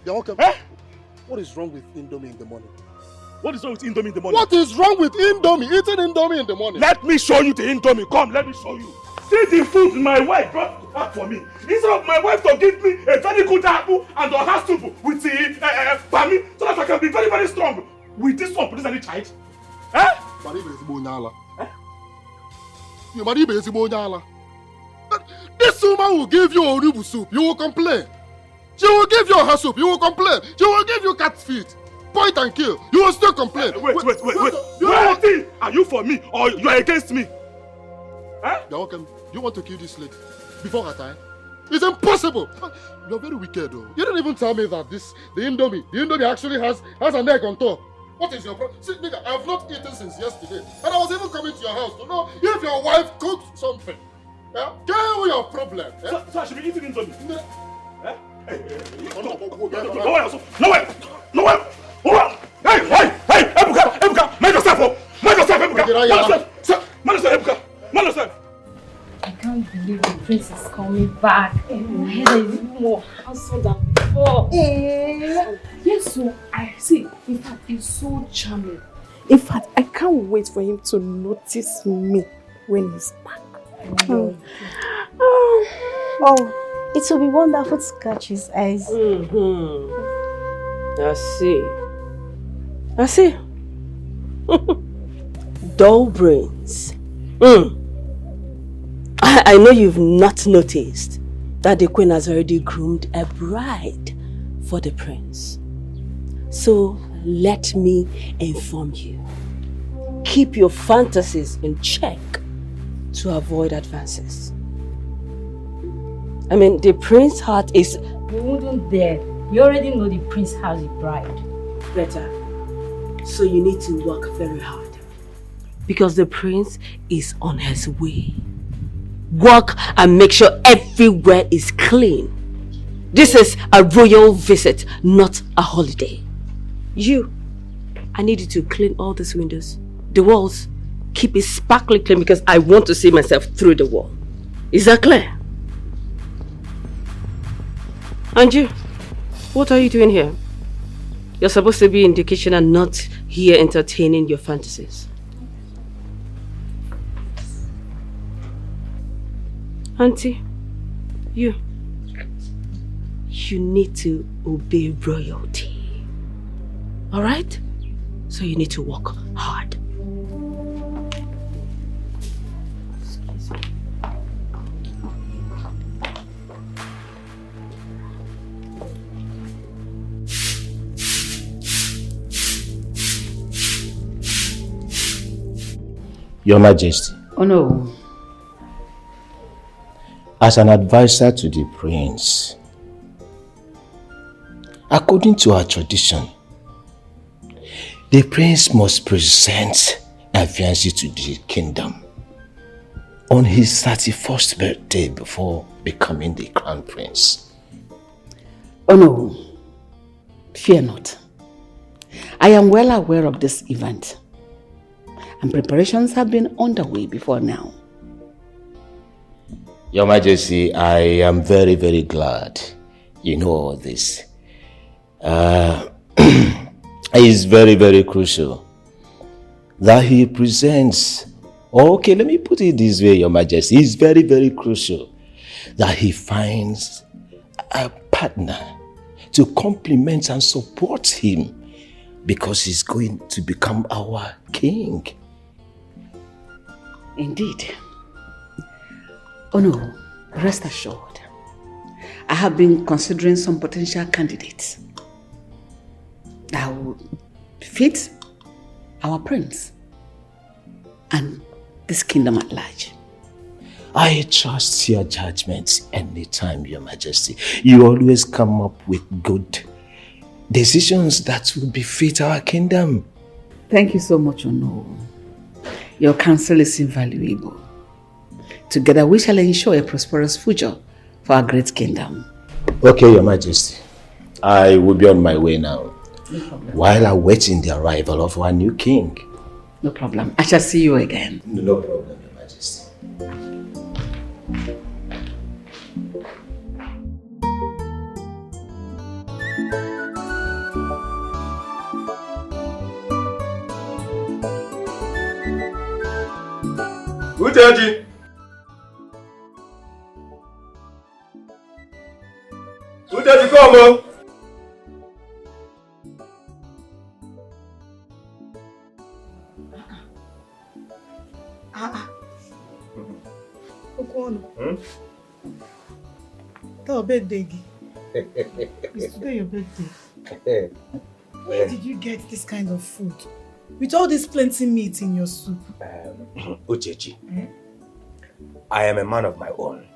They're okay. Eh? What is wrong with Indomie in the morning? What is wrong with Indomie in the morning? What is wrong with Indomie? Eating Indomie in the morning? Let me show you the Indomie. Come, let me show you. See the food my wife brought back for me. Instead of my wife to give me a very good apple and a hot soup with the pami, so that I can be very, very strong. With this one, produce any child? Eh? This woman will give you orubu soup. You will complain. She will give you her soup. You will complain. She will give you cat feet. Point and kill. You will still complain. Wait. Wait. Are you for me or you are against me? Huh? You want to kill this lady before her time? It's impossible. You're very wicked, though. You didn't even tell me that the Indomie actually has an egg on top. What is your problem? See, nigga, I have not eaten since yesterday, and I was even coming to your house to know if your wife cooked something. Yeah? Tell me your problem. Yeah? So I should be eating Indomie? Eh? No way! Hey, Ebuka! Mind yourself, Ebuka! Mind yourself! I can't believe the prince is coming back. My head is even more handsome than before. Yes, so I see. In fact, he's so charming. In fact, I can't wait for him to notice me when he's back. Oh, it will be wonderful to catch his eyes. I see. Dull brains. I know you've not noticed that the queen has already groomed a bride for the prince. So let me inform you. Keep your fantasies in check to avoid advances. I mean, the prince's heart is... You wouldn't dare. You already know the prince has a bride. Better. So you need to work very hard. Because the prince is on his way. Work and make sure everywhere is clean. This is a royal visit, not a holiday. I need you to clean all these windows, the walls. Keep it sparkly clean because I want to see myself through the wall. Is that clear? And you, what are you doing here? You're supposed to be in the kitchen and not here entertaining your fantasies. Auntie, you need to obey royalty. Alright? So you need to work hard. Excuse me. Your Majesty. Oh no. As an advisor to the prince, according to our tradition, the prince must present a fiancé to the kingdom on his 31st birthday before becoming the crown prince. Oh no, fear not. I am well aware of this event, and preparations have been underway before now. Your Majesty, I am very, very glad you know all this. It's very, very crucial that he presents, okay, let me put it this way, Your Majesty. It's very, very crucial that he finds a partner to complement and support him because he's going to become our king. Indeed. Oh no, rest assured. I have been considering some potential candidates that would fit our prince and this kingdom at large. I trust your judgment anytime, Your Majesty. You always come up with good decisions that will befit our kingdom. Thank you so much, Ono. Your counsel is invaluable. Together we shall ensure a prosperous future for our great kingdom. Okay, Your Majesty. I will be on my way now. No problem. While awaiting the arrival of our new king. No problem. I shall see you again. No problem, Your Majesty. Uchechi! Uchechi, come on! Tell birthday. It's today your birthday. Where did you get this kind of food? With all this plenty meat in your soup? Uchechi, I am a man of my own.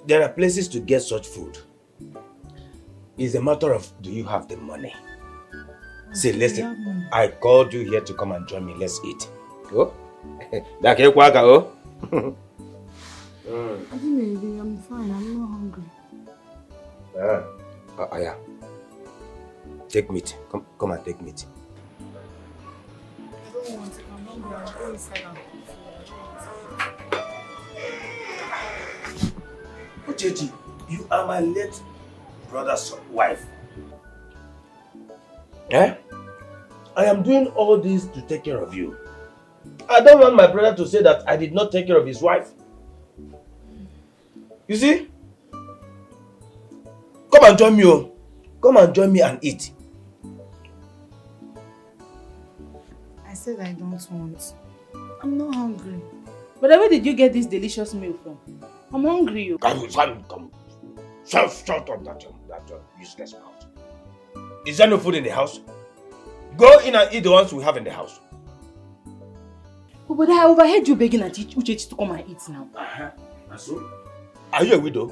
There are places to get such food. It's a matter of, do you have the money? Say, listen, I called you here to come and join me. Let's eat. Go. Oh? I'm fine. I'm not hungry. Yeah. Take meat. Come and take meat. I don't want it. I'm hungry. I'll go inside and cook. Uchechi, you are my late brother's wife. I am doing all this to take care of you. I don't want my brother to say that I did not take care of his wife. You see? Come and join me. Come and join me and eat. I said I don't want. I'm not hungry. But where did you get this delicious meal from? I'm hungry. Come. Shut up that useless mouth. Is there no food in the house? Go in and eat the ones we have in the house. But I overheard you begging Auntie Uchechi to come and eat now. And so? Are you a widow?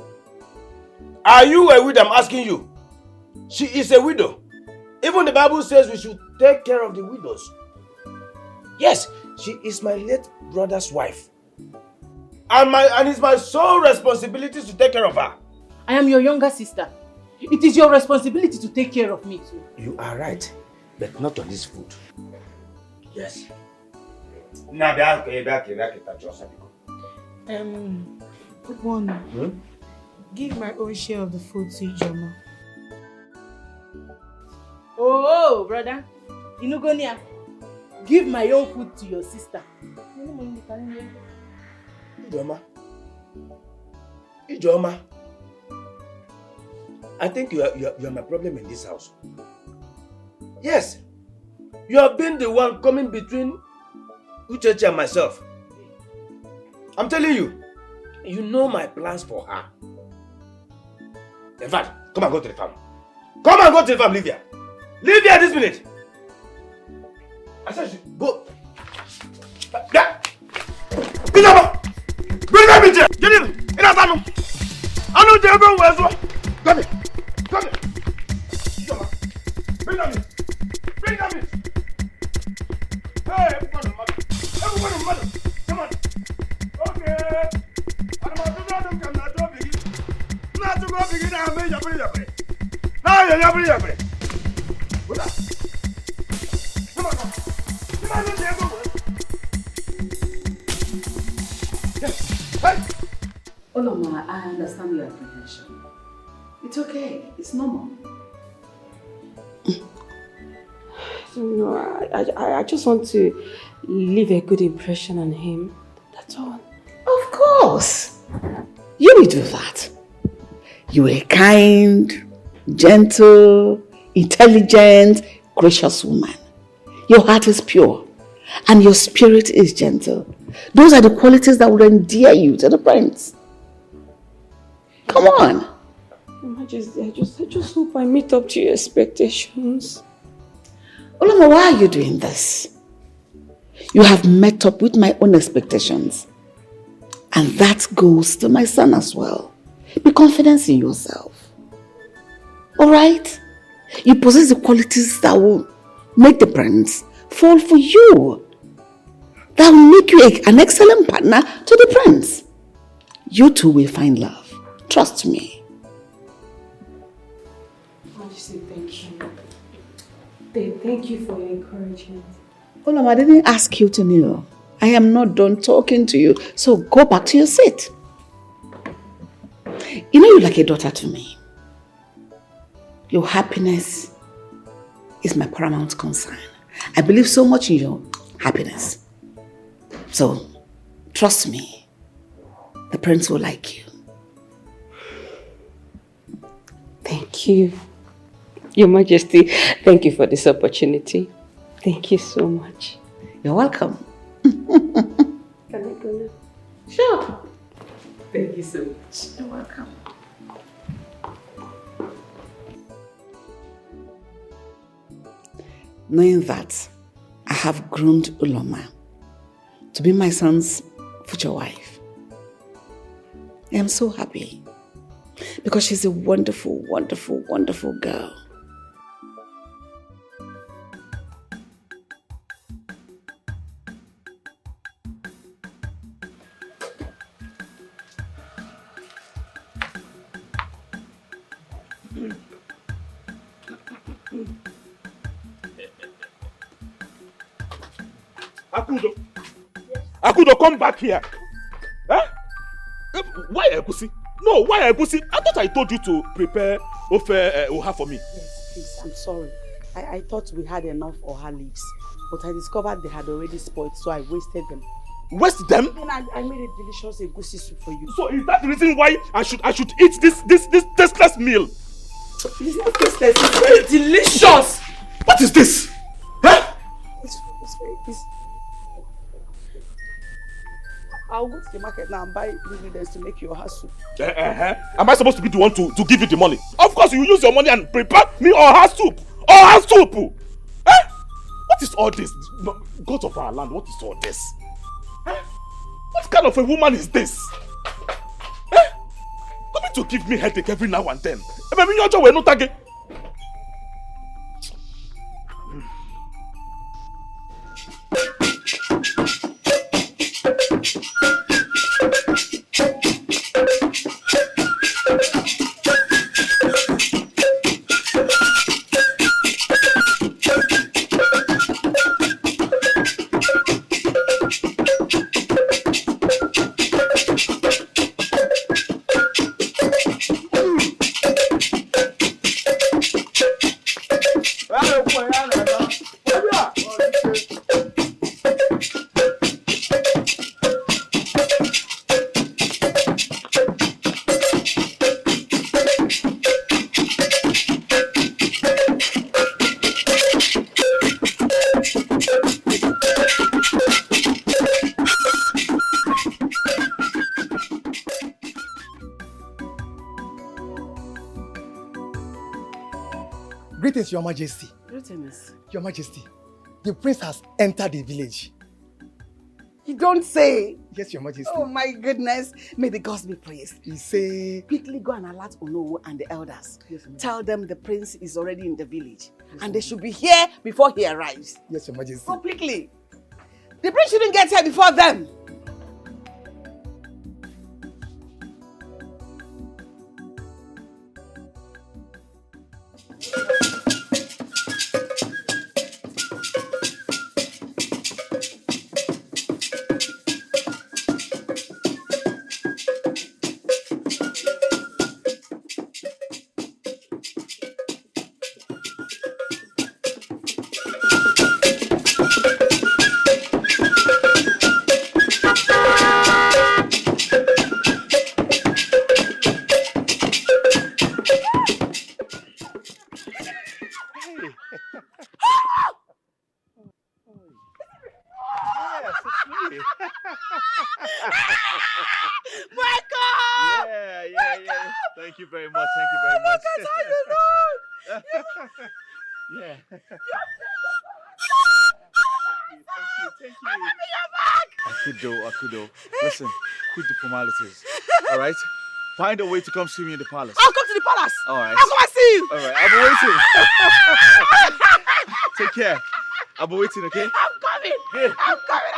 Are you a widow? I'm asking you. She is a widow. Even the Bible says we should take care of the widows. Yes, she is my late brother's wife. And it's my sole responsibility to take care of her. I am your younger sister. It is your responsibility to take care of me too. You are right, but not on this food. Yes. Now, Good one. Give my own share of the food to Ijoma. Oh, brother. Inugonia. Give my own food to your sister. Ijoma. I think you are my problem in this house. Yes. You have been the one coming between Uchechi and myself. I'm telling you, you know my plans for her. In fact, come and go to the farm. Come and go to the farm, Livia. Livia this minute. I said, go. Yeah. Bring them in here. Get in. In a salon. I know they're going well as well. Come here. Bring them in. Bring them in. Hey, everybody, mother. Come on. Okay. I'm not to go begin. Not to go begin. I'm going to bring. Now you're bring. What up? Come on. Come on, there go. Hey. Oloma, I understand your apprehension. It's okay. It's normal. No, I just want to leave a good impression on him. That's all. Of course. You will do that. You are a kind, gentle, intelligent, gracious woman. Your heart is pure and your spirit is gentle. Those are the qualities that will endear you to the prince. Come on. Majesty, I just hope I meet up to your expectations. Oloma, why are you doing this? You have met up with my own expectations. And that goes to my son as well. Be confident in yourself. Alright? You possess the qualities that will make the prince fall for you. That will make you an excellent partner to the prince. You two will find love. Trust me. Majesty, thank you. Thank you for your encouragement. Oloma, I didn't ask you to kneel. I am not done talking to you, so go back to your seat. You know you're like a daughter to me. Your happiness is my paramount concern. I believe so much in your happiness. So, trust me, the prince will like you. Thank you. Your Majesty, thank you for this opportunity. Thank you so much. You're welcome. Can I go now? Sure. Thank you so much. You're welcome. Knowing that I have groomed Uloma to be my son's future wife, I am so happy because she's a wonderful, wonderful, wonderful girl. Akudo, come back here. Huh? Why Egusi? No, why Egusi? I thought I told you to prepare Ofe Oha for me. Yes, please, I'm sorry. I thought we had enough Oha leaves, but I discovered they had already spoiled, so I wasted them. Waste them? Then I made a delicious Egusi soup for you. So is that the reason why I should eat this tasteless meal? It's not tasteless, it's very delicious! What is this? Huh? It's I'll go to the market now and buy ingredients to make your Oha soup. Am I supposed to be the one to give you the money? Of course, you use your money and prepare me Oha soup. Oha soup! Eh? What is all this? God of our land, what is all this? Eh? What kind of a woman is this? Eh? Coming to give me headache every now and then. We're not target. Greetings, Your Majesty. Greetings. Your Majesty, the prince has entered the village. You don't say. Yes, Your Majesty. Oh my goodness. May the gods be praised. He say... Quickly go and alert Onowo and the elders. Yes, tell them the prince is already in the village. Yes, and they should be here before he arrives. Yes, Your Majesty. Go quickly. The prince shouldn't get here before them. Thank you very much. Thank you very much. Look at how you look. Yeah. Thank you. Akudo. Listen, quit the formalities. All right? Find a way to come see me in the palace. I'll come to the palace. All right. I'll come and see you. All right. I'll be waiting. Take care. I'll be waiting, okay? I'm coming. Here. I'm coming.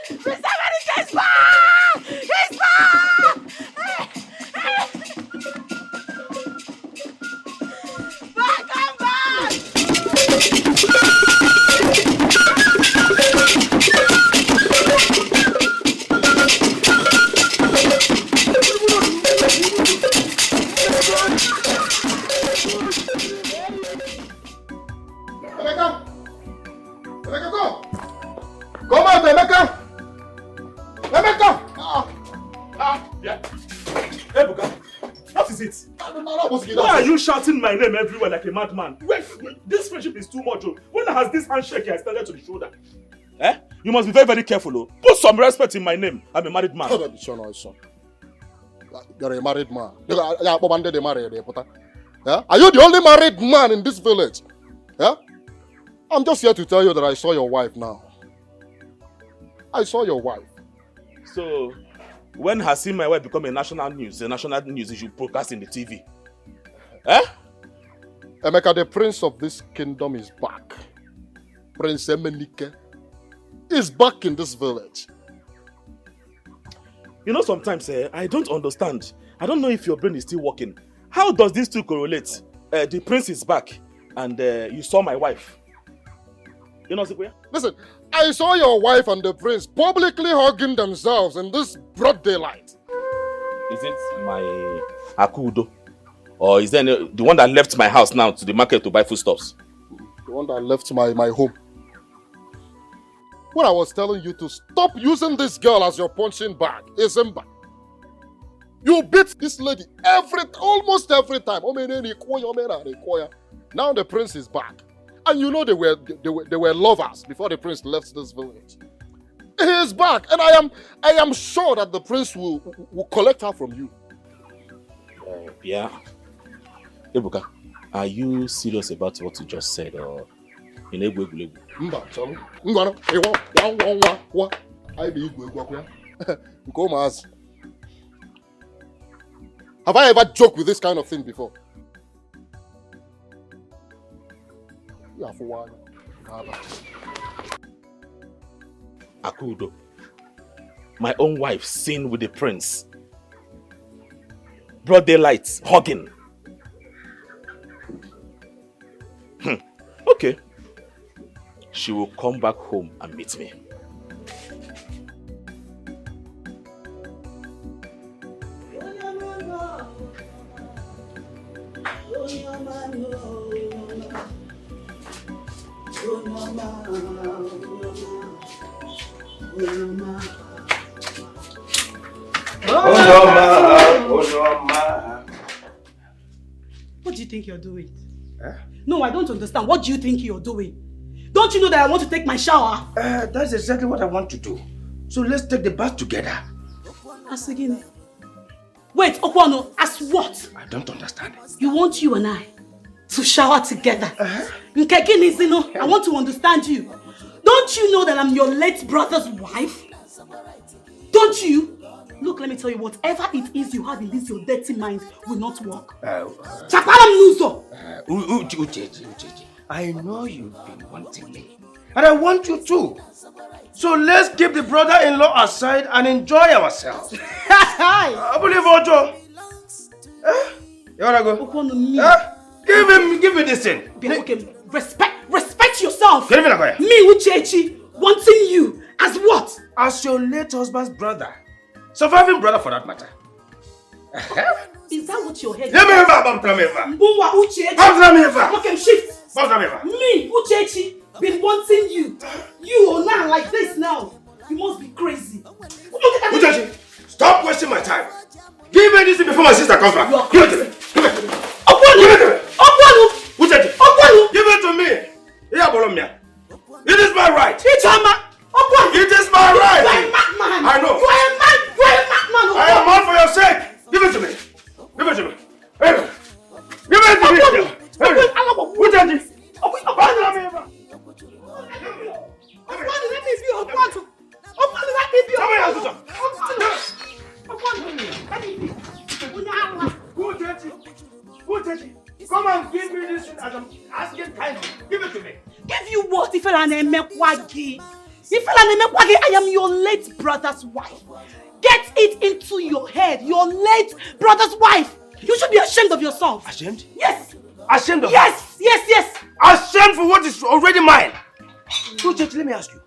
Mr. Manager is back! He's back! Come back! is it? Why are you shouting my name everywhere like a madman? This friendship is too much. When has this handshake extended to the shoulder? Eh? You must be very, very careful. Oh. Put some respect in my name. I'm a married man. You're a married man. Yeah? Are you the only married man in this village? Yeah? I'm just here to tell you that I saw your wife now. I saw your wife. So, when has seen my wife become a national news? The national news you should broadcast in the TV. Eh? Emeka, the prince of this kingdom is back. Prince Emenike is back in this village. You know, sometimes I don't understand. I don't know if your brain is still working. How does these two correlate? The prince is back and you saw my wife. You know, Sikuya? Listen, I saw your wife and the prince publicly hugging themselves in this broad daylight. Is it my Akudo? Or is there the one that left my house now to the market to buy foodstuffs? The one that left my home. When I was telling you to stop using this girl as your punching bag, Izemba. You beat this lady almost every time. Now the prince is back. And you know they were lovers before the prince left this village. He is back, and I am sure that the prince will collect her from you. Yeah. Ebuka, are you serious about what you just said, or in Egwu? Have I ever joked with this kind of thing before? Akudo, my own wife seen with the prince. Broad daylight, hugging. Okay. She will come back home and meet me. What do you think you're doing? No, I don't understand. What do you think you're doing? Don't you know that I want to take my shower? That's exactly what I want to do. So let's take the bath together. As again. Wait, Okwano, as what? I don't understand. You want you and I to shower together? I want to understand you. Don't you know that I'm your late brother's wife? Don't you? Look, let me tell you, whatever it is you have in this your dirty mind will not work. Uchechi, I know you've been wanting me. And I want you too. So let's keep the brother-in-law aside and enjoy ourselves. I believe Ojo. You wanna go? Give me this thing. Okay, respect yourself. Get me, me, Uchechi, wanting you as what? As your late husband's brother. Surviving brother for that matter. Is that what your head is? Okay, shift. Me, Uchechi, been wanting you. You are now like this now. You must be crazy. Uchechi, stop wasting my time. Give me this before my sister comes back. Give it to me. Give it to me. Uchechi, give it to me. It is my right. It is my right. You are a madman. I know. You are a madman. I am mad for your sake. Give it to me. Give it to me. Give it to me. Uchechi. Come and give me this as I'm asking kindly. Give it to me. Give you what? I am your late brother's wife. Get it into your head. Your late brother's wife. You should be ashamed of yourself. Ashamed? Yes. Ashamed of Yes. Ashamed for what is already mine. Uchechi, let me ask you.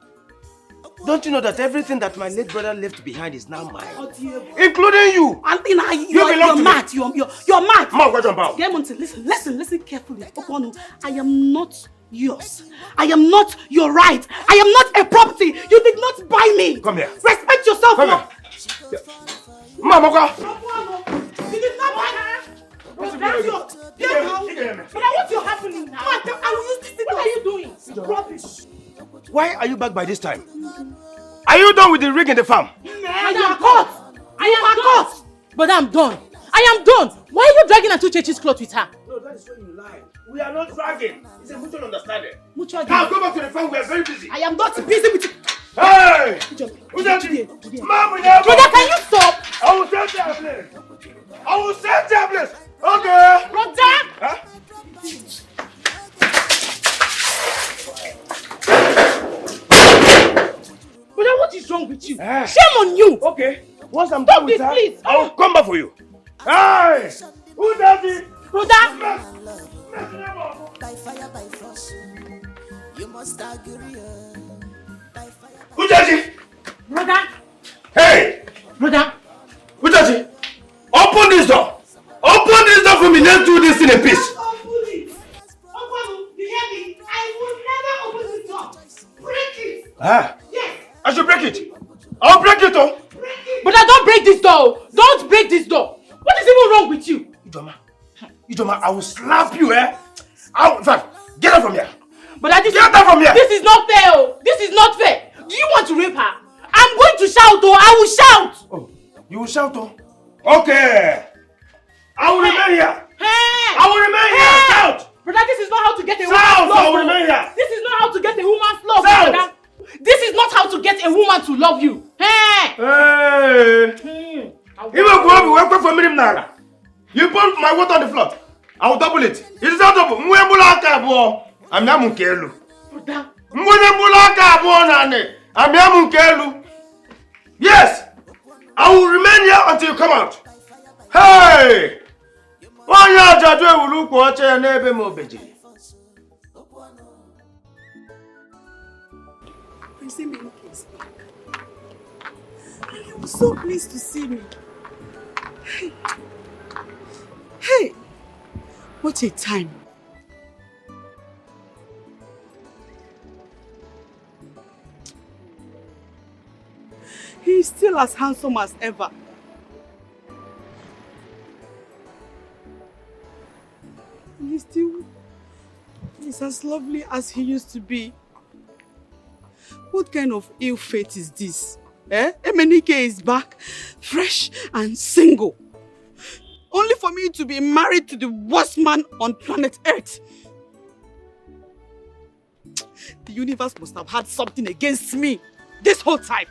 Don't you know that everything that my late brother left behind is now mine? Including you. You're mad. You're mad. Listen carefully. Okwano, I am not yours. I am not your right. I am not a property. You did not buy me. Come here. Respect yourself. Come here. Mama, you did not buy her. what's your happening now? I will use this. What are you doing? Rubbish. Why are you back by this time? Are you done with the rig in the farm? I am caught. I am caught. But I'm done. I am done. Why are you dragging Auntie Chechi's cloth with her? No, that is when you lie. We are not dragging. It's a mutual understanding. Mutual Now go back to the farm. We are very busy. I am not busy with you. Hey! Mom, Brother, can you stop? I will set their place. I will set their place. Okay. Brother! Huh? Brother, what is wrong with you? Shame on you! Okay. Once I'm done with her, please. I will come back for you. Hey! Who does it? Brother! By fire, by force. You must agree. Who does it? Brother! Hey! Brother! Who does it? Open this door! Open this door for me. Let's do this in a piece. Open it! Open it! You hear me? I will never open this door. Break it! Ah! Yes! I should break it. I'll break it, oh! Brother, don't break this door! Don't break this door! What is even wrong with you? Ijoma, I will slap you, eh? In fact, get out from here. But get out from here. This is not fair, oh! This is not fair! Do you want to rape her? I'm going to shout, oh! I will shout! Oh, you will shout, oh? Okay! I will remain here! Hey! I will remain here! Shout! Brother, this is not how to get a Shout! woman's love. I will remain here! This is not how to get a woman's love, Shout! brother. This is not how to get a woman to love you. Hey! Hey! Even go up, wait for me, Nara. You put my water on the floor. I will double it. It is not double. I'm Yamunkelu. I'm Yamunkelu. Yes! I will remain here until you come out. Hey! Why you judge will look watch and never move? Is back. I am so pleased to see me. Hey, what a time. He is still as handsome as ever. He's as lovely as he used to be. What kind of ill fate is this? Emenike is back, fresh and single. Only for me to be married to the worst man on planet Earth. The universe must have had something against me this whole time.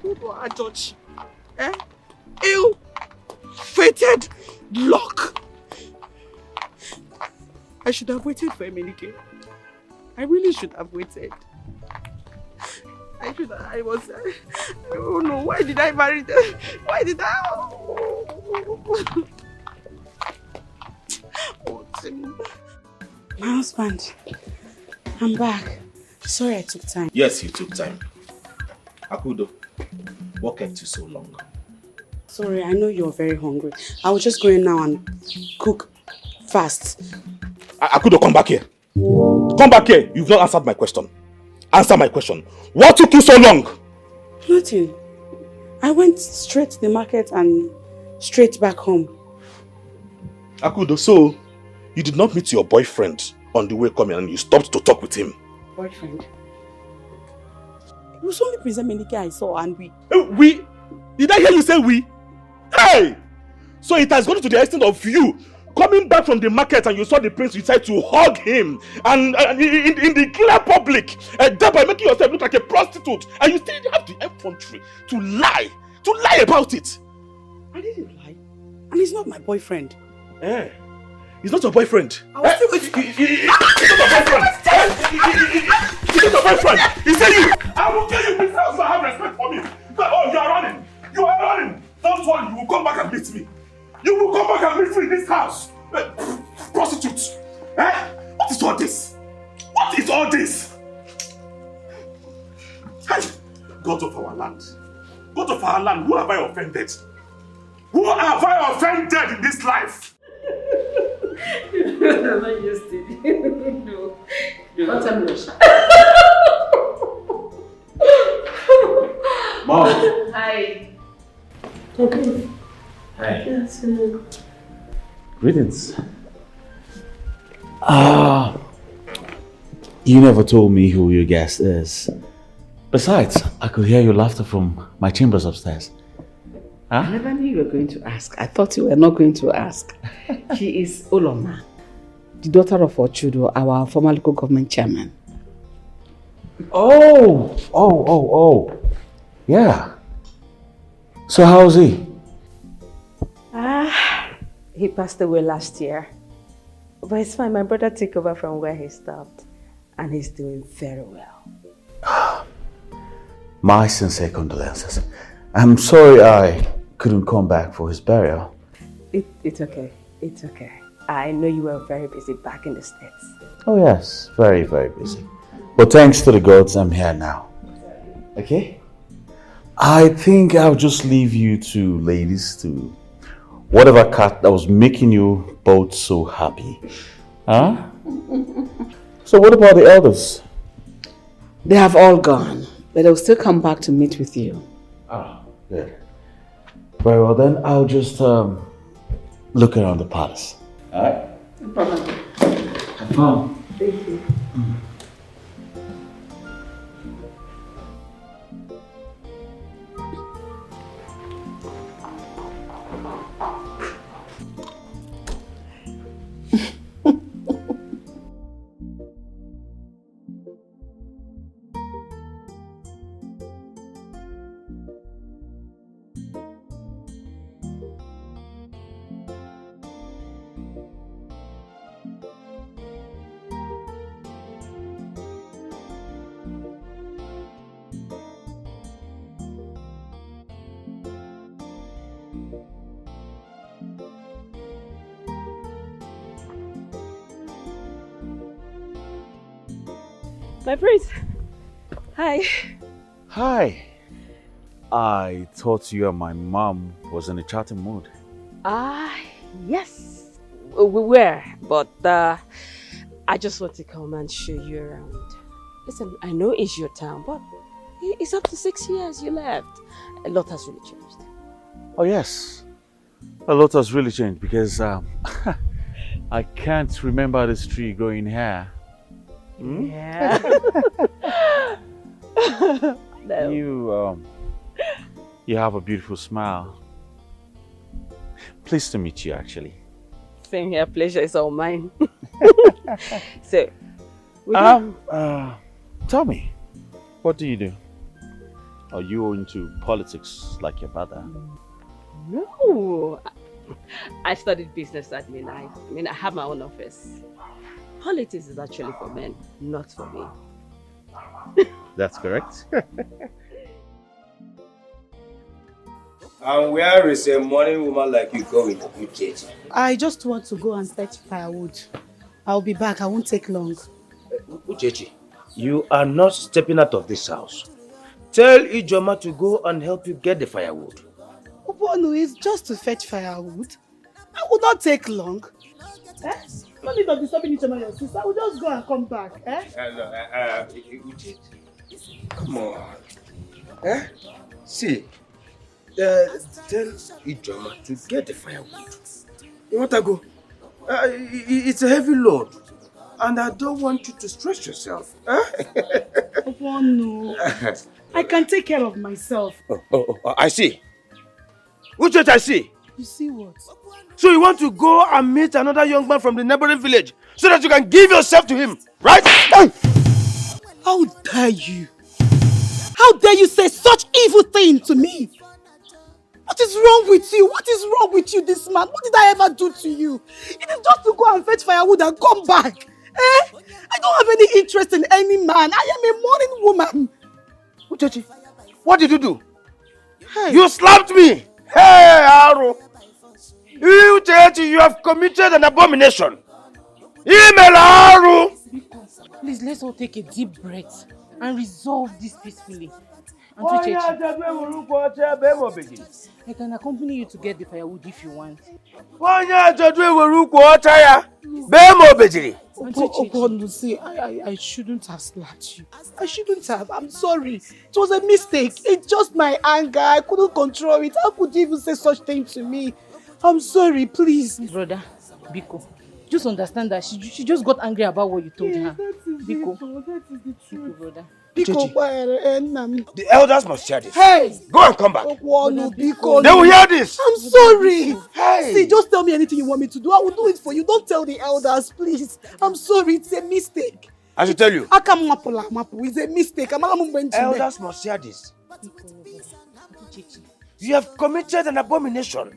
Who do I judge? Ill-fated luck. I should have waited for Emenike. I really should have waited. I don't know, why did I marry them? Why did I? My husband, I'm back. Sorry I took time. Yes, you took time. Akudo, what kept you so long? Sorry, I know you're very hungry. I will just go in now and cook fast. Akudo, come back here. Come back here. You've not answered my question. Answer my question. What took you so long? Nothing. I went straight to the market and straight back home. Akudo, so you did not meet your boyfriend on the way coming and you stopped to talk with him? Boyfriend? It was only Prince Emenike I saw and we... We? Did I hear you say we? Hey! So it has gone to the extent of you coming back from the market and you saw the prince, you decided to hug him and in the clear public, thereby making yourself look like a prostitute, and you still have the effrontery to lie about it. I didn't lie. And he's not my boyfriend. Eh? He's not your boyfriend. I was still... He's not your boyfriend. He's not your boyfriend. He said you. I will tell you this house to have respect for me. Oh, you are running. You are running. Don't worry, you will come back and meet me. You will come back and meet me in this house. Prostitutes. Eh? What is all this? What is all this? Hey, God of our land. God of our land, who have I offended? Who have I offended in this life? I'm not used to it. No. Don't tell me. Okay. Hi. Yes. Greetings. You never told me who your guest is. Besides, I could hear your laughter from my chambers upstairs. Huh? I never knew you were going to ask. I thought you were not going to ask. She is Oloma, the daughter of Ochudo, our former local government chairman. Oh. Yeah. So how's he? He passed away last year. But it's fine, my brother took over from where he stopped. And he's doing very well. My sincere condolences. I'm sorry I couldn't come back for his burial. It's okay. It's okay. I know you were very busy back in the States. Oh yes, very, very busy. But thanks to the gods, I'm here now. Okay? I think I'll just leave you two ladies to whatever cat that was making you both so happy. Huh? So what about the elders? They have all gone, but they'll still come back to meet with you. Good. Very well then, I'll just look around the palace. Alright? No problem. Have fun. Thank you. My prince. Hi. Hi. I thought you and my mom was in a chatting mood. Yes. We were, but I just want to come and show you around. Listen, I know it's your town, but it's up to 6 years you left. A lot has really changed. Oh yes. A lot has really changed because I can't remember this tree growing here. Hmm? Yeah. No. You have a beautiful smile. Pleased to meet you, actually. Same here, pleasure is all mine. So, tell me, what do you do? Are you into politics like your brother? No, I studied business admin. I mean, I have my own office. Politics is actually for men, not for me. That's correct. And where is a morning woman like you going, Uchechi? I just want to go and fetch firewood. I'll be back. I won't take long. Uchechi, you are not stepping out of this house. Tell Ijoma to go and help you get the firewood. Obonu is just to fetch firewood. I will not take long. No need of disturbing Ijoma, your sister. I will just go and come back. Uchechi, come on. See, tell Ijoma to get the firewood. You want to go? It's a heavy load. And I don't want you to stress yourself. Obonu, I can take care of myself. I see. Uchechi, I see. You see what? So you want to go and meet another young man from the neighboring village so that you can give yourself to him, right? How dare you? How dare you say such evil thing to me? What is wrong with you? What is wrong with you, this man? What did I ever do to you? It is just to go and fetch firewood and come back. I don't have any interest in any man. I am a mourning woman. Uchechi, what did you do? Hey. You slapped me! Hey, Aro! Uchechi, you have committed an abomination! Email Aro! Please, let's all take a deep breath and resolve this peacefully. Auntie I can accompany you to get the firewood if you want. See, I shouldn't have slapped you. I shouldn't have. I'm sorry. It was a mistake. It's just my anger. I couldn't control it. How could you even say such thing to me? I'm sorry, please. Brother, Biko, just understand that she just got angry about what you told her. Biko. That is the truth, brother. Biko, the elders must hear this. Hey! Go and come back. Biko, they will hear this. I'm sorry. Hey! See, just tell me anything you want me to do. I will do it for you. Don't tell the elders, please. I'm sorry. It's a mistake. I should tell you. It's a mistake. Elders must hear this. You have committed an abomination.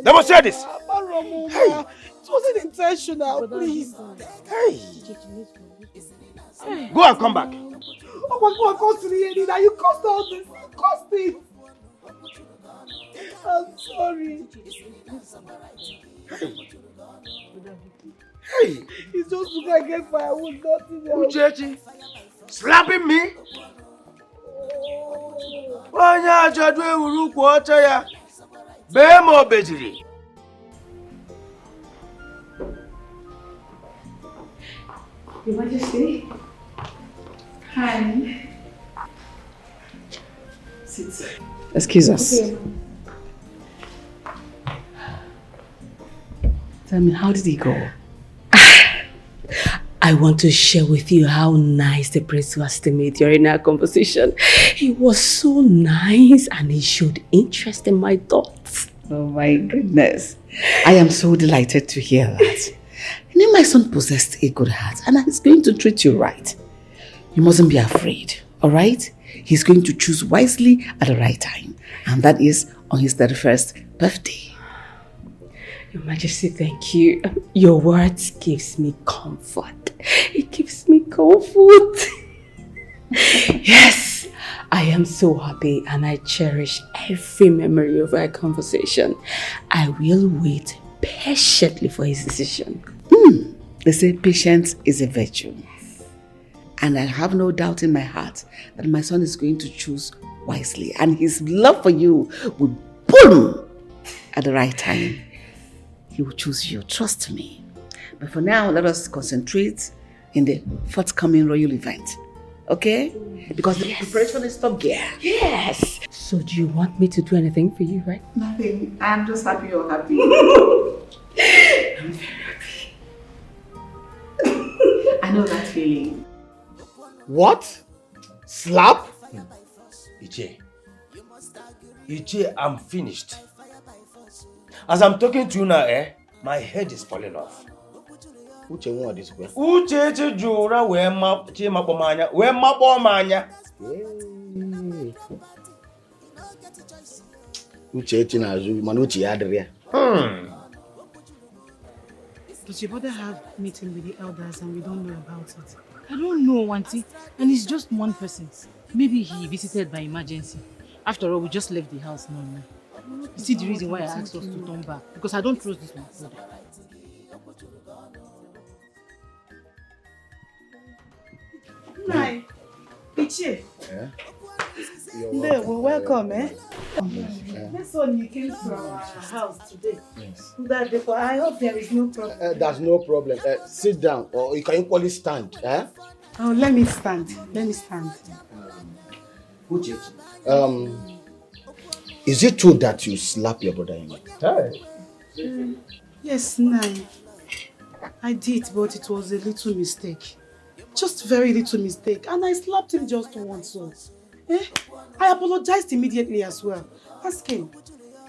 They must hear this. Hey! It wasn't intentional, please. Hey! Go and come back. Oh my God, go to the end. You caused all this. You caused it. I'm sorry. Hey! It's just because I get firewood, nothing else. Uchechi, slapping me? Your Majesty. Hi. Sit. Excuse us. Okay. Tell me, how did he go? I want to share with you how nice the prince was to me during our conversation. He was so nice and he showed interest in my thoughts. Oh my goodness. I am so delighted to hear that. I know my son possessed a good heart and he's going to treat you right. You mustn't be afraid, alright? He's going to choose wisely at the right time. And that is on his 31st birthday. Your Majesty, thank you. Your words gives me comfort. It gives me comfort. Yes, I am so happy and I cherish every memory of our conversation. I will wait patiently for his decision. They say patience is a virtue. And I have no doubt in my heart that my son is going to choose wisely. And his love for you will boom at the right time. He will choose you, trust me. But for now, let us concentrate in the forthcoming royal event. Okay? Because the preparation is top gear. Yes! So do you want me to do anything for you, right? Nothing. I'm just happy you're happy. I'm very happy. I know that feeling. What? Slap? Iche, I'm finished. As I'm talking to you now, my head is falling off. Uche won this way. Uche jura we map manya. We map manya. Uche na zu manuchi adria. Does your brother have meeting with the elders and we don't know about it? I don't know, Auntie. And it's just one person. Maybe he visited by emergency. After all, we just left the house now. You see the reason why I asked us to turn back? Because I don't trust this my brother. Hi. Ichie. Yeah? Well, welcome, This one you came to our house today. Yes. I hope there is no problem. There's no problem. Sit down or you can equally stand. Oh, let me stand. Is it true that you slap your brother-in-law? Yes, Nai. I did, but it was a little mistake. Just very little mistake. And I slapped him just once. So. I apologized immediately as well. Ask him.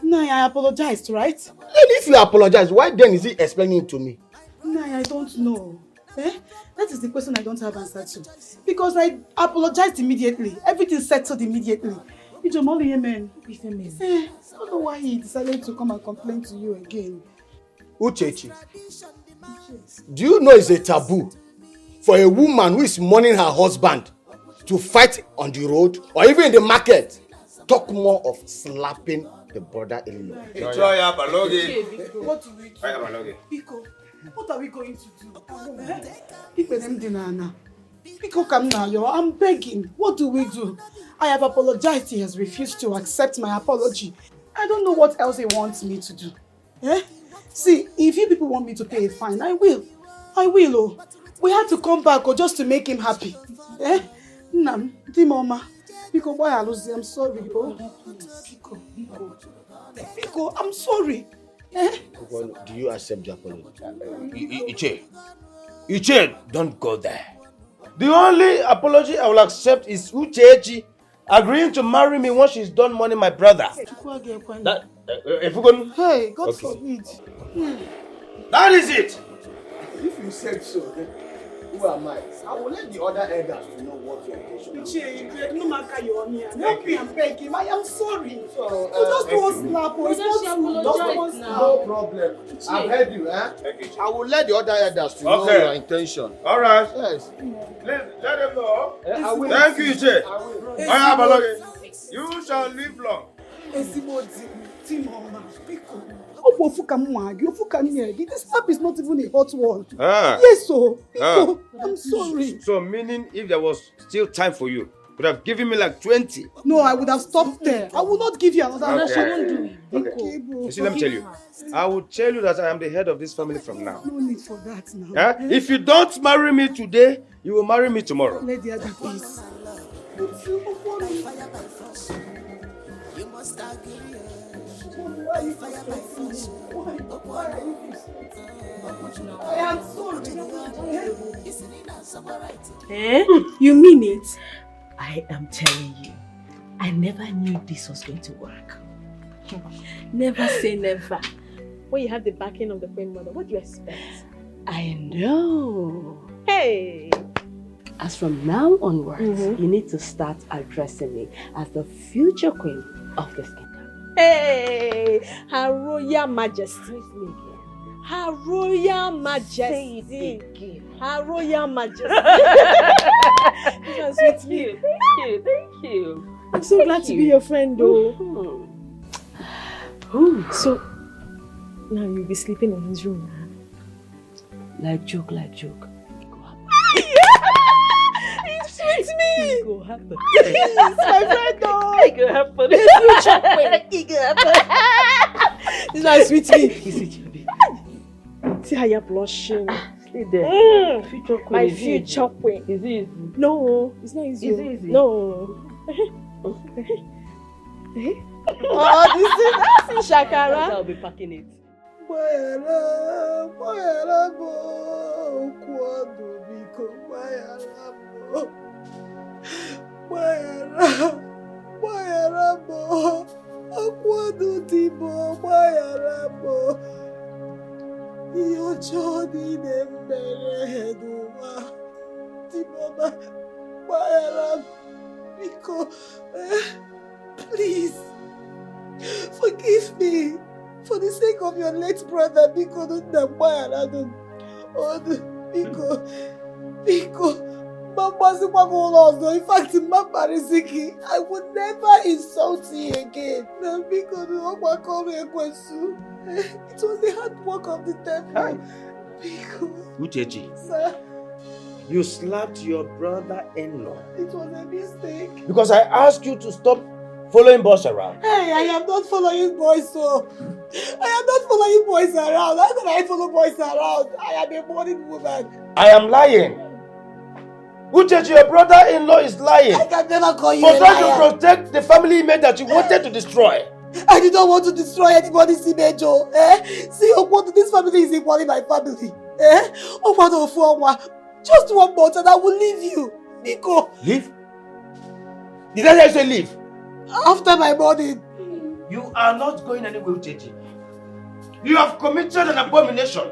Nai, I apologized, right? And if you apologize, why then is he explaining it to me? Nai, I don't know. That is the question I don't have answer to. Because I apologized immediately. Everything settled immediately. I don't know why he decided to come and complain to you again. Uchechi, do you know it's a taboo for a woman who is mourning her husband to fight on the road or even in the market? Talk more of slapping the brother-in-law. What do we do? Biko, what are we going to do? Biko, I'm begging. What do we do? I have apologized. He has refused to accept my apology. I don't know what else he wants me to do. Eh? See, if you people want me to pay a fine, I will. I will, oh. We had to come back, just to make him happy. Eh? Nam, Timoma. Biko, boy, I'm sorry, oh. Biko, I'm sorry. Eh? Do you accept the apology? Iche, don't go there. The only apology I will accept is Uchechi agreeing to marry me once she's done mourning my brother. Hey, God forbid. That is it. If you said so, then who am I? I will let the other elders to know what your intention is. Help me and beg him. I am sorry. So, just one slap. No problem. I've heard you, eh? I will let the other elders to know your intention. All right. Yes. Let them know. I will. Thank you, Iche. I will. You shall live long. This slap is not even a hot one. Ah. Yes, so. I'm sorry. So, meaning if there was still time for you, would have given me like 20. No, I would have stopped there. I will not give you another. Okay. She won't do it. Okay. You see, let me tell you. I will tell you that I am the head of this family from now. No need for that now. If you don't marry me today, you will marry me tomorrow. Let the other peace. You must agree. I am sorry. Eh? You mean it? I am telling you, I never knew this was going to work. Never say never. When you have the backing of the Queen Mother, what do you expect? I know. Hey! As from now onwards, you need to start addressing me as the future queen of this kingdom. Hey! Her Royal Majesty. Her Royal Majesty. Say it again. Her Royal Majesty. Thank you. Thank you. I'm so glad to be your friend, though. So, now you'll be sleeping in his room. Like joke. It's with me! It go happen. It's my friend, though! It go happen. It go happen. This one is with me. See how you're blushing. Stay there. Future queen. My future queen. Is it easy? No, it's not easy. Is it easy? No. Oh, this is Shakara. I'll be packing it. Please, forgive me for the sake of your late brother. Biko, in fact, I would never insult you again. It was the hard work of the devil. Uchechi, Sir, you slapped your brother-in-law it was a mistake. because I asked you to stop following boys around. Hey, I am not following boys, so I am not following boys around. How can I follow boys around? I am a morning woman. I am lying. Uchechi, your brother-in-law is lying. I can never call you For a trying to liar. protect the family image that you wanted to destroy. I did not want to destroy anybody's image, oh. See, this family is equally my family. Just one month and I will leave you. Nico. Leave? Did I hear you say leave? After my morning. You are not going anywhere, Uchechi. You have committed an abomination.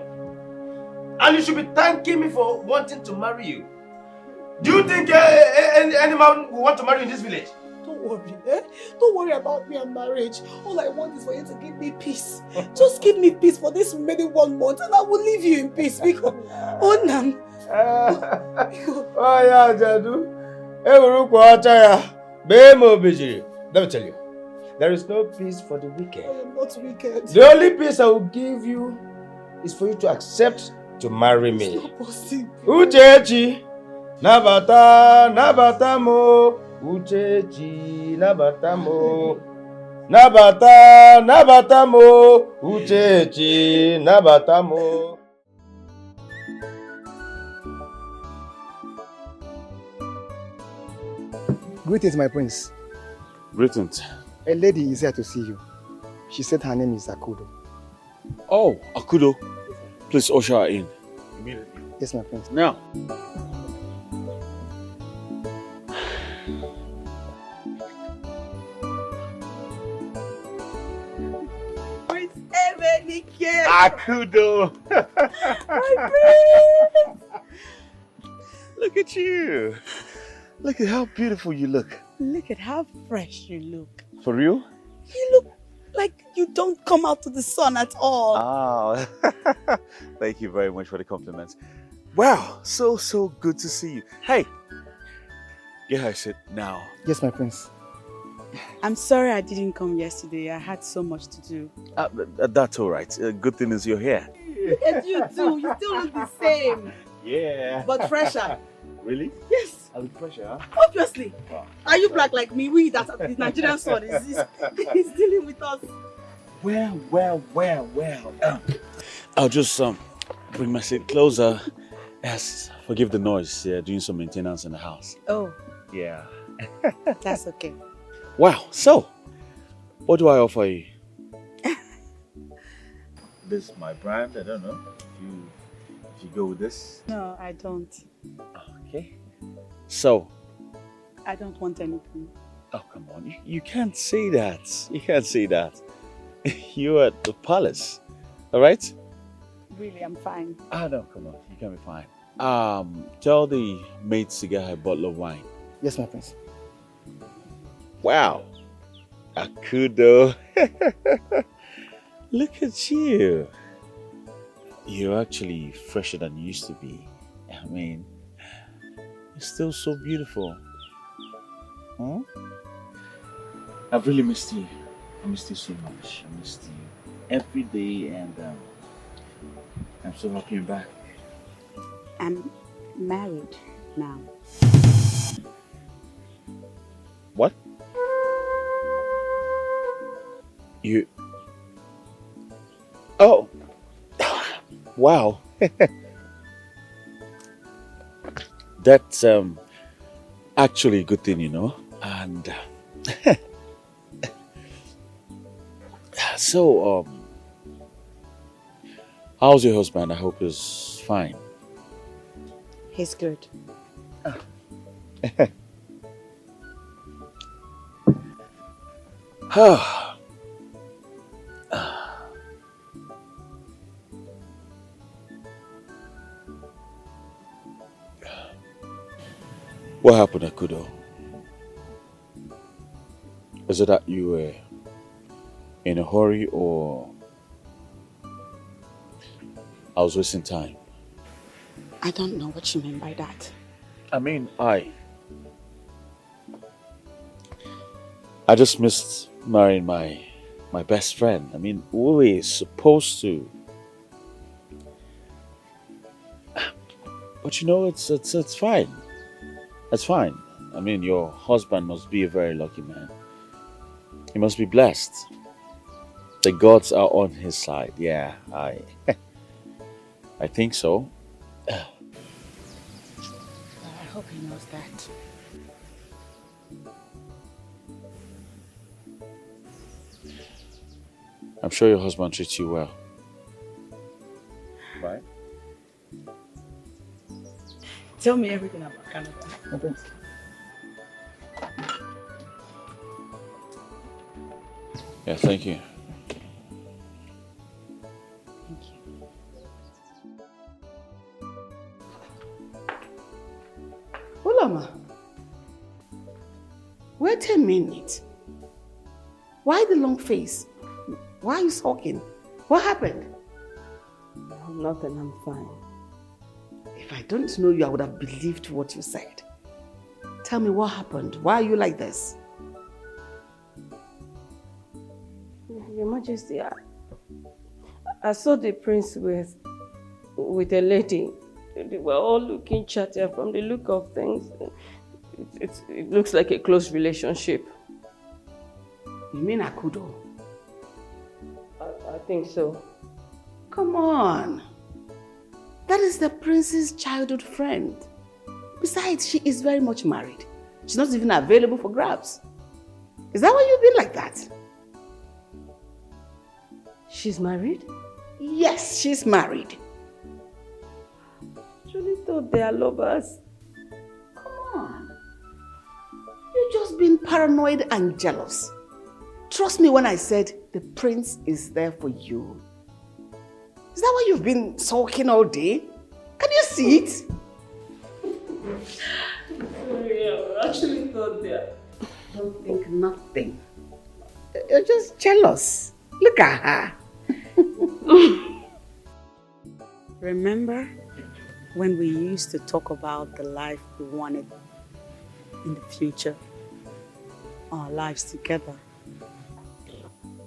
And you should be thanking me for wanting to marry you. Do you think any man will want to marry you in this village? Don't worry, Don't worry about me and marriage. All I want is for you to give me peace. Just give me peace for this remaining 1 month and I will leave you in peace. Because, Onam. Oh yeah, Jadu. Let me tell you, there is no peace for the wicked. I am not wicked. The only peace I will give you is for you to accept to marry me. It's not possible. Uchechi, nabata mo, Uchechi nabatamo. Nabatamo. Uchechi nabatamo. Greetings, my prince. Greetings. A lady is here to see you. She said her name is Akudo. Oh, Akudo. Please usher her in. Immediately. Yes, my prince. Now. Prince Emenike! Akudo! My prince! Look at you. Look at how beautiful you look. Look at how fresh you look. For real? You look like you don't come out to the sun at all. Oh, thank you very much for the compliments. Wow, so good to see you. Hey, get her sit now. Yes, my prince. I'm sorry I didn't come yesterday. I had so much to do. That's all right. Good thing is you're here. Look at you too. You still look the same. Yeah. But fresher. Really? Yes. I look fresher, huh? Obviously. Wow. Are you black like me? We that the Nigerian son is dealing with us. Well. I'll just bring my seat closer. Yes, forgive the noise. Yeah, doing some maintenance in the house. Oh. Yeah. That's okay. Wow. So, what do I offer you? This is my brand. I don't know if you go with this. No, I don't. Okay. So. I don't want anything. Oh, come on. You can't say that. You can't say that. You're at the palace. All right? Really, I'm fine. No, come on. You can be fine. Tell the maids to get her a bottle of wine. Yes, my prince. Wow. Akudo. Look at you. You're actually fresher than you used to be. I mean, you're still so beautiful. Hmm? I've really missed you. I missed you so much. I missed you every day, and I'm so happy you're back. I'm married now. What? You... Oh! Wow! That's actually a good thing, you know. And so, how's your husband? I hope he's fine. He's good. What happened, Akudo? Is it that you were in a hurry, or I was wasting time? I don't know what you mean by that. I mean, I just missed marrying my best friend. I mean, we were supposed to. But you know, it's fine. It's fine. I mean, your husband must be a very lucky man. He must be blessed. The gods are on his side. Yeah, I think so. I hope he knows that. I'm sure your husband treats you well. Right? Tell me everything about Canada. Okay. Yeah, thank you. Thank you. Ulama, wait a minute. Why the long face? Why are you sulking? What happened? No, nothing, I'm fine. If I don't know you, I would have believed what you said. Tell me what happened. Why are you like this? Your Majesty, I saw the prince with a lady. They were all looking chatty from the look of things. It looks like a close relationship. You mean Akudo? I think so. Come on. That is the prince's childhood friend. Besides, she is very much married. She's not even available for grabs. Is that why you've been like that? She's married? Yes, she's married. I actually thought they are lovers. Come on. You've just been paranoid and jealous. Trust me when I said the prince is there for you. Is that why you've been sulking all day? Can you see it? Sorry, I actually thought they are. Don't think nothing. You're just jealous. Look at her. Remember when we used to talk about the life we wanted in the future? Our lives together.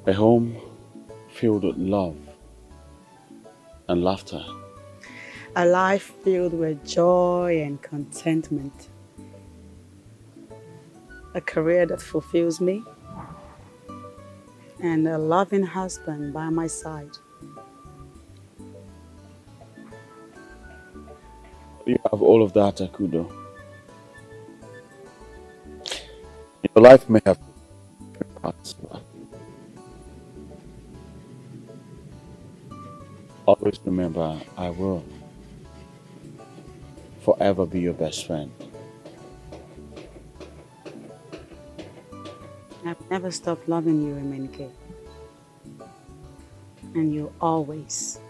A home filled with love and laughter. A life filled with joy and contentment. A career that fulfills me. And a loving husband by my side. You have all of that, Akudo. Your life may have parts, but always remember, I will forever be your best friend. I've never stopped loving you, Emenike. And you'll always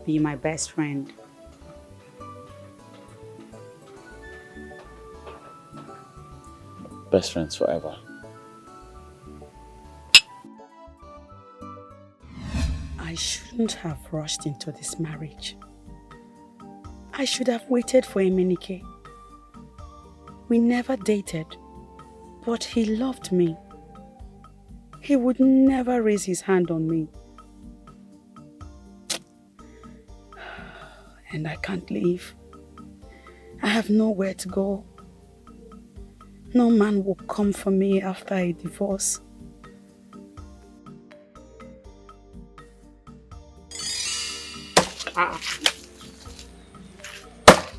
be my best friend. Best friends forever. I shouldn't have rushed into this marriage. I should have waited for Emenike. We never dated, but he loved me. He would never raise his hand on me. And I can't leave. I have nowhere to go. No man will come for me after a divorce.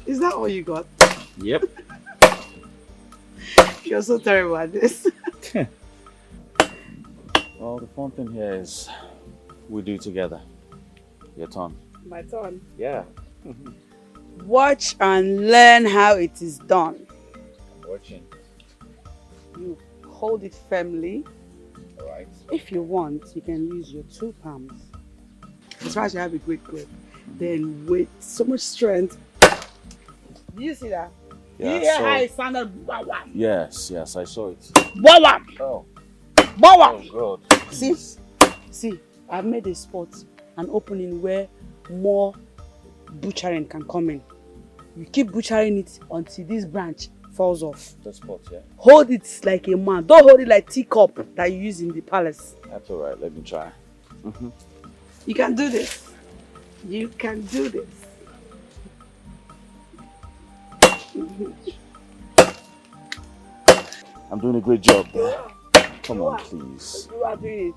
Is that all you got? Yep. You're so terrible at this. Well, the fun thing here is we do together. Your turn. My turn. Yeah. Watch and learn how it is done. I'm watching. You hold it firmly. Alright. If you want, you can use your 2 palms. As far as you have a great grip. Then with so much strength. Do you see that? Yeah, you hear so- how it sounded? Wah-wah. Yes, I saw it. Wah-wah. Oh. Wah-wah. Oh, God. See, I've made a spot, an opening where more butchering can come in. You keep butchering it until this branch falls off. The spot, yeah? Hold it like a man. Don't hold it like teacup that you use in the palace. That's alright, let me try. You can do this. You can do this. I'm doing a great job there. Come on, please. You are doing it.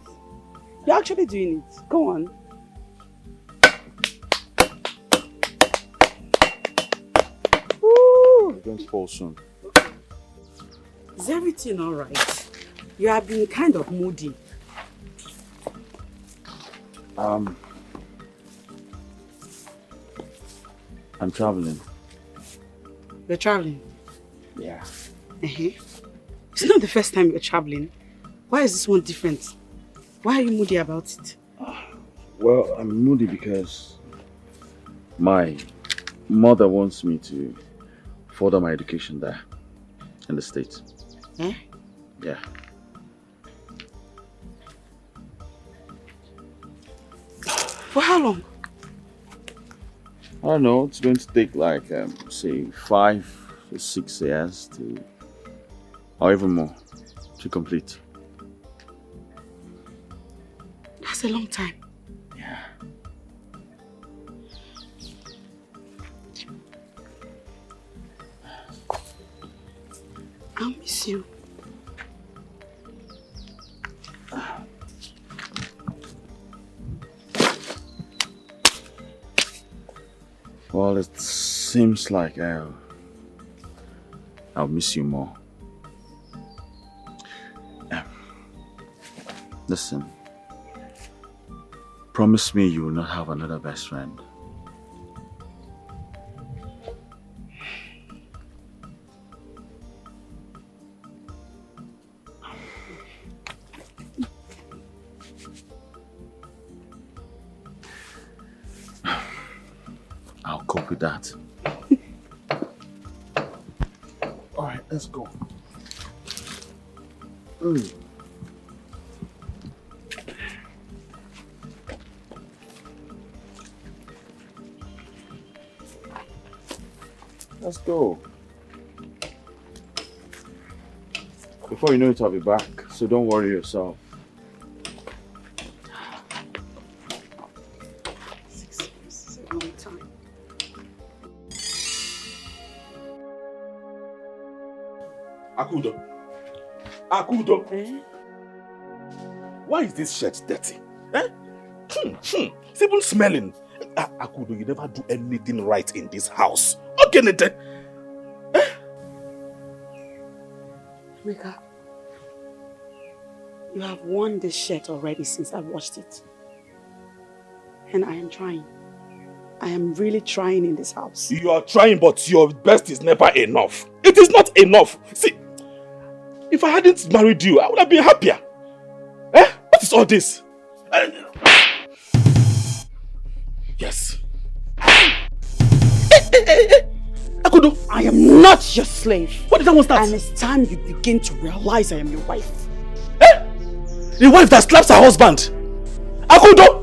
You're actually doing it. Go on. Woo! You're going to fall soon. Is everything alright? You have been kind of moody. I'm traveling. You're traveling? Yeah. It's not the first time you're traveling. Why is this one different? Why are you moody about it? Well, I'm moody because my mother wants me to further my education there in the States. Eh? Yeah. For how long? I don't know, it's going to take like, say, 5 to 6 years to, or even more, to complete. That's a long time. Yeah. I'll miss you. Well, it seems like I'll miss you more. Listen, promise me you will not have another best friend. I'll cope with that. All right, let's go. Let's go. Before you know it, I'll be back, so don't worry yourself. 6 years is a long time. Akudo. Akudo. Why is this shirt dirty? It's even smelling. Akudo, you never do anything right in this house. Okay, Nete. Emeka, you have worn this shirt already since I washed it. And I am trying. I am really trying in this house. You are trying, but your best is never enough. It is not enough. See, if I hadn't married you, I would have been happier. What is all this? Yes. Akudo, I am not your slave. What did that one start? And it's time you begin to realize I am your wife. The wife that slaps her husband. Akudo!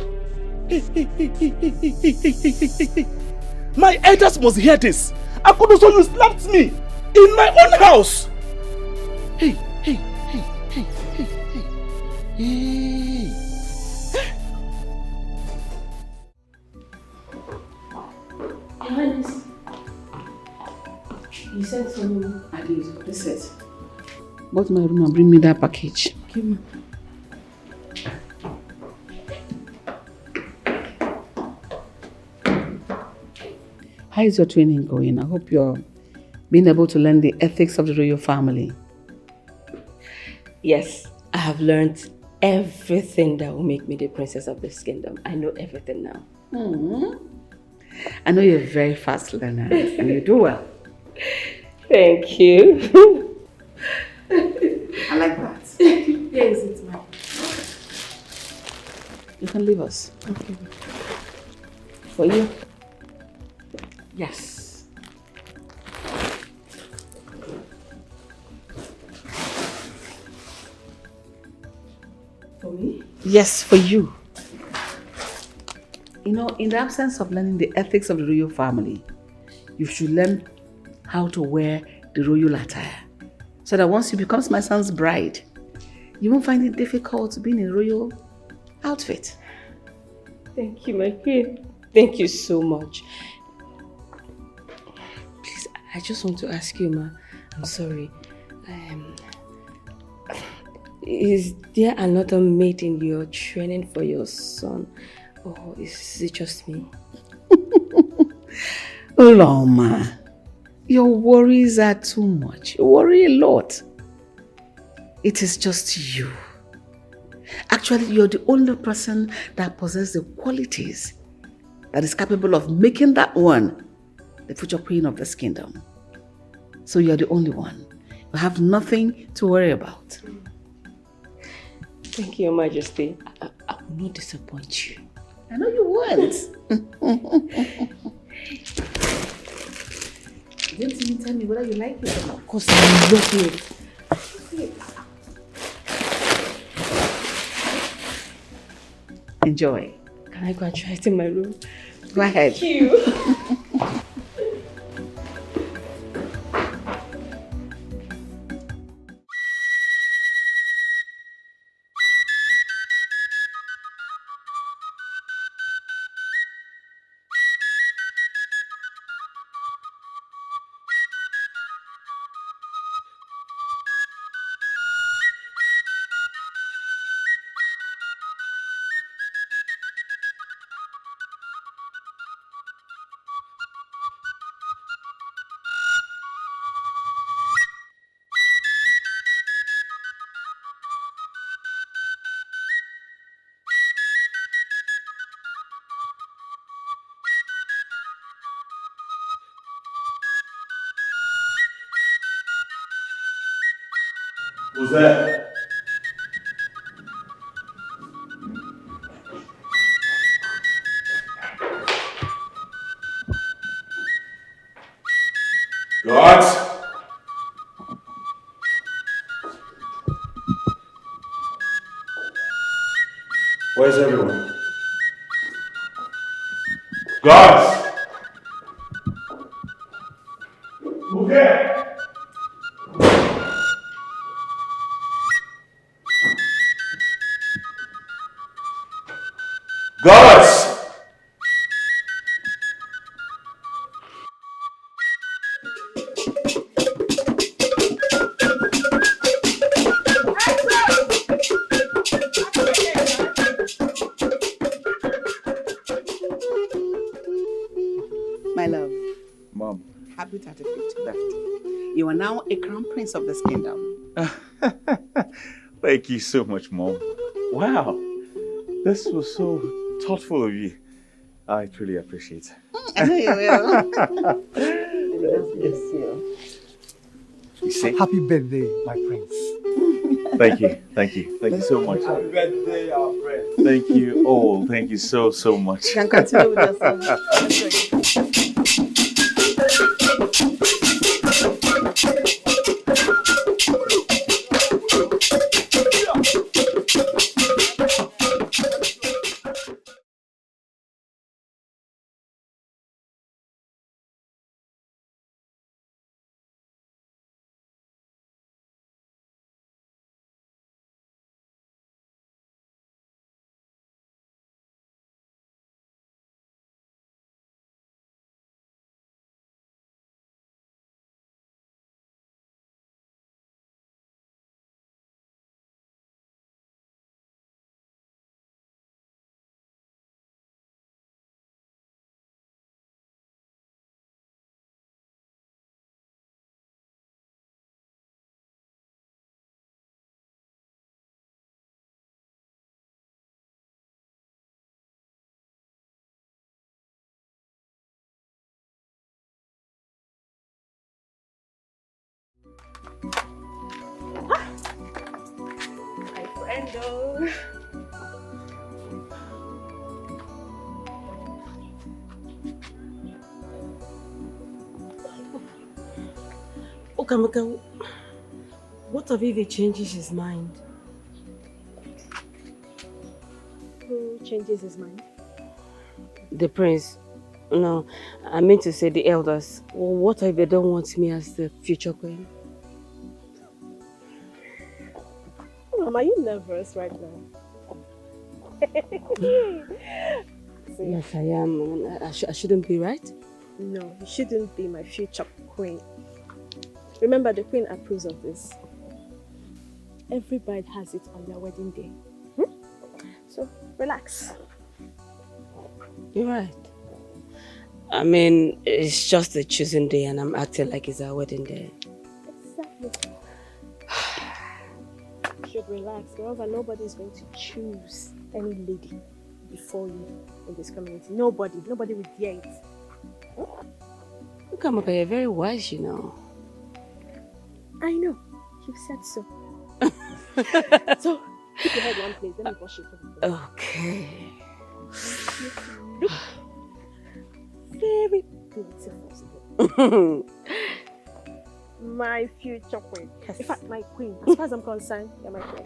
My elders must hear this. Akudo, so you slapped me in my own house. Hey. Johannes, you said something. I did. This is. Go to my room and bring me that package. Okay, ma. How is your training going? I hope you're being able to learn the ethics of the royal family. Yes, I have learned everything that will make me the princess of this kingdom. I know everything now. I know you're a very fast learner and you do well. Thank you. I like that. Here is it, ma. You can leave us. Okay. For you? Yes. For me? Yes, for you. You know, in the absence of learning the ethics of the royal family, you should learn how to wear the royal attire. So that once you become my son's bride, you won't find it difficult being in a royal outfit. Thank you, my queen. Thank you so much. Please, I just want to ask you, ma. I'm sorry. Is there another mate in your training for your son? Or is it just me? Loma, your worries are too much. You worry a lot. It is just you. Actually, you're the only person that possesses the qualities that is capable of making that one the future queen of this kingdom. So you're the only one. You have nothing to worry about. Thank you, Your Majesty. I will not disappoint you. I know you won't. You didn't even tell me whether you like it or not. Of course, I love it. Enjoy. Can I go and try it in my room? Go ahead. Thank you. Who's there? Guards! Where's everyone? Guards! Who's there? Guards! My love, Mom. happy 35th birthday. You are now a crown prince of this kingdom. Thank you so much, Mom. Wow. This was so thoughtful of you. I truly appreciate it. I know you will. God bless you. You see? Happy birthday, my prince. Thank you. Thank you. Thank you so much. Happy birthday, our friend. Thank you all. Thank you so, so much. You can continue with your song. My friendo. Okamaka, what if he changes his mind? Who changes his mind? The prince. No, I mean to say the elders. Well, what if they don't want me as the future queen? Mom, are you nervous right now? Yes, I am. I shouldn't be, right? No, you shouldn't be my future queen. Remember, the queen approves of this. Every bride has it on their wedding day. So, relax. You're right. I mean, it's just the choosing day and I'm acting like it's our wedding day. Exactly. You should relax. Remember, nobody's going to choose any lady before you in this community. Nobody will dare it. Okamaka, you're very wise, you know. I know. You said so. So, keep your head one place. Let me wash it. Okay. Look very beautiful. My future queen. Yes. In fact, my queen. As far as I'm concerned, you're my queen.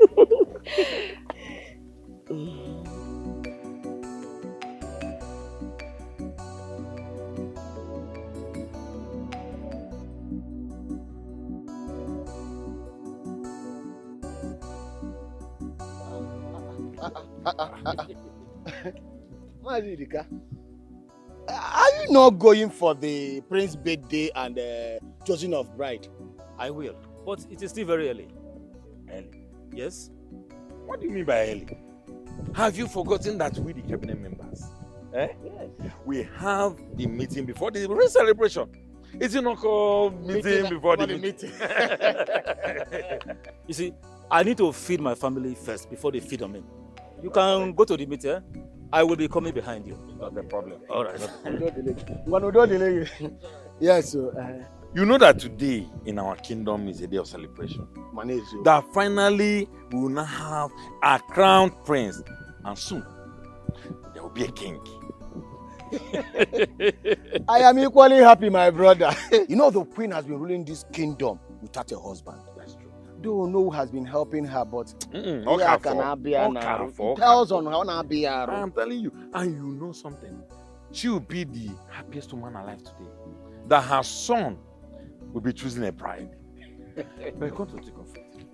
Mazidika, are you not going for the prince's birthday and choosing of bride? I will, but it is still very early. Early? Yes? What do you mean by early? Have you forgotten that we the cabinet members? Yes. We have the meeting before the real celebration. Is it not called meeting before the meeting? You see, I need to feed my family first before they feed on me. You can go to the meeting. I will be coming behind you. Not a problem. All right. Don't delay. Yes, so You know that today in our kingdom is a day of celebration. That finally we will now have a crowned prince, and soon there will be a king. I am equally happy, my brother. You know, the queen has been ruling this kingdom without a husband. That's true. Don't know who has been helping her, but tells on how be. I am telling you, and you know something. She will be the happiest woman alive today. That her son will be choosing a bride. But come to think of it,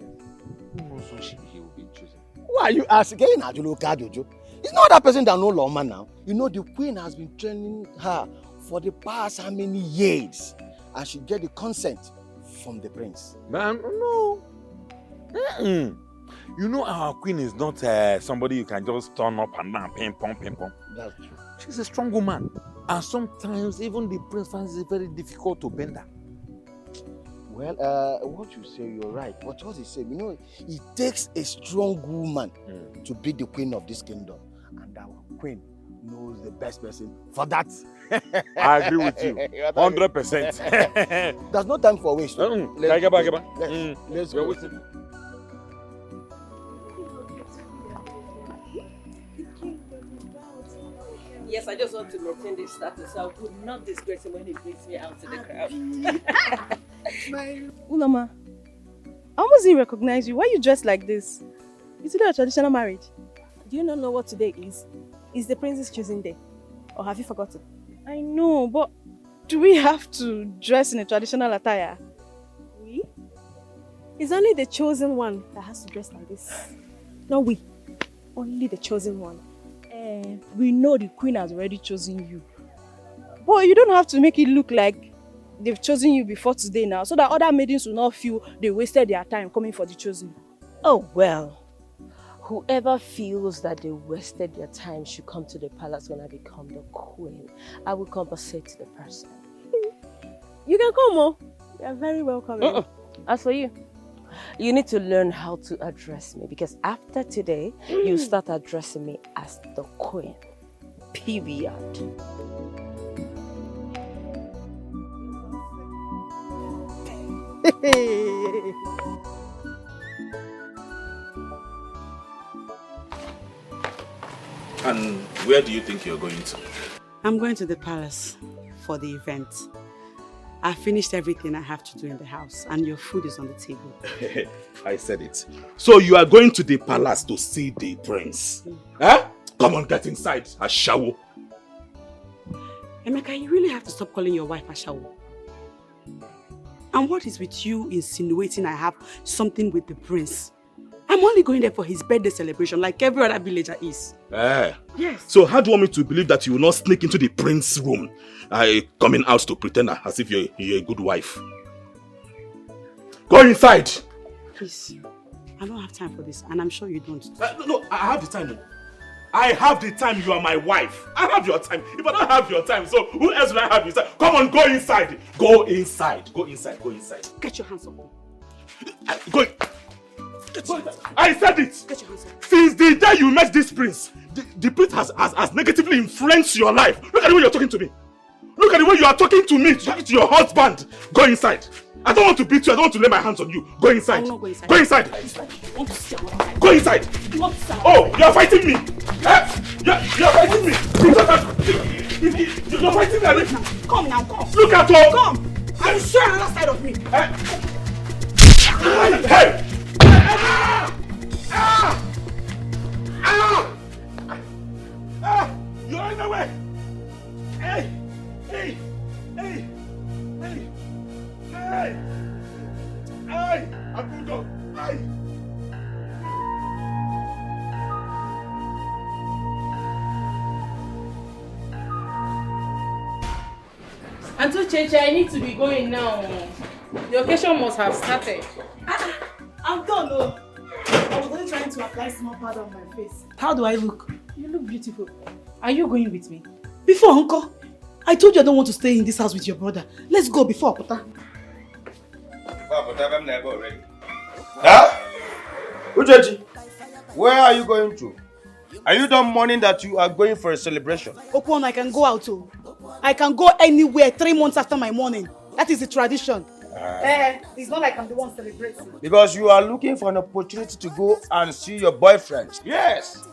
who knows who he will be choosing? Why are you asking? It's not that person that knows Loma now. You know, the queen has been training her for the past how many years, and she get the consent from the prince. Man, no. You know, our queen is not somebody you can just turn up and down, ping pong, ping pong. That's true. She's a strong woman, and sometimes even the prince finds it very difficult to bend her. Well, what you say, you're right. What was he saying? You know, it takes a strong woman to be the queen of this kingdom. And our queen knows the best person for that. I agree with you. 100%. There's no time for waste. Let's go. Yes, I just want to maintain this status. I would not disgrace him when he brings me out to the crowd. Uloma, I almost didn't recognize you. Why are you dressed like this? Is it a traditional marriage? Do you not know what today is? Is the prince's choosing day? Or have you forgotten? I know, but do we have to dress in a traditional attire? We? It's only the chosen one that has to dress like this. Not we. Only the chosen one. We know the queen has already chosen you. But you don't have to make it look like they've chosen you before today now, so that other maidens will not feel they wasted their time coming for the chosen. Oh, well. Whoever feels that they wasted their time should come to the palace when I become the queen. I will compensate the person. You can come, oh. You are very welcome. As for you, you need to learn how to address me, because after today, you start addressing me as the queen. Period. And where do you think you're going to? I'm going to the palace for the event. I finished everything I have to do in the house, and your food is on the table. I said it. So you are going to the palace to see the prince? Huh? Come on, get inside, Ashawo. Emeka, you really have to stop calling your wife Ashawo. And what is with you insinuating I have something with the prince? I'm only going there for his birthday celebration like every other villager is. Yes. So how do you want me to believe that you will not sneak into the prince's room, coming out to pretend as if you're a good wife? Go inside! Please, I don't have time for this, and I'm sure you don't. No, I have the time. I have the time, you are my wife. I have your time. If I don't have your time, so who else will I have your time? Come on, go inside. Go inside. Go inside. Go inside. Get your hands up. Go. I said it. Get your hands up. Since the day you met this prince, the prince has negatively influenced your life. Look at the way you're talking to me. Look at the way you are talking to me, talking to your husband. Go inside. I don't want to beat you. I don't want to lay my hands on you. Go inside. I will not go inside. Go inside. Want to see Go inside. Oh, you're fighting me. You're fighting me. You're fighting me. Come now, come. Look at her. Come. I'm sure another side of me. Hey. You're in the way. Hey. I'm going to go. Hey. Auntie Cheche, I need to be going now. The occasion must have started. I'm done, though. I was only trying to apply small powder on my face. How do I look? You look beautiful. Are you going with me? Before, Uncle. I told you I don't want to stay in this house with your brother. Let's go before Pota. I'm never already. Huh? Uchechi, where are you going to? Are you done mourning that you are going for a celebration? Okon, I can go out too. I can go anywhere 3 months after my mourning. That is the tradition. It's not like I'm the one celebrating. Because you are looking for an opportunity to go and see your boyfriend. Yes.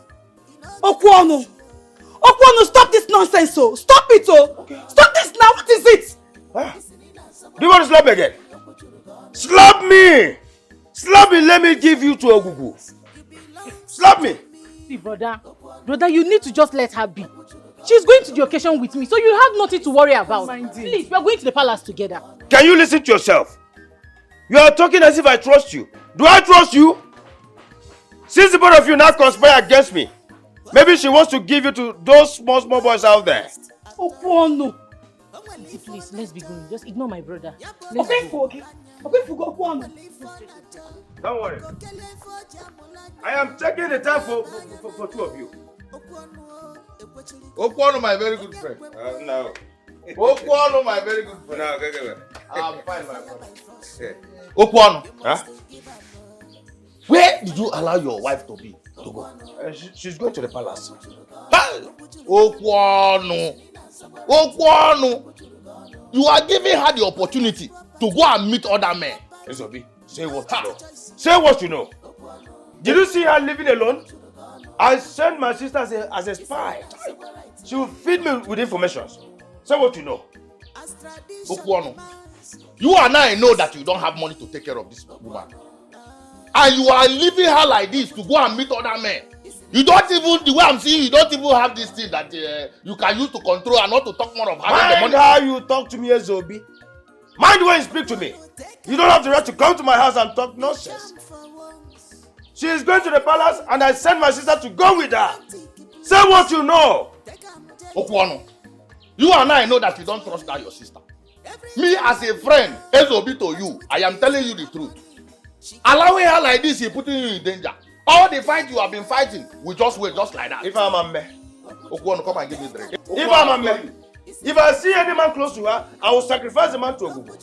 Okwonu, stop this nonsense, oh. Stop it, oh. Okay. Stop this now. What is it? Do you want to slap me again? Slap me! Slap me, let me give you to Ogugu. Slap me! See, brother, you need to just let her be. She's going to the occasion with me, so you have nothing to worry about. Please, we are going to the palace together. Can you listen to yourself? You are talking as if I trust you. Do I trust you? Since the both of you now conspire against me, maybe she wants to give you to those small boys out there. Okwonu. Please, let's be going. Just ignore my brother. Okay, go, Okwonu. Don't worry. I am taking the time for two of you. Okwonu, my very good friend. No. Okwonu, my very good friend. No, okay. I'm fine, my brother. Okwonu. Huh? Where did you allow your wife to go? She's going to the palace. Okwonu. You are giving her the opportunity to go and meet other men. Ezobi, say what you know. Say what you know. Did you see her living alone? I sent my sister as a spy. She will feed me with information. Say what you know. Okwonu, you and I know that you don't have money to take care of this woman. And you are leaving her like this to go and meet other men. You don't even, the way I'm seeing, you don't even have this thing that you can use to control and not to talk more of having the money. Mind how you talk to me, Ezobi. Mind the way you speak to me. You don't have the right to come to my house and talk nonsense. She is going to the palace and I sent my sister to go with her. Say what you know. Okwonu, you and I know that you don't trust that your sister. Me as a friend, Ezobi to you, I am telling you the truth. Allowing her like this is putting you in danger. All the fight you have been fighting, we just wait just like that. If I'm a man, Okwonu, come and give me a drink. If I'm a man, if I see any man close to her, I will sacrifice the man to Ogugu.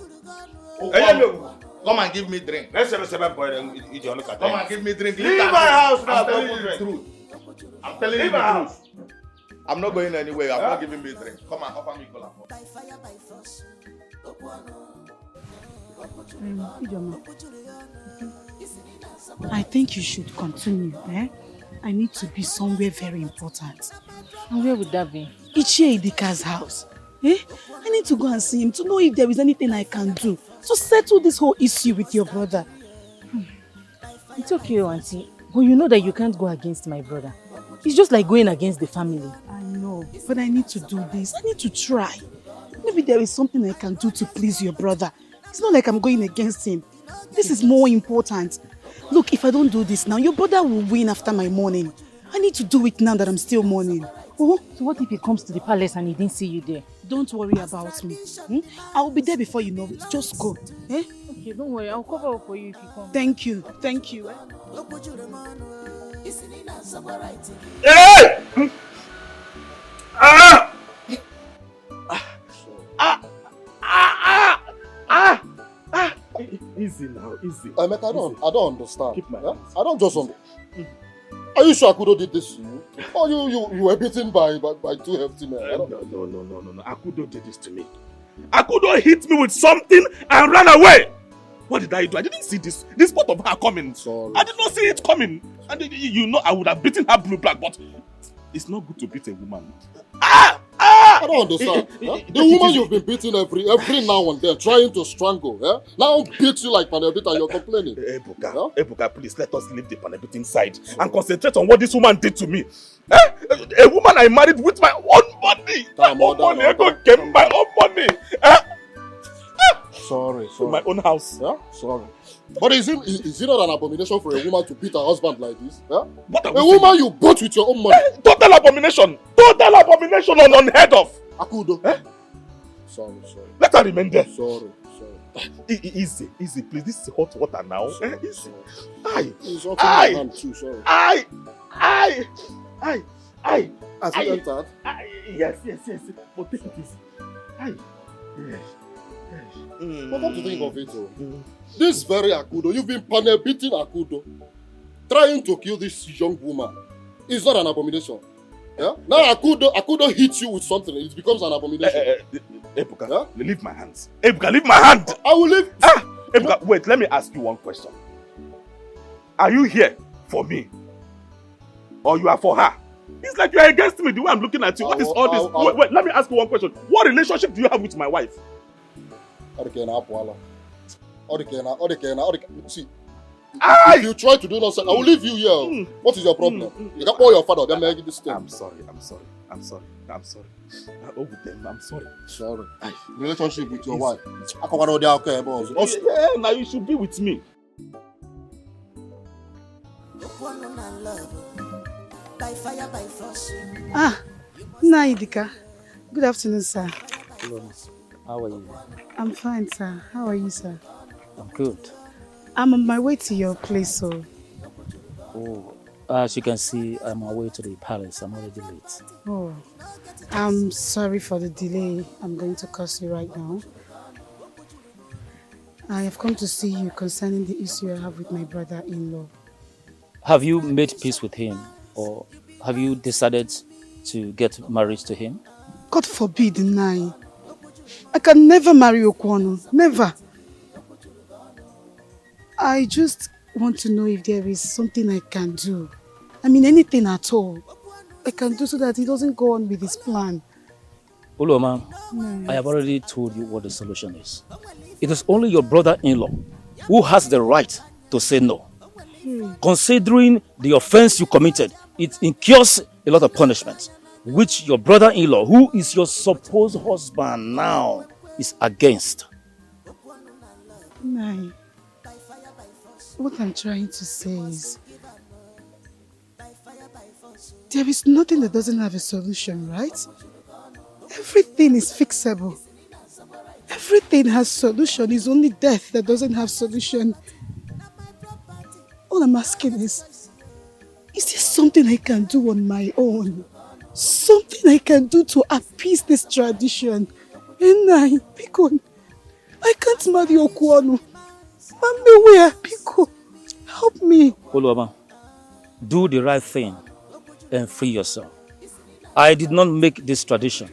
Come and give me a drink. Let's have a 7 point and eat your look at Come and give me a drink. Leave my house now. I'm telling you the truth. I'm telling you the truth. I'm not going anywhere. I'm not giving me a drink. Come and offer me cola. I think you should continue. I need to be somewhere very important. And where would that be? Ichie Idika's house. I need to go and see him to know if there is anything I can do to settle this whole issue with your brother. It's okay, auntie. But you know that you can't go against my brother. It's just like going against the family. I know, but I need to do this. I need to try. Maybe there is something I can do to please your brother. It's not like I'm going against him. This is more important. Look, if I don't do this now, your brother will win after my mourning. I need to do it now that I'm still mourning. Oh, so what if he comes to the palace and he didn't see you there? Don't worry about me. I will be there before you know it. Just go. Okay, don't worry. I'll cover up for you if you come. Thank you. Hey! Easy now, easy. I don't understand. Keep my hands. I don't just understand. Are you sure Akudo did this to you? Or you were beaten by two hefty men? No. Akudo did this to me. Akudo hit me with something and ran away. What did I do? I didn't see this part of her coming. Sorry. I did not see it coming. And you know I would have beaten her blue black, but it's not good to beat a woman. I don't understand. The woman you've been beating every now and then, trying to strangle, now beats you like panel-beat and you're complaining. Ebuka, please let us leave the panel-beating side and concentrate on what this woman did to me. A woman I married with my own money. My own money. Sorry. My own house. Sorry. But is it not an abomination for a woman to beat her husband like this? What a woman you bought with your own money. Total abomination on unheard of. Akudo. Sorry. Let her remain there. Sorry. Easy, please. This is hot water now. Easy. It's hot in my hand too, sorry. Has it entered? Yes. But take it easy. Yes. But come to think of it, this very Akudo, you've been panel beating Akudo, trying to kill this young woman. It's not an abomination. Now Akudo hits you with something, it becomes an abomination. Ebuka, leave my hands. Ebuka, leave my hand! I will leave. Ebuka, wait, let me ask you one question. Are you here for me? Or you are for her? It's like you are against me the way I'm looking at you. What is all this? Wait, let me ask you one question. What relationship do you have with my wife? See, if you try to do nonsense, I will leave you here. What is your problem? You can call your father, then make this thing. I'm sorry. I'm sorry. I'm sorry. Sorry. Relationship with your wife. Yeah, now you should be with me. Naidika. Good afternoon, sir. Hello, how are you? I'm fine, sir. How are you, sir? I'm good. I'm on my way to your place, so... Oh, as you can see, I'm on my way to the palace. I'm already late. Oh, I'm sorry for the delay. I'm going to curse you right now. I have come to see you concerning the issue I have with my brother-in-law. Have you made peace with him, or have you decided to get married to him? God forbid, Nai. I can never marry Okwano. Never. I just want to know if there is something I can do. I mean, anything at all I can do so that he doesn't go on with his plan. Uloma, I have already told you what the solution is. It is only your brother-in-law who has the right to say no. Considering the offense you committed, it incurs a lot of punishment, which your brother-in-law, who is your supposed husband now, is against. Nai, what I'm trying to say is, there is nothing that doesn't have a solution, right? Everything is fixable. Everything has solution. It's only death that doesn't have solution. All I'm asking is there something I can do on my own? Something I can do to appease this tradition? And I can't marry Okwano. I'm nowhere. Pico, help me. Oluwama, do the right thing and free yourself. I did not make this tradition.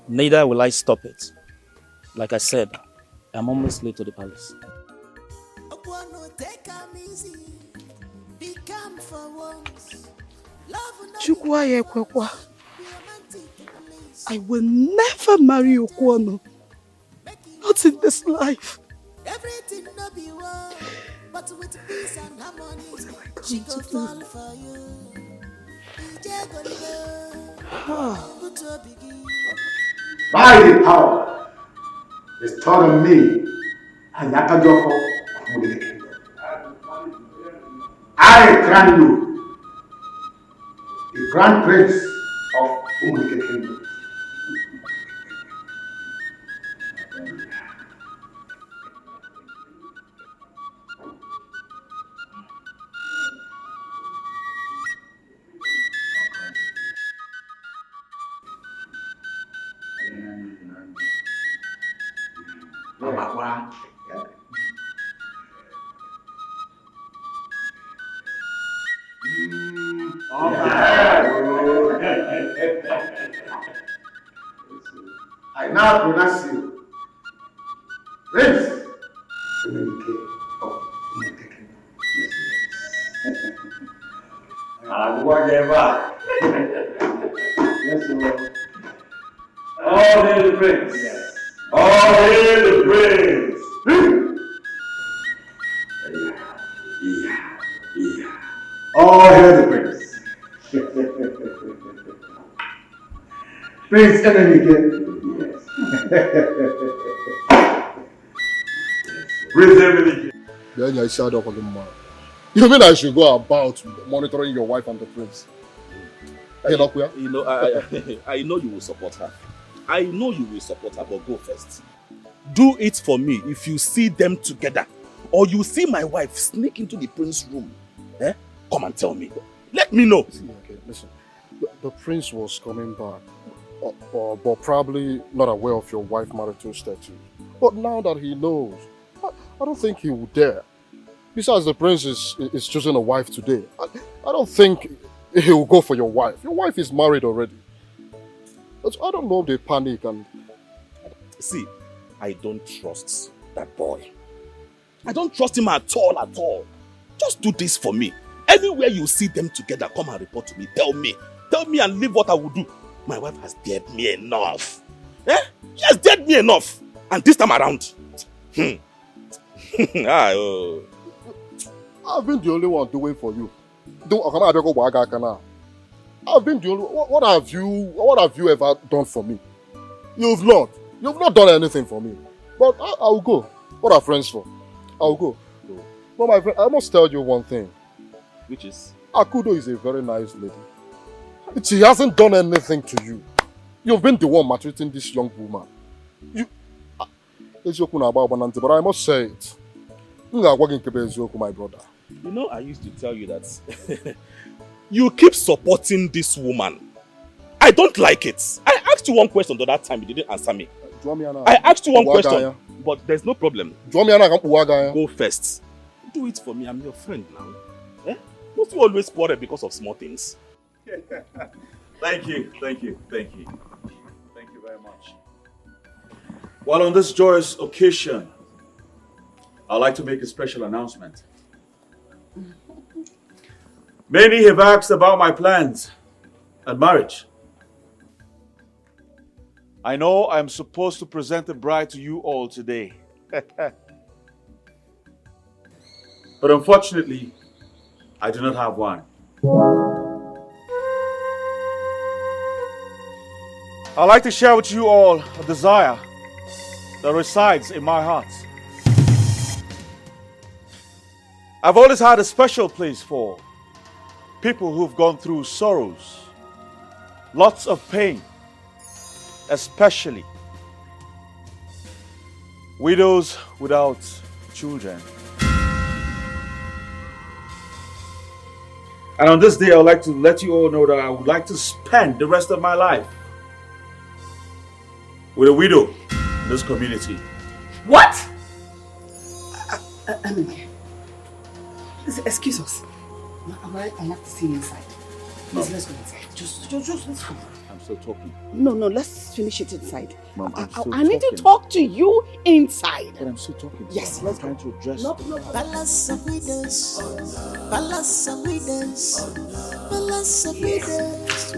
Neither will I stop it. Like I said, I'm almost late to the palace. Chukwaye Kwekwa, I will never marry Okwano. Not in this life. Everything no be war, but with peace and harmony, she go fall for you. By the power bestowed on me and Yakajoko of Mudike Kingdom, I crown you the Grand Prince of Umudike Kingdom. I now pronounce you Prince of Umudike Kingdom. And whatever. Yes, Lord. All hail the Prince. Yes. All hail the Prince. All hail the Prince. Prince Emenike. Yes. Prince Emenike. Then I shut up on the man. You mean I should go about monitoring your wife and the prince? You know, I know you will support her. I know you will support her, but go first. Do it for me if you see them together. Or you see my wife sneak into the prince's room. Come and tell me. Let me know. Okay, listen. The prince was coming back. But probably not aware of your wife marital status. But now that he knows, I don't think he would dare. Besides, the prince is choosing a wife today. I don't think he will go for your wife. Your wife is married already. I don't know if they panic and... See, I don't trust that boy. I don't trust him at all, at all. Just do this for me. Anywhere you see them together, come and report to me. Tell me. Tell me and leave what I will do. My wife has dared me enough. Eh? She has dared me enough. And this time around. I've been the only one doing for you. I've been the only one. What have you ever done for me? You've not done anything for me. But I'll go. What are friends for? I'll go. But my friend, I must tell you one thing. Which is? Akudo is a very nice lady. She hasn't done anything to you. You've been the one maltreating this young woman. But I must say it. My brother. You know, I used to tell you that you keep supporting this woman. I don't like it. I asked you one question the other time, you didn't answer me. I asked you one question, but there's no problem. Go first. Do it for me, I'm your friend now. Eh? Don't you always quarrel because of small things? Thank you very much. Well, on this joyous occasion, I'd like to make a special announcement. Many have asked about my plans and marriage. I know I'm supposed to present a bride to you all today. But unfortunately, I do not have one. I'd like to share with you all a desire that resides in my heart. I've always had a special place for people who've gone through sorrows, lots of pain, especially widows without children. And on this day, I would like to let you all know that I would like to spend the rest of my life with a widow in this community. What? Excuse us. I have to see you inside. Please, let's go inside. Just let's go. I'm still talking. No, let's finish it inside. Mom, I need to talk to you inside. But I'm still talking. Yes, I'm trying to address. Palace of widows, palace of widows, palace of widows,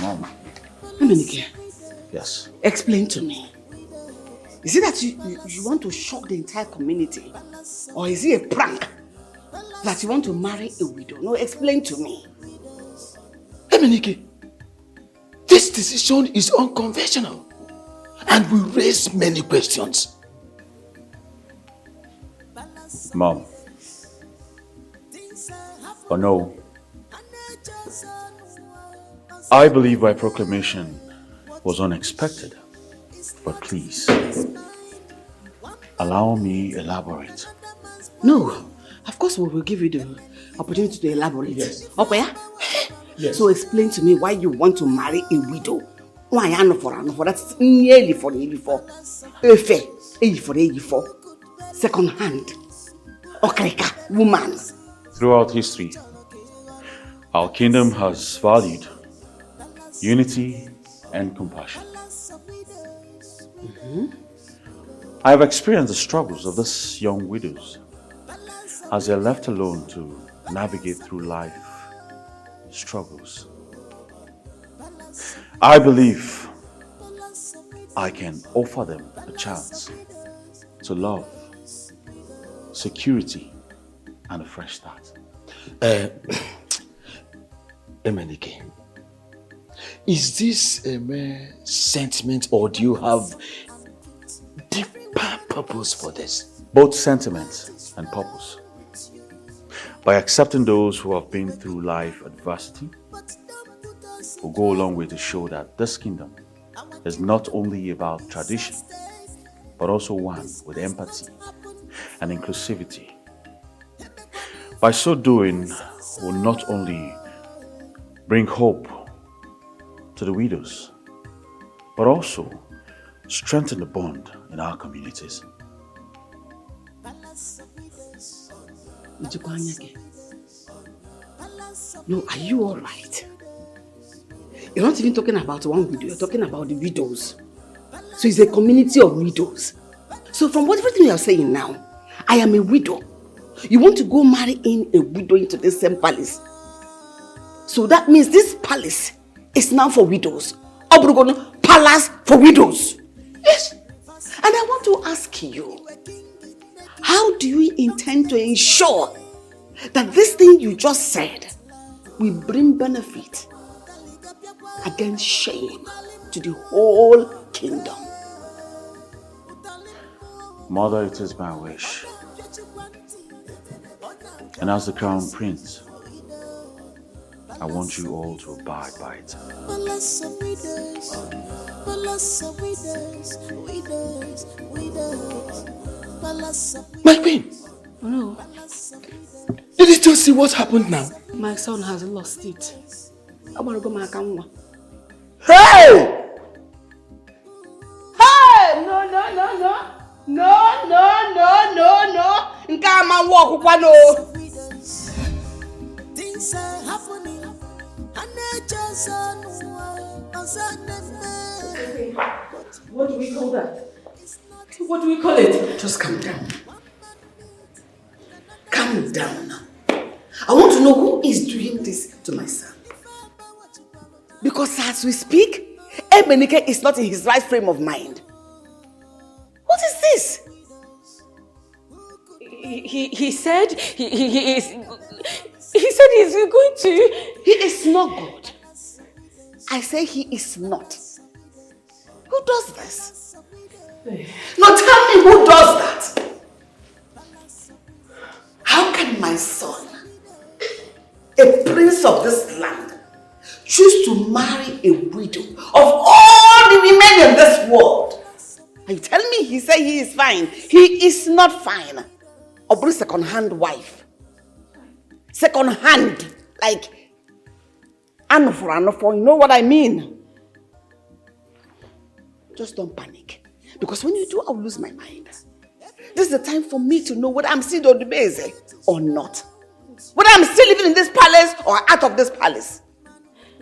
Mom. Emenike, Yes. explain to me. Is it that you want to shock the entire community? Or is it a prank that you want to marry a widow? No, explain to me. Emenike, this decision is unconventional and will raise many questions. Mom. Or no. I believe my proclamation was unexpected. But please, allow me elaborate. No, of course we will give you the opportunity to elaborate. Yes. Okay? Yes. So explain to me why you want to marry a widow. Why I know for that's nearly for the before. For second hand. Okreka, woman. Throughout history, our kingdom has valued unity and compassion. I have experienced the struggles of these young widows as they are left alone to navigate through life struggles. I believe I can offer them a chance to love, security, and a fresh start. Emenike, is this a mere sentiment or do you have deeper purpose for this? Both sentiment and purpose. By accepting those who have been through life adversity, will go a long way to show that this kingdom is not only about tradition, but also one with empathy and inclusivity. By so doing, will not only bring hope to the widows, but also strengthen the bond in our communities. No, are you all right? You're not even talking about one widow, you're talking about the widows. So it's a community of widows. So from everything you're saying now, I am a widow. You want to go marry in a widow into the same palace. So that means this palace is now for widows. Obrugono, palace for widows. Yes. And I want to ask you, how do you intend to ensure that this thing you just said will bring benefit against shame to the whole kingdom? Mother, it is my wish. And as the crown prince, I want you all to abide by it. Palace of widows, palace of widows, widows, widows, palace of My queen! Oh no. Did you just see what happened now? My son has lost it. I want to go back and watch. Hey! Hey! No, no, no, no. No, no, no, no, no. Nkama walk no. things are happening, and nature's on What do we call that? What do we call it? Just calm down. Calm down. I want to know who is doing this to my son. Because as we speak, Emenike is not in his right frame of mind. What is this? He said he is. He said he's going to. He is not good. I say he is not. Who does this? Now tell me who does that? How can my son, a prince of this land, choose to marry a widow of all the women in this world? Are you telling me he said he is fine? He is not fine. Or second-hand wife. Second-hand, like for, you know what I mean? Just don't panic. Because when you do, I'll lose my mind. This is the time for me to know whether I'm still on the base or not. Whether I'm still living in this palace or out of this palace.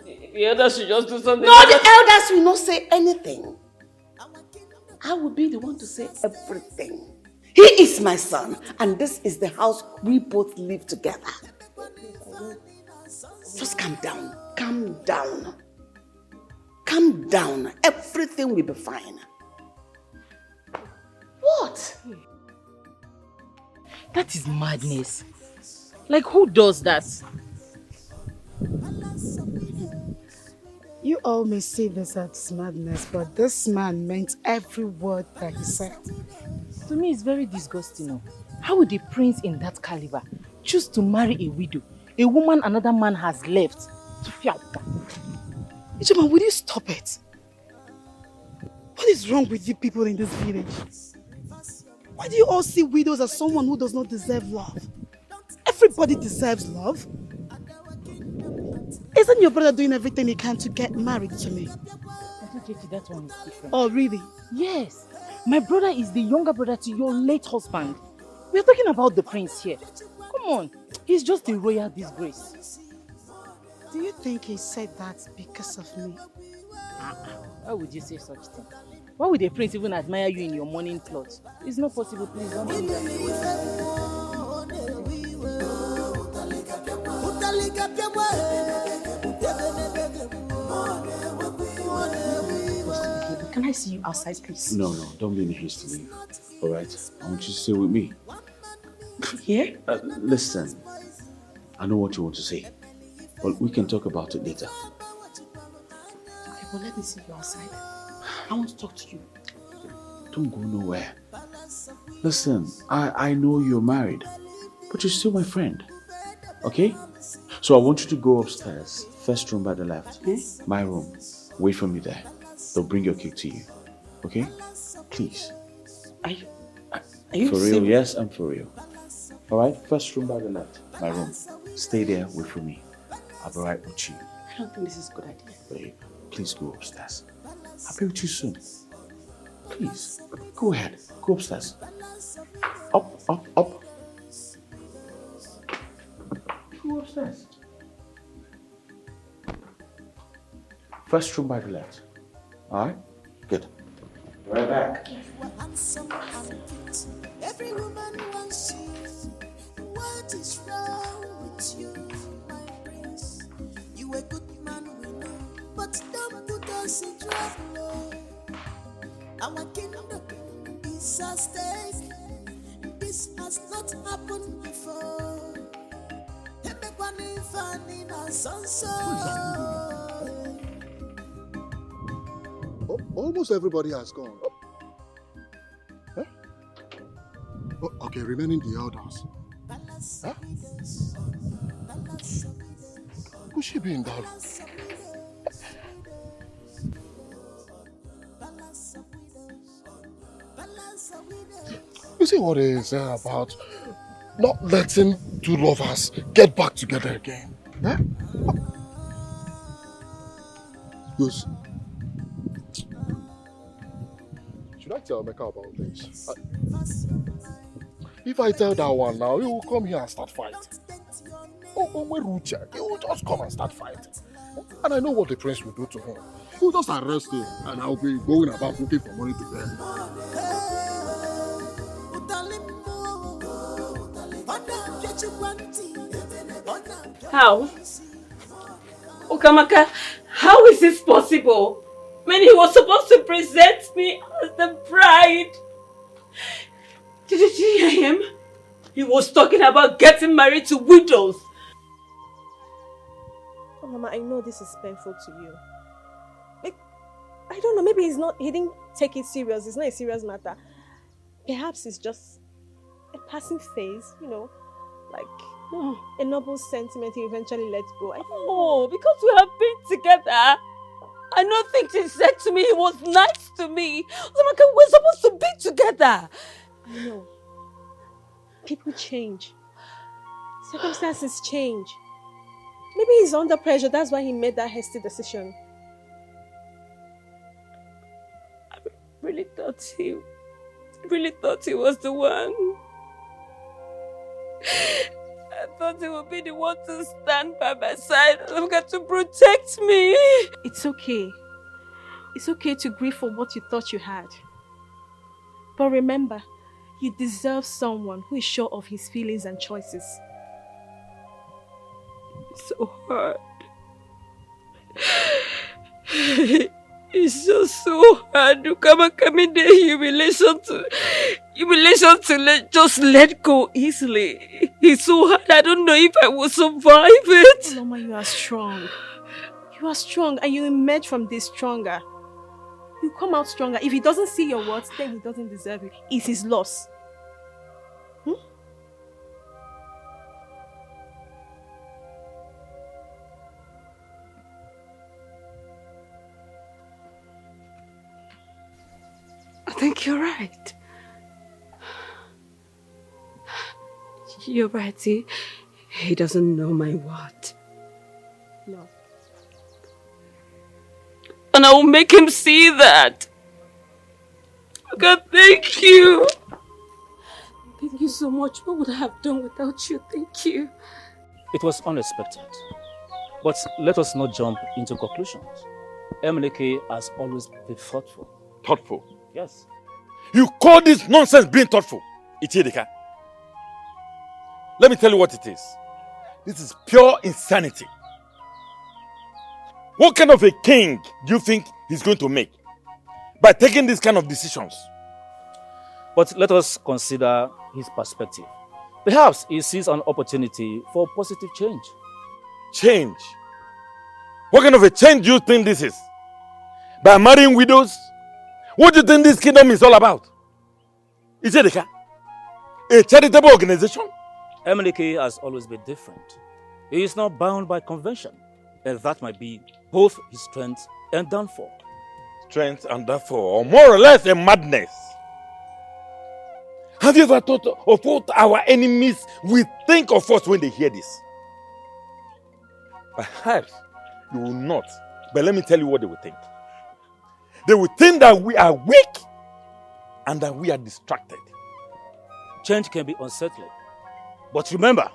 The elders should just do something. No, the elders will not say anything. I will be the one to say everything. He is my son, and this is the house we both live together. Just calm down. Calm down. Calm down. Everything will be fine. What? That is madness. Like, who does that? You all may see this as madness, but this man meant every word that he said. To me, it's very disgusting. No? How would a prince in that caliber choose to marry a widow, a woman another man has left? Ijeman, will you stop it? What is wrong with you people in this village? Why do you all see widows as someone who does not deserve love? Everybody deserves love. Isn't your brother doing everything he can to get married to me? That one is different. Oh, really? Yes. My brother is the younger brother to your late husband. We are talking about the prince here. Come on. He's just a royal disgrace. Do you think he said that because of me? Why would you say such thing? Why would a prince even admire you in your morning clothes? It's not possible, please don't do that. Can I see you outside, please? No, don't be in a haste to leave. Alright? I want you to stay with me. Here? Listen, I know what you want to say, but we can talk about it later. Okay, but let me see you outside. I want to talk to you. Don't go nowhere. Listen, I know you're married, but you're still my friend. Okay? So I want you to go upstairs, first room by the left. My room. Wait for me there. They'll bring your cake to you. Okay? Please. Are you for real? serious? Yes, I'm for real. Alright? First room by the left. My room. Stay there, wait for me. I'll be right with you. I don't think this is a good idea. Babe, please go upstairs. I'll be with you soon. Please, go ahead. Go upstairs. Up. Go upstairs. First room by the left. Alright? Good. Right back. Handsome and fit. Every woman wants you. What is wrong with you, my prince? You a good man, we know, but don't put us in trouble. Our kingdom is at stake. This has not happened before. Almost everybody has gone. Huh? Oh, okay, remaining the elders. Huh? Who's she being, darling? You see what they say about not letting two lovers get back together again? Huh? Yes. Should I tell Mecca about this? If I tell that one now, he will come here and start fighting. Oh, where Rucha? He will just come and start fighting. And I know what the prince will do to him. He will just arrest him and I'll be going about looking for money to pay. How? Okamaka, how is this possible? I mean, he was supposed to present me as the bride. Did you hear him? He was talking about getting married to widows. Oh, Mama, I know this is painful to you. I don't know, maybe he didn't take it serious. It's not a serious matter. Perhaps it's just a passing phase, you know, like a noble sentiment he eventually let go. I don't know. Because we have been together. I know things he said to me, he was nice to me. We're supposed to be together. I know. People change. Circumstances change. Maybe he's under pressure, that's why he made that hasty decision. I really thought he was the one. I thought he would be the one to stand by my side and to protect me. It's okay. It's okay to grieve for what you thought you had. But remember, you deserve someone who is sure of his feelings and choices. It's so hard. It's just so hard to come in the humiliation to just let go easily. It's so hard. I don't know if I will survive it. Mama, you are strong. You are strong and you emerge from this stronger. You come out stronger. If he doesn't see your words, then he doesn't deserve you. It's his loss. I think you're right. You're right. He doesn't know my word. No. And I will make him see that. God, thank you. Thank you so much. What would I have done without you? Thank you. It was unexpected. But let us not jump into conclusions. Emileke has always been thoughtful. Thoughtful? Yes. You call this nonsense being thoughtful? Ichidika. Let me tell you what it is. This is pure insanity. What kind of a king do you think he's going to make by taking these kind of decisions? But let us consider his perspective. Perhaps he sees an opportunity for positive change. Change? What kind of a change do you think this is? By marrying widows? What do you think this kingdom is all about? Is it a charitable organization? Emileke has always been different. He is not bound by convention, and that might be both his strength and downfall. Strength and downfall, or more or less a madness. Have you ever thought of what our enemies will think of us when they hear this? Perhaps you will not, but let me tell you what they will think. They will think that we are weak and that we are distracted. Change can be unsettling. But remember,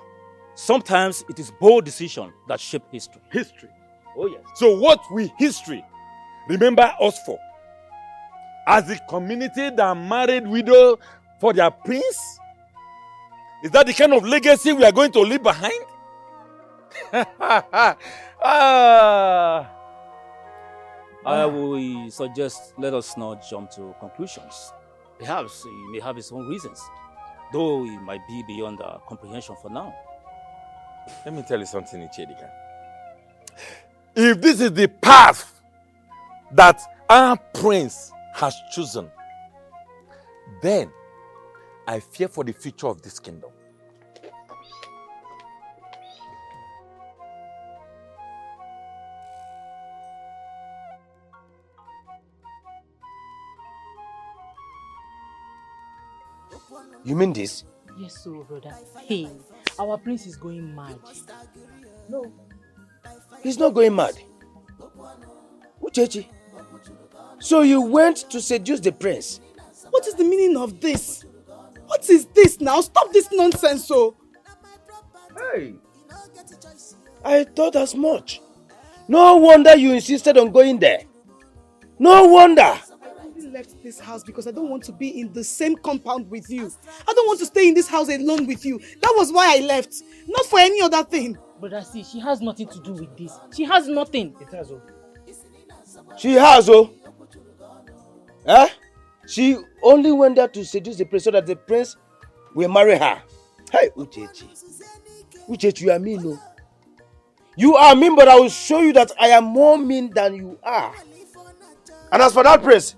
sometimes it is bold decisions that shape history. History? Oh yes. So what will history remember us for? As the community that married widow for their prince? Is that the kind of legacy we are going to leave behind? I will suggest let us not jump to conclusions. Perhaps he may have his own reasons, though it might be beyond our comprehension for now. Let me tell you something, Ichedika. If this is the path that our prince has chosen, then I fear for the future of this kingdom. You mean this? Yes, so brother. Hey, our prince is going mad. No. He's not going mad. Uchechi, so you went to seduce the prince? What is the meaning of this? What is this now? Stop this nonsense, so. Hey, I thought as much. No wonder you insisted on going there. No wonder. I only left this house because I don't want to be in the same compound with you. I don't want to stay in this house alone with you. That was why I left. Not for any other thing. Brother, see, she has nothing to do with this. She has nothing. It has, oh. She has, oh. Eh? She only went there to seduce the prince so that the prince will marry her. Hey, Uchechi. Uchechi, you are mean, no? You are mean, but I will show you that I am more mean than you are. And as for that prince,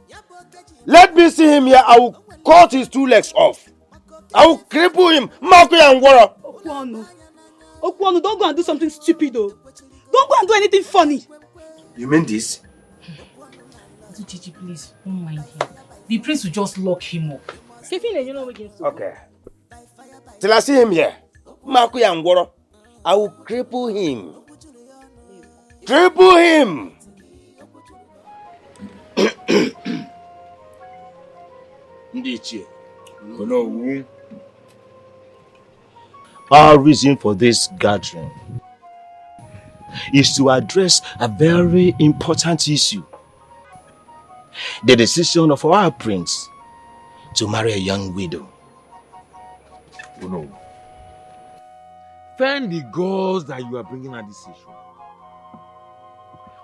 let me see him here. I will cut his 2 legs off. I will cripple him. Marco and Wara. Okwano, don't go and do something stupid, though. Don't go and do anything funny. You mean this? Gigi, please, don't mind him. The prince will just lock him up. Okay. Till I see him here, Marco and Wara, I will cripple him. Cripple him! Our reason for this gathering is to address a very important issue. The decision of our prince to marry a young widow. Oh no. Thank the gods that you are bringing at this issue.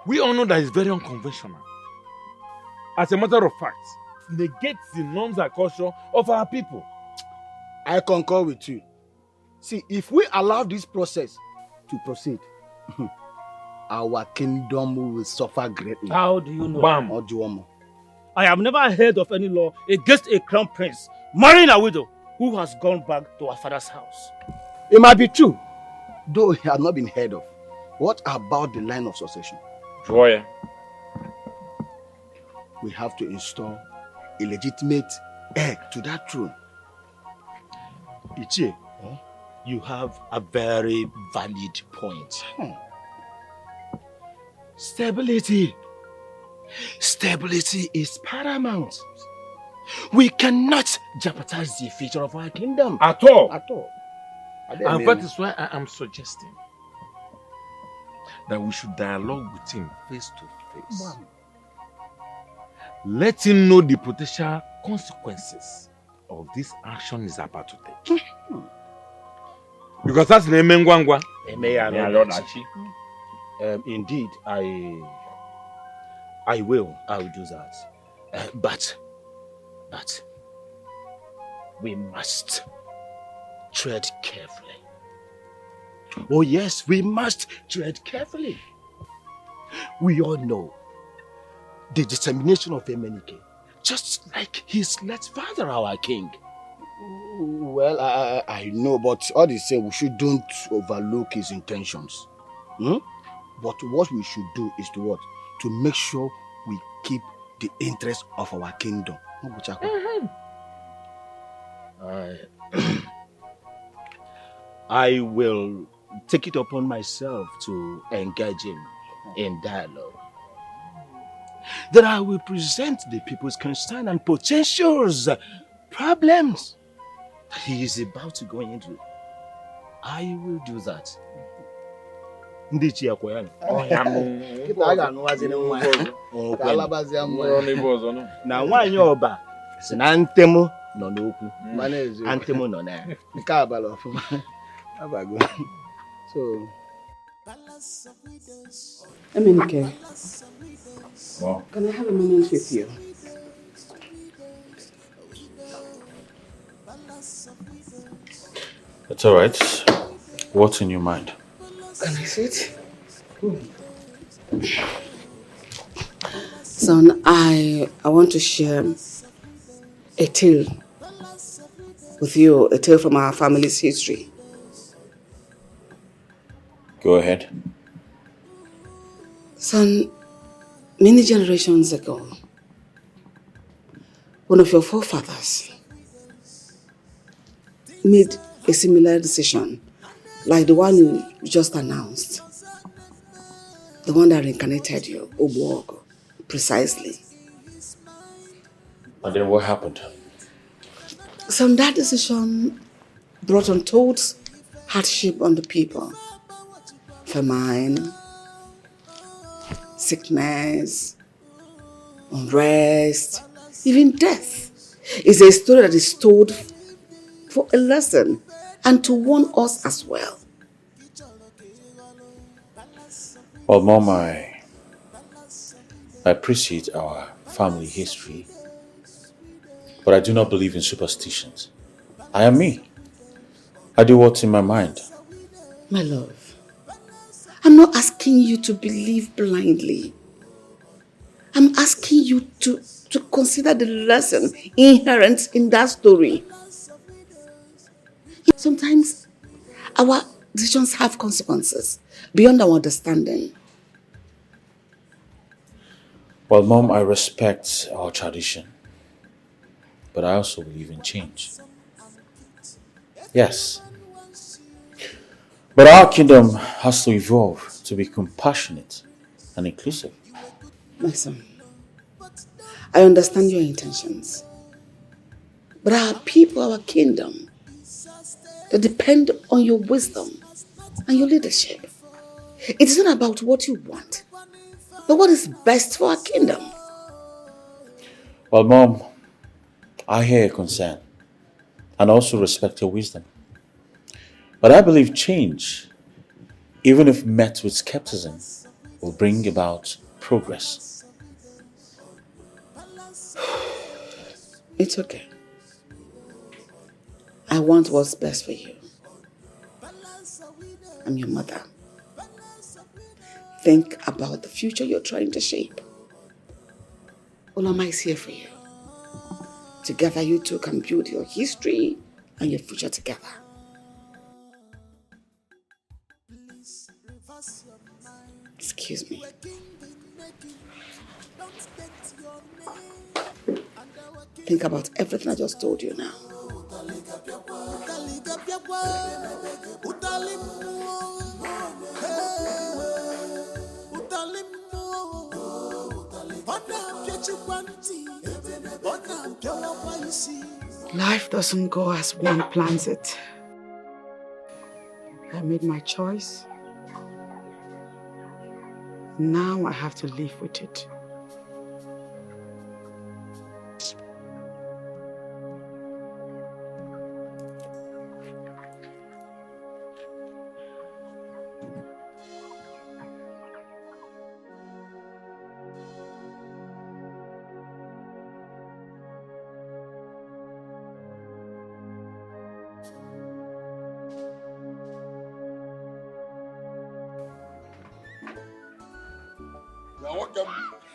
We all know that it's very unconventional. As a matter of fact, it negates the norms and culture of our people. I concur with you. See, if we allow this process to proceed, our kingdom will suffer greatly. How do you know? Bam. Or Duomo. I have never heard of any law against a crown prince marrying a widow who has gone back to her father's house. It might be true, though it has not been heard of. What about the line of succession? Joy. We have to install a legitimate heir to that throne. Ichie, you have a very valid point. Stability. Stability is paramount. We cannot jeopardize the future of our kingdom. At all. At all. And that is why I am suggesting that we should dialogue with him face to face. Wow. Let him know the potential consequences of this action is about to take. Because that's the Mengwangwa. Indeed, I will do that. But we must tread carefully. Oh yes, we must tread carefully. We all know the determination of Emenike, just like his late father, our king. Well, I know, but all the same, we shouldn't overlook his intentions. But what we should do is to what? To make sure we keep the interest of our kingdom. I will take it upon myself to engage him in dialogue. Then I will present the people's concern and potentials, problems that he is about to go into. I will do that. ndị ichie kwa ya. Kita a ga-anụwazi nwa ka alabazia mmụọ. Na nwaanyị ọba si na ntemu nọ n'okwu. Antemu nọ na ya. Nke abalị ọfụma. Abago. So, Emenike, can I have a moment with you? It's all right. What's in your mind? Can I sit? Son, I want to share a tale with you, a tale from our family's history. Go ahead. Son, many generations ago, one of your forefathers made a similar decision, like the one you just announced. The one that reincarnated you, Obuogo, precisely. And then what happened? So that decision brought untold hardship on the people. Famine, sickness, unrest, even death. It's a story that is told for a lesson and to warn us as well. Well, Mom, I appreciate our family history, but I do not believe in superstitions. I am me. I do what's in my mind. My love, I'm not asking you to believe blindly. I'm asking you to consider the lesson inherent in that story. Sometimes our decisions have consequences beyond our understanding. Well, Mom, I respect our tradition, but I also believe in change. Yes. But our kingdom has to evolve to be compassionate and inclusive. My son, I understand your intentions. But our people, our kingdom, they depend on your wisdom and your leadership. It is not about what you want, but what is best for our kingdom. Well, Mom, I hear your concern and also respect your wisdom. But I believe change, even if met with skepticism, will bring about progress. It's okay. I want what's best for you. I'm your mother. Think about the future you're trying to shape. Olama is here for you. Together you two can build your history and your future together. Excuse me. Think about everything I just told you now. Life doesn't go as one plans it. I made my choice. Now I have to live with it.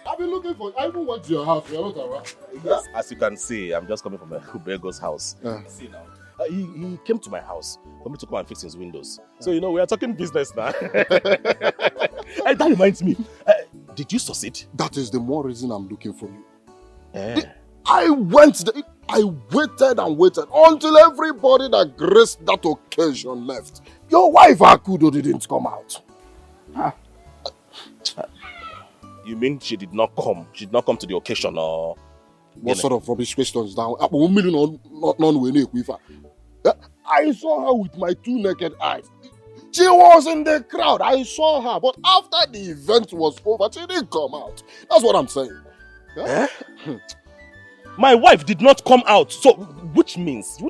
I've been looking for. I even went to your house. You're not around. Yes, as you can see, I'm just coming from a Bego's house. See now, he came to my house for me to come and fix his windows. So you know we are talking business now. That reminds me. Did you succeed? That is the more reason I'm looking for you. I waited and waited until everybody that graced that occasion left. Your wife Akudo didn't come out. You mean she did not come? She did not come to the occasion, or what sort of rubbish questions now? I saw her with my two naked eyes. She was in the crowd. I saw her. But after the event was over, she didn't come out. That's what I'm saying. Eh? My wife did not come out. So, which means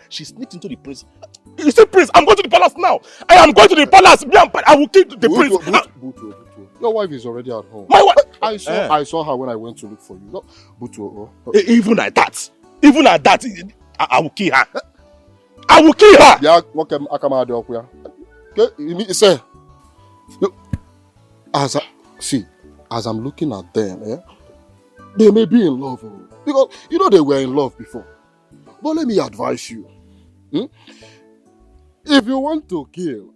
she sneaked into the prince. You see, prince, I'm going to the palace now. I am going to the palace. I will kill the prince. Butu. Your wife is already at home. My wife? I saw her when I went to look for you. No, Butu. Even at that, I will kill her. I will kill her. Yeah, what can I come out of here? Okay, say, as I'm looking at them, they may be in love, because you know they were in love before. But let me advise you. If you want to kill,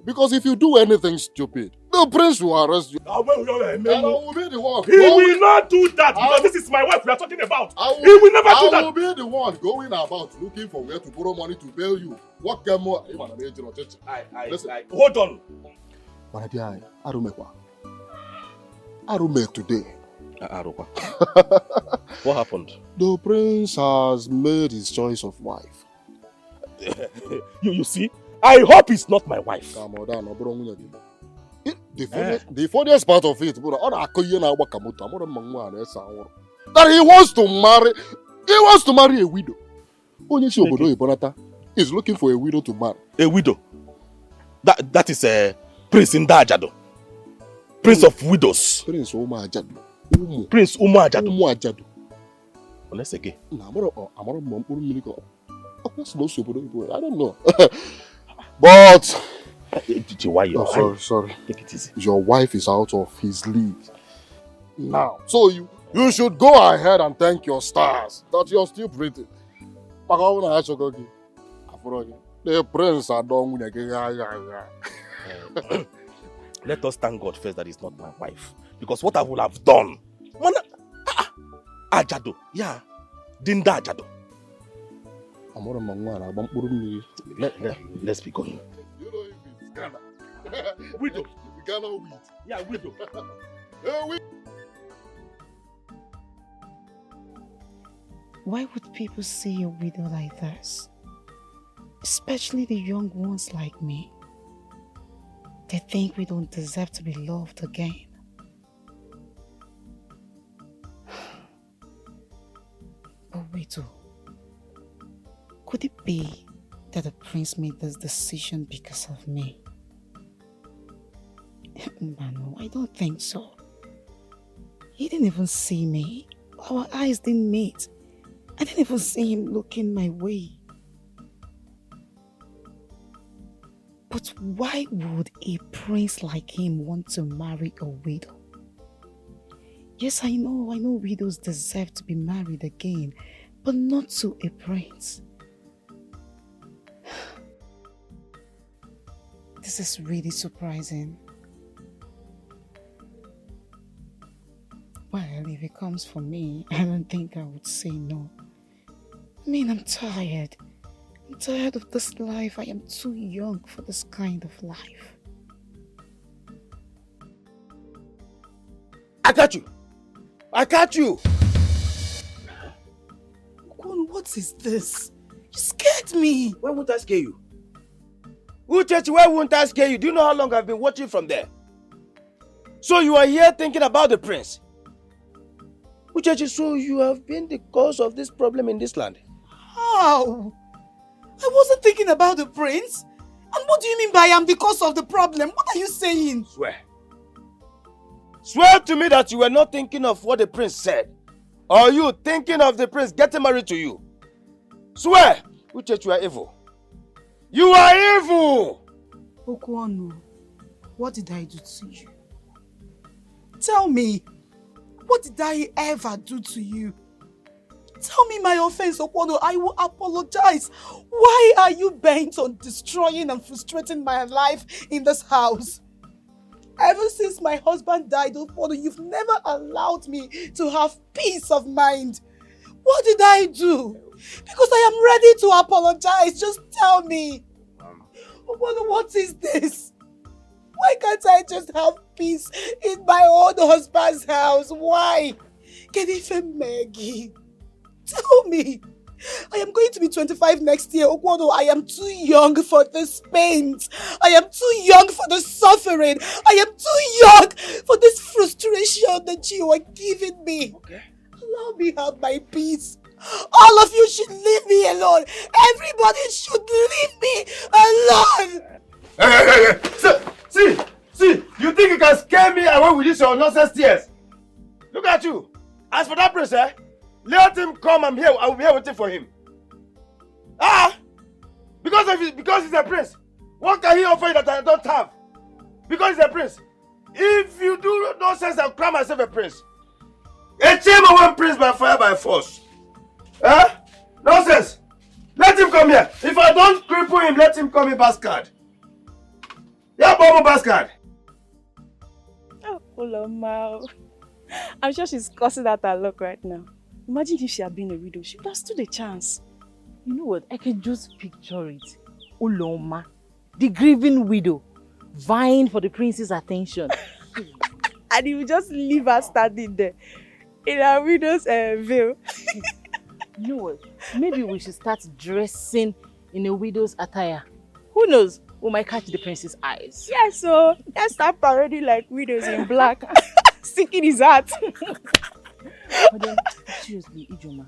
because if you do anything stupid, the prince will arrest you. I will be the one. He will not do that, because this is my wife we are talking about. He will never do that. I will be the one going about looking for where to borrow money to bail you. What can more? Listen, hold on. I don't make today. What happened? The prince has made his choice of wife. You see? I hope it's not my wife. The funniest part of it, that he wants to marry a widow. He's looking for a widow to marry. A widow? That is a Prince Ndajado. Prince of widows. Prince Uma Ajado. Prince Uma Ajado. Umu Ajado. Let's again. I don't know. But sorry. Take it easy. Your wife is out of his league now. So you should go ahead and thank your stars that you're still breathing. The prince are done. Let us thank God first that it's not my wife. Because what I would have done. Ajado. Yeah. Dinda Ajado. Let's be going. You know if it's Ghana. Widow. Ghana wheat. Yeah, widow. Why would people see a widow like this? Especially the young ones like me. They think we don't deserve to be loved again. But wait, could it be that the prince made this decision because of me? No, I don't think so. He didn't even see me. Our eyes didn't meet. I didn't even see him looking my way. But why would a prince like him want to marry a widow? Yes, I know widows deserve to be married again, but not to a prince. This is really surprising. Well, if it comes for me, I don't think I would say no. I mean, I'm tired. I'm tired of this life. I am too young for this kind of life. I got you. Kwon, what is this? You scared me. Why won't I scare you? Why won't I scare you? Do you know how long I've been watching from there? So you are here thinking about the prince? Uchechi, so you have been the cause of this problem in this land? How? I wasn't thinking about the prince. And what do you mean by I am the cause of the problem? What are you saying? Swear to me that you were not thinking of what the prince said. Or are you thinking of the prince getting married to you? Swear! Uchechi, you are evil. You are evil! Okwano, what did I do to you? Tell me, what did I ever do to you? Tell me my offense, Okwano. I will apologize. Why are you bent on destroying and frustrating my life in this house? Ever since my husband died, Okwano, you've never allowed me to have peace of mind. What did I do? Because I am ready to apologize. Just tell me. Okwano, what is this? Why can't I just have peace in my own husband's house? Why? Kedife Maggie. Tell me. I am going to be 25 next year. Okwodo, I am too young for this pain. I am too young for this suffering. I am too young for this frustration that you are giving me. Okay. Allow me have my peace. All of you should leave me alone. Everybody should leave me alone. Hey. See, you think you can scare me away with this your nonsense tears? Look at you. As for that prince, let him come. I will be here waiting for him. Because he's a prince. What can he offer you that I don't have? Because he's a prince. If you do nonsense, I'll cry myself a prince. A chamber one prince by fire by force. Nonsense. Let him come here. If I don't cripple him, let him call me bastard. Yeah, Bobo bastard. Oh, Uloma. I'm sure she's cussing at her luck right now. Imagine if she had been a widow. She would have stood a chance. You know what? I can just picture it. Uloma, the grieving widow, vying for the prince's attention. And he would just leave her standing there in her widow's veil. You know what? Maybe we should start dressing in a widow's attire. Who knows? We might catch the prince's eyes. Yes, so let's start parading like widows in black. Sinking his heart. But then, seriously, Ijoma,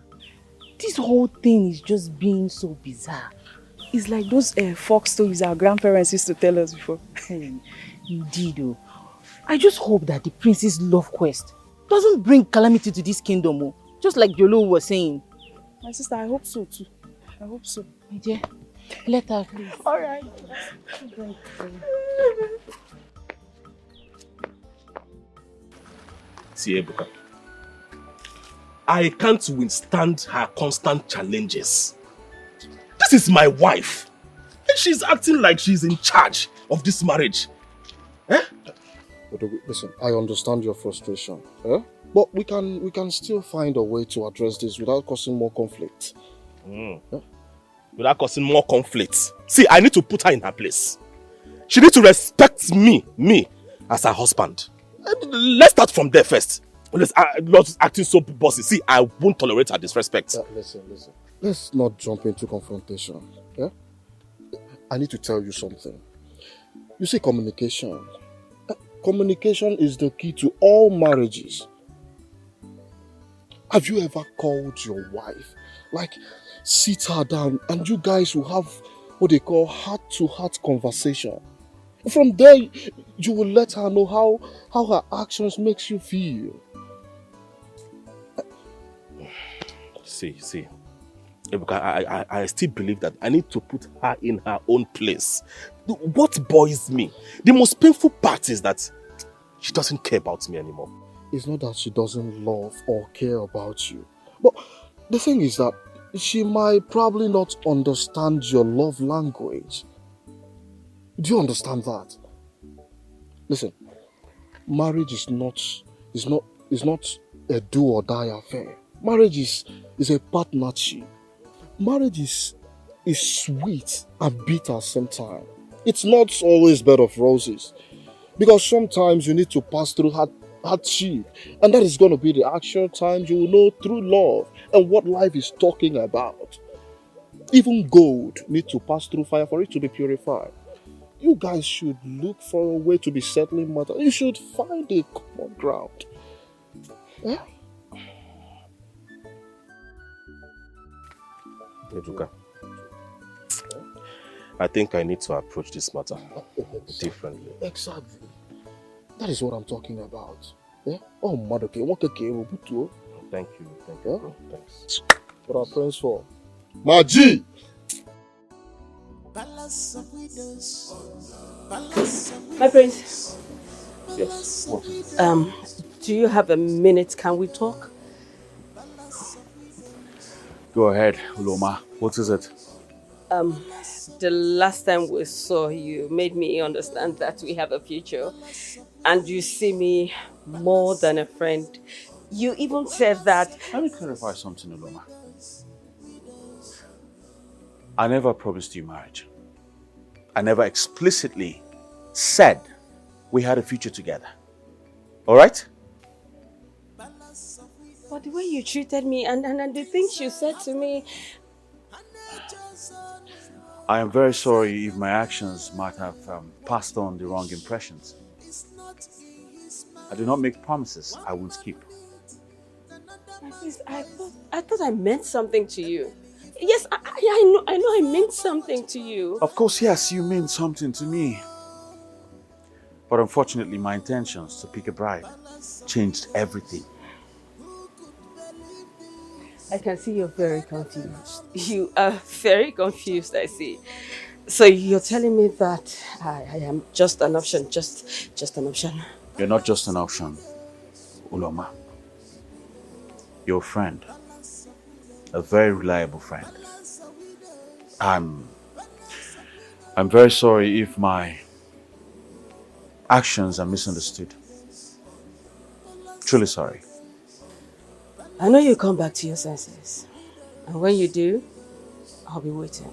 this whole thing is just being so bizarre. It's like those folk stories our grandparents used to tell us before. Indeed, though. I just hope that the prince's love quest doesn't bring calamity to this kingdom, oh, just like Jolo was saying. My sister, I hope so too. I hope so. My dear, let her please. All right. See, Ebuka, I can't withstand her constant challenges. This is my wife, and she's acting like she's in charge of this marriage. Listen, I understand your frustration, but we can still find a way to address this without causing more conflict. Without causing more conflict. See, I need to put her in her place. She needs to respect me as her husband. Let's start from there first. Not acting so bossy. See, I won't tolerate her disrespect. Listen. Let's not jump into confrontation. I need to tell you something. You see, communication. Communication is the key to all marriages. Have you ever called your wife? Like, sit her down and you guys will have what they call heart-to-heart conversation. From there, you will let her know how her actions makes you feel. See. I still believe that I need to put her in her own place. What bothers me, the most painful part is that she doesn't care about me anymore. It's not that she doesn't love or care about you. But the thing is that she might probably not understand your love language. Do you understand that? Listen, marriage is not a do or die affair. Marriage is a partnership. Marriage is sweet and bitter at the same time. It's not always bed of roses. Because sometimes you need to pass through hardship. And that is going to be the actual times you will know true love and what life is talking about. Even gold needs to pass through fire for it to be purified. You guys should look for a way to be settling matters. You should find a common ground. Eduka, I think I need to approach this matter differently. Exactly. That is what I'm talking about. Oh, Madoke, what a game. Thank you. Bro. Thanks. What are friends for? Maji! My prince. Yes, what is it? Do you have a minute? Can we talk? Go ahead, Uloma. What is it? The last time we saw you made me understand that we have a future. And you see me more than a friend. You even said that... Let me clarify something, Uloma. I never promised you marriage. I never explicitly said we had a future together. All right? But for the way you treated me and the things you said to me. I am very sorry if my actions might have passed on the wrong impressions. I do not make promises I won't keep. I thought I meant something to you. Yes, I know I meant something to you. Of course, yes, you mean something to me. But unfortunately, my intentions to pick a bride changed everything. I can see you're very confused. You are very confused, I see. So you're telling me that I am just an option, just an option. You're not just an option, Uloma. You're a friend. A very reliable friend. I'm very sorry if my actions are misunderstood. Truly sorry. I know you'll come back to your senses. And when you do, I'll be waiting.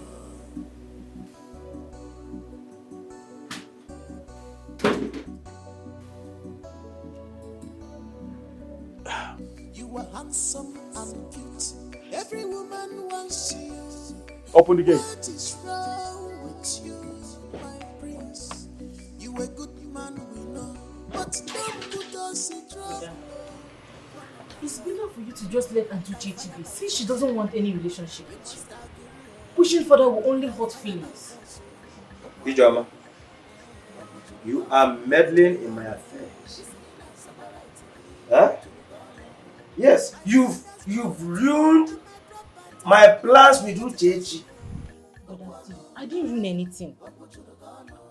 You are handsome and cute. Every woman wants you. Open the gate. What is wrong with you, my prince? You a good man, we know. But don't put us in trouble. It's better for you to just let Auntie Chichi be, since she doesn't want any relationship with you. Pushing further will only hurt feelings. Ijoma, you are meddling in my affairs. Huh? Yes, you've ruined my plans with Uchechi. I didn't ruin anything.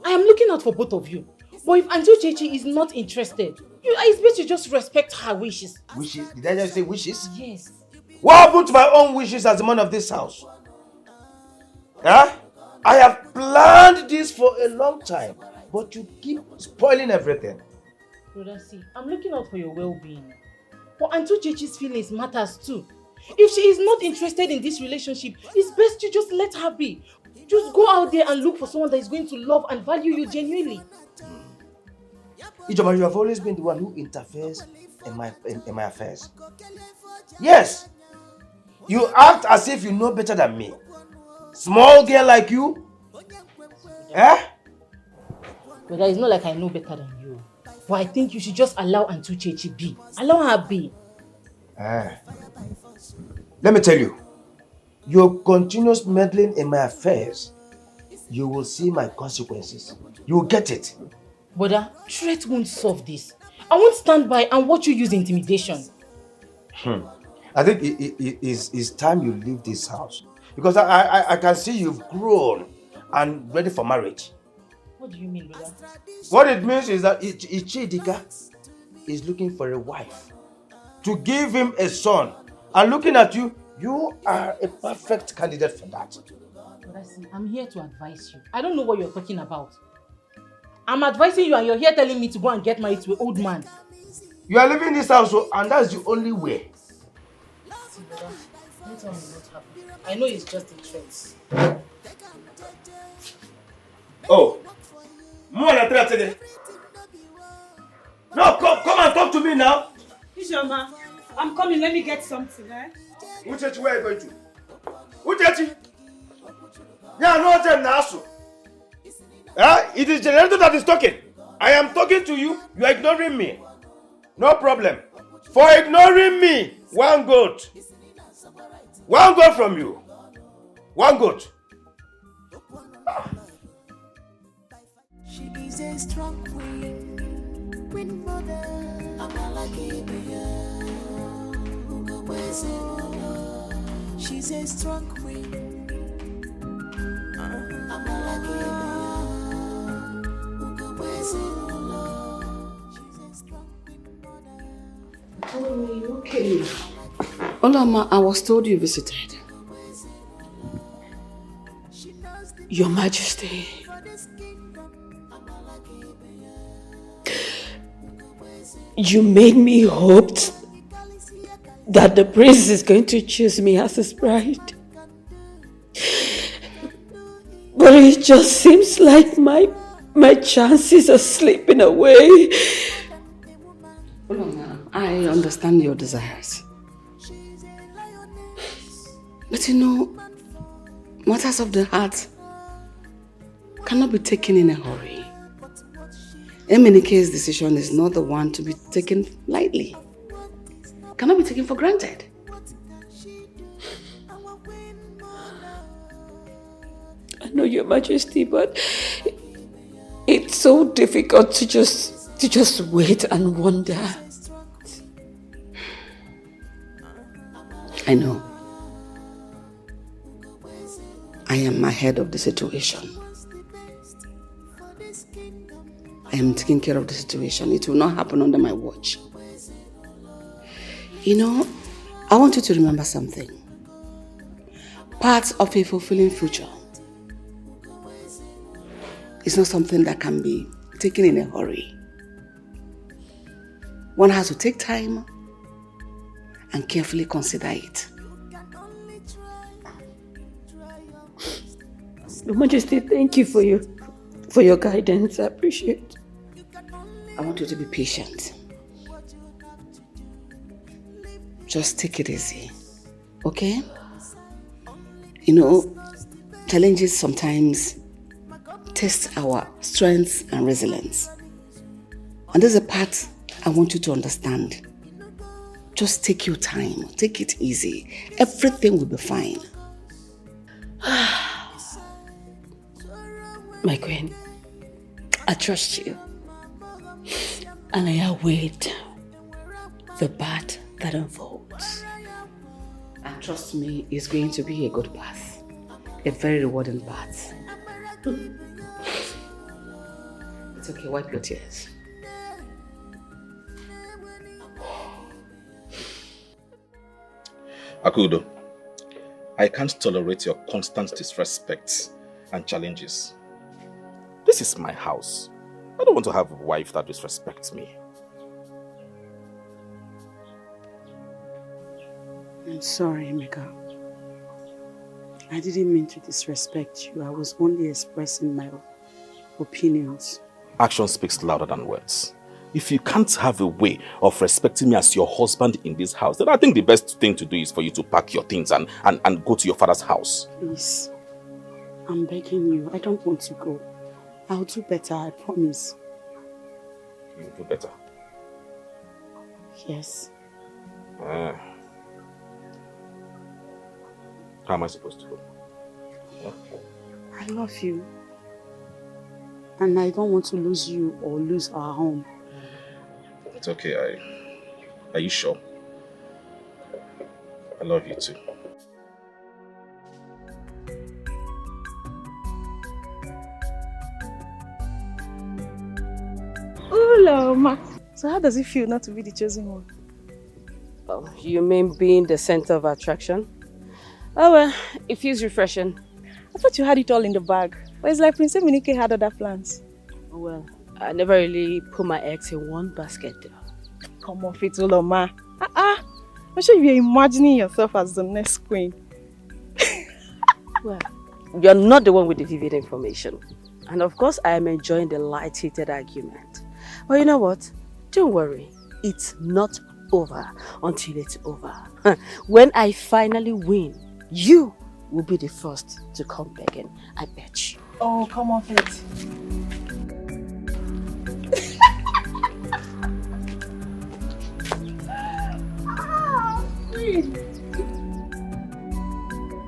I am looking out for both of you. But if Auntie Uchechi is not interested, it's best to just respect her wishes. Wishes? Did I just say wishes? Yes. What happened to my own wishes as the man of this house? Huh? I have planned this for a long time, but you keep spoiling everything. Brother, see, I'm looking out for your well-being. But Auntie Uchechi's feelings matters too. If she is not interested in this relationship, it's best to just let her be. Just go out there and look for someone that is going to love and value you genuinely. Ijoma, you have always been the one who interferes in my affairs. Yes! You act as if you know better than me. Small girl like you? Eh? Brother, it's not like I know better than you. But I think you should just allow Auntie Uchechi be. Allow her be. Let me tell you, your continuous meddling in my affairs, you will see my consequences. You will get it. Brother, threat won't solve this. I won't stand by and watch you use intimidation. I think it's time you leave this house. Because I can see you've grown and ready for marriage. What do you mean, brother? What it means is that Ichidika is looking for a wife to give him a son. And looking at you, you are a perfect candidate for that. Brother, see, I'm here to advise you. I don't know what you're talking about. I'm advising you and you're here telling me to go and get married to an old man. You are leaving this house and that's the only way. See, brother, don't tell me what happened. I know it's just a threat. Oh. No, come and talk to me now. Ijoma, I'm coming. Let me get something, eh? Uchechi, where are you going to? Uchechi! Yeah, no, Nasu. It is generator that is talking. I am talking to you. You are ignoring me. No problem. For ignoring me, one goat. One goat from you. One goat. She is a strong queen, queen mother. She's a strong queen. Oh, you okay? Olama, I was told you visited. Your Majesty. You made me hope that the prince is going to choose me as his bride. But it just seems like my chances are slipping away. Olama, I understand your desires. But you know, matters of the heart cannot be taken in a hurry. Emenike's decision is not the one to be taken lightly. Cannot be taken for granted. I know, Your Majesty, but it's so difficult to just wait and wonder. I know. I am ahead of the situation. I am taking care of the situation. It will not happen under my watch. You know, I want you to remember something. Part of a fulfilling future is not something that can be taken in a hurry. One has to take time and carefully consider it. Your Majesty, thank you for your guidance. I appreciate it. I want you to be patient. Just take it easy, okay? You know, challenges sometimes test our strengths and resilience. And there's a part I want you to understand. Just take your time, take it easy. Everything will be fine. My queen, I trust you. And I await the path that unfolds. And trust me, it's going to be a good path. A very rewarding path. It's okay, wipe your tears. Akudo, I can't tolerate your constant disrespect and challenges. This is my house. I don't want to have a wife that disrespects me. I'm sorry, Emeka. I didn't mean to disrespect you. I was only expressing my opinions. Action speaks louder than words. If you can't have a way of respecting me as your husband in this house, then I think the best thing to do is for you to pack your things and go to your father's house. Please, I'm begging you. I don't want to go. I'll do better, I promise. You'll do better. Yes. How am I supposed to go? I love you. And I don't want to lose you or lose our home. It's okay. Are you sure? I love you too. Hello, Ma. So how does it feel not to be the chosen one? Oh, you mean being the center of attraction? Oh well, it feels refreshing. I thought you had it all in the bag. But it's like Princess Minike had other plans. Oh well, I never really put my eggs in one basket though. Come on, Fitulo, Ma. I'm sure you're imagining yourself as the next queen. Well, you're not the one with the vivid information. And of course, I am enjoying the light-heated argument. But you know what? Don't worry. It's not over until it's over. When I finally win, you will be the first to come begging. I bet you. Oh, come on, Fit.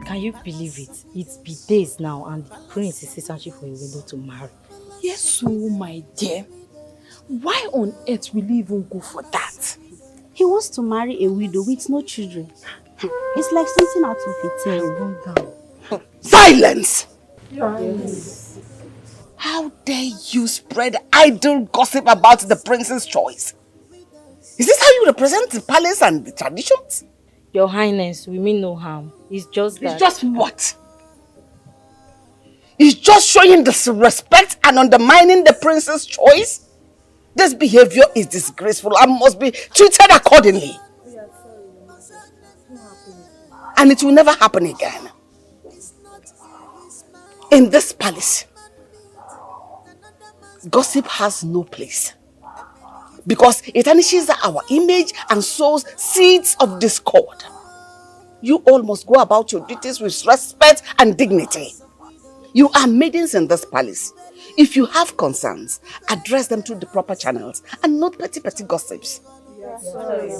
Can you believe it? It's been days now and the prince is searching for a widow to marry. Yes, so my dear. Why on earth will he even go for that? He wants to marry a widow with no children. It's like something out of a tale. Silence! Yes. How dare you spread idle gossip about the prince's choice? Is this how you represent the palace and the traditions? Your Highness, we mean no harm. It's just that... It's just what? It's just showing disrespect and undermining the prince's choice? This behavior is disgraceful and must be treated accordingly. And it will never happen again. In this palace, gossip has no place. Because it tarnishes our image and sows seeds of discord. You all must go about your duties with respect and dignity. You are maidens in this palace. If you have concerns, address them through the proper channels and not petty gossips. And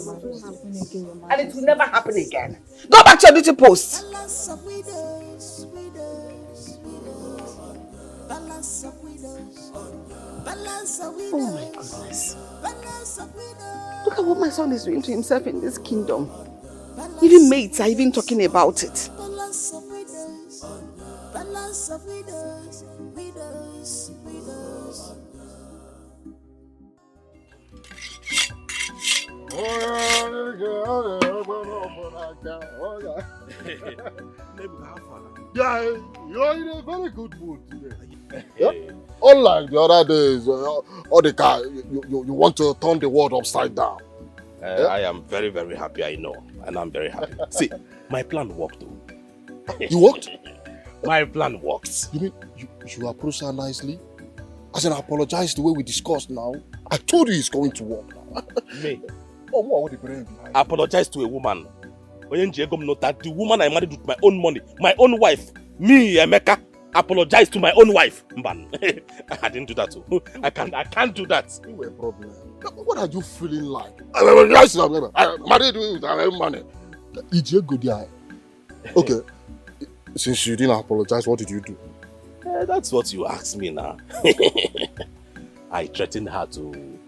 it will never happen again. Go back to your duty post. Balance of widows, widows, widows. Balance of widows. Balance of widows. Oh my goodness. Balance of widows. Look at what my son is doing to himself in this kingdom. Even mates are even talking about it. Balance of widows. Balance of widows. Widows, widows. Yeah, you're in a very good mood today. Yeah? Unlike the other days, all the car, you want to turn the world upside down. I am very, very happy, I know. And I'm very happy. See, my plan worked though. You worked? My plan works. You mean you approach her nicely? As in, apologize the way we discussed now. I told you it's going to work now. Me? Oh, what the brain behind? Apologize to a woman. That the woman I married with my own money, my own wife, me, Emeka, apologize to my own wife. Man, I didn't do that too. I can't do that. You were a problem. What are you feeling like? I married with my own money. It's a good guy. Okay, since you didn't apologize, what did you do? That's what you asked me now. I threatened her to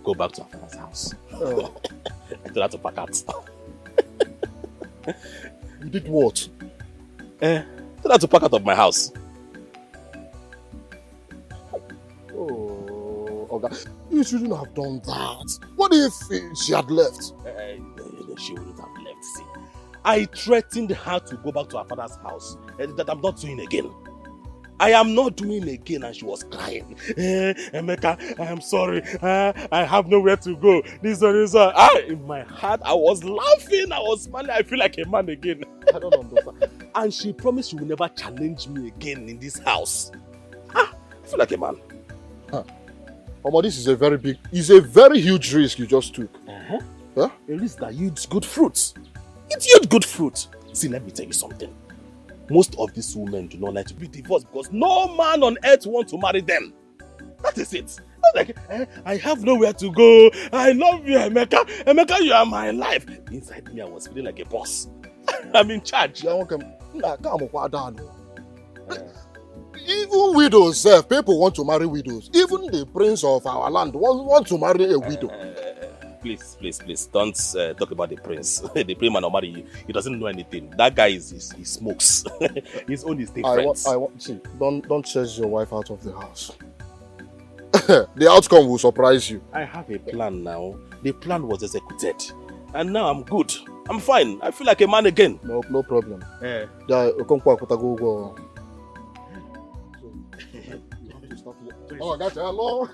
go back to her father's house. I told her to pack out. You did what? I told her to pack out of my house. Oh, okay. You shouldn't have done that. What if she had left? She wouldn't have left. See, I threatened her to go back to her father's house. That I'm not doing again. I am not doing again, and she was crying. Emeka, I am sorry. I have nowhere to go. This one is in my heart, I was laughing. I was smiling. I feel like a man again. I don't understand. And she promised she will never challenge me again in this house. I feel like a man. Omo, this is a very huge risk you just took. Huh? A risk that yields good fruits. It yields good fruit. See, let me tell you something. Most of these women do not like to be divorced because no man on earth wants to marry them. That is it. I was like, I have nowhere to go. I love you, Emeka. Emeka, you are my life. Inside me, I was feeling like a boss. I'm in charge. Even widows, people want to marry widows. Even the prince of our land want to marry a widow. Please, don't talk about the prince. The prince man will marry you. He doesn't know anything. That guy he smokes. His own is different. See, don't chase your wife out of the house. The outcome will surprise you. I have a plan now. The plan was executed. And now I'm good. I'm fine. I feel like a man again. No problem. Yeah, oh, I got you. Hello.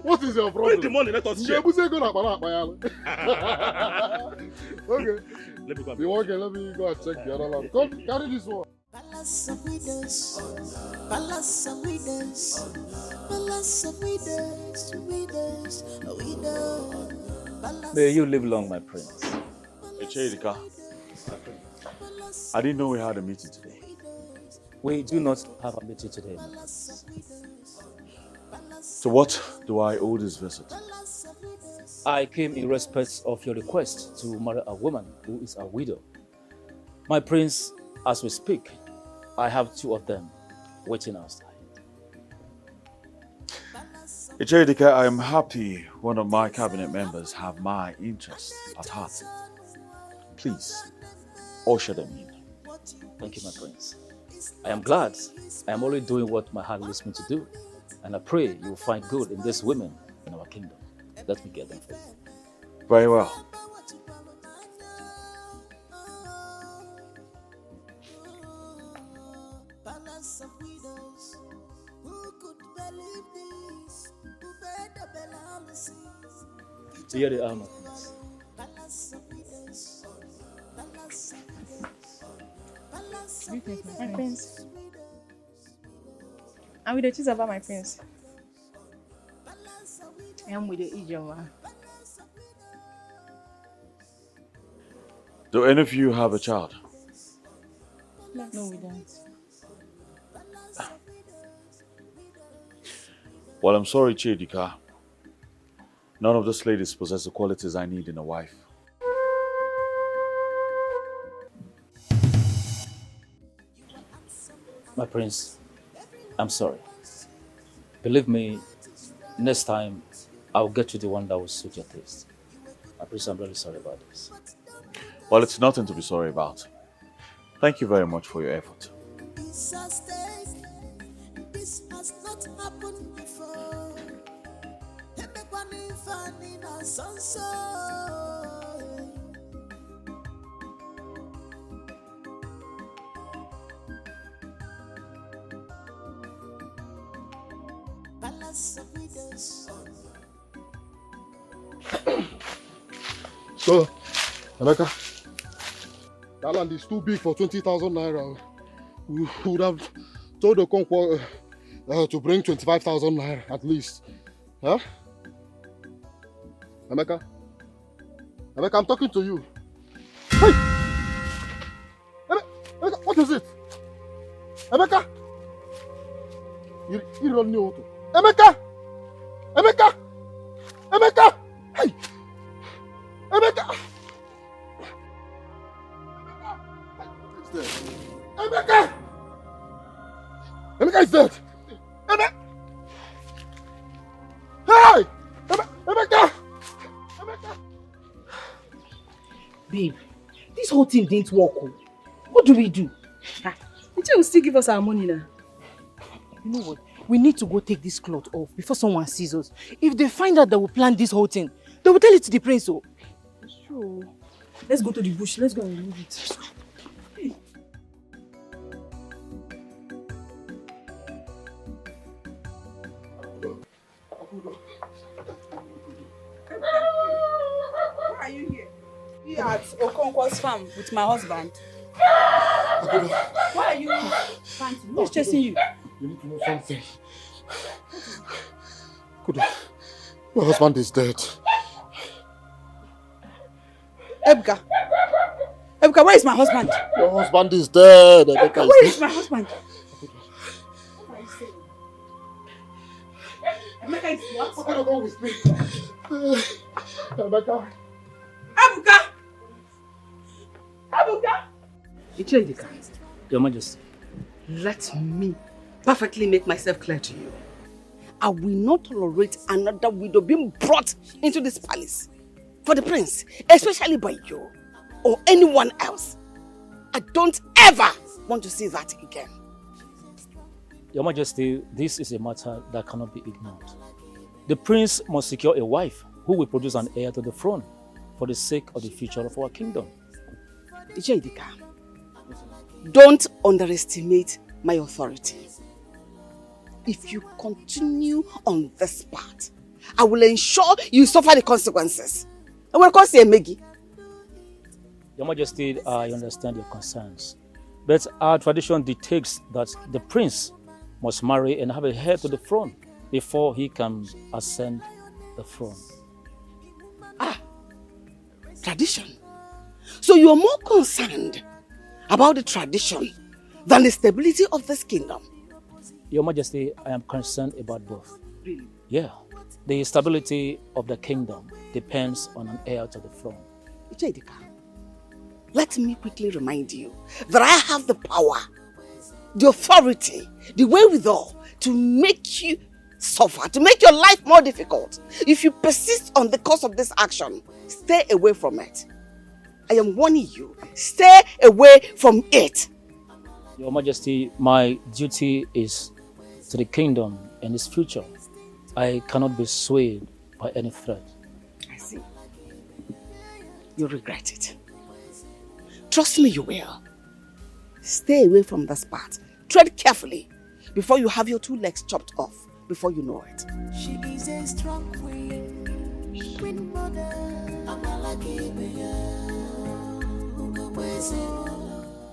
What is your problem? Where's the money? Let us share. Okay. Let me go. Let me go and check the other land. Come, carry this one. Balance of widows. Balance of widows. Balance of widows. Widows. Widows. May you live long, my prince. Hey, Chedika. I didn't know we had a meeting today. We do not have a meeting today. So what do I owe this visit? I came in respect of your request to marry a woman who is a widow. My prince, as we speak, I have 2 of them waiting outside. Ejidika, I am happy one of my cabinet members have my interests at heart. Please, usher them in. Thank you, my prince. I am glad. I am only doing what my heart leads me to do. And I pray you will find good in these women in our kingdom. Let me get them for you. Very well. Balance of widows. Who could believe this? Who paid the balances? Here they are, my prince. Balance of widows. Balance of My prince. I'm with the cheese about my prince. I am with the Ijoma. Do any of you have a child? No, we don't. Well, I'm sorry, Chidika. None of those ladies possess the qualities I need in a wife. My prince, I'm sorry. Believe me, next time I'll get you the one that will suit your taste. My prince, I'm really sorry about this. Well, it's nothing to be sorry about. Thank you very much for your effort. This has not happened before. Everybody finding a sunset. Palace of widows. So, Emeka, that land is too big for 20,000 naira. We would have told the Okonkwo to bring 25,000 naira at least. Huh? Emeka? Emeka, I'm talking to you. Hey! Emeka, what is it? Emeka? You don't know what to. Emeka! Emeka! Emeka! Hey! Emeka! Emeka! Emeka is dead! Emeka! Hey! Emeka! Emeka! Babe, this whole thing didn't work. What do we do? Did you still give us our money now? You know what? We need to go take this cloth off before someone sees us. If they find out that we planned this whole thing, they will tell it to the prince. Oh. Sure. Let's go to the bush. Let's go and remove it. Why are you here? Here at Okonkwo's farm with my husband. Why are you fancy? Who's chasing you? You need to know something. Kudo, your husband is dead. Ebuka. Ebuka, where is my husband? Your husband is dead. Ebuka, where is my husband? What are you saying? Emeka is what? Ebuka, go with me. Emeka. Ebuka! Ebuka! Ichedika, Your Majesty. let me perfectly make myself clear to you. I will not tolerate another widow being brought into this palace for the prince, especially by you or anyone else. I don't ever want to see that again. Your Majesty, this is a matter that cannot be ignored. The prince must secure a wife who will produce an heir to the throne for the sake of the future of our kingdom. Ichedika, don't underestimate my authority. If you continue on this path, I will ensure you suffer the consequences. I will call you Meggy. Your Majesty, I understand your concerns, but our tradition dictates that the prince must marry and have a heir to the throne before he can ascend the throne. Tradition? So you are more concerned about the tradition than the stability of this kingdom? Your Majesty, I am concerned about both. Really? Yeah. The stability of the kingdom depends on an heir to the throne. Ichedika, let me quickly remind you that I have the power, the authority, the wherewithal to make you suffer, to make your life more difficult. If you persist on the course of this action, stay away from it. I am warning you, stay away from it. Your Majesty, my duty is to the kingdom and its future. I cannot be swayed by any threat. I see. You'll regret it. Trust me, you will. Stay away from this path. Tread carefully before you have your 2 legs chopped off, before you know it. She is a strong queen mother.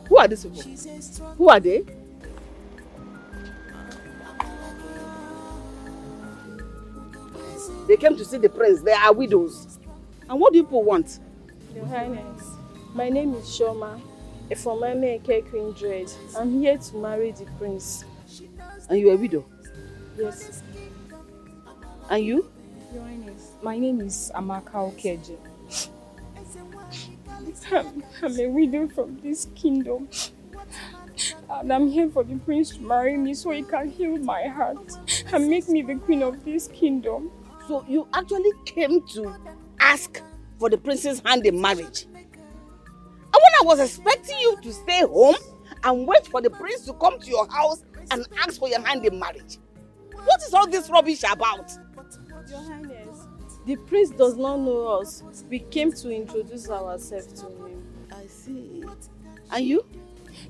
Who are these people? Who are they? They came to see the prince. They are widows. And what do you people want? Your Highness, My name is Shoma, from Eke Kindred. I'm here to marry the prince. And you are a widow? Yes. And you? Your Highness, my name is Amaka Okeje. I'm a widow from this kingdom. And I'm here for the prince to marry me so he can heal my heart and make me the queen of this kingdom. So you actually came to ask for the prince's hand in marriage? And when I was expecting you to stay home and wait for the prince to come to your house and ask for your hand in marriage, what is all this rubbish about? Your Highness, the prince does not know us. We came to introduce ourselves to him. I see. And you?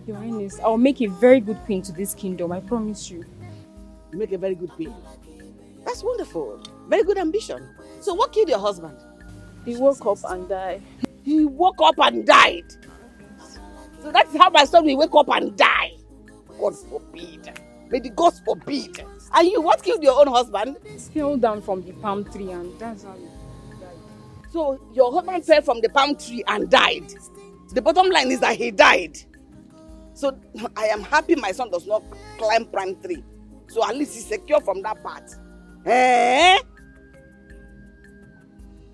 Your Highness, I'll make a very good queen to this kingdom, I promise you. You make a very good queen. That's wonderful. Very good ambition. So what killed your husband? He woke up and died. He woke up and died? So that's how my son will wake up and die. God forbid. May the gods forbid. And you, what killed your own husband? Fell down from the palm tree and that's how he died. So your husband fell from the palm tree and died. The bottom line is that he died. So I am happy my son does not climb palm tree. So at least he's secure from that part. Eh?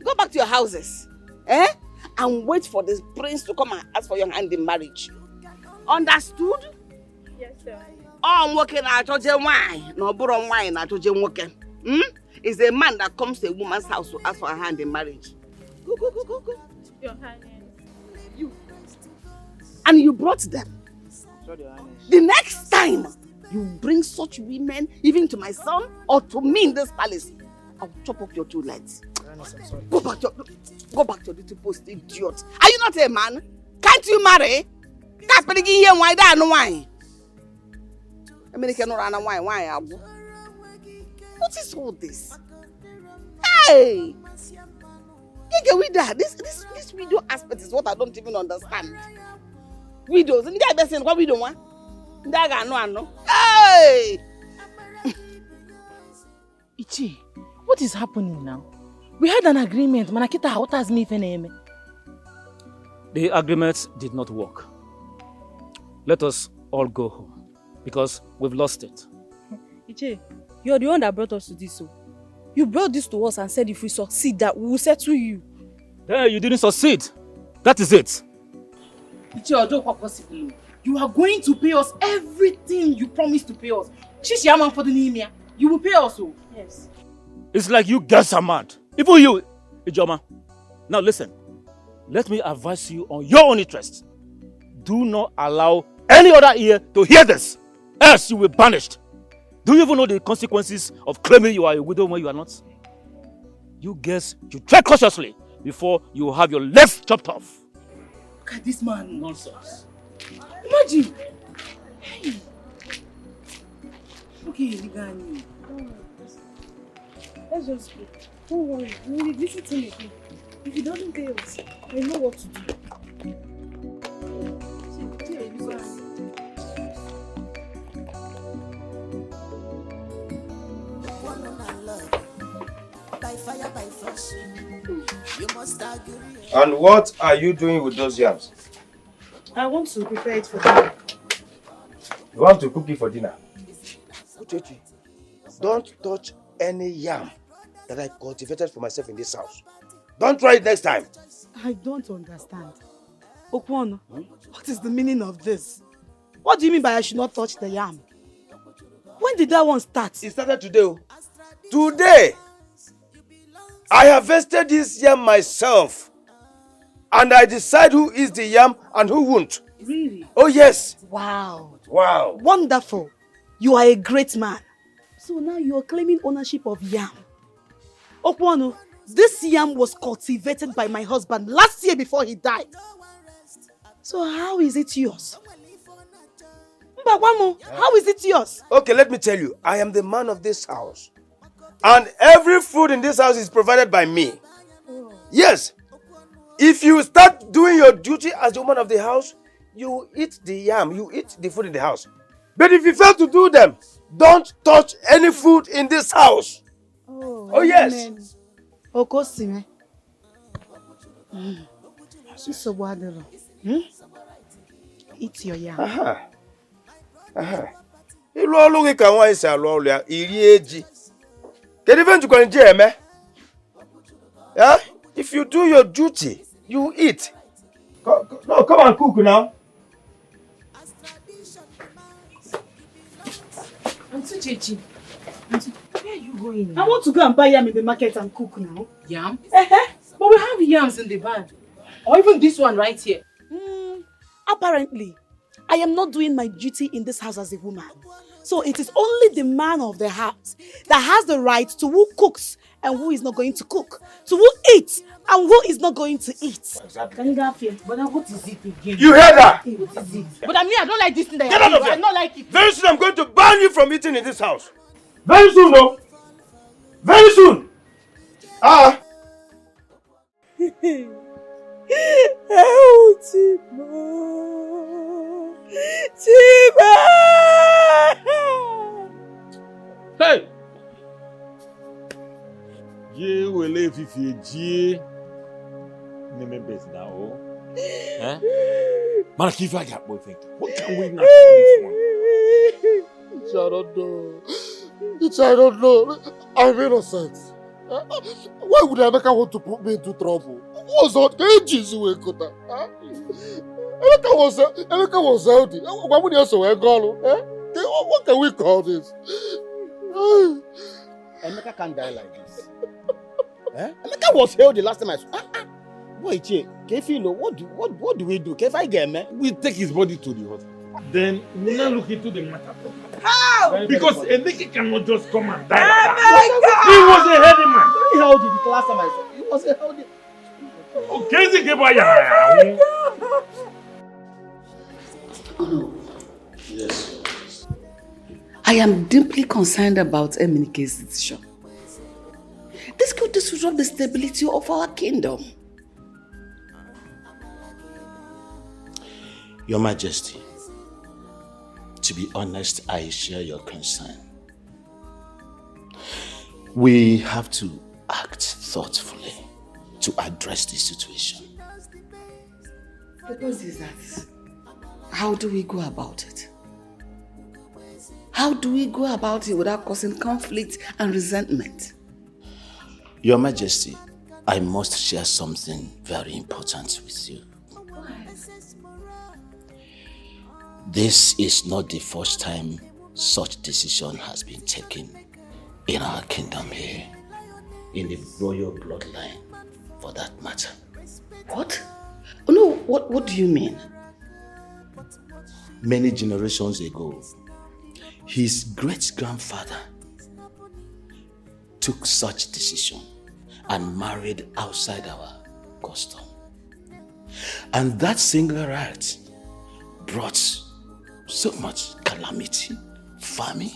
Go back to your houses. Eh? And wait for the prince to come and ask for your hand in marriage. Understood? Yes, sir. Oh, I'm working at wine. No, but on wine at working. It's a man that comes to a woman's house to ask for her hand in marriage. Go. Your Highness. You. And you brought them. Sorry, Your Highness. The next time you bring such women even to my son or to me in this palace, I'll chop off your 2 legs. Your Highness, I'm sorry. Go back to your little post, idiot. Are you not a man? Can't you marry? Can't be here why that no wine. American run wine. What is all this? Hey! Get with that. This widow aspect is what I don't even understand. Widows, and they are saying what we don't want. Hey! Ichi, what is happening now? We had an agreement. Manakita, what has me feneme? The agreement did not work. Let us all go home because we've lost it. Ichi, you're the one that brought us to this. So you brought this to us and said if we succeed that we will settle you. Hey, you didn't succeed. That is it. Ichi, possible. You are going to pay us everything you promised to pay us. Shishiaman for the Nimia. You will pay us. Yes. It's like you guys are mad. Even you, Ijoma. Now listen. Let me advise you on your own interest. Do not allow any other ear to hear this. Else you will be banished. Do you even know the consequences of claiming you are a widow when you are not? You guys should tread cautiously before you have your legs chopped off. Look at this man. Nonsense. Imagine. Hey. Okay, Ligani. Let's just go. Don't worry. We will visit him again. If he doesn't pay us, I know what to do. And what are you doing with those yams? I want to prepare it for dinner. You want to cook it for dinner? Uchechi, don't touch any yam that I cultivated for myself in this house. Don't try it next time. I don't understand. Okwono, what is the meaning of this? What do you mean by I should not touch the yam? When did that one start? It started today. Today! I harvested this yam myself. And I decide who eats the yam and who won't. Really? Oh yes. Wow. Wow. Wonderful. You are a great man. So now you are claiming ownership of yam. Okwono, this yam was cultivated by my husband last year before he died. So how is it yours? Mbawamo, how is it yours? Okay, let me tell you. I am the man of this house. And every food in this house is provided by me. Oh. Yes. If you start doing your duty as the woman of the house, you eat the yam, you eat the food in the house. But if you fail to do them, don't touch any food in this house. Oh, yes. Okosime. Eat your yam. Ịlụ ọlụ gị ka nwaanyị si alụ ọlụ ya, iri eji. Kedu ife njikwa nje eme? Yeah? If you do your duty, you eat. No, come and cook now. Auntie Chichi, Auntie, where are you going? I want to go and buy yam in the market and cook now. Yam? But we have yams in the bag. Or even this one right here. Apparently, I am not doing my duty in this house as a woman. So it is only the man of the house that has the right to who cooks and who is not going to cook, to who eats and who is not going to eat. Can you get here? But what is it again? You heard that? What is it? But I mean, I don't like this thing that Get out of here! I don't like it. Very soon I'm going to ban you from eating in this house. Very soon, no? Very soon. Hey! Ye will live if you G. Name best now. Eh? Man, if I got boyfriend, what can we not do this one? I don't know. I don't know. I'm innocent. Why would Emeka want to put me into trouble? What's that? Ages away, Kota. Emeka was healthy. Why would you also go? What can we call this? Emeka can't die like this. Emeka was healthy last time I saw. Wait, Kefilo, what do we do? Kefi get me? We take his body to the hospital. Then we now look into the matter. How? Because Emeka cannot just come and die. Emeka! He was a healthy man. Very healthy the last time I saw. He was a healthy. Yes. I am deeply concerned about Eminike's decision. This could disrupt the stability of our kingdom. Your Majesty, to be honest, I share your concern. We have to act thoughtfully to address this situation. The point is that, how do we go about it? How do we go about it without causing conflict and resentment? Your Majesty, I must share something very important with you. This is not the first time such decision has been taken in our kingdom here, in the royal bloodline, for that matter. What? Oh no, what do you mean? Many generations ago, his great-grandfather took such decision and married outside our custom. And that single act brought so much calamity, famine,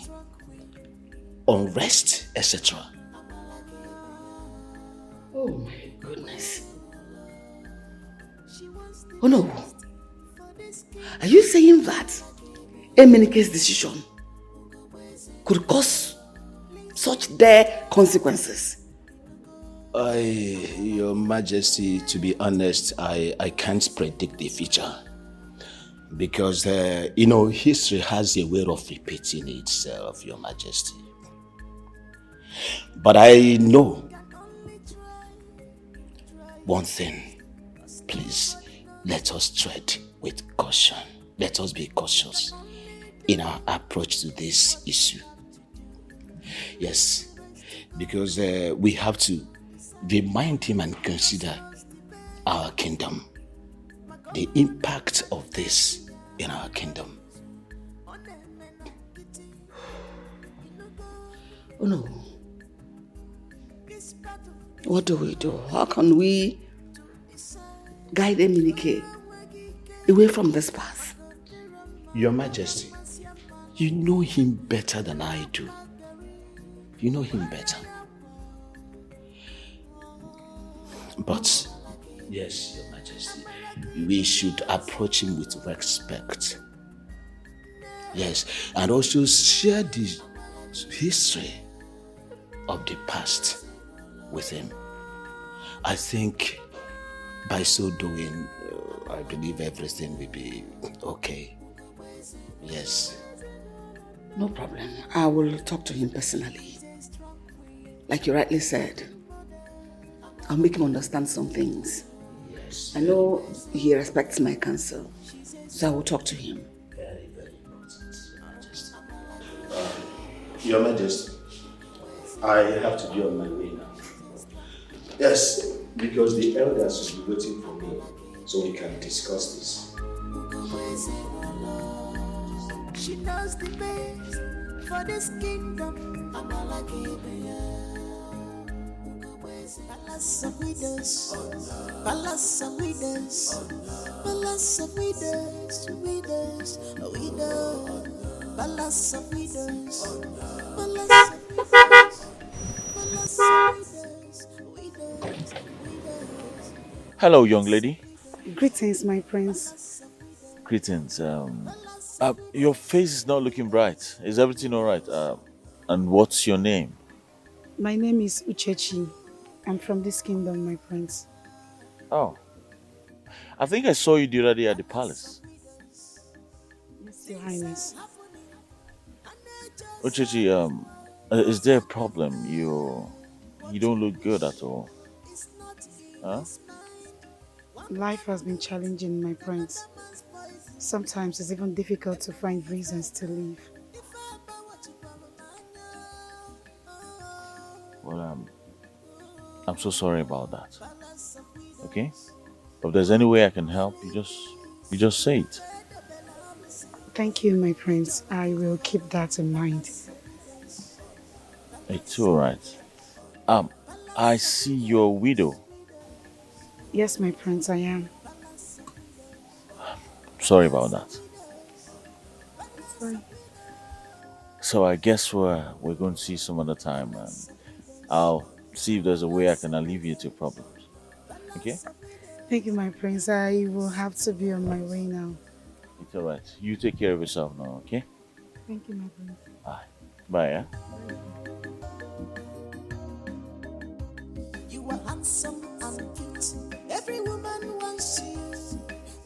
unrest, etc. Oh my goodness. Oh no. Are you saying that Eminike's decision could cause such dire consequences? Your Majesty, to be honest, I can't predict the future. Because, history has a way of repeating itself, Your Majesty. But I know one thing. Please, let us tread with caution. Let us be cautious in our approach to this issue. Yes, because we have to remind him and consider our kingdom, the impact of this in our kingdom. Oh no. What do we do? How can we guide Eminike away from this path? Your Majesty, you know him better than I do. You know him better. But, yes, Your Majesty, we should approach him with respect. Yes, and also share the history of the past with him. I think by so doing, I believe everything will be okay. Yes. No problem. I will talk to him personally. Like you rightly said, I'll make him understand some things. Yes. I know he respects my counsel, so I will talk to him. Very, very important, Your Majesty. Your Majesty, I have to be on my way now. Yes, because the elders will be waiting for me so we can discuss this. She knows the best for this kingdom. Palace of widows, palace of widows, palace of widows, widows, widows, palace of widows, palace of widows, palace of widows, widows. Hello, young lady. Greetings, my prince. Greetings. Your face is not looking bright. Is everything all right? And what's your name? My name is Uchechi. I'm from this kingdom, my prince. Oh. I think I saw you the other day at the palace. Yes, Your Highness. Uchechi, is there a problem? You don't look good at all. Huh? Life has been challenging, my prince. Sometimes it's even difficult to find reasons to live. Well, I'm so sorry about that. Okay? If there's any way I can help, you just say it. Thank you, my prince. I will keep that in mind. It's all right. I see you're a widow. Yes, my prince, I am. Sorry about that. It's fine. So I guess we're going to see some other time, and I'll see if there's a way I can alleviate your problems. Okay? Thank you, my prince. I will have to be on my way now. It's all right. You take care of yourself now, okay? Thank you, my prince. Bye, yeah? You are handsome and cute. Every woman wants you.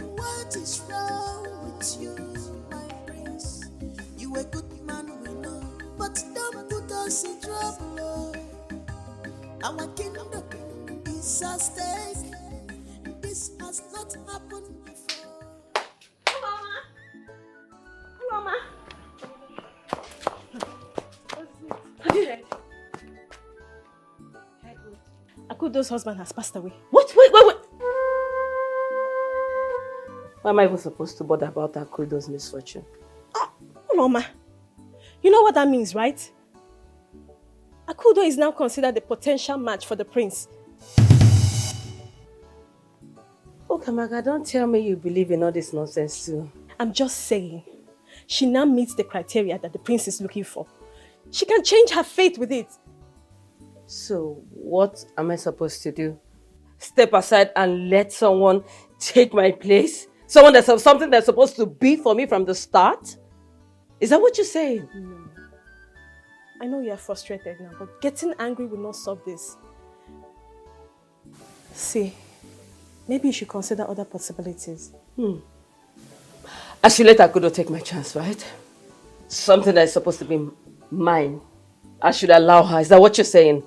What is wrong with you, my prince? You a good man, we know, but don't put us in trouble. Our kingdom is at stake. This has not happened before. Mama. Akudo's husband has passed away. What? Wait. Why am I even supposed to bother about Akudo's misfortune? Mama, you know what that means, right? Akudo is now considered a potential match for the prince. Oh, Kamaga, don't tell me you believe in all this nonsense too. I'm just saying, she now meets the criteria that the prince is looking for. She can change her fate with it. So, what am I supposed to do? Step aside and let someone take my place? Something that's supposed to be for me from the start? Is that what you're saying? No. I know you're frustrated now, but getting angry will not solve this. See, maybe you should consider other possibilities. I should let Akudo take my chance, right? Something that is supposed to be mine. I should allow her. Is that what you're saying?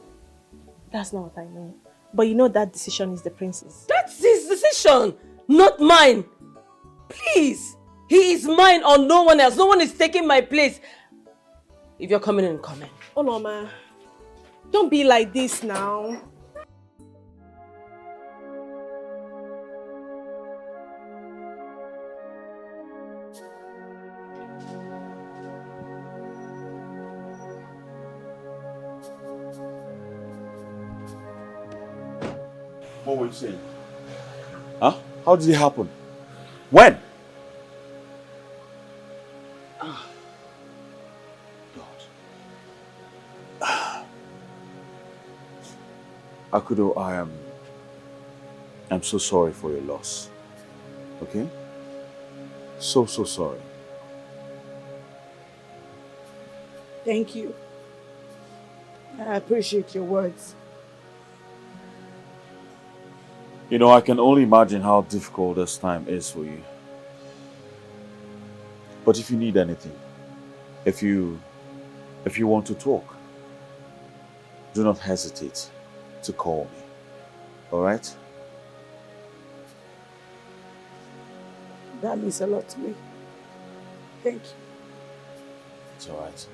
That's not what I mean. But you know that decision is the prince's. That's his decision, not mine. Please. He is mine or no one else. No one is taking my place. If you're coming in, come in. Oh, no, ma. Don't be like this now. What were you saying? Huh? How did it happen? When? Akudo, I'm so sorry for your loss. Okay? So sorry. Thank you. I appreciate your words. You know, I can only imagine how difficult this time is for you. But if you need anything, if you want to talk, do not hesitate to call me. All right? That means a lot to me. Thank you. It's all right.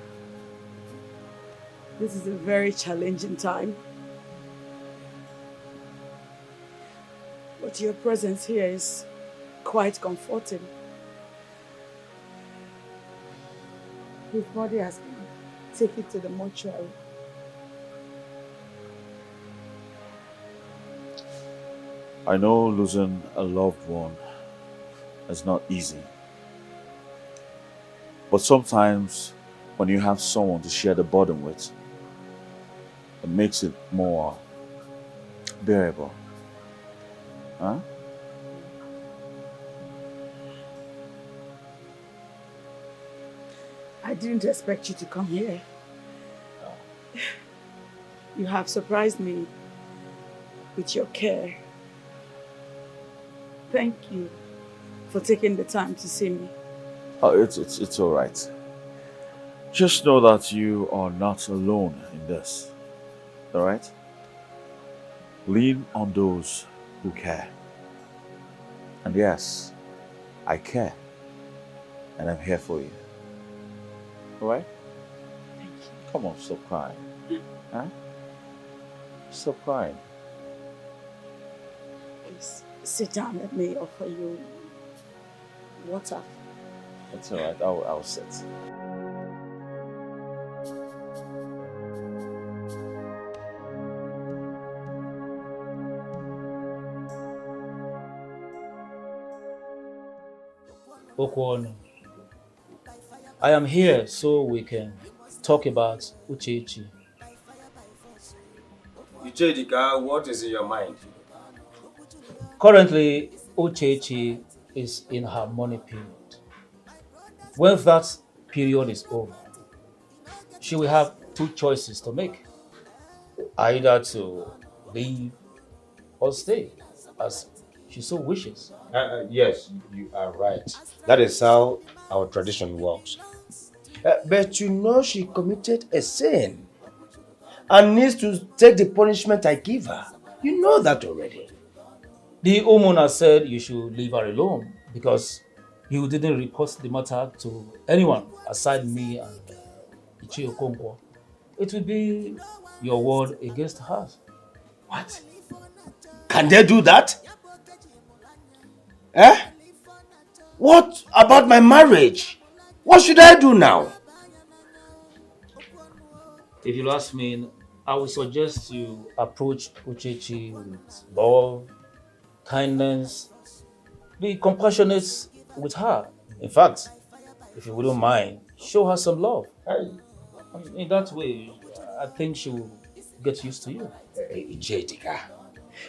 This is a very challenging time. But your presence here is quite comforting. His body has been taken to the mortuary. I know losing a loved one is not easy. But sometimes when you have someone to share the burden with, it makes it more bearable. Huh? I didn't expect you to come here. You have surprised me with your care. Thank you for taking the time to see me. Oh, it's all right. Just know that you are not alone in this. All right? Lean on those who care. And yes, I care. And I'm here for you. All right? Thank you. Come on, stop crying. Huh? Stop crying. Please sit down. Let me offer you water. It's all right. I'll sit. Okwonu, I am here so we can talk about Uchechi. Uchedika, what is in your mind? Currently, Uchechi is in her money period. When that period is over, she will have two choices to make. Either to leave or stay, as she so wishes. Yes, you are right. That is how our tradition works. But you know she committed a sin and needs to take the punishment I give her. You know that already. The homeowner said you should leave her alone because you didn't report the matter to anyone aside me and Ichi Okonkwo. It will be your word against hers. What? Can they do that? Eh? What about my marriage? What should I do now? If you ask me, I would suggest you approach Uchechi with love, kindness, be compassionate with her. In fact, if you wouldn't mind, show her some love. In that way, I think she will get used to you.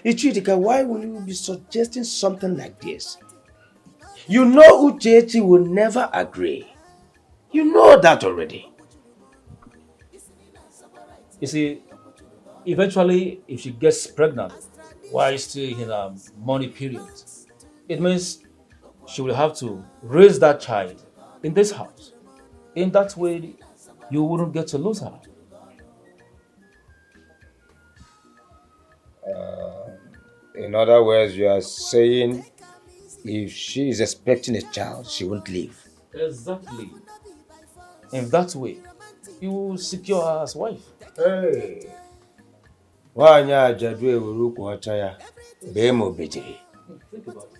Ichidika, why will you be suggesting something like this? You know Uchechi will never agree. You know that already. You see, eventually, if she gets pregnant while still in her money period, it means she will have to raise that child in this house. In that way, you wouldn't get to lose her. In other words, you are saying if she is expecting a child, she won't leave. Exactly. In that way, you will secure her as wife. Hey. Nwaanyị ajadu ewere ukwu ọcha ya bee ma obejiri. Think about it.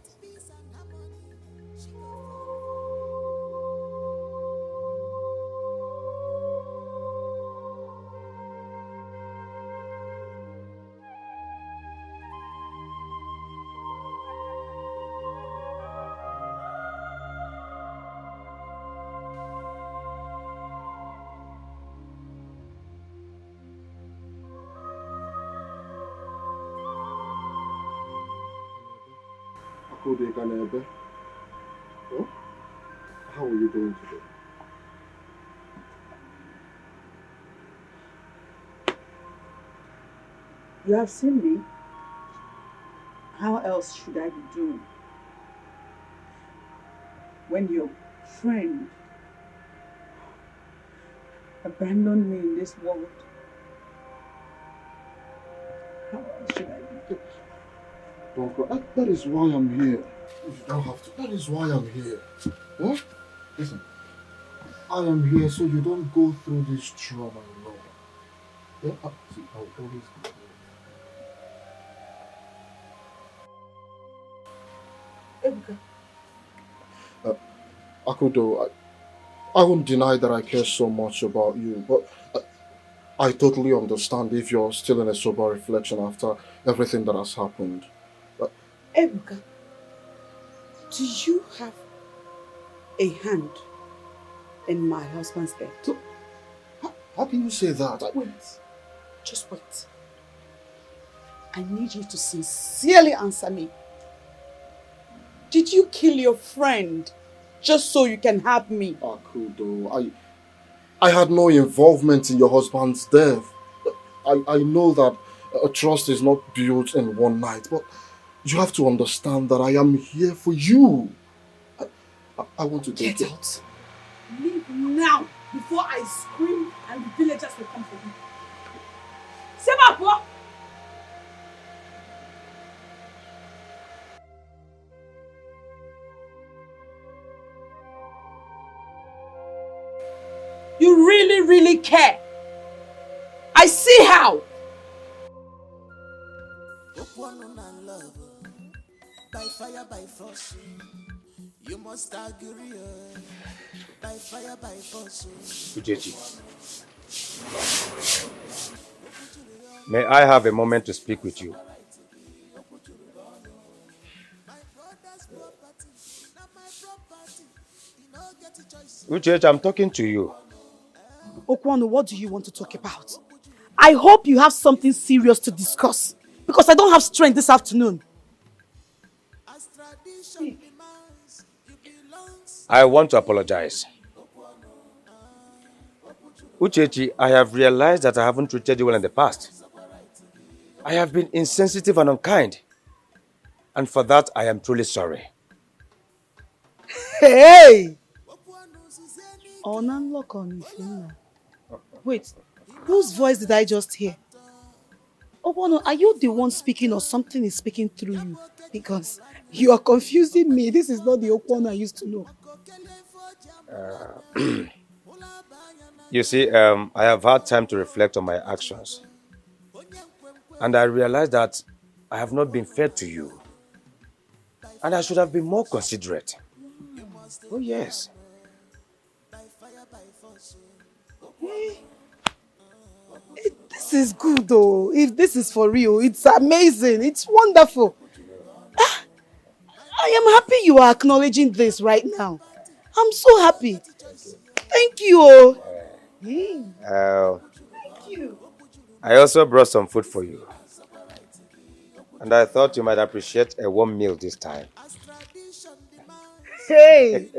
How are you doing today? You have seen me. How else should I be doing when your friend abandoned me in this world? How else should I be doing? Don't cry. That is why I'm here. You don't have to. That is why I'm here. Huh? Listen, I am here so you don't go through this trauma alone. Yeah? See, I'll always be here. Ebuka. Akudo, I won't deny that I care so much about you, but I totally understand if you're still in a sober reflection after everything that has happened. Ebuka, do you have a hand in my husband's death? How can you say that? Wait. Just wait. I need you to sincerely answer me. Did you kill your friend just so you can have me? Akudo, I had no involvement in your husband's death. I know that a trust is not built in one night, but you have to understand that I am here for you. I want to take Get out. Leave now before I scream and the villagers will come for you. Seba, you really care. I see how. By fire, by force, you must agree. By fire, by force. Uchechi, may I have a moment to speak with you? Uchechi, I'm talking to you. Okwano, what do you want to talk about? I hope you have something serious to discuss, because I don't have strength this afternoon. I want to apologize. Uchechi, I have realized that I haven't treated you well in the past. I have been insensitive and unkind. And for that, I am truly sorry. Hey! Wait, whose voice did I just hear? Okwano, are you the one speaking or something is speaking through you? Because you are confusing me. This is not the Okwano I used to know. You see, I have had time to reflect on my actions. And I realized that I have not been fair to you. And I should have been more considerate. Oh, yes. This is good though. If this is for real, it's amazing. It's wonderful. I am happy you are acknowledging this right now. I'm so happy. Thank you. Thank you. I also brought some food for you. And I thought you might appreciate a warm meal this time. Hey!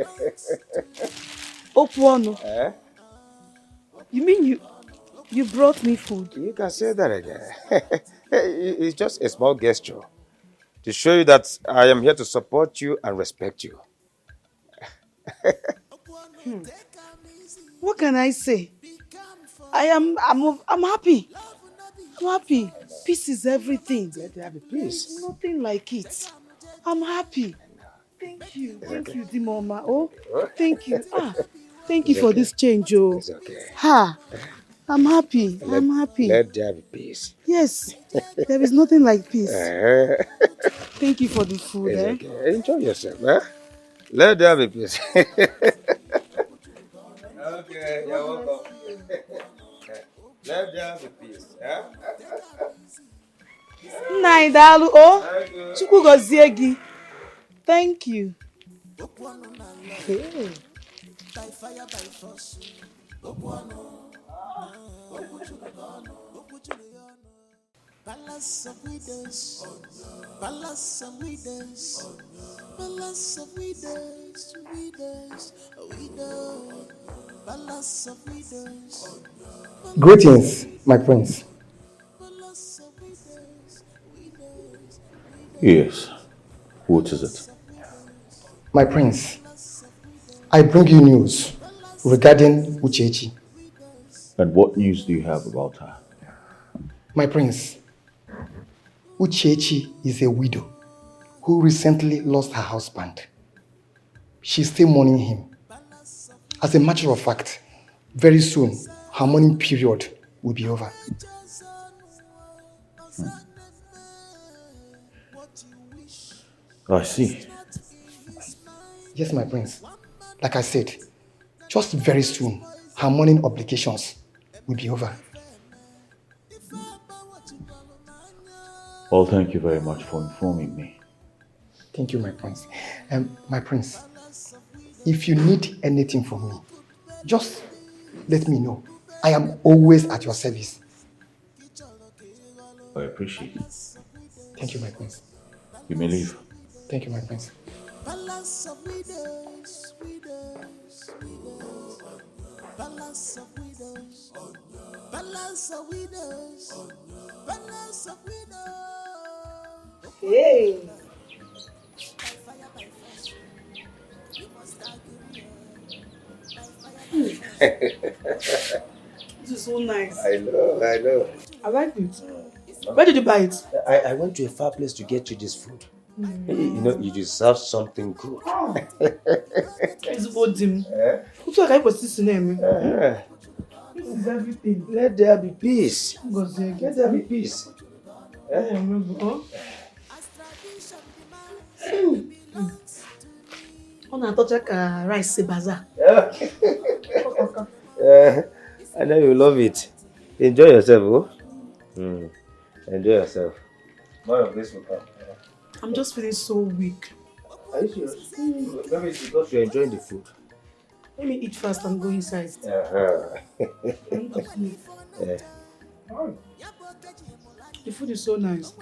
Okwano. You mean you brought me food? You can say that again. It's just a small gesture to show you that I am here to support you and respect you. What can I say? I'm happy. I'm happy. Peace is everything. Peace. Nothing like it. I'm happy. Thank you. Thank you, Dimoma. Oh, thank you. Thank you for this change, oh. It's okay. I'm happy. I'm happy. Let there be peace. Yes. There is nothing like peace. Thank you for the food. It's okay. Enjoy yourself. Let there be peace. Okay, you're welcome. Let there be peace. Naidalu, oh. Chukwu gozie gi. Thank you. Hey. By fire, by force. Balance of widows, balance of widows, balance of widows, widows, balance of widows. Greetings, my prince. Yes. What is it? My prince, I bring you news regarding Uchechi. And what news do you have about her? My prince, Uchechi is a widow who recently lost her husband. She's still mourning him. As a matter of fact, very soon her mourning period will be over. I see. Yes, my prince. Like I said, just very soon her mourning obligations will be over. Well, thank you very much for informing me. Thank you, my prince. My prince, if you need anything from me, just let me know. I am always at your service. I appreciate it. Thank you, my prince. You may leave. Thank you, my prince. Balance of widows, widows, widows. Balance of widows. Balance of widows. Balance of widows. Hey. This is so nice. I know. I like it. Where did you buy it? I went to a far place to get you this food. You know, you deserve something good. It's Odim. Who's like I was this name? This is everything. Let there be peace. Let there be peace. On a touch like rice bazaar. I know you love it. Enjoy yourself, Enjoy yourself. More of this will come. I'm just feeling so weak. Are you serious? Maybe it's because you're enjoying the food. Let me eat fast and go inside. I need to sleep. The food is so nice.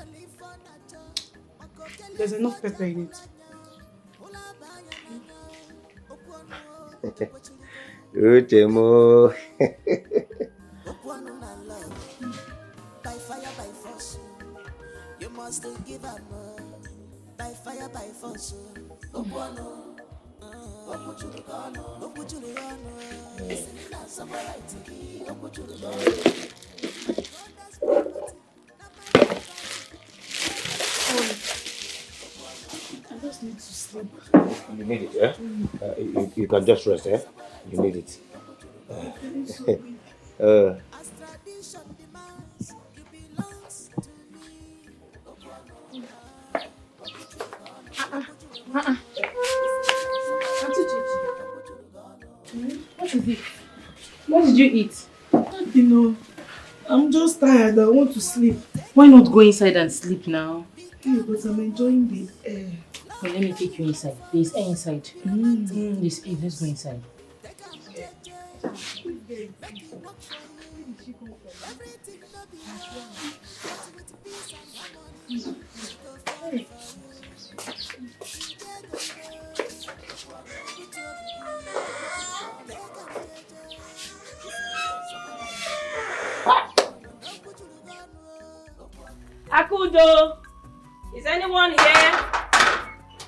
There's enough pepper in it. Uchemo. By fire, by force. You must give up. By fire, by force. I just need to sleep. You need it, yeah? You can just rest, yeah? You need it. What is it? What did you eat? You know, I'm just tired. I want to sleep. Why not go inside and sleep now? Yeah, but I'm enjoying the air. Well, let me take you inside. There's air inside. There's air. Let's go inside. Akudo! Is anyone here?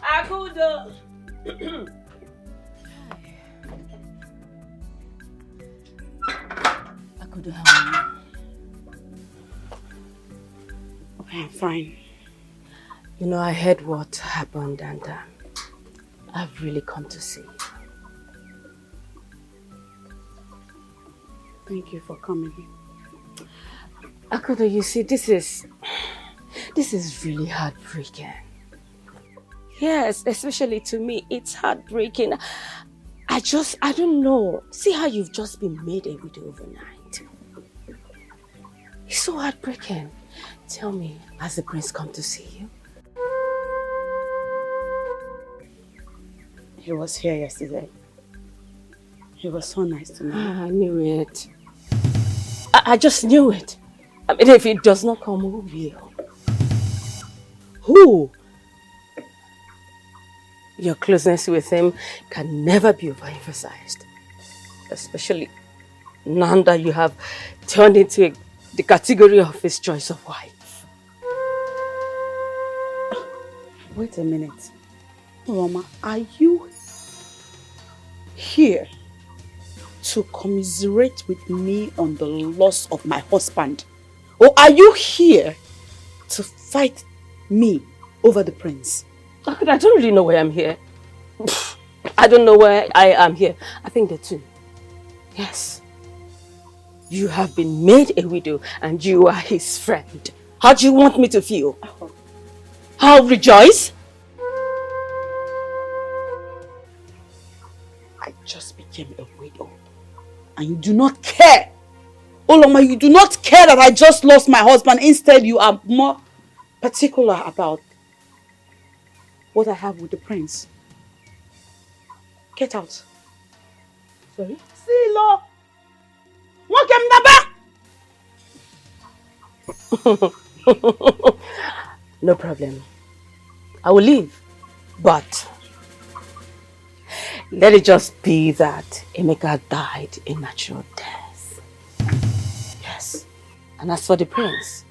Akudo! Akudo, how are you? I'm fine. You know, I heard what happened and I've really come to see you. Thank you for coming. Akudo, you see, this is really heartbreaking. Yes, especially to me, it's heartbreaking. I don't know. See how you've just been made a widow overnight. It's so heartbreaking. Tell me, has the prince come to see you? He was here yesterday. He was so nice to me. I knew it. I just knew it. I mean, if it does not come, who will? Who? Your closeness with him can never be overemphasized. Especially now that you have turned into the category of his choice of wife. Wait a minute. Roma, are you here to commiserate with me on the loss of my husband? Or are you here to fight me over the prince? I don't really know why I'm here. I don't know why I am here. I think the two. Yes. You have been made a widow and you are his friend. How do you want me to feel? I'll rejoice? I just became a widow. And you do not care. Oloma, you do not care that I just lost my husband. Instead, you are more particular about what I have with the prince. Get out. Sorry? Silo! Naba! No problem. I will leave. But let it just be that Emeka died a natural death. Yes. And as for the prince,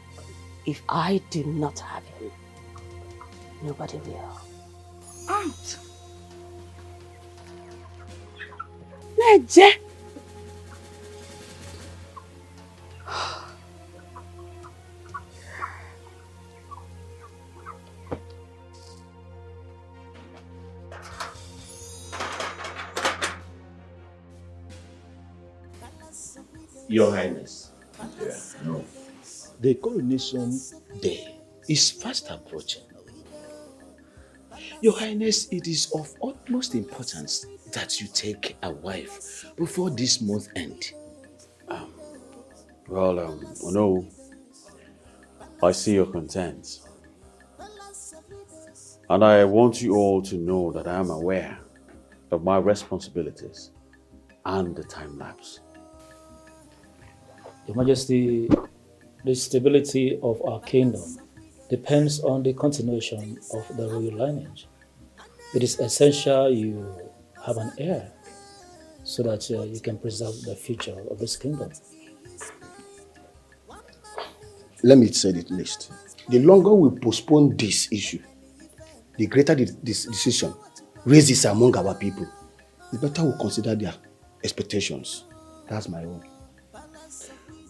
if I do not have him, nobody will. Out. Neje. Your Highness. Yeah, no. The coronation day is fast approaching. Your Highness, it is of utmost importance that you take a wife before this month end. No. I see your content. And I want you all to know that I am aware of my responsibilities and the time lapse. Your Majesty, the stability of our kingdom depends on the continuation of the royal lineage. It is essential you have an heir so that you can preserve the future of this kingdom. Let me say it least. The longer we postpone this issue, the greater this decision raises among our people. The better we consider their expectations. That's my own.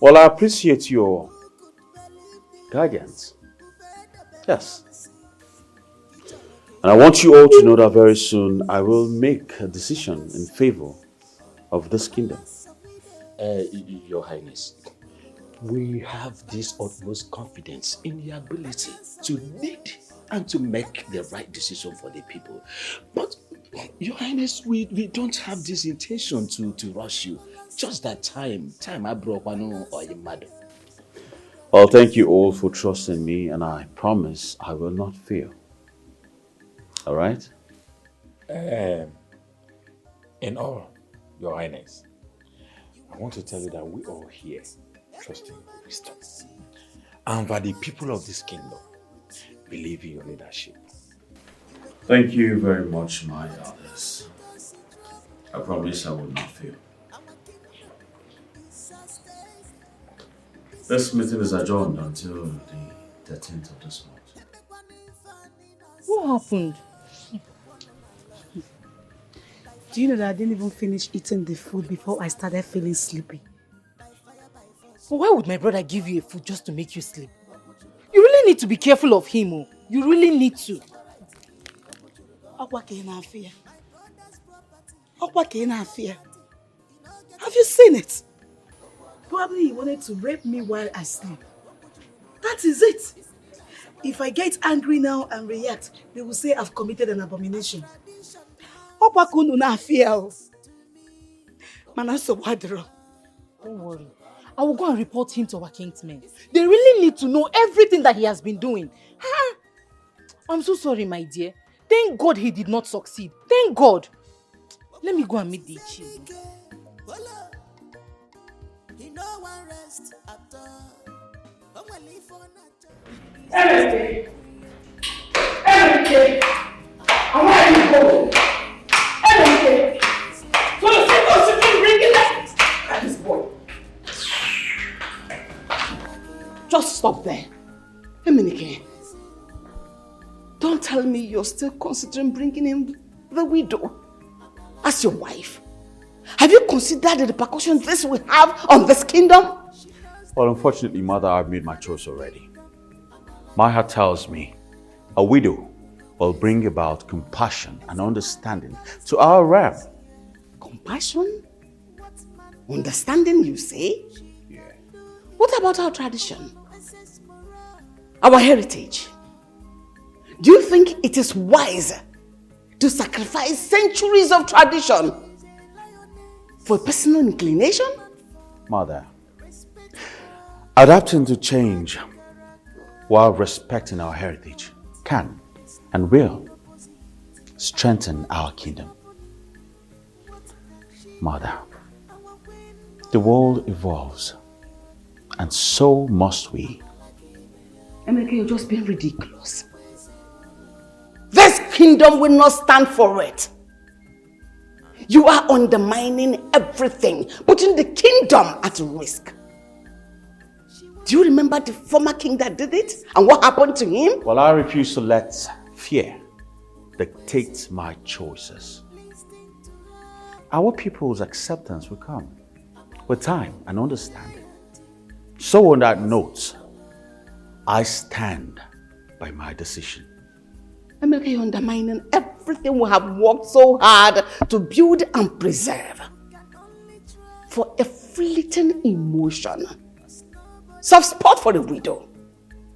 Well, I appreciate your guidance. Yes. And I want you all to know that very soon I will make a decision in favor of this kingdom. Your Highness, we have this utmost confidence in your ability to lead and to make the right decision for the people. But, Your Highness, we don't have this intention to rush you. Just that time I broke one or your mother. Well, thank you all for trusting me, and I promise I will not fail. All right? In all, Your Highness, I want to tell you that we all here trust in your wisdom. And that the people of this kingdom believe in your leadership. Thank you very much, my elders. I promise I will not fail. This meeting is adjourned until the 13th of this month. What happened? Do you know that I didn't even finish eating the food before I started feeling sleepy? But why would my brother give you a food just to make you sleep? You really need to be careful of him, oh. You really need to. Have you seen it? Probably he wanted to rape me while I sleep. That is it. If I get angry now and react, they will say I've committed an abomination. Don't worry. I will go and report him to our kingsmen. They really need to know everything that he has been doing. I'm so sorry, my dear. Thank God he did not succeed. Thank God. Let me go and meet the chief. Everything. And where are you going? Everything. So the people should be bringing that. At this boy. Just stop there. Emenike, don't tell me you're still considering bringing in the widow as your wife? Have you considered the repercussions this will have on this kingdom? Well, unfortunately, Mother, I've made my choice already. My heart tells me a widow will bring about compassion and understanding to our realm. Compassion? Understanding, you say? Yeah. What about our tradition? Our heritage? Do you think it is wise to sacrifice centuries of tradition for a personal inclination? Mother, adapting to change while respecting our heritage can and will strengthen our kingdom. Mother, the world evolves, and so must we. Emeka, you're just being ridiculous. This kingdom will not stand for it. You are undermining everything, putting the kingdom at risk. Do you remember the former king that did it and what happened to him? Well, I refuse to let fear dictate my choices. Our people's acceptance will come with time and understanding. So on that note, I stand by my decision. Emeka, you're undermining everything we have worked so hard to build and preserve for a fleeting emotion. Soft spot for the widow.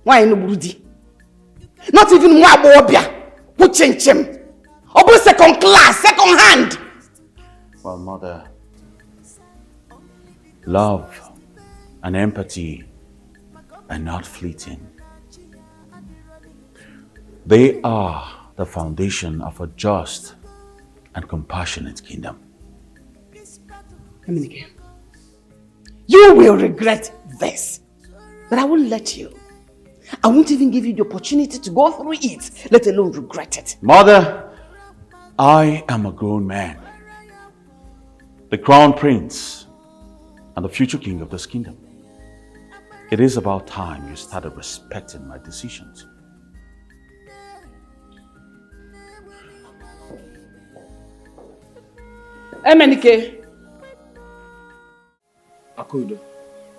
Why no Burudi? Not even Mwabobia. Who changed him? Obo second class, second hand. Well, Mother, love and empathy are not fleeting. They are the foundation of a just and compassionate kingdom. Emenike, you will regret this, but I won't let you. I won't even give you the opportunity to go through it, let alone regret it. Mother, I am a grown man, the crown prince and the future king of this kingdom. It is about time you started respecting my decisions. Emenike. Akudo,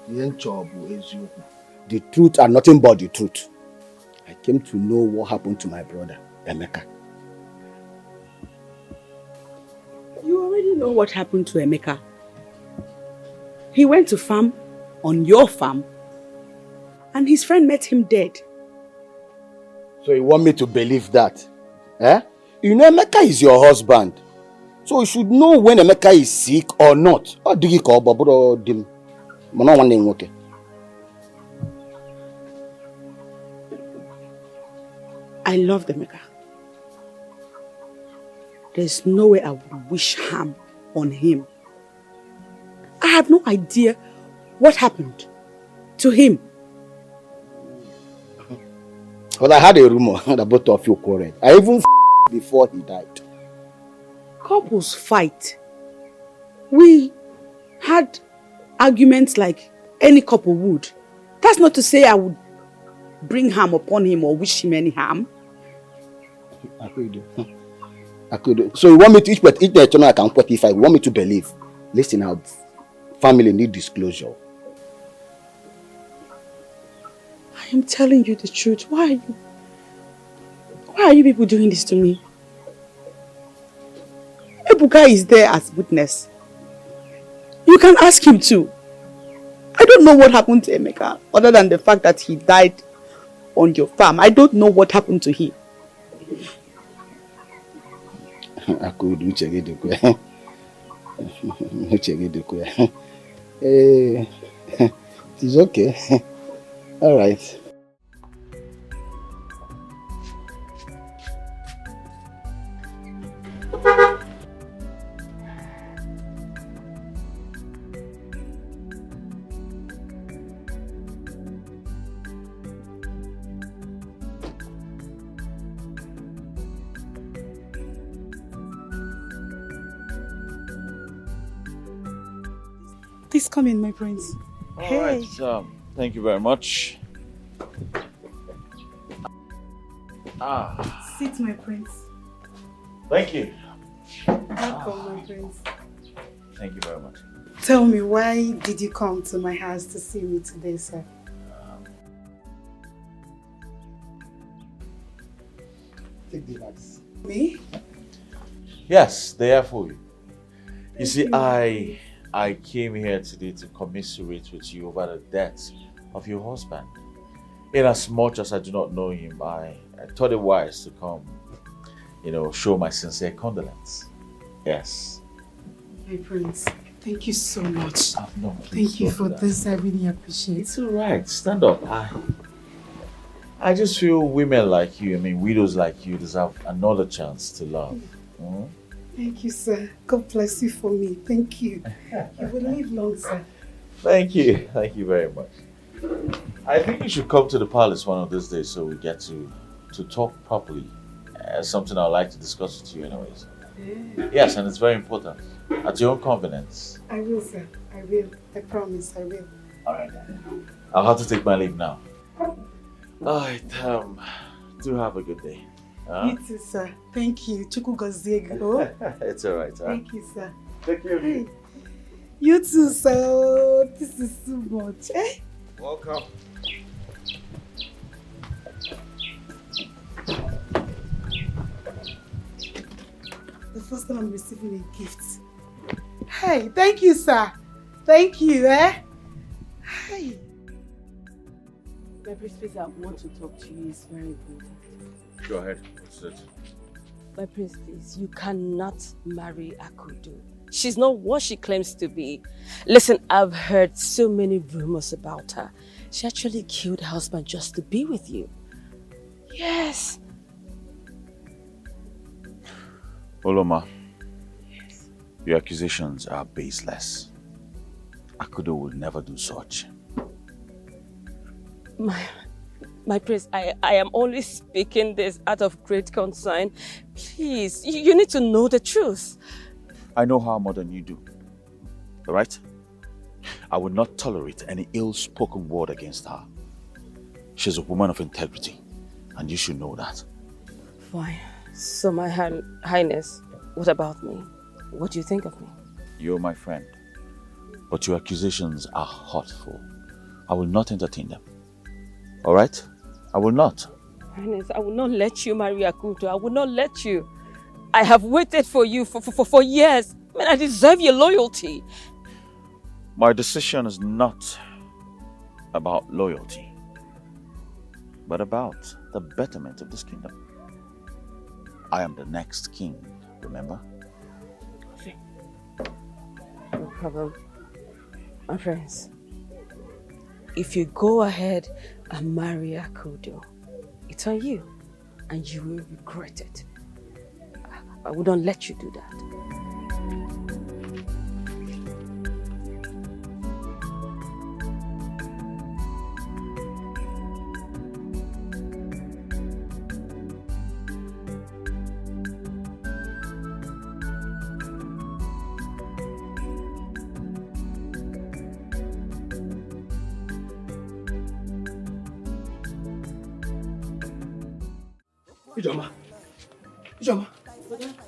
the truth and nothing but the truth. I came to know what happened to my brother, Emeka. You already know what happened to Emeka. He went to farm on your farm and his friend met him dead. So you want me to believe that? Eh? You know Emeka is your husband. So you should know when Emeka is sick or not. Or do you call Baburo Dim? Okay. I love Emeka. There's no way I would wish harm on him. I have no idea what happened to him. Well, I had a rumor that both of you quarreled. I even before he died. Couples fight. We had arguments like any couple would. That's not to say I would bring harm upon him or wish him any harm. Akudo. So you want me to each eternal account if I want me to believe? Listen, our family need disclosure. I am telling you the truth. Why are you people doing this to me? Ebuka is there as witness. You can ask him too. I don't know what happened to Emeka other than the fact that he died on your farm. I don't know what happened to him. It's okay. All right. Please come in, my prince. All right, thank you very much. Sit, my prince. Thank you. Welcome, my prince. Thank you very much. Tell me, why did you come to my house to see me today, sir? Take the bags. Me? Yes, they are for you. You see, I came here today to commiserate with you over the death of your husband. In as much as I do not know him, I thought it wise to come, show my sincere condolence. Yes. My prince, thank you so much. No, thank you for this. I really appreciate it. It's all right. Stand up. I just feel women like you, widows like you deserve another chance to love. Mm? Thank you, sir. God bless you for me. Thank you. You will live long, sir. Thank you. Thank you very much. I think you should come to the palace one of these days so we get to talk properly. Something I'd like to discuss with you anyways. Yeah. Yes, and it's very important. At your own convenience. I will, sir. I will. I promise I will. All right, then. I'll have to take my leave now. Alright, do have a good day. You too, sir. Thank you. Chuku Gozego. It's alright, huh? Thank you, sir. Take care of you. You too, sir. This is too much. Eh? Welcome. The first time I'm receiving a gift. Hey, thank you, sir. Thank you, eh? Hey. My prince, please, I want to talk to you. It's very important. Go ahead. What's it? My prince, please, you cannot marry Akudo. She's not what she claims to be. Listen, I've heard so many rumors about her. She actually killed her husband just to be with you. Yes. Oloma, your accusations are baseless. Akudo would never do such. My prince, I am only speaking this out of great concern. Please, you need to know the truth. I know how more than you do. Alright? I will not tolerate any ill-spoken word against her. She's a woman of integrity, and you should know that. Fine. So, my highness, what about me? What do you think of me? You're my friend, but your accusations are hurtful. I will not entertain them. Alright? I will not. Highness, I will not let you marry Akudo. I will not let you. I have waited for you for years. I deserve your loyalty. My decision is not about loyalty, but about the betterment of this kingdom. I am the next king, remember? No problem. My friends, if you go ahead and marry Akudo, it's on you, and you will regret it. I wouldn't let you do that. Ijoma,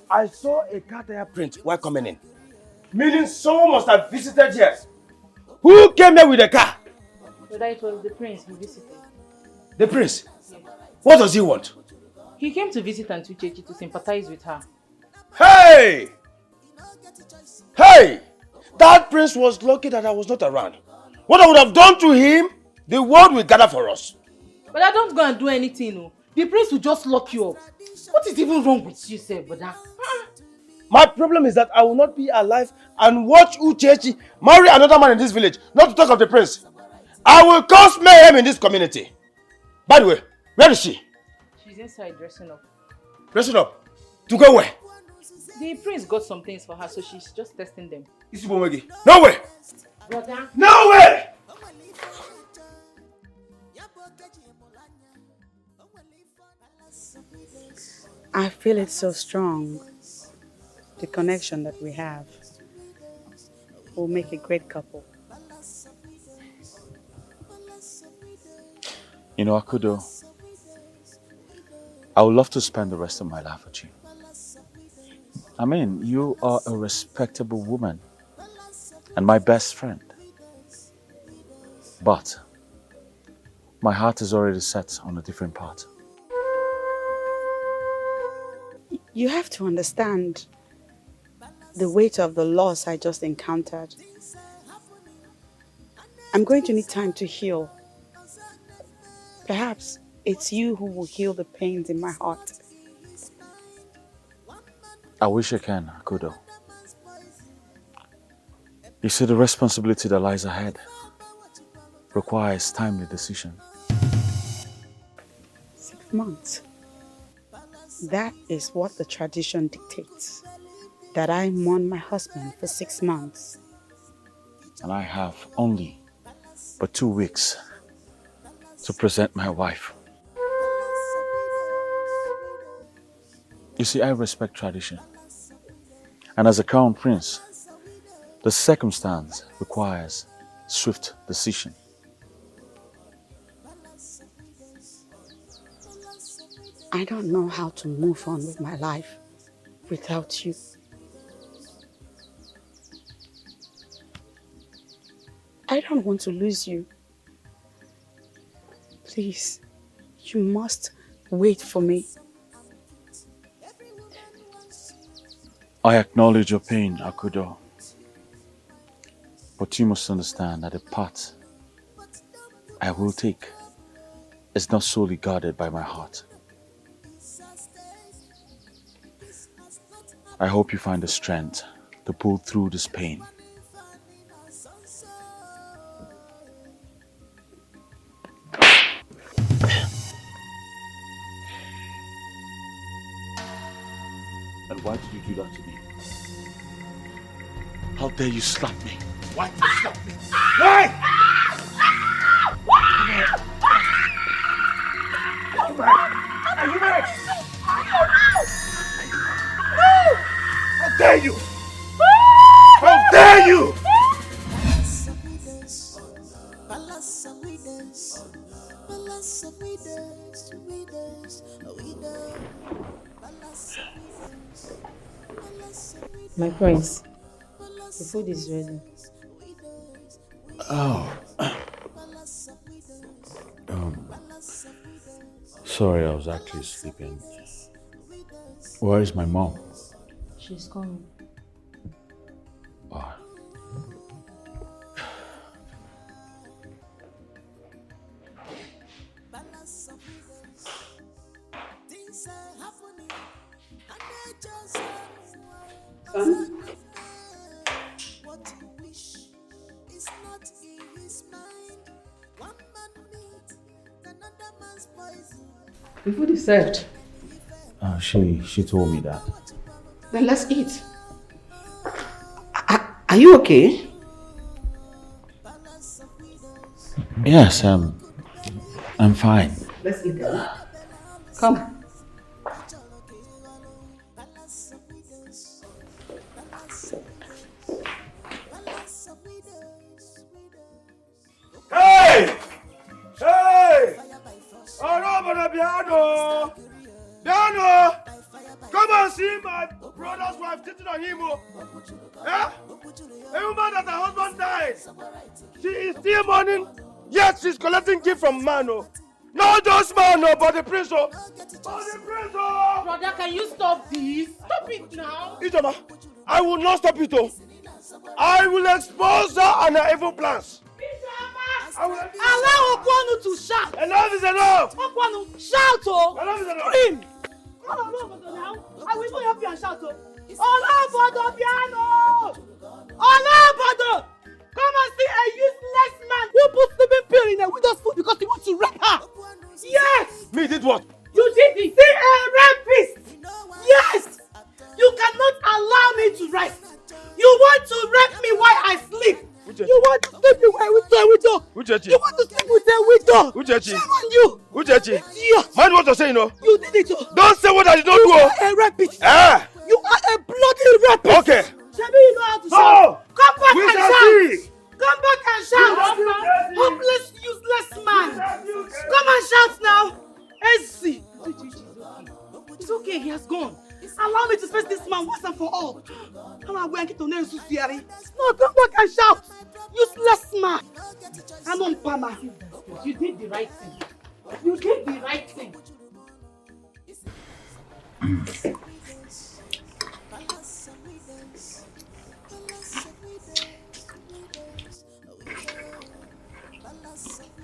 I saw a car tire print while coming in. Meaning someone must have visited here. Who came here with the car? Whether it was the prince who visited. The prince? Yes. What does he want? He came to visit Auntie Chechi to sympathize with her. Hey! Hey! That prince was lucky that I was not around. What I would have done to him, the world will gather for us. But I don't go and do anything, no. The prince will just lock you up. What is even wrong with you, sir, brother? My problem is that I will not be alive and watch Uchechi marry another man in this village, not to talk of the prince. I will cause mayhem in this community. By the way, where is she? She's inside dressing up. Dressing up? To go where? The prince got some things for her, so she's just testing them. No way! Brother? No way! I feel it so strong. The connection that we have will make a great couple. You know, Akudo, I would love to spend the rest of my life with you. I mean, you are a respectable woman and my best friend. But my heart is already set on a different path. You have to understand the weight of the loss I just encountered. I'm going to need time to heal. Perhaps it's you who will heal the pains in my heart. I wish I can, Akudo. You see, the responsibility that lies ahead requires timely decision. 6 months. That is what the tradition dictates. That I mourn my husband for 6 months. And I have only but 2 weeks to present my wife. You see, I respect tradition. And as a crown prince, the circumstance requires swift decision. I don't know how to move on with my life without you. I don't want to lose you. Please, you must wait for me. I acknowledge your pain, Akudo. But you must understand that the path I will take is not solely guarded by my heart. I hope you find the strength to pull through this pain. And why did you do that to me? How dare you slap me? Why did you slap me? Why? Are you mad? Are you mad? How dare you? How dare you? My prince, the food is ready. Oh. Sorry, I was actually sleeping. Where is my mom? She's coming. Oh. The food is served. She told me that. Then let's eat. Are you okay? Yes, I'm fine. Let's eat then. Come. Hey! Hey! Arabana Biano! Biano! Come and see my brother's wife cheating on him. Eh? A woman that her husband died. She is still mourning, yet she's collecting gift from man. Not just man, but the prince. But the prince. Brother, can you stop this? Stop it now. Ijoma, I will not stop it. I will expose her and her evil plans. Allow Okwanu to shout. Enough is enough. Okwanu, shout, oh. Enough is enough. Scream. Come on, Okwanu now. I will even help you and shout, oh. Olabado piano. Olabado. Come and see a useless man who put sleeping pill in a widow's food because he wants to rape her. Yes. Me did what? You did it. See a rapist. Yes. You cannot allow me to rest. You want to rape me while I sleep. You want to sleep with a widow. Uchechi. You want to sleep with a widow. Uchechi. Shame on you. Uchechi. Idiot. Mind what you're saying, no? You did it. Oh. Don't say what I did not do. You are a rapist. Ah. You are a bloody rapist. Okay. Shebi, you know how to shout. Come back and shout. Come back and shout. Hopeless, useless man. Come and shout now. Easy. come back and shout. Useless man. Anon Pama. You did the right thing. You did the right thing.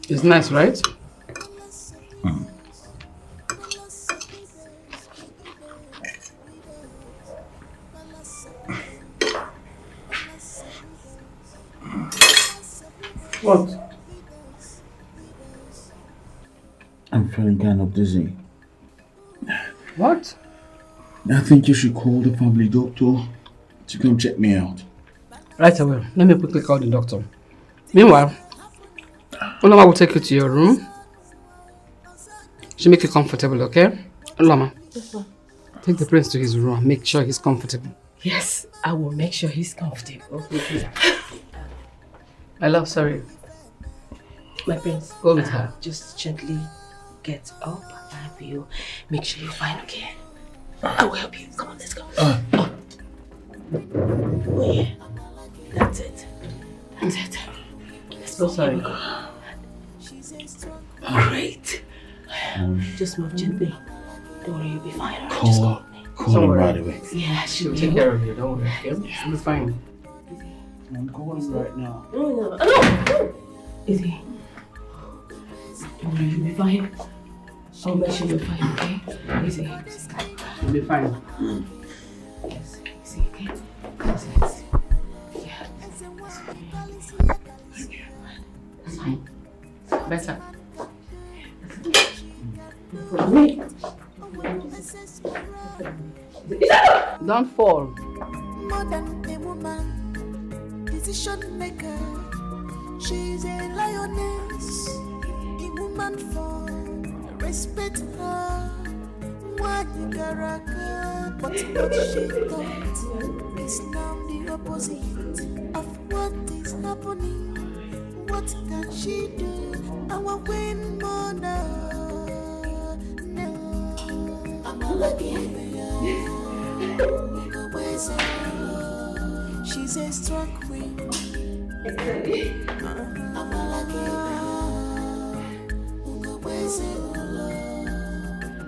It's nice, right? What? I'm feeling kind of dizzy. What? I think you should call the family doctor to come check me out. Right away. Let me quickly call the doctor. Meanwhile, Ulama will take you to your room. She'll make you comfortable, okay? Ulama, Yes, ma'am. take the prince to his room. Make sure he's comfortable. Yes, I will make sure he's comfortable. I love sorry. My prince, go with her. Just gently get up. I will make sure you're fine, okay? I will help you. Come on, let's go. Oh, yeah. That's it. That's it. Let's go. Sorry. Here we go. Great. Just move gently. Don't worry, you'll be fine. Alright, just go. Call him right away. Yeah, she'll take care of you. Don't worry. Okay? You'll be fine. I'm calling right now. No. Easy. Don't worry, you'll be fine. I'll make sure you're fine, okay? Easy. You'll be fine. Yes, easy, okay? Easy. Yeah. That's fine. Better. Don't fall. More than a woman, decision maker. She's a lioness, a woman for respect her. What you garaka, but what she thought is now the opposite of what is happening. What can she do? Our win more now. I'm a lucky she's a strong queen. I'm a lucky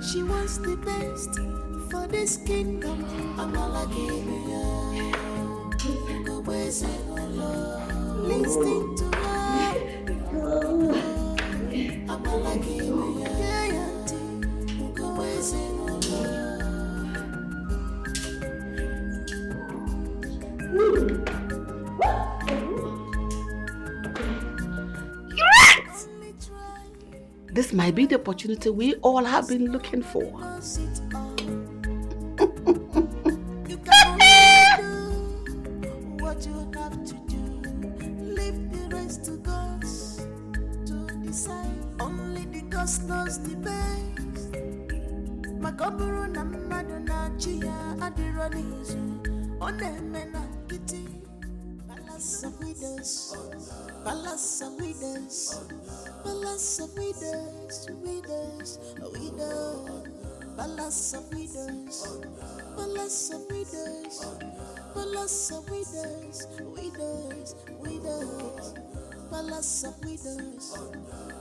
she wants the best for this kingdom. I'm a lucky listening to her. I'm a lucky This might be the opportunity we all have been looking for. What you have to do, leave the rest to God to decide. Only the God knows the best. Makaburu na maduna chia adironizu onemena kiti. Palace of widows, palace of widows, palace of widows, widows, widows, palace of widows, palace of widows, palace of widows, widows, widows, palace of widows,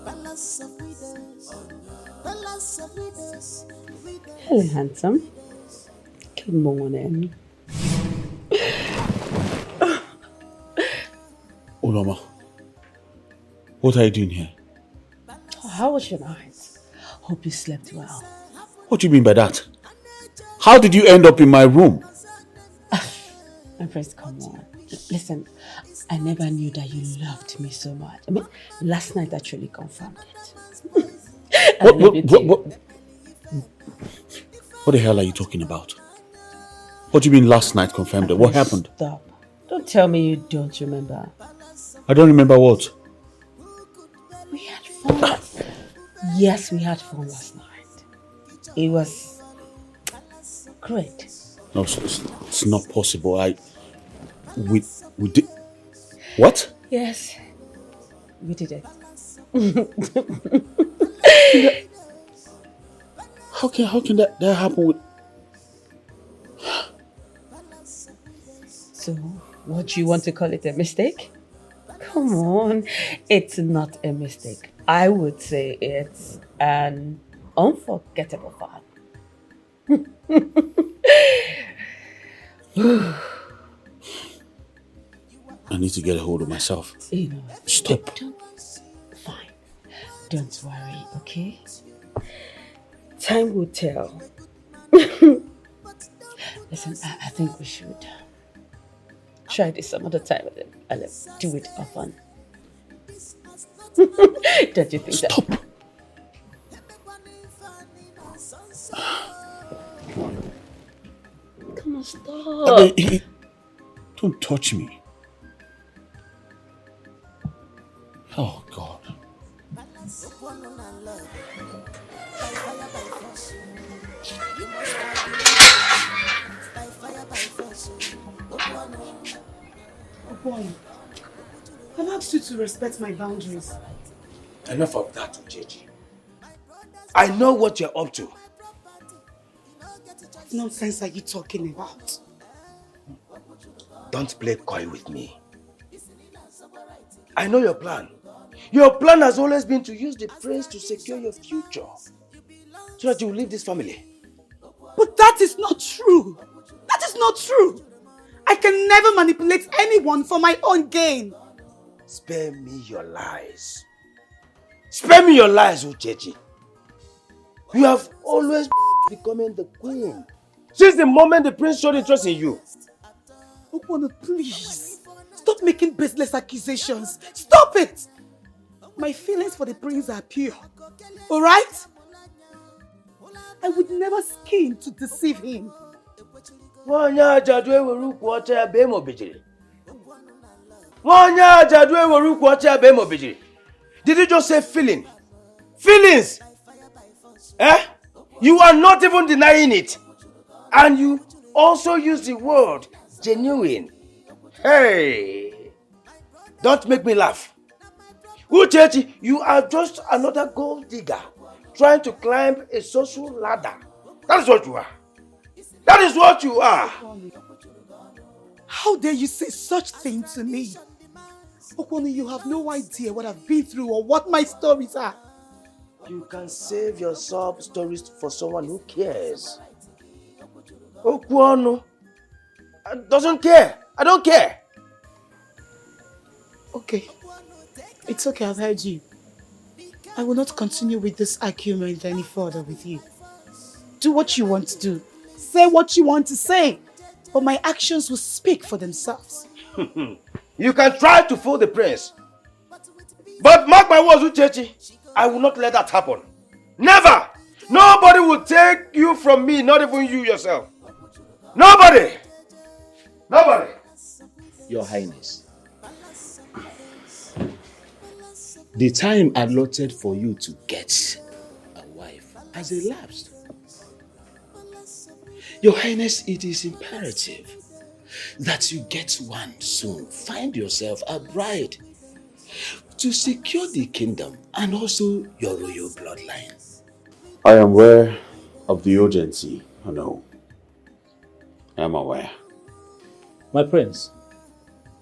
palace of widows, palace of widows, widows. Hello, handsome. Good morning. Ulama, what are you doing here? How was your night? Hope you slept well. What do you mean by that? How did you end up in my room? My friends, come on. Listen, I never knew that you loved me so much. I mean, last night actually confirmed it. What the hell are you talking about? What do you mean last night confirmed it? What happened? Stop. Don't tell me you don't remember. I don't remember what. We had fun. Yes, we had fun last night. It was great. No, it's not possible. We did. What? Yes, we did it. How can that happen with? So, What do you want to call it, a mistake? Come on, it's not a mistake. I would say it's an unforgettable fun. I need to get a hold of myself. You know, Stop. Fine. Don't worry, okay? Time will tell. Listen, I think we should try this some other time and let's do it often. Don't you think Stop. that? Come on, stop. Don't touch me. Oh, God. Boy, I've asked you to respect my boundaries. Enough of that, Uchechi. I know what you're up to. What nonsense are you talking about? Don't play coy with me. I know your plan. Your plan has always been to use the prince to secure your future. So that you will leave this family. But that is not true. That is not true. I can never manipulate anyone for my own gain. Spare me your lies. Spare me your lies, Uchechi. You have always becoming the queen. Since the moment the prince showed interest in you. Okwono, please. Stop making baseless accusations. Stop it. My feelings for the prince are pure. Alright? I would never scheme to deceive him. Did you just say feeling? Feelings? Eh? You are not even denying it. And you also use the word genuine. Hey! Don't make me laugh. Uchechi, you are just another gold digger trying to climb a social ladder. That is what you are. That is what you are. How dare you say such thing to me? Okwono, you have no idea what I've been through or what my stories are. You can save your sob stories for someone who cares. Okwono doesn't care. I don't care. Okay. It's okay, I've heard you. I will not continue with this argument any further with you. Do what you want to do. Say what you want to say. But my actions will speak for themselves. You can try to fool the prince. But mark my words, Uchechi, I will not let that happen. Never! Nobody will take you from me, not even you yourself. Nobody! Nobody! Your Highness, the time allotted for you to get a wife has elapsed. Your Highness, it is imperative that you get one soon. Find yourself a bride to secure the kingdom and also your royal bloodline. I am aware of the urgency. I know. I am aware. My prince,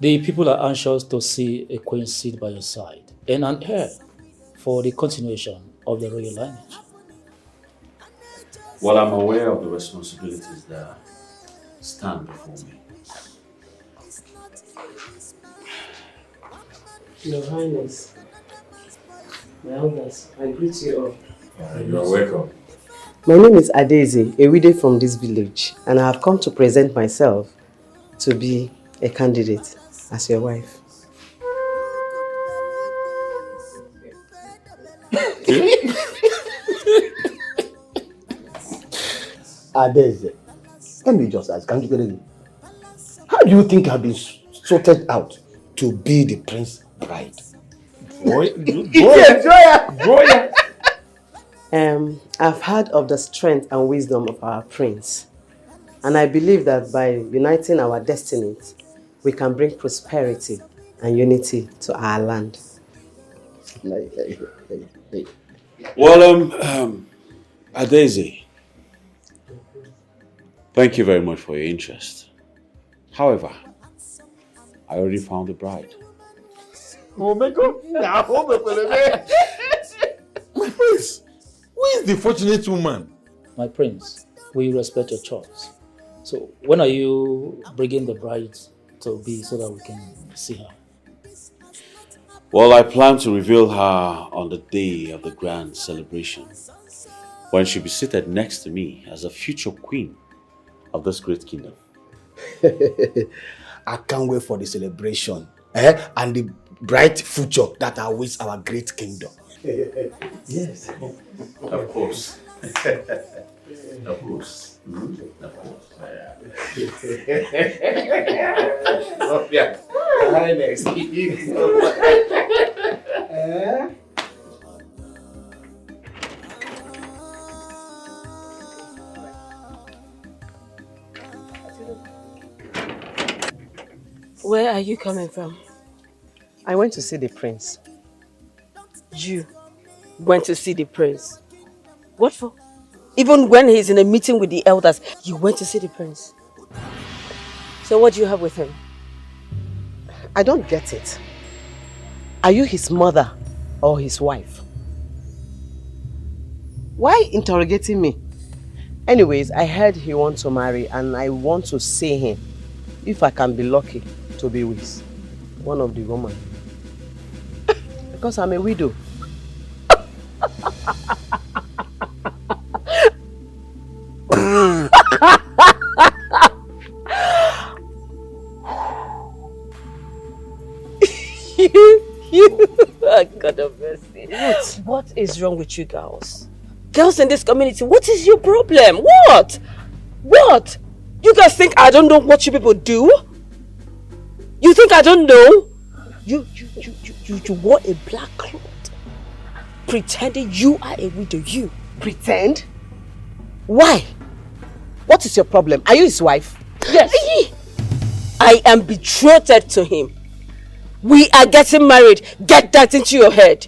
the people are anxious to see a queen sit by your side and an heir for the continuation of the royal lineage. Well, I'm aware of the responsibilities that stand before me. Your Highness, my elders, I greet you all. You're welcome. My name is Adeze, a widow from this village, and I have come to present myself to be a candidate as your wife. Adeze, let me just ask, how do you think I've been sorted out to be the prince's bride? I've heard of the strength and wisdom of our prince, and I believe that by uniting our destinies, we can bring prosperity and unity to our land. Well, Adeze, thank you very much for your interest. However, I already found a bride. Oh my God! Now, hold up, my prince, who is the fortunate woman? My prince, we respect your choice. So when are you bringing the bride to be so that we can see her? Well, I plan to reveal her on the day of the grand celebration, when she'll be seated next to me as a future queen of this great kingdom. I can't wait for the celebration and the bright future that awaits our great kingdom. Yes, of course. Of course. Of course. Yeah. Highness. Where are you coming from? I went to see the prince. You went to see the prince? What for? Even when he's in a meeting with the elders, you went to see the prince. So what do you have with him? I don't get it. Are you his mother or his wife? Why interrogating me? Anyways, I heard he wants to marry and I want to see him if I can be lucky to be with one of the women. Because I'm a widow. God of mercy. What is wrong with you girls? Girls in this community, what is your problem? What? What? You guys think I don't know what you people do? You think I don't know? You wore a black cloth, pretending you are a widow. You pretend? Why? What is your problem? Are you his wife? Yes. I am betrothed to him. We are getting married. Get that into your head.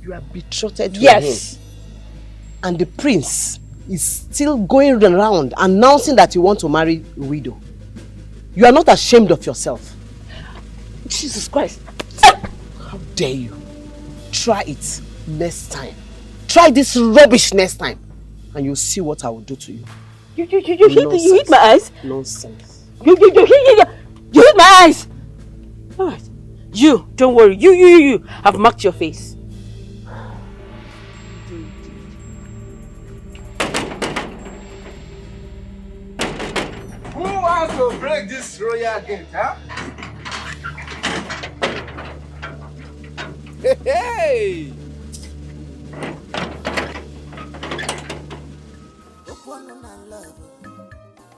You are betrothed to him? Yes. And the prince is still going around announcing that you want to marry a widow. You are not ashamed of yourself. Jesus Christ. How dare you? Try it next time. Try this rubbish next time. And you'll see what I will do to you. You hit my eyes? Nonsense. You hit my eyes! Alright. You, don't worry. You have marked your face. Who wants to break this royal gate, huh? Hey!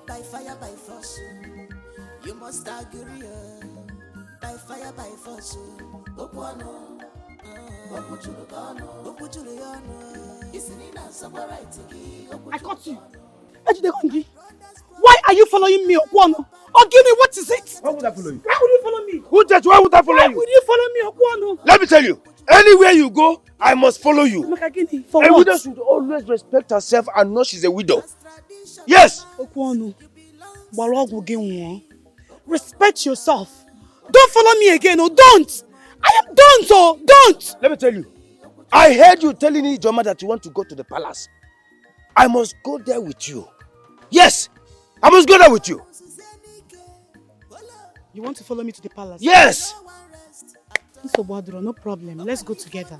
By fire, by force, you must agree. By fire, by force, I caught you. Why are you following me, Okwono? Ogini, what is it? Why would I follow you? Why would you follow me? Who said why would I follow you? Why would you follow me, Okwono? Let me tell you, anywhere you go, I must follow you. Makagini, for a what? widow should always respect herself and know she's a widow. Yes. Okwono, respect yourself. Don't follow me again, oh, don't. I am done, so don't. Let me tell you, I heard you telling Ijoma that you want to go to the palace. I must go there with you. Yes, I must go there with you. You want to follow me to the palace? Yes. No problem. Let's go together.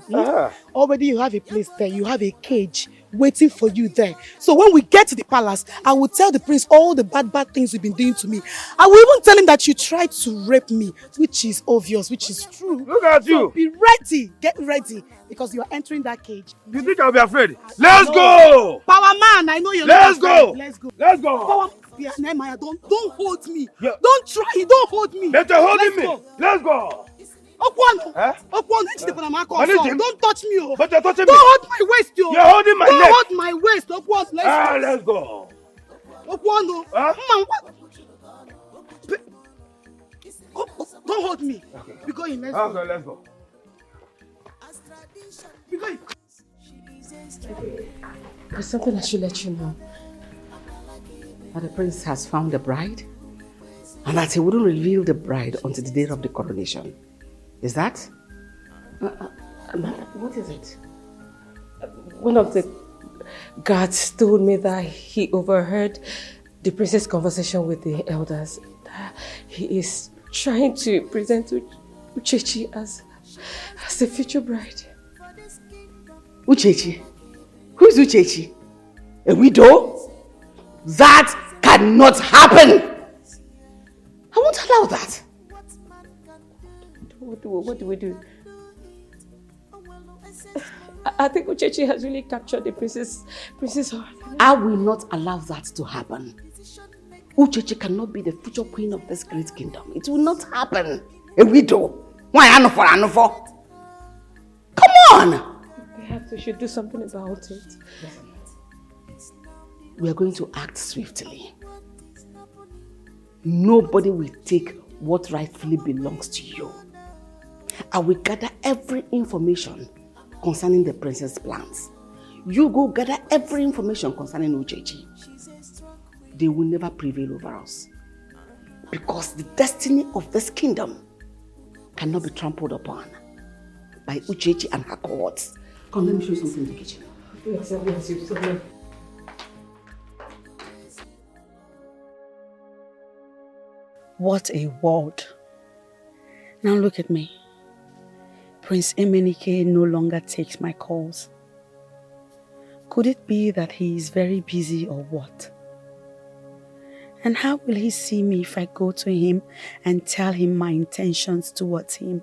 Already you have a place there. You have a cage waiting for you there. So when we get to the palace, I will tell the prince all the bad things you've been doing to me. I will even tell him that you tried to rape me, which is obvious, which is true. Look at you. So be ready. Get ready. Because you are entering that cage. You think I'll be afraid? Let's go! Power man, I know you're Let's not afraid. go! Let's go. Let's go! Power yeah, Nehemiah, don't hold me. Yeah. Don't try. Don't hold me. They're holding me. Let's go. Okwono. Huh? Okwono, don't touch me. Oh. But you're touching don't me. Hold my waist, yo. You're holding my neck. Don't hold my waist, Okwono. Let's go. Okwono. Huh? Don't hold me. Okay. Be going. Let's go. Okay, let's go. Be going. There's something I should let you know. That the prince has found a bride. And that he wouldn't reveal the bride until the day of the coronation. Is that? Amanda, what is it? One of the guards told me that he overheard the princess' conversation with the elders. He is trying to present Uchechi as the future bride. Uchechi? Who is Uchechi? A widow? That cannot happen! I won't allow that. What do we do? I think Uchechi has really captured the princess' heart. I will not allow that to happen. Uchechi cannot be the future queen of this great kingdom. It will not happen. A widow. Why Anufo? Come on! Perhaps we should do something about it. We are going to act swiftly. Nobody will take what rightfully belongs to you. I will gather every information concerning the princess' plans. You go gather every information concerning Uchechi. They will never prevail over us. Because the destiny of this kingdom cannot be trampled upon by Uchechi and her cohorts. Come, let me show you something in the kitchen. Yes. What a world. Now look at me. Prince Emenike no longer takes my calls. Could it be that he is very busy or what? And how will he see me if I go to him and tell him my intentions towards him?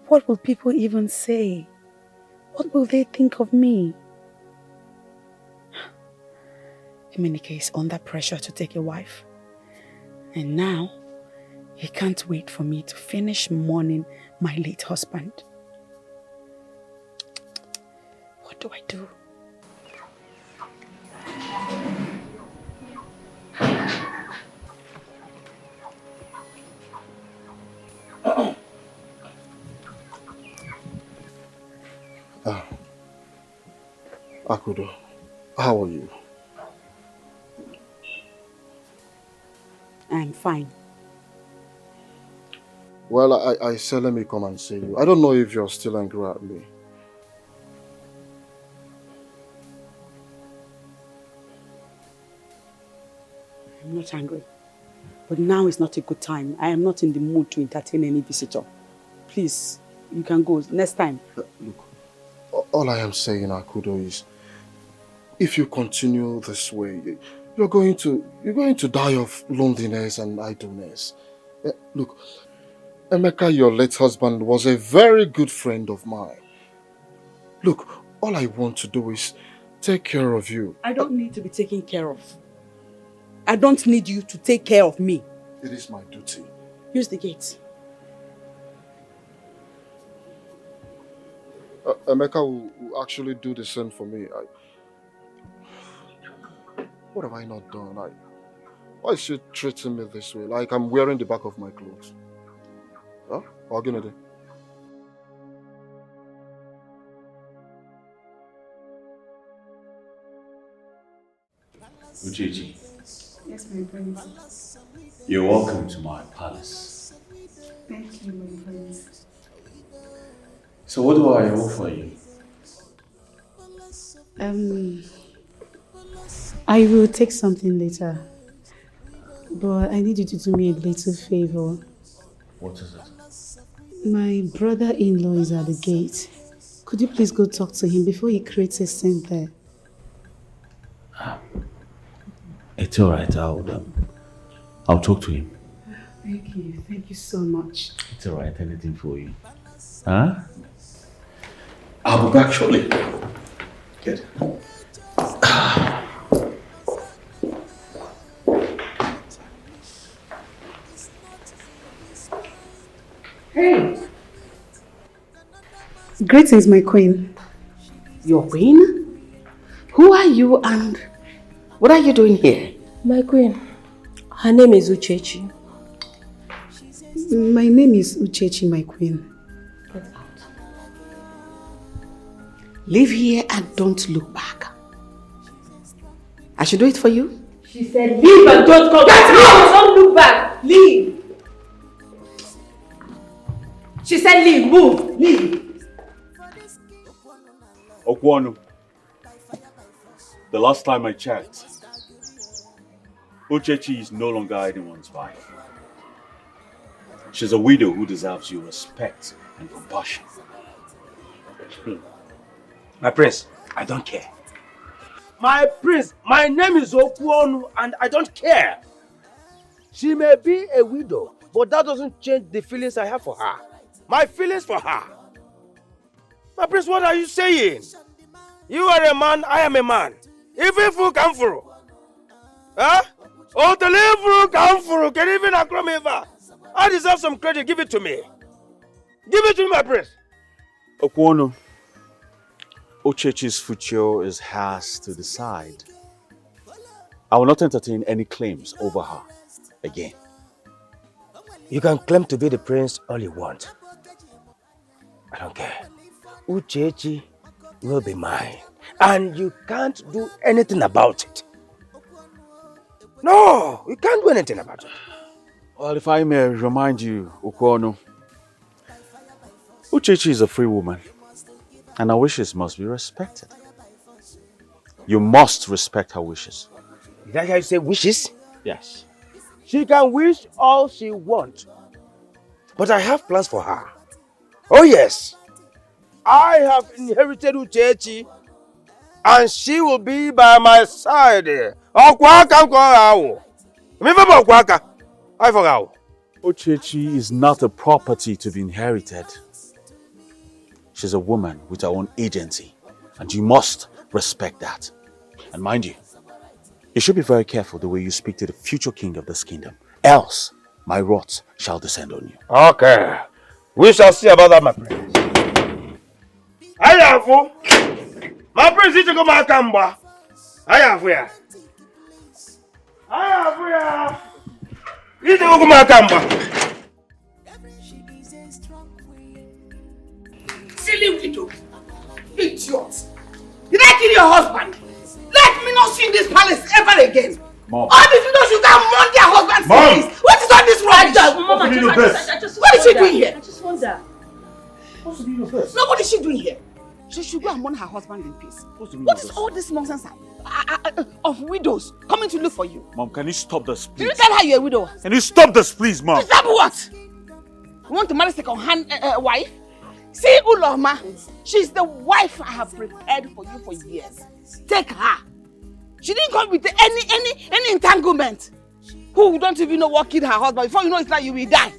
What will people even say? What will they think of me? Emenike is under pressure to take a wife. And now, he can't wait for me to finish mourning my late husband. What do I do? Akudo, how are you? I'm fine. Well, I said let me come and see you. I don't know if you're still angry at me. I'm not angry. But now is not a good time. I am not in the mood to entertain any visitor. Please, you can go. Next time. Look, all I am saying, Akudo, is if you continue this way, you're going to die of loneliness and idleness. Look, Emeka, your late husband, was a very good friend of mine. Look, all I want to do is take care of you. I don't need to be taken care of. I don't need you to take care of me. It is my duty. Use the gate. Emeka will actually do the same for me. What have I not done? Why is she treating me this way? Like I'm wearing the back of my clothes. Huh? Ogunade. Uchechi, Yes, my prince. you're welcome to my palace. Thank you, my prince. So what do I owe for you? I will take something later. But I need you to do me a little favor. What is it? My brother-in-law is at the gate. Could you please go talk to him before he creates a scene there? It's alright, I'll talk to him. Thank you so much. It's alright, anything for you. Huh? I'll be back shortly. Good. Hey! Greetings, my queen. Your queen? Who are you and what are you doing here? My queen, her name is Uchechi. My name is Uchechi, my queen. Get out. Live here and don't look back. I should do it for you? She said leave and don't come back. Leave, don't look back. Leave. She said leave, move, leave. Okwonu, the last time I checked, Uchechi is no longer anyone's wife. She's a widow who deserves your respect and compassion. My prince, I don't care. My prince, my name is Okwonu and I don't care. She may be a widow, but that doesn't change the feelings I have for her. My feelings for her. My prince, what are you saying? You are a man, I am a man. Even fool come through. Huh? Oh, the level come through. Can even acromeva. I deserve some credit. Give it to me. Give it to me, my prince. Okwonu, Uchechi's future is hers to decide. I will not entertain any claims over her again. You can claim to be the prince all you want. I don't care. Uchechi will be mine. And you can't do anything about it. No, you can't do anything about it. Well, if I may remind you, Okwonu, Uchechi is a free woman, and her wishes must be respected. You must respect her wishes. Did I hear you say wishes? Yes. She can wish all she wants. But I have plans for her. Oh yes. I have inherited Uchechi, and she will be by my side. Uchechi is not a property to be inherited. She's a woman with her own agency, and you must respect that. And mind you, you should be very careful the way you speak to the future king of this kingdom. Else, my wrath shall descend on you. Okay. We shall see about that, my prince. I have my prince is to go back and back. I have here. I have here. You to go back and back. Silly widow. Idiot. Did I kill your husband? Let me not see in this palace ever again. Mom. All these widows should come mourn their husband's face. What is all this rubbish? Mom, what is she doing here? I just wonder. What's the meaning of this? No, what is she doing here? She should go and mourn her husband in peace. What is all this nonsense of widows coming to look for you? Mom, can you stop this, please? Did you tell her you're a widow? Can you stop this, please, Mom? Stop what? You want to marry second-hand wife? See, Uloma, she's the wife I have prepared for you for years. Take her. She didn't come with any entanglement. Who don't even know what killed her husband? Before you know it's like you will die.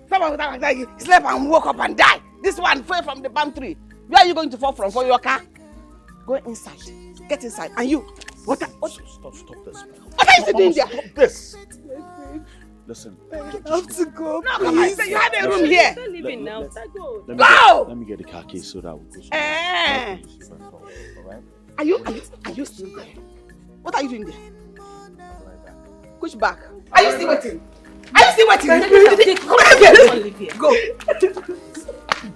Someone like slept and woke up and died. This one fell from the palm tree. Where are you going to fall from? For your car? Go inside. Get inside. And you, what? Stop this. What are you doing there? Stop this. Listen. I have to go. No, come on. You have a room here. Start leaving now. Start go. Let me get the car keys so that we'll go. Alright? Are you still there? What are you doing there? Push back. Are you still waiting? Are you still waiting? Come here. Go.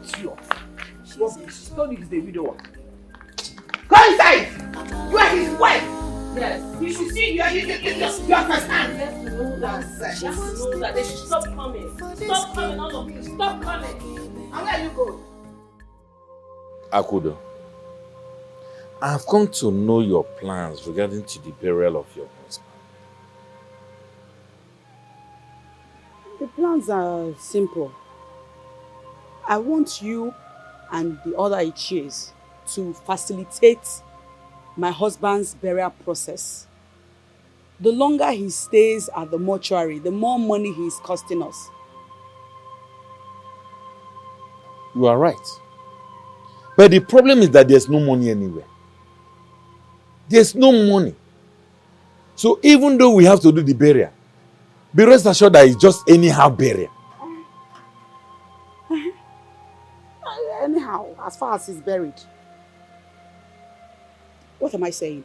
Idiot. She told you he's the widower. Go inside. You are his wife. Yes. You should see you understand. You have to know that. You have to know that. They should stop coming. Stop coming, all of you. Stop coming. And where are you going? Akudo, I have come to know your plans regarding to the burial of your husband. The plans are simple. I want you and the other Ichies to facilitate my husband's burial process. The longer he stays at the mortuary, the more money he is costing us. You are right. But the problem is that there's no money anywhere. There's no money. So even though we have to do the burial, be rest assured that it's just anyhow burial. Anyhow, as far as he's buried. What am I saying?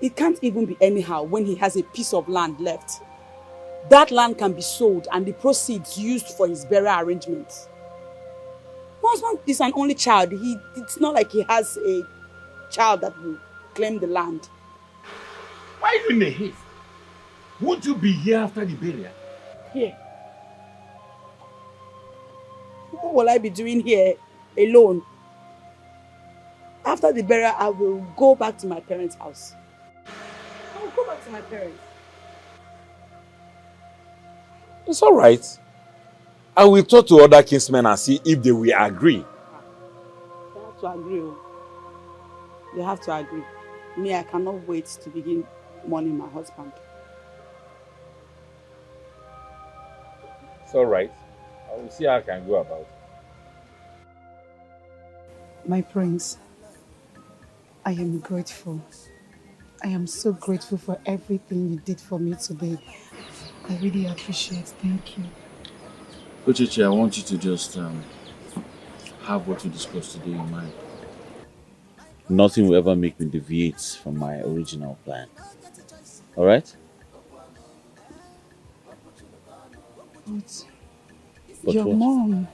It can't even be anyhow when he has a piece of land left. That land can be sold and the proceeds used for his burial arrangements. My husband is an only child. It's not like he has a child that will claim the land. Why are you in a haste? Won't you be here after the burial? Here. What will I be doing here alone? After the burial, I will go back to my parents' house. I will go back to my parents. It's all right. I will talk to other kinsmen and see if they will agree. They have to agree. Oh. They have to agree. Me, I cannot wait to begin mourning my husband. It's all right. I will see how I can go about it. My prince, I am grateful. I am so grateful for everything you did for me today. I really appreciate it. Thank you. Uchechi, I want you to just have what we discussed today in mind. Nothing will ever make me deviate from my original plan. Alright? But your what? mom.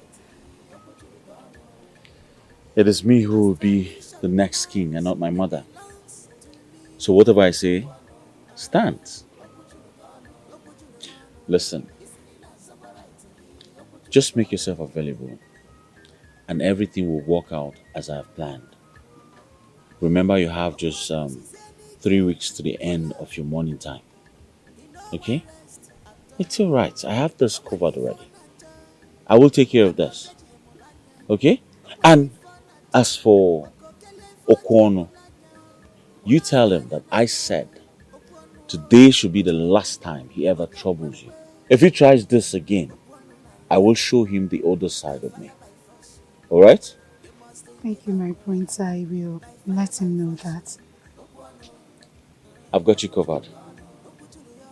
It is me who will be the next king and not my mother. So whatever I say stands. Listen, just make yourself available and everything will work out as I have planned. Remember, you have just 3 weeks to the end of your morning time. Okay? It's alright. I have this covered already. I will take care of this. Okay? And as for Okwono, you tell him that I said today should be the last time he ever troubles you. If he tries this again, I will show him the other side of me. Alright? Thank you, my prince. I will let him know that. I've got you covered.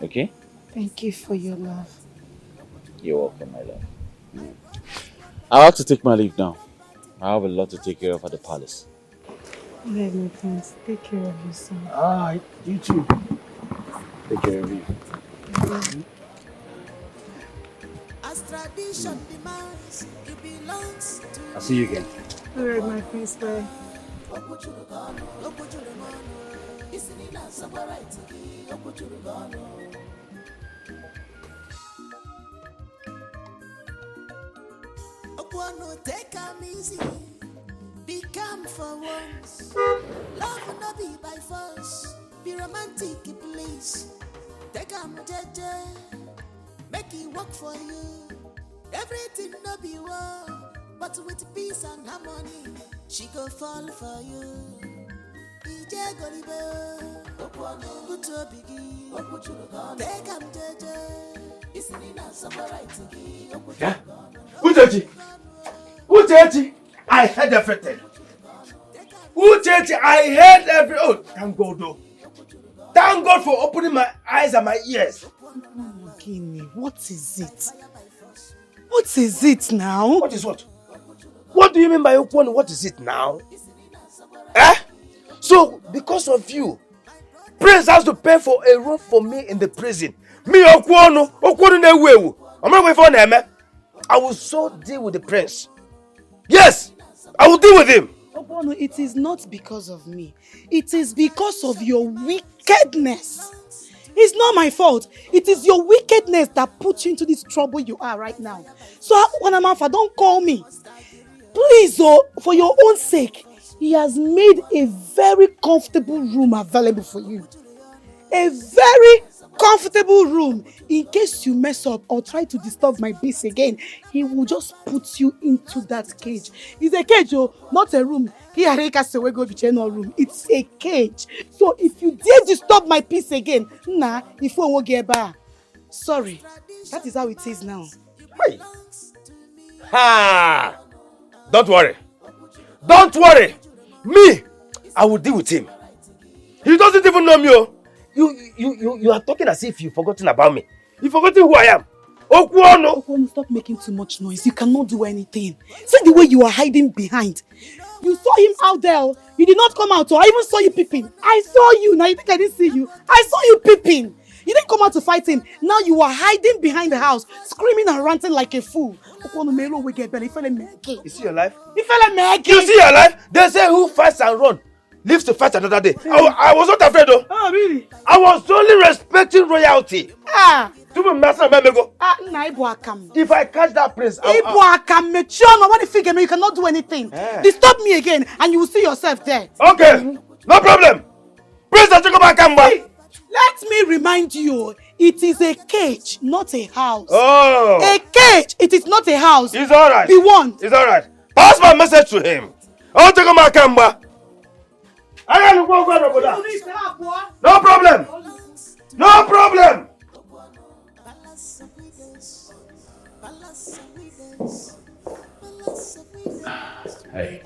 Okay? Thank you for your love. You're welcome, my love. I'll have to take my leave now. I have a lot to take care of at the palace. Alright, my prince. Take care of yourself. Alright, you too. Take care of you. As tradition demands, it belongs to I'll see you again. Alright, my prince. Bye. Okwono, take am easy. Be calm for once. Love will not be by force. Be romantic, please. Take am jeje. Make it work for you. Everything no be war, but with peace and harmony, she go fall for you. Ije goribe, Okwono, buto bigi, take am jeje. Isini na samurai Yeah? Uchechi, I heard everything. Uchechi, I heard every... Oh, thank God, though. Thank God for opening my eyes and my ears. What is it? What is it now? What is what? What do you mean by Okwono? What is it now? Eh? So, because of you, Prince has to pay for a room for me in the prison. Me, Okwono newewu. I'm not going for him. I will so deal with the prince. Yes, I will deal with him. Okwono, it is not because of me. It is because of your wickedness. It's not my fault. It is your wickedness that put you into this trouble you are right now. So, Wanamafa, don't call me. Please, for your own sake, he has made a very comfortable room available for you. A very comfortable room. In case you mess up or try to disturb my peace again, he will just put you into that cage. It's a cage, not a room. Room. It's a cage. So if you dare disturb my peace again, if you won't get back. Sorry. That is how it is now. Hey. Ha! Don't worry. Don't worry. Me, I will deal with him. He doesn't even know me. You are talking as if you've forgotten about me. You've forgotten who I am. Okwono, stop making too much noise. You cannot do anything. See the way you are hiding behind. You saw him out there. You did not come out. I even saw you peeping. I saw you. Now you think I didn't see you? I saw you peeping. You didn't come out to fight him. Now you are hiding behind the house, screaming and ranting like a fool. You see your life? You see your life? They say who fights and run lives to fight another day. I was not afraid though. Oh, really? I was only respecting royalty. Ah. If I catch that prince, what if you cannot do anything? Disturb me again and you will see yourself there. Okay, no problem. Prince Achikoma. Let me remind you, it is a cage, not a house. Oh. A cage, it is not a house. It's alright. Be warned. It's alright. Pass my message to him. Achikoma Kamba. No problem. No problem. Hey.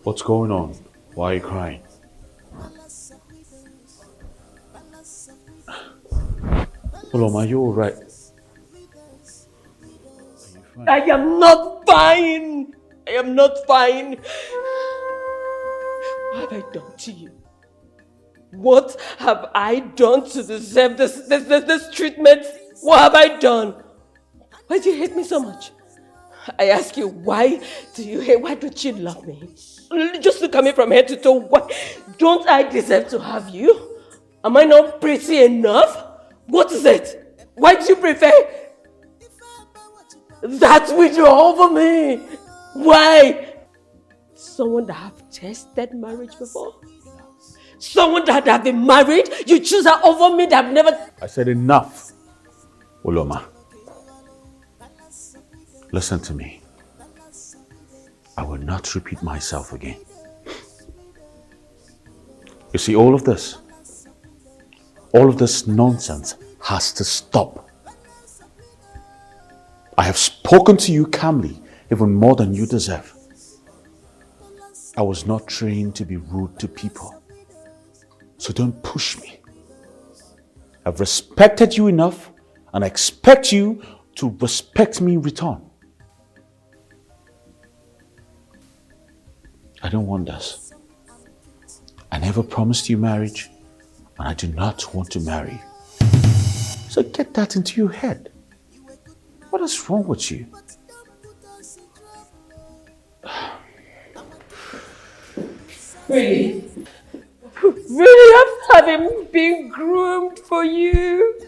What's going on? Why are you crying? Uloma, are you alright? I am not fine. I am not fine. What have I done to you? What have I done to deserve this treatment? What have I done? Why do you hate me so much? I ask you, why do you hate? Why don't you love me? Just look at me from head to toe. Why don't I deserve to have you? Am I not pretty enough? What is it? Why do you prefer that widow over me? Why? Someone that have tested marriage before? Someone that have been married? You choose her over me that have never... I said enough, Uloma. Listen to me. I will not repeat myself again. You see, all of this nonsense has to stop. I have spoken to you calmly, even more than you deserve. I was not trained to be rude to people. So don't push me. I've respected you enough, and I expect you to respect me in return. I don't want this. I never promised you marriage, and I do not want to marry you. So get that into your head. What is wrong with you? Really? Really, having been groomed for you?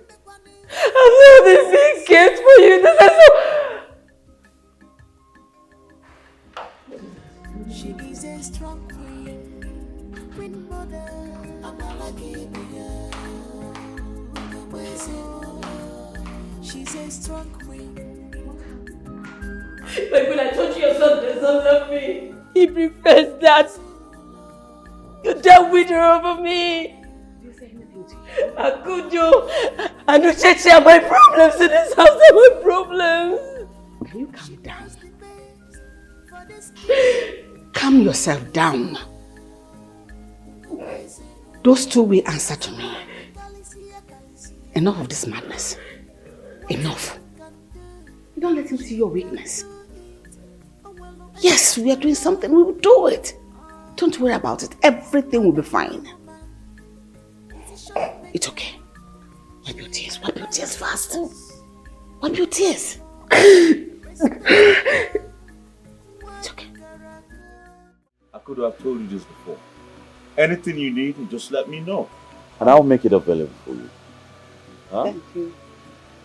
I've having been cared for you? This is so... She is a strong queen mother. I'm not like she's a strong queen. Like when I told you your son does not love me, he prefers that. You're that widow over me. How could you? I know Cheche are my problems in this house, are my problems. Can you calm down? Calm yourself down. Those two will answer to me. Enough of this madness. Enough. You don't let him see your weakness. Yes, we are doing something. We will do it. Don't worry about it. Everything will be fine. It's okay. Wipe your tears. Wipe your tears fast. Wipe your tears. It's okay. I could have told you this before. Anything you need, you just let me know. And I'll make it available for you. Huh? Thank you.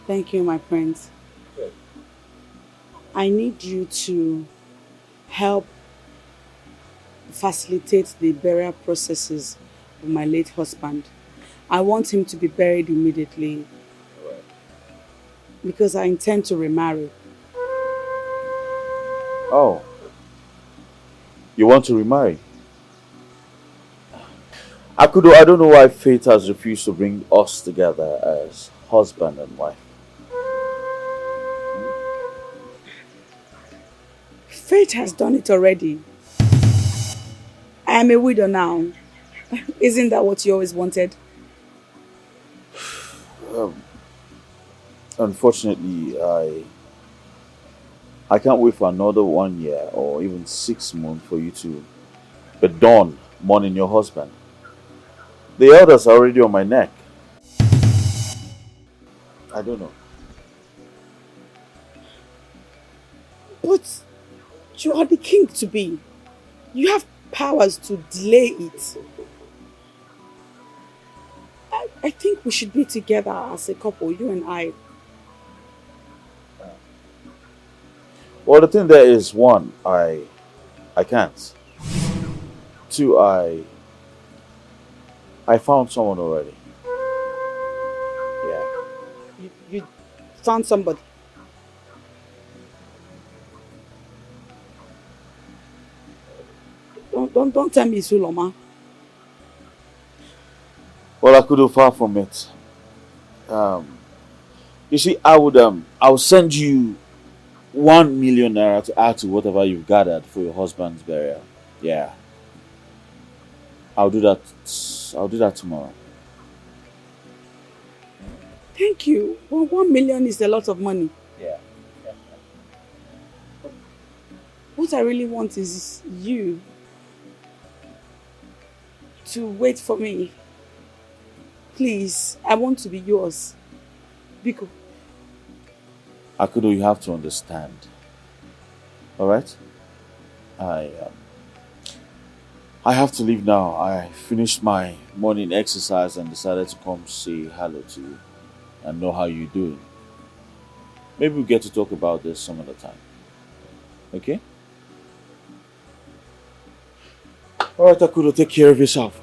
Thank you, my prince. Okay. I need you to help facilitate the burial processes of my late husband. I want him to be buried immediately. Right. Because I intend to remarry. Oh. You want to remarry? I don't know why fate has refused to bring us together as husband and wife. Fate has done it already. I am a widow now. Isn't that what you always wanted? Unfortunately, I can't wait for another 1 year or even 6 months for you to be done mourning your husband. The elders are already on my neck. I don't know. But you are the king to be. You have powers to delay it. I think we should be together as a couple, you and I. Well, the thing there is, one, I can't. Two, I found someone already. Yeah. You found somebody. Don't tell me it's Uloma. Well, I could do far from it. You see, I would send you 1 million naira to add to whatever you've gathered for your husband's burial. Yeah. I'll do that. I'll do that tomorrow. Thank you. Well, 1 million is a lot of money. Yeah. What I really want is you to wait for me. Please, I want to be yours. Biko. Akudo, you have to understand. Alright? I have to leave now. I finished my morning exercise and decided to come say hello to you and know how you're doing. Maybe we'll get to talk about this some other time. Okay? Alright, Akudo, take care of yourself.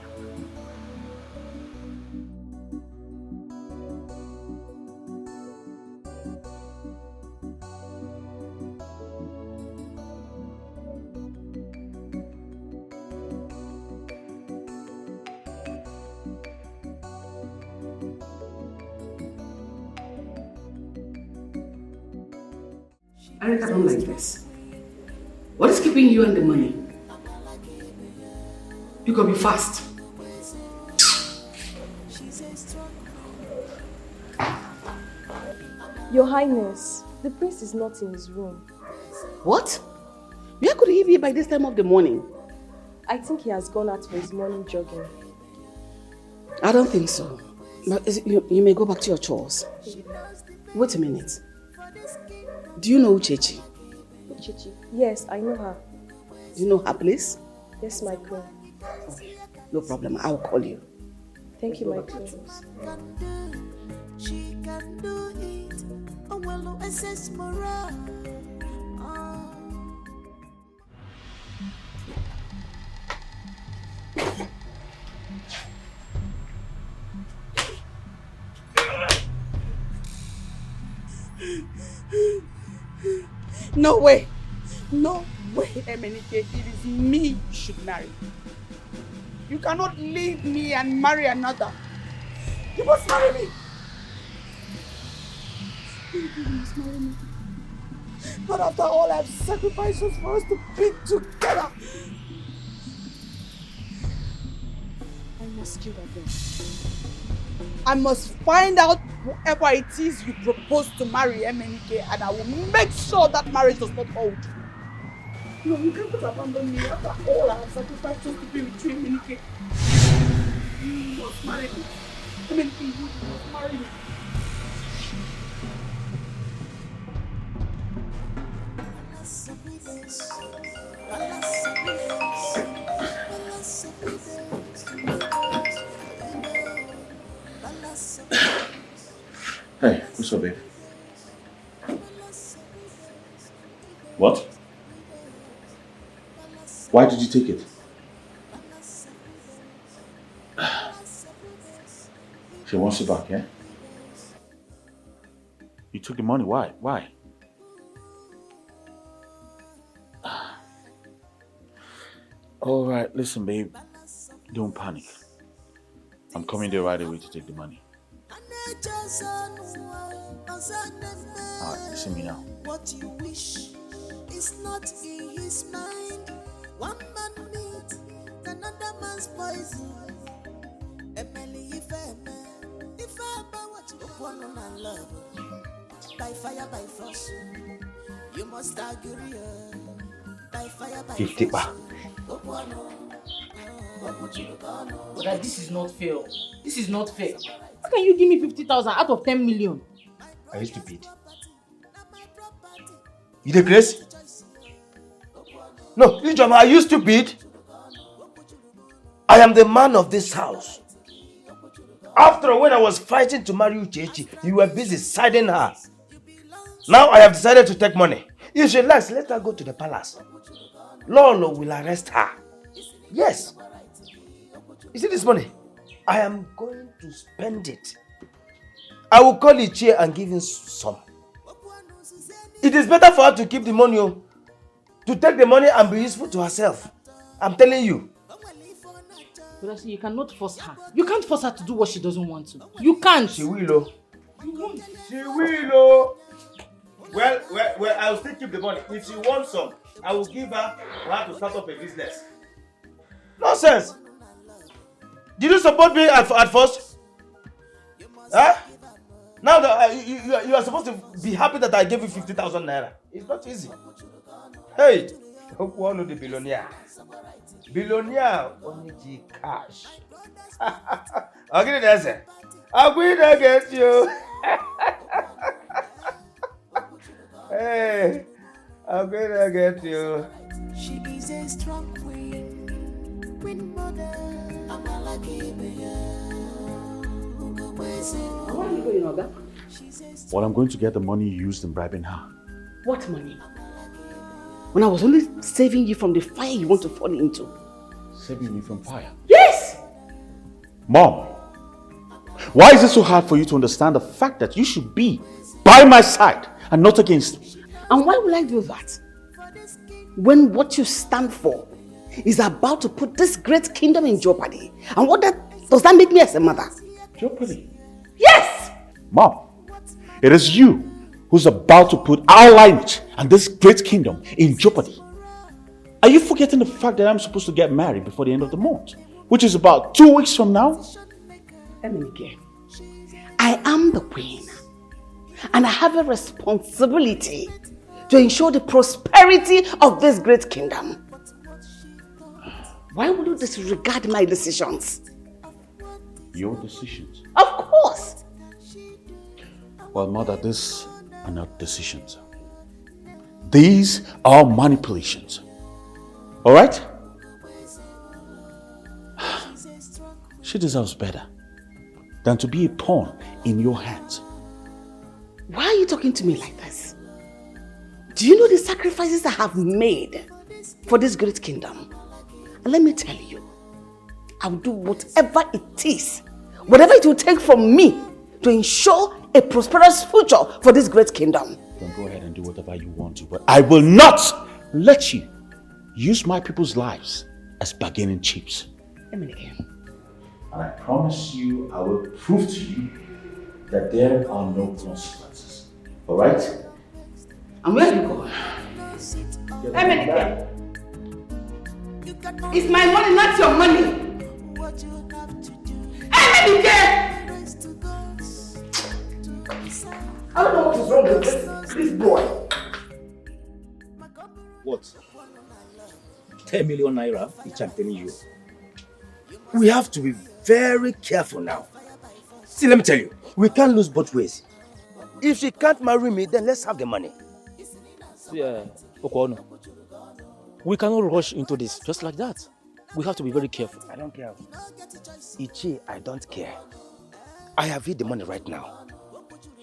Eric, I don't like this. What is keeping you and the money? You could be fast. Your Highness, the prince is not in his room. What? Where could he be by this time of the morning? I think he has gone out for his morning jogging. I don't think so. But you may go back to your chores. Wait a minute. Do you know Uchechi? Uchechi? Yes, I know her. Do you know her place? Yes, my queen. Okay, no problem. I'll call you. Thank you, my queen. She can do it. Oh, well, SS Mora. No way. No way, Emenike. It is me you should marry. You cannot leave me and marry another. You must marry me. You must marry me. Not after all I've sacrificed for us to be together. I must kill that girl. I must find out whoever it is you propose to marry, Emenike, and I will make sure that marriage does not hold. No, you can't abandon me after all I have sacrificed to be with you, Emenike. You must marry me. Emenike, you must marry me. Hey, what's up, babe? What? Why did you take it? She wants it back, yeah? You took the money, why? Why? Alright, listen, babe. Don't panic. I'm coming there right away to take the money. Alright, listen to me now. What you wish is not in his mind. One man meat, another man's poison. Emily, if I what you want and love. By fire, by force. You must agree. By fire, by 50 back. But this is not fair. This is not fair. How can you give me 50,000 out of 10 million? Are you stupid? You the grace? No, Ijoma, are you stupid? I am the man of this house. After all, when I was fighting to marry Uchechi, you were busy siding her. Now I have decided to take money. If she likes, let her go to the palace. Lolo will arrest her. Yes. You see this money? I am going to spend it. I will call Ichie and give him some. It is better for her to keep the money, to take the money and be useful to herself. I'm telling you. But you cannot force her. You can't force her to do what she doesn't want to. You can't. She will, She will, Well, I will still keep the money. If she wants some, I will give her for her to start up a business. Nonsense. Did you support me at first? Huh? Now that you are supposed to be happy that I gave you 50,000 naira. It's not easy. Hey, one of the billionaire. Billionaire only G cash. I'll get it answer. I'm going to get you. Hey, I'm going to get you. She is a strong queen mother. I'm a lucky Where are you going, Oga? Well, I'm going to get the money you used in bribing her. What money? When I was only saving you from the fire you want to fall into. Saving me from fire? Yes! Mom, why is it so hard for you to understand the fact that you should be by my side and not against me? And why would I do that? When what you stand for is about to put this great kingdom in jeopardy. And does that make me as a mother? Jeopardy? Yes! Mom, it is you who's about to put our lineage and this great kingdom in jeopardy. Are you forgetting the fact that I'm supposed to get married before the end of the month? Which is about 2 weeks from now? Emenike, I am the queen. And I have a responsibility to ensure the prosperity of this great kingdom. Why would you disregard my decisions? Your decisions? Of course. Well, Mother, these are not decisions. These are manipulations. All right? She deserves better than to be a pawn in your hands. Why are you talking to me like this? Do you know the sacrifices I have made for this great kingdom? And let me tell you, I will do whatever it is, whatever it will take from me to ensure a prosperous future for this great kingdom. Then go ahead and do whatever you want to, but I will not let you use my people's lives as bargaining chips. Emenike. And I promise you, I will prove to you that there are no consequences. All right? And where are you going? Emenike. It's my money, not your money. Emenike! I don't know what is wrong with this boy. What? 10 million naira, which I'm telling you. We have to be very careful now. See, let me tell you, we can't lose both ways. If she can't marry me, then let's have the money. Yeah, Okono. We cannot rush into this just like that. We have to be very careful. I don't care. Ichi, I don't care. I have hid the money right now.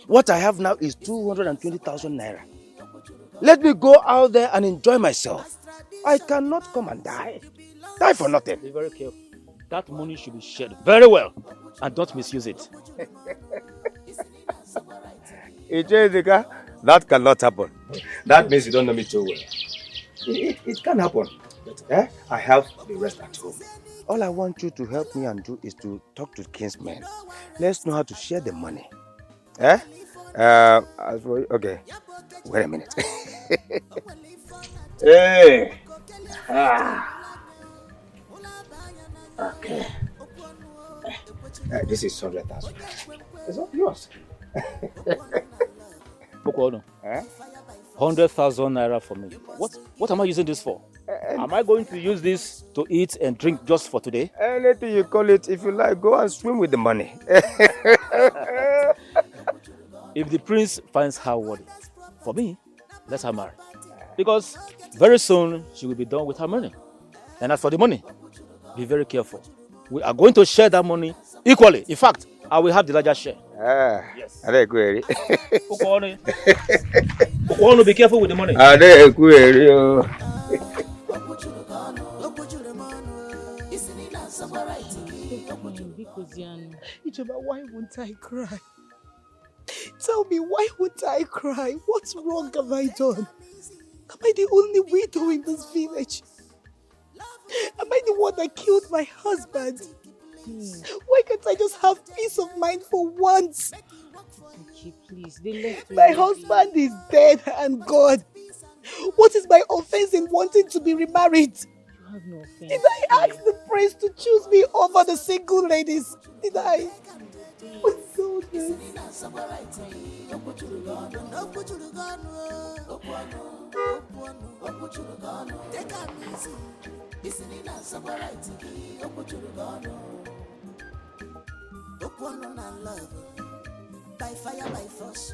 What I have now is 220,000 naira. Let me go out there and enjoy myself. I cannot come and die. Die for nothing. Be very careful. That money should be shared very well and don't misuse it. Ichi, that cannot happen. That means you don't know me too well. It can happen. I have the rest at home. All I want you to help me and do is to talk to Kingsmen. Let's know how to share the money. Okay. Wait a minute. Hey. Okay. This is 100,000. It's not yours. Okono. 100,000 naira for me. What am I using this for? Am I going to use this to eat and drink just for today? Anything you call it, if you like, go and swim with the money. If the prince finds her worthy, for me, let her marry. Because Very soon, she will be done with her money. And as for the money, be very careful. We are going to share that money equally. In fact, I will have the larger share. Yes. I agree. Okwonu, be careful with the money. I agree. Ijoma, why won't I cry? Tell me, why won't I cry? What's wrong have I done? Am I the only widow in this village? Am I the one that killed my husband? Why can't I just have peace of mind for once? Okay, please. They left My husband is dead and gone. What is my offense in wanting to be remarried? You have no offense. Did I ask the prince to choose me over the single ladies? Did I? What's so this? By fire, by force.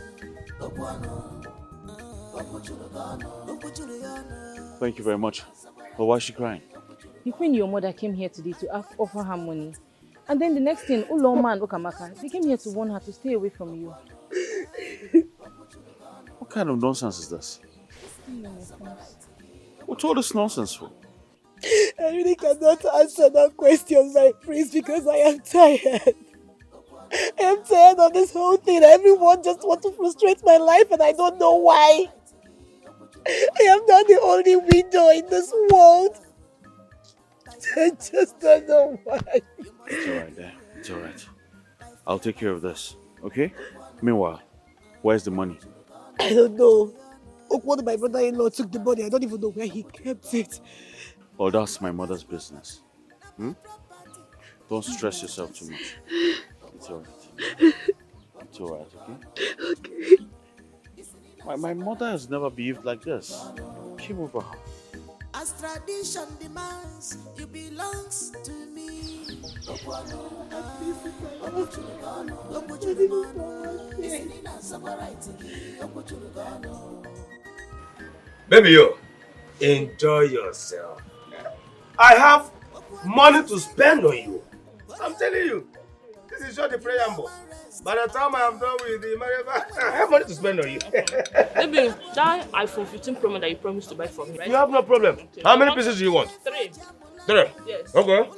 Thank you very much. But why is she crying? The queen, your mother, came here today to offer her money. And then the next thing, Uloma and Okamaka, they came here to warn her to stay away from you. What kind of nonsense is this? What's all this nonsense for? I really cannot answer that question, my prince, because I am tired. I am tired of this whole thing. Everyone just wants to frustrate my life and I don't know why. I am not the only widow in this world. I just don't know why. It's alright, Dad. It's alright. I'll take care of this, okay? Meanwhile, where's the money? I don't know. One my brother-in-law took the money. I don't even know where he kept it. Oh, that's my mother's business. Don't stress yourself too much. It's alright. It's alright, okay? Okay. My mother has never behaved like this. Keep over her. As tradition demands, you belongs to me. Baby, you enjoy yourself. I have money to spend on you. I'm telling you. This is just the preamble. By the time I am done with the marriage, I have money to spend on you. Baby, that iPhone 15 Pro Max that you promised to buy for me, right? You have no problem. Okay. How many pieces do you want? 3. 3? Yes. Okay.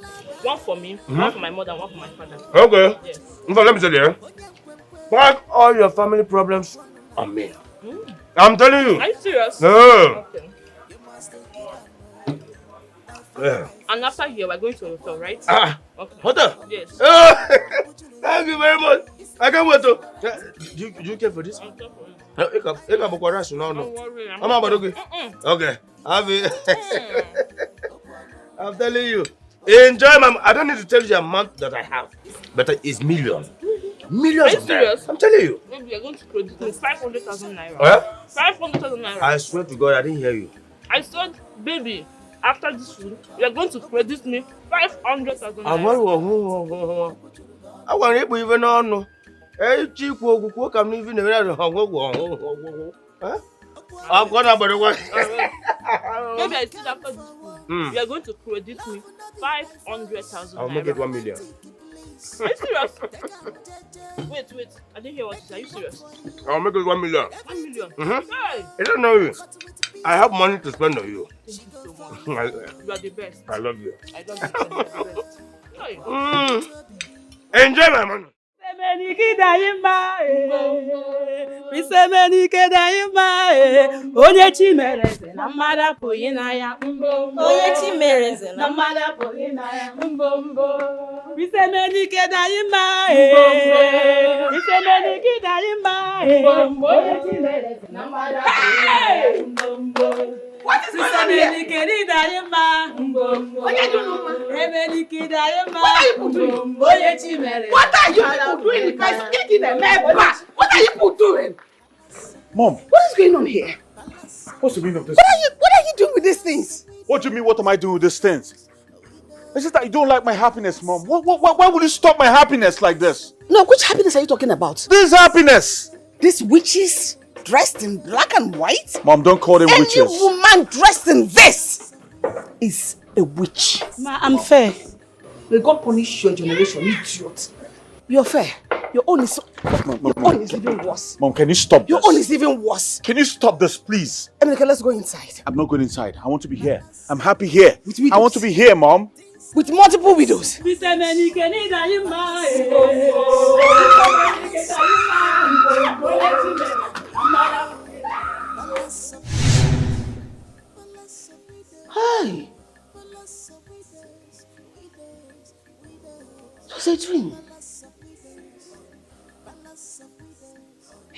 One for me, one for my mother, and one for my father. Okay. Yes. So let me tell you, pack all your family problems on me. I'm telling you. Are you serious? No. Okay. Yeah. And after here, we're going to a hotel, right? Okay. Hotel? Yes. Thank you very much. I can't wait to. Do you care for this? I'm care for it. Don't worry. I'm about okay. Okay. I'm telling you. Enjoy my. I don't need to tell you the amount that I have, but it's millions. Millions Are you of serious? naira. I'm telling you. Maybe you're going to credit me 500,000 naira. Huh? 500,000 naira. I swear to God, I didn't hear you. I said, baby, after this food, you're going to credit me 500,000 naira. I want to even know. Hey, cheap, what can even Huh? I've got about the one. Maybe I said after this food, you're going to credit me 500,000 naira. I'll make it 1 million. Are you serious? Wait. I didn't hear what you said. Are you serious? I'll make it 1 million. 1 million? Hey! Hey! I don't know you. I have money to spend on you. Thank you so much. You are the best. I love you. I love you. You are the best. Hey. Enjoy my money. Onye chi mere eze na mmadụ apụghị n'anya mbombo. Onye chi mere eze na mmadụ apụghị n'anya mbombo. Bisemenike daima Bisemenike daima Onye chi mere eze na mmadụ apụghị n'anya mbombo. What is going on here? What are you doing? What are you doing? Guys, speaking a man. What are you doing? Mom. What is going on here? What's the meaning of this? What are you doing with these things? What do you mean, what am I doing with these things? It's just that you don't like my happiness, Mom. Why would you stop my happiness like this? No, which happiness are you talking about? This happiness! These witches dressed in black and white? Mom, don't call them witches. Any woman dressed in this is a witch. Ma, I'm fair. May God punish your generation, idiot. You're fair. Your own is Mom, even worse. Mom, can you stop this? Your own is even worse. Can you stop this, please? Emeka, let's go inside. I'm not going inside. I want to be here. I'm happy here. With widows. I want to be here, Mom. With multiple widows. Hi. It was a dream.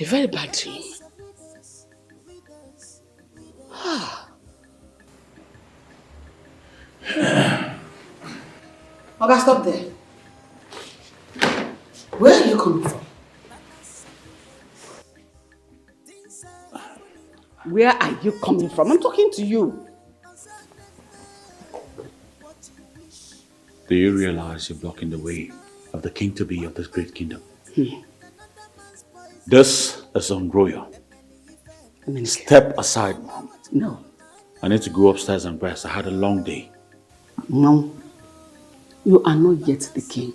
A very bad dream. Okay, stop there. Where are you coming from? Where are you coming from? I'm talking to you. Do you realize you're blocking the way of the king-to-be of this great kingdom? This is unroyal. Step aside, Mom. No. I need to go upstairs and rest. I had a long day. No. You are not yet the king.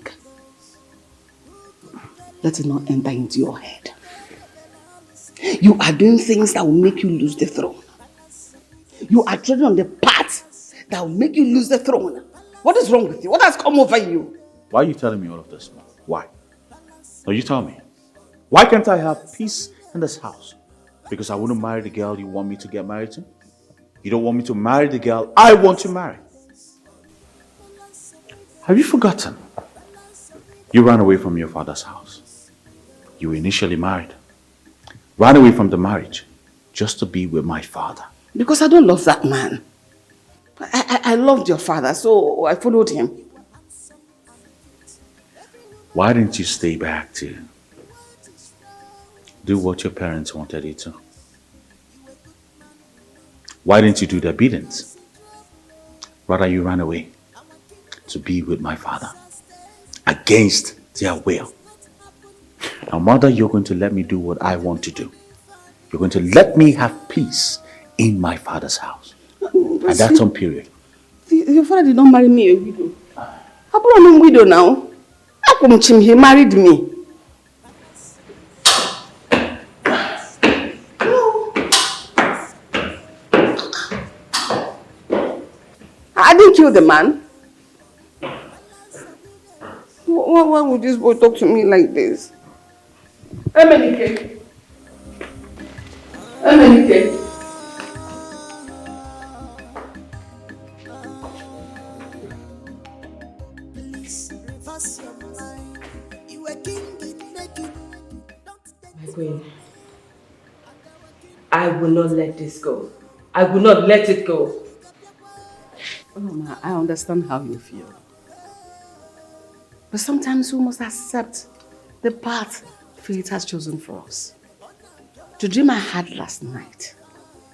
Let it not enter into your head. You are doing things that will make you lose the throne. You are treading on the path that will make you lose the throne. What is wrong with you? What has come over you? Why are you telling me all of this, Mom? Why? No, you tell me. Why can't I have peace in this house? Because I wouldn't marry the girl you want me to get married to? You don't want me to marry the girl I want to marry? Have you forgotten? You ran away from your father's house. You were initially married. Ran away from the marriage just to be with my father. Because I don't love that man. I loved your father, so I followed him. Why didn't you stay back to do what your parents wanted you to? Why didn't you do their biddings? Rather, you ran away to be with my father against their will. Now, Mother, you're going to let me do what I want to do. You're going to let me have peace in my father's house. And that's on period. Your father did not marry me a widow. I'm a widow now. How come he married me? I didn't kill the man. Why would this boy talk to me like this? Emenike. Emenike. My queen, I will not let this go. I will not let it go. Oh, Mama, I understand how you feel. But sometimes we must accept the path fate has chosen for us. The dream I had last night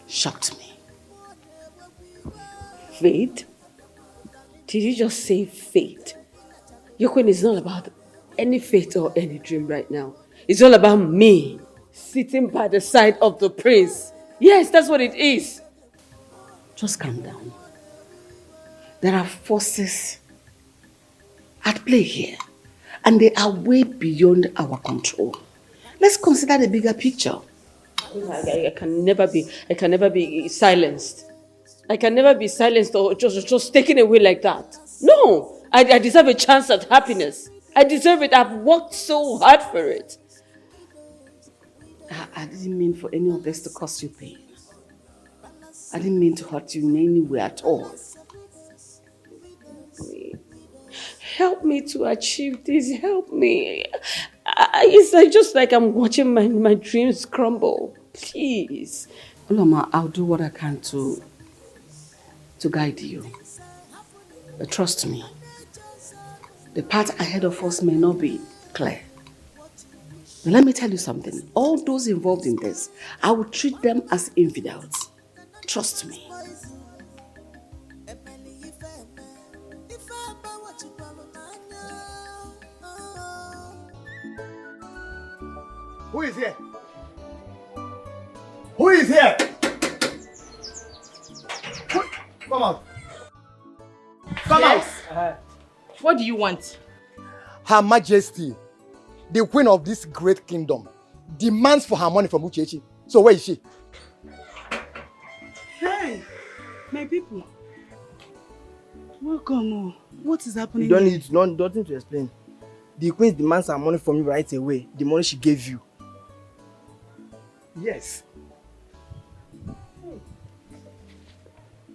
shocked me. Fate? Did you just say fate? Your queen, is not about any fate or any dream right now. It's all about me sitting by the side of the prince. Yes, that's what it is. Just calm down. There are forces at play here, and they are way beyond our control. Let's consider the bigger picture. I can never be silenced. I can never be silenced or just taken away like that. No, I deserve a chance at happiness. I deserve it. I've worked so hard for it. I didn't mean for any of this to cause you pain. I didn't mean to hurt you in any way at all. Help me to achieve this. Help me. It's just like I'm watching my dreams crumble. Please. Uloma, I'll do what I can to guide you. But trust me, the path ahead of us may not be clear. But let me tell you something. All those involved in this, I will treat them as infidels. Trust me. Who is here? Who is here? Come out. Come out. What do you want? Her Majesty, the queen of this great kingdom, demands for her money from Uchechi. So where is she? Hey, my people. Welcome. Oh. What is happening? You don't here? need nothing to explain. The queen demands her money from you right away. The money she gave you. Yes.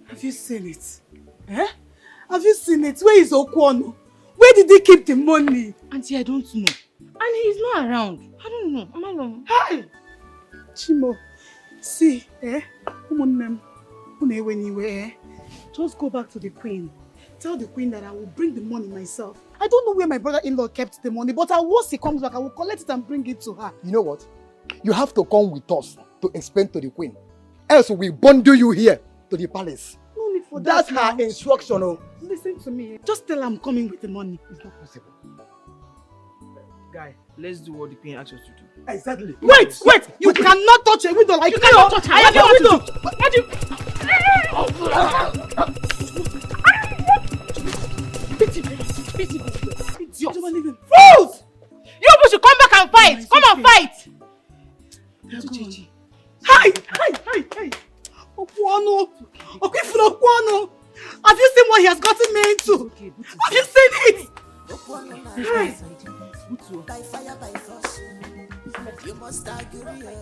Have you seen it? Eh? Have you seen it? Where is Okwono? Where did he keep the money? Auntie, I don't know. And he's not around. I don't know. Am I alone? Hi! Chimo, see, just go back to the queen. Tell the queen that I will bring the money myself. I don't know where my brother-in-law kept the money, but once he comes back, I will collect it and bring it to her. You know what? You have to come with us to explain to the queen. Else we bundle you here to the palace. No need for That's that. her instruction. Oh. Listen to me. Just tell her I'm coming with the money. It's not possible. Guy, let's do what the queen asks us to do. Exactly. Wait! You cannot touch a window like You cannot touch her. I have a window. What do you... Fools! You people should come back and fight. Come and fight. Hi! Okwono! Okwono! Have you seen what he has gotten me into? Have you seen it? Hi! By fire, by force. You must agree.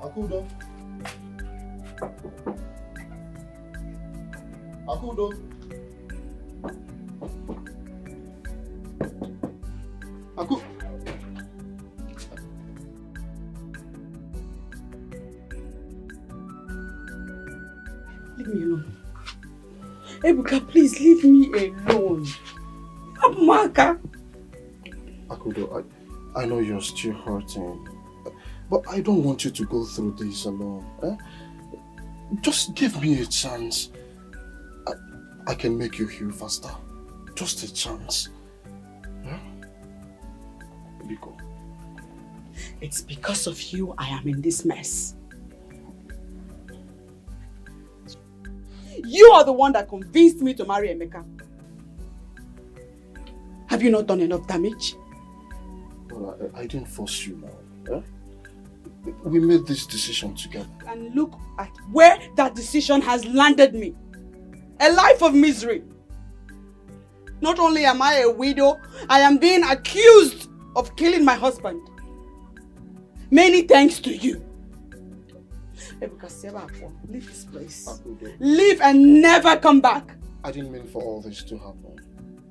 Akudo. Akudo. Aku. Leave me alone. Ebuka, please leave me alone. Amaka. Akudo, I know you're still hurting, but I don't want you to go through this alone. Eh? Just give me a chance. I can make you heal faster. Just a chance. Yeah? Biko. It's because of you I am in this mess. You are the one that convinced me to marry Emeka. Have you not done enough damage? Well, I didn't force you now. Eh? We made this decision together. And look at where that decision has landed me. A life of misery. Not only am I a widow, I am being accused of killing my husband. Many thanks to you. Leave this place. Leave and never come back. I didn't mean for all this to happen.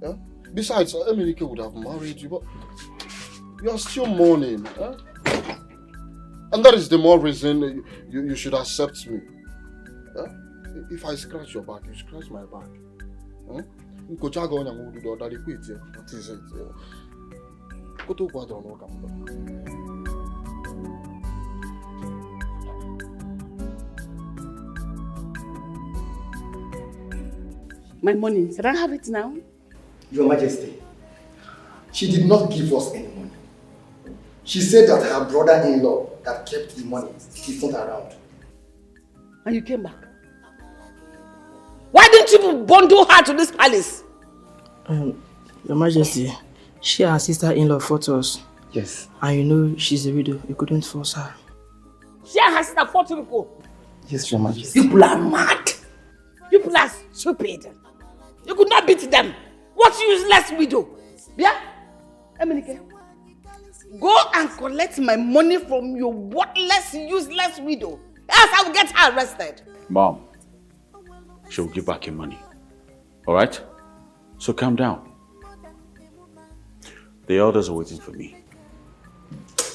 Yeah? Besides, Emenike would have married you, but you are still mourning. Eh? And that is the more reason you should accept me. Yeah? If I scratch your back, you scratch my back. What is it? My money, can I have it now? Your Majesty, she did not give us any money. She said that her brother-in-law that kept the money is not around. And you came back. Why didn't you bundle her to this palace? Your Majesty, she and her sister-in-law fought us. Yes. And you know she's a widow. You couldn't force her. She and her sister fought people. Yes, Your Majesty. People are mad. People are stupid. You could not beat them. What useless widow? Yeah? Emenike, go and collect my money from your worthless, useless widow. Else I will get her arrested. Mom, she'll give back your money. Alright? So calm down. The elders are waiting for me.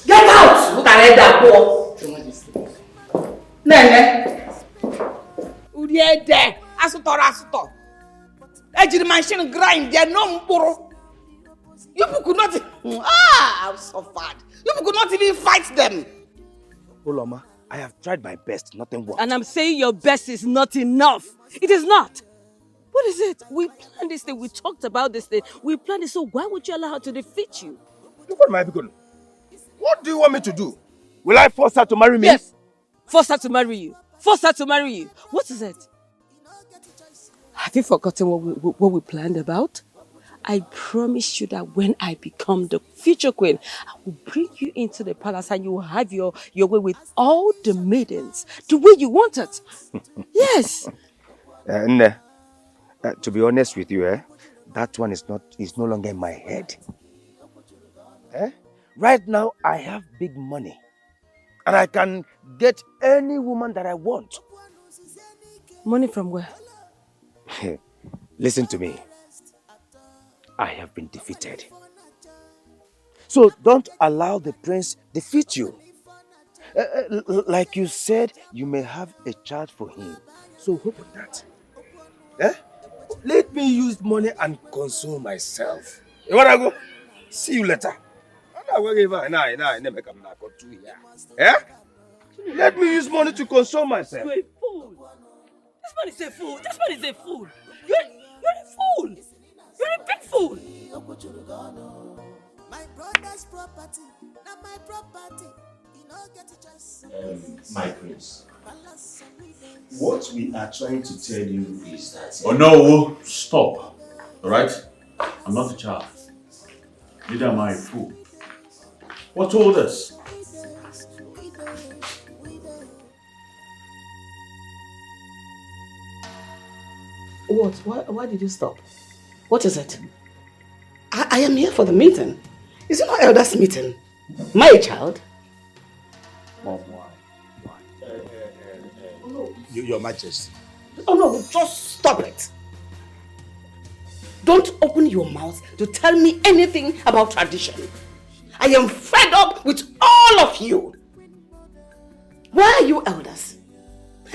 Get out! Look at that boy. Nene. Uriede. Asutor. Ejiri machine grind. There no mboro. You people could not. I'm so bad. You people could not even fight them. Oloma, I have tried my best. Nothing worked. And I'm saying your best is not enough. It is not. What is it? We planned this thing. We talked about this thing. We planned it. So why would you allow her to defeat you? What am I going? What do you want me to do? Will I force her to marry me? Yes. Force her to marry you. Force her to marry you. What is it? Have you forgotten what we planned about? I promised you that when I become the future queen, I will bring you into the palace and you will have your way with all the maidens, the way you want it. Yes. Nne, to be honest with you, that one is no longer in my head. Right now, I have big money. And I can get any woman that I want. Money from where? Listen to me. I have been defeated. So don't allow the prince defeat you. Like you said, you may have a child for him. So hope with that. Let me use money and console myself. You wanna go? See you later. Let me use money to console myself. You're a fool. This man is a fool. This man is a fool. You're a fool. You're a big fool. My brother's property, not my property. My prince, what we are trying to tell you is that... Oh no, stop. Alright? I'm not a child. Neither am I a fool. What told us? What? Why did you stop? What is it? I am here for the meeting. Is it not elders' meeting? My child? Mom, why? Your Majesty. Oh no, just stop it. Don't open your mouth to tell me anything about tradition. I am fed up with all of you. Why are you elders?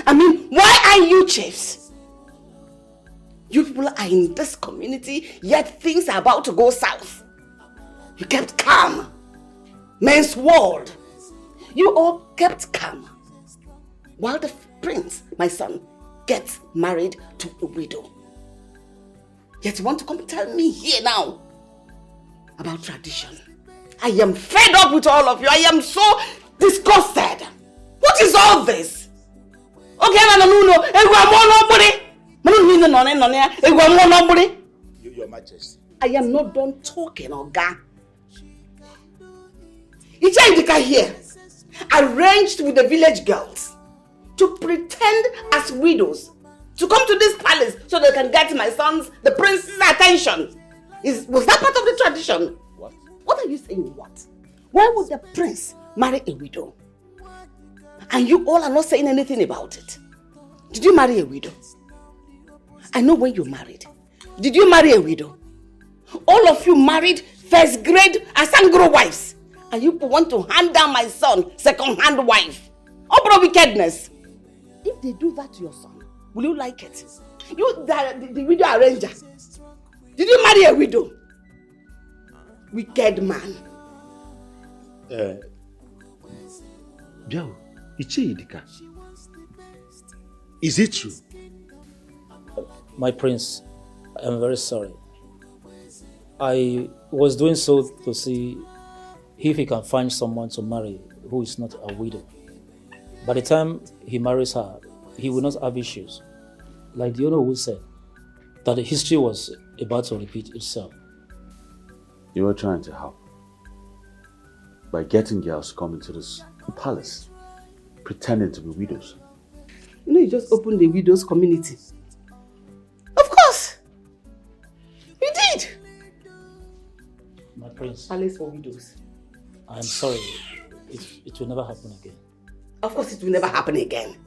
I mean, why are you chiefs? You people are in this community, yet things are about to go south. You kept calm. Men's world. You all kept calm. While the prince, my son, gets married to a widow. Yet you want to come tell me here now about tradition. I am fed up with all of you. I am so disgusted. What is all this? Okay, Your Majesty. I am not done talking, Oga. Ijayidika here arranged with the village girls to pretend as widows to come to this palace so they can get my son's, the prince's attention. Was that part of the tradition? What? What are you saying, what? Why would the prince marry a widow? And you all are not saying anything about it. Did you marry a widow? I know when you married. Did you marry a widow? All of you married first grade Asangro wives. And you want to hand down my son, second-hand wife. Opera wickedness. If they do that to your son, will you like it? You, the widow arranger. Did you marry a widow? Wicked man. Biao, Ichidika. Is it true? My prince, I am very sorry. I was doing so to see if he can find someone to marry who is not a widow. By the time he marries her, he will not have issues. Like the owner who said, that the history was about to repeat itself. You were trying to help by getting girls to come into this palace, pretending to be widows. You know, you just opened the widows community. Of course! You did! My prince. Palace for widows. I'm sorry. It will never happen again. Of course it will never happen again.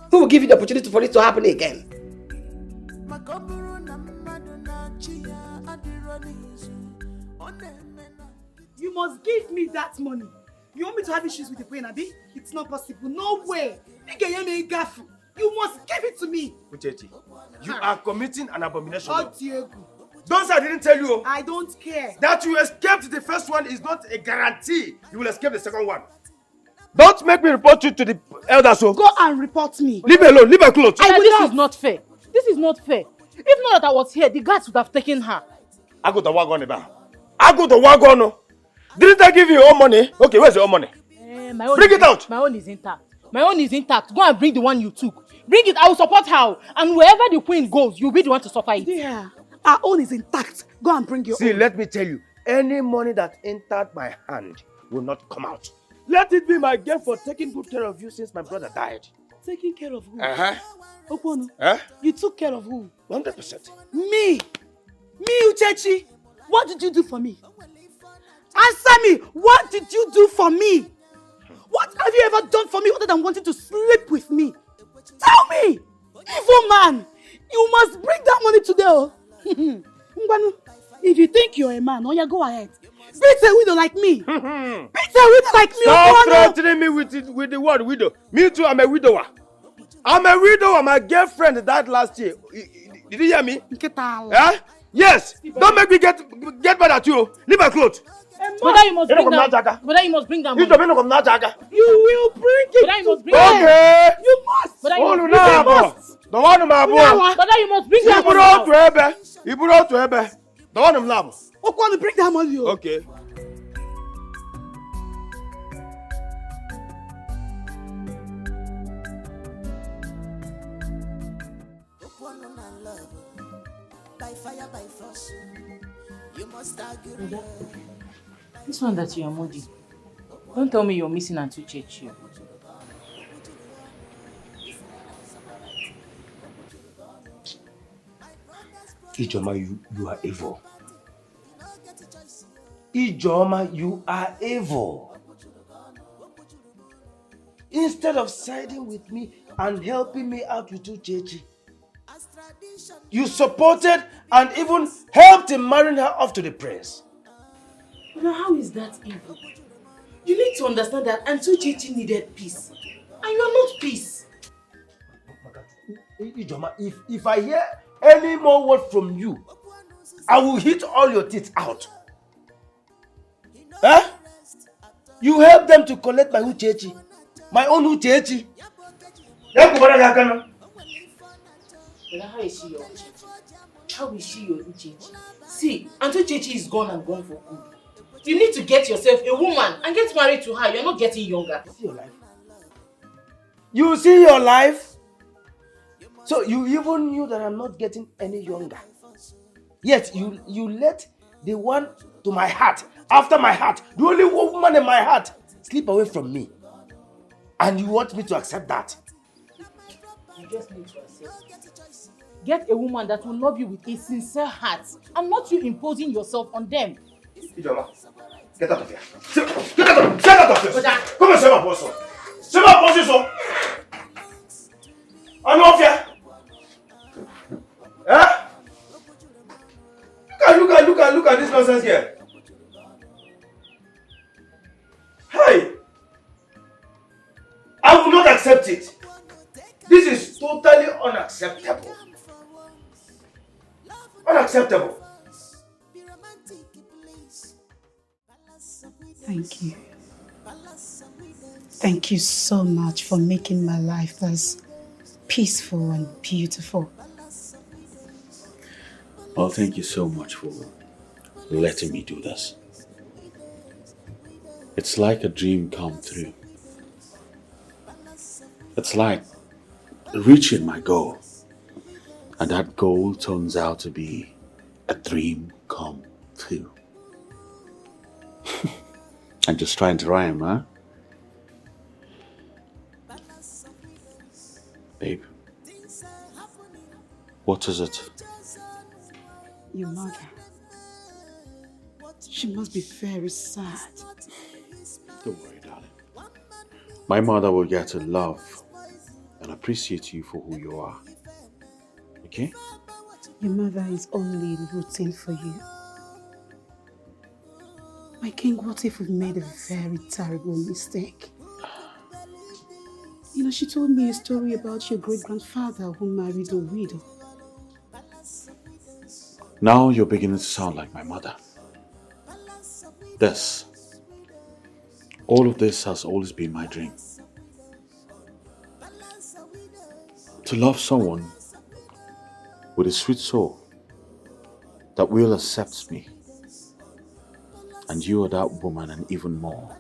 Who will give you the opportunity for it to happen again? You must give me that money. You want me to have issues with the queen, Abi? It's not possible. No way. You must give it to me. Uchechi, you are committing an abomination. Oh, Diego. Don't say I didn't tell you. I don't care. That you escaped the first one is not a guarantee you will escape the second one. Don't make me report you to the elders. Go and report me. Leave me alone. Leave her clothes. This is not fair. This is not fair. If not that I was here, the guards would have taken her. I go to wagon about. I go to wagon. Didn't I give you your own money? Okay, where's your own money? My own Bring it out. My own is intact. My own is intact. Go and bring the one you took. Bring it. I will support her. And wherever the queen goes, you'll be the one to suffer it. Yeah. Our own is intact. Go and bring your See, own. let me tell you, any money that entered my hand will not come out. Let it be my gift for taking good care of you since my brother died. Taking care of who? Uh-huh. Okwono, Huh? you took care of who? 100%. Me, Uchechi. What did you do for me? Answer me. What did you do for me? What have you ever done for me other than wanting to sleep with me? Tell me! Evil man! You must bring that money today. Oh. Ngwanu, if you think you're a man, oh yeah, go ahead. Beat a widow like me. Beat a widow like me. Stop threatening me with the word widow. Me too, I'm a widower. I'm a widower. My girlfriend died last year. Did you hear me? Huh? Yes. Don't make me get mad at you. Leave my clothes. Brother, you must bring that. Brother, you must bring that money. You will bring it. Brother, you must bring Okay. that. You must. Brother, Oh, you no, must. the one my boy. Brother, you must bring that You put out to Ebe. The one lab. Okwono, bring that money. Okay. By fire, by force. You must argue. Brother, this one that you are moody. Don't tell me you're missing Auntie Chechi. Ijoma, you are evil. Ijoma, you are evil. Instead of siding with me and helping me out with Uchechi, you supported and even helped in marrying her off to the prince. Now, how is that evil? You need to understand that Auntie Chechi needed peace. And you are not peace. Ijoma, if I hear any more word from you, I will hit all your teeth out. Huh? You help them to collect my Uchechi. My own Uchechi. Brother, how is she your Uchechi? How is she your Uchechi? See, Auntie Chechi is gone and gone for good. You need to get yourself a woman and get married to her. You're not getting younger. See your life. You see your life? So you even knew that I'm not getting any younger. Yet you let the one to my heart, after my heart, the only woman in my heart, slip away from me. And you want me to accept that? You just need to accept. Get a woman that will love you with a sincere heart and not you imposing yourself on them. Ijoma, get out of here. Get out of here. Come and say my boss. Say my boss is I'm off here. Huh? Look at this nonsense here. Hey! I will not accept it. This is totally unacceptable. Unacceptable. Thank you. Thank you so much for making my life this peaceful and beautiful. Well, thank you so much for letting me do this. It's like a dream come true. It's like reaching my goal. And that goal turns out to be a dream come true. I'm just trying to rhyme, huh? Babe, what is it? Your mother. She must be very sad. Don't worry, darling. My mother will get to love and appreciate you for who you are. Okay? Your mother is only rooting for you. My king, what if we've made a very terrible mistake? You know, she told me a story about your great-grandfather who married a widow. Now you're beginning to sound like my mother. All of this has always been my dream. To love someone with a sweet soul that will accept me And you are that woman and even more.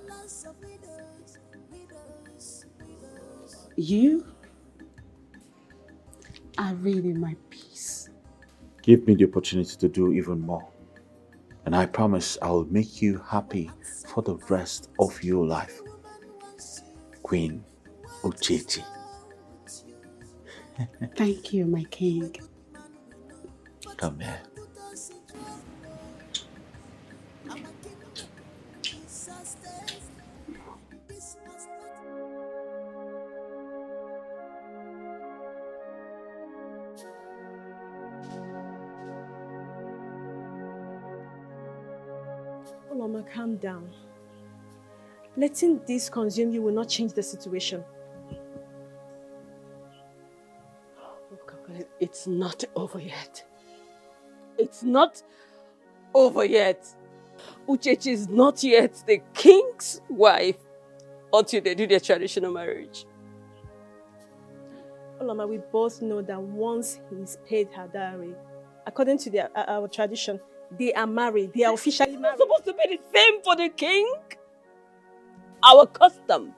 You are really my peace. Give me the opportunity to do even more. And I promise I'll make you happy for the rest of your life. Queen Uchechi. Thank you, my king. Come here. Oloma, calm down. Letting this consume you will not change the situation. It's not over yet. It's not over yet. Uchechi is not yet the king's wife until they do their traditional marriage. Oloma, we both know that once he's paid her dowry, according to our tradition, they are married. They are officially married. It's supposed to be the same for the king. Our custom,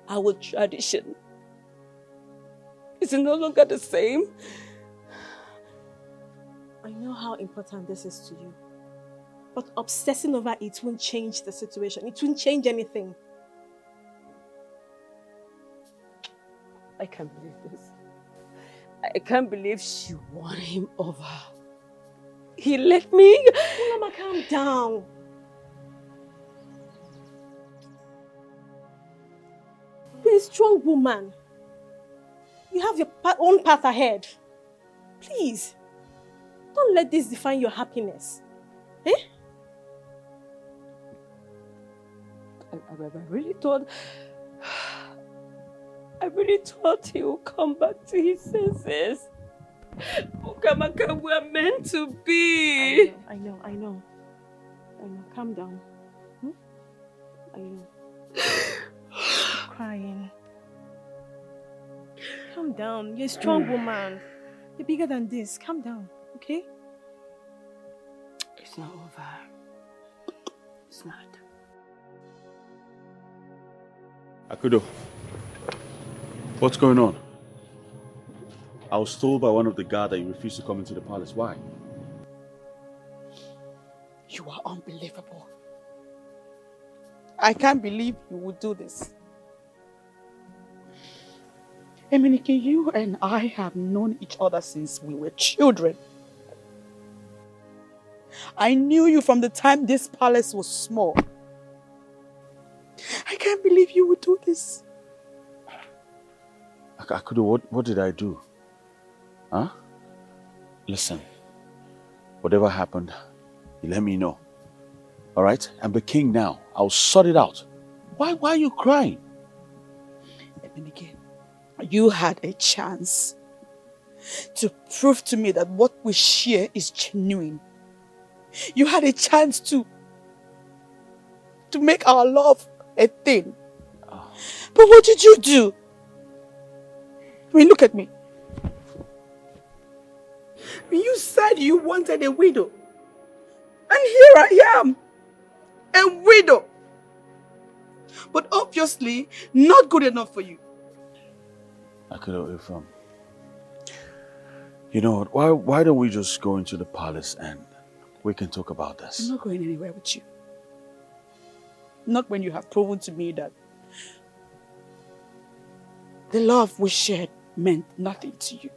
our tradition. Is it no longer the same? I know how important this is to you. But obsessing over it won't change the situation. It won't change anything. I can't believe this. I can't believe she won him over. He let me. Mama, calm down. You're a strong woman. You have your own path ahead. Please, don't let this define your happiness. Eh? I really thought he would come back to his senses. Ukamaka, we're meant to be. I know. Calm down. I know. Stop crying. Calm down. You're a strong woman. You're bigger than this. Calm down, okay? It's not over. It's not. Akudo, what's going on? I was told by one of the guards that you refused to come into the palace. Why? You are unbelievable. I can't believe you would do this. Emenike, you and I have known each other since we were children. I knew you from the time this palace was small. I can't believe you would do this. Akudo, what did I do? Huh? Listen, whatever happened, you let me know. Alright? I'm the king now. I'll sort it out. Why are you crying? Emenike, you had a chance to prove to me that what we share is genuine. You had a chance to make our love a thing. Oh. But what did you do? I mean, look at me. You said you wanted a widow. And here I am. A widow. But obviously, not good enough for you. Akudo, if you know what, why don't we just go into the palace and we can talk about this? I'm not going anywhere with you. Not when you have proven to me that the love we shared meant nothing to you.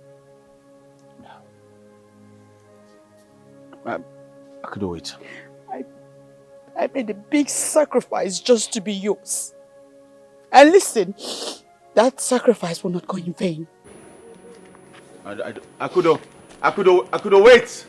Akudo, wait. I made a big sacrifice just to be yours. And listen, that sacrifice will not go in vain. Akudo, wait!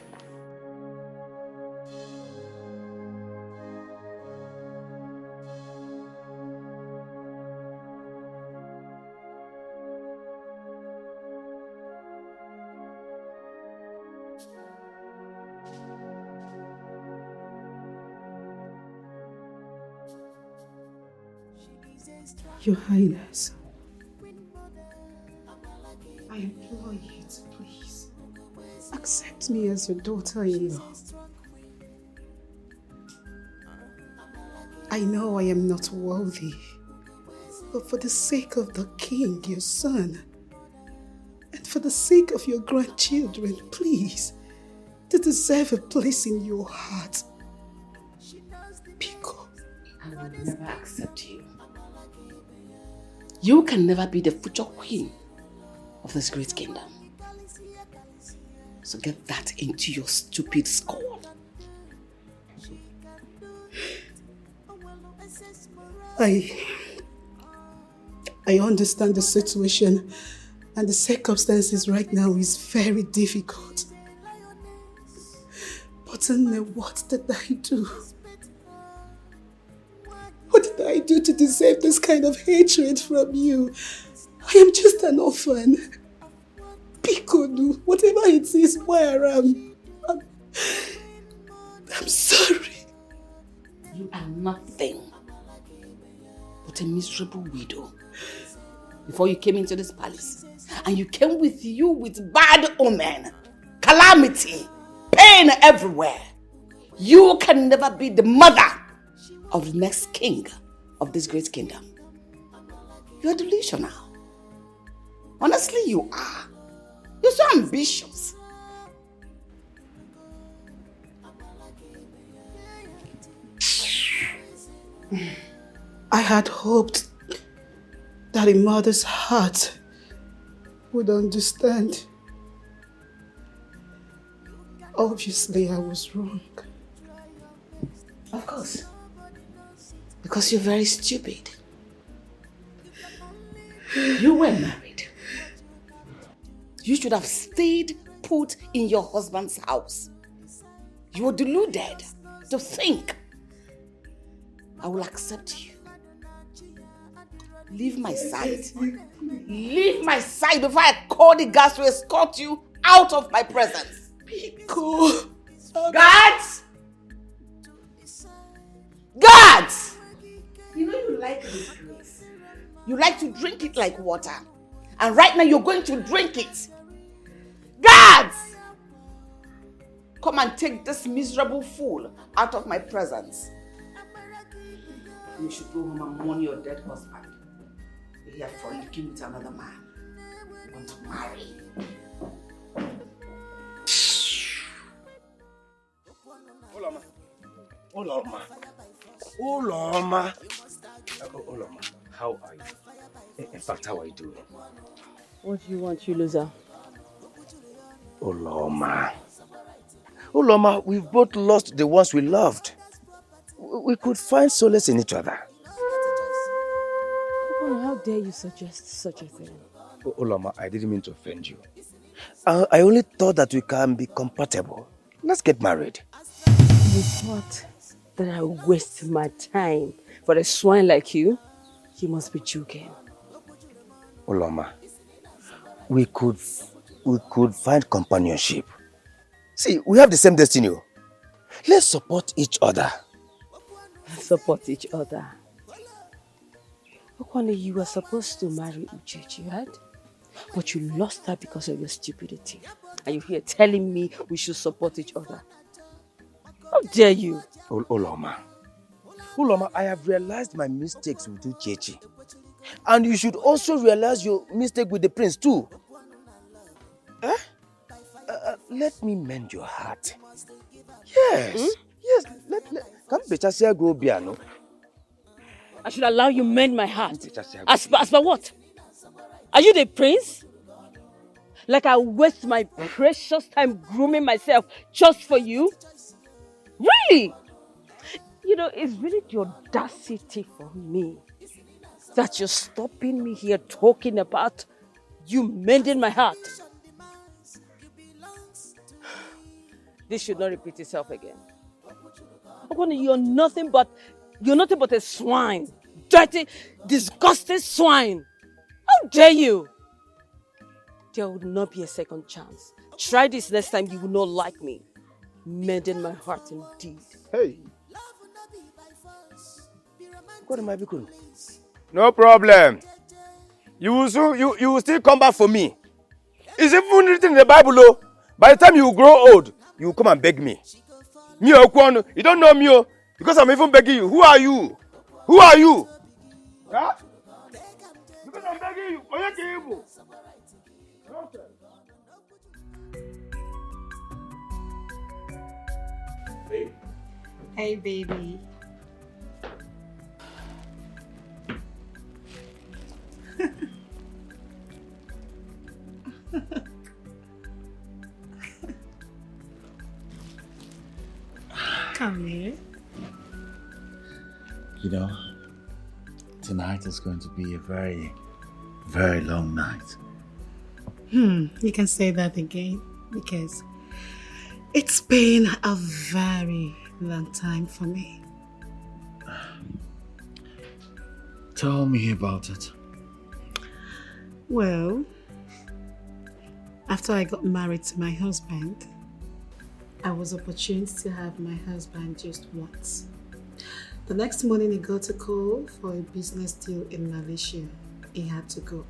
Your Highness, I implore you to please accept me as your daughter-in-law. I know I am not worthy, but for the sake of the king, your son, and for the sake of your grandchildren, please, they deserve a place in your heart. Pico. I will never accept you. You can never be the future queen of this great kingdom. So get that into your stupid skull. I understand the situation and the circumstances right now is very difficult. But what did I do? What did I do to deserve this kind of hatred from you? I am just an orphan. Pikodu, whatever it is, where I am. I'm sorry. You are nothing but a miserable widow. Before you came into this palace, and you came with bad omen, calamity, pain everywhere. You can never be the mother of the next king of this great kingdom. You are delusional. Honestly, you are. You're so ambitious. I had hoped that a mother's heart would understand. Obviously, I was wrong. Of course. Because you're very stupid. You were married. You should have stayed put in your husband's house. You were deluded to think I will accept you. Leave my side. Leave my side before I call the guards to escort you out of my presence. Pico. Guards! Guards! You know you like this place. You like to drink it like water. And right now you're going to drink it. Guards! Come and take this miserable fool out of my presence. You should go home and mourn your dead husband. You're here fornicating with another man. You want to marry. Uloma. Uloma. Uloma, how are you? In fact, how are you doing? What do you want, you loser? Uloma. Uloma, we've both lost the ones we loved. We could find solace in each other. Oh, how dare you suggest such a thing? Uloma, I didn't mean to offend you. I only thought that we can be compatible. Let's get married. You thought that I would waste my time for a swine like you? You must be joking. Uloma, we could find companionship. See, we have the same destiny. Let's support each other. Support each other. Okwani, you were supposed to marry Uchechi, right? But you lost her because of your stupidity. And you're here telling me we should support each other. How dare you? Uloma, I have realized my mistakes with Uchechi. And you should also realize your mistake with the prince too. Let me mend your heart. Yes. Yes. Can't Bechasia go piano? I should allow you mend my heart. As per what? Are you the prince? Like I waste my precious time grooming myself just for you? Really? You know, it's really the audacity for me that you're stopping me here talking about you mending my heart. This should not repeat itself again. You're nothing but a swine. Dirty, disgusting swine. How dare you? There will not be a second chance. Try this next time, you will not like me. Mending my heart indeed. Hey. What am I becoming? No problem. You will still come back for me. It's even written in the Bible, oh. By the time you grow old, you will come and beg me. Me, you don't know me, because I'm even begging you. Who are you? Who are you? Huh? Because I'm begging you. Oya Keibo. Babe. Hey, baby. Come here. You know, tonight is going to be a very, very long night. You can say that again because it's been a very long time for me. Tell me about it. Well, after I got married to my husband, I was opportuned to have my husband just once. The next morning he got a call for a business deal in Malaysia. He had to go.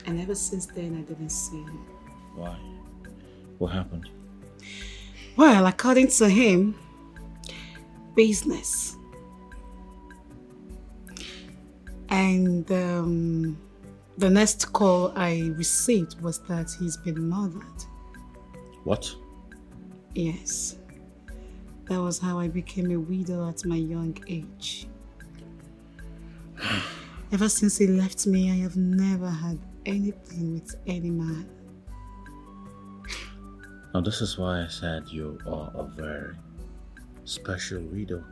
And ever since then I didn't see him. Why? What happened? Well, according to him, business. And the next call I received was that he's been murdered. What? Yes. That was how I became a widow at my young age. Ever since he left me, I have never had anything with any man. Now this is why I said you are a very special widow.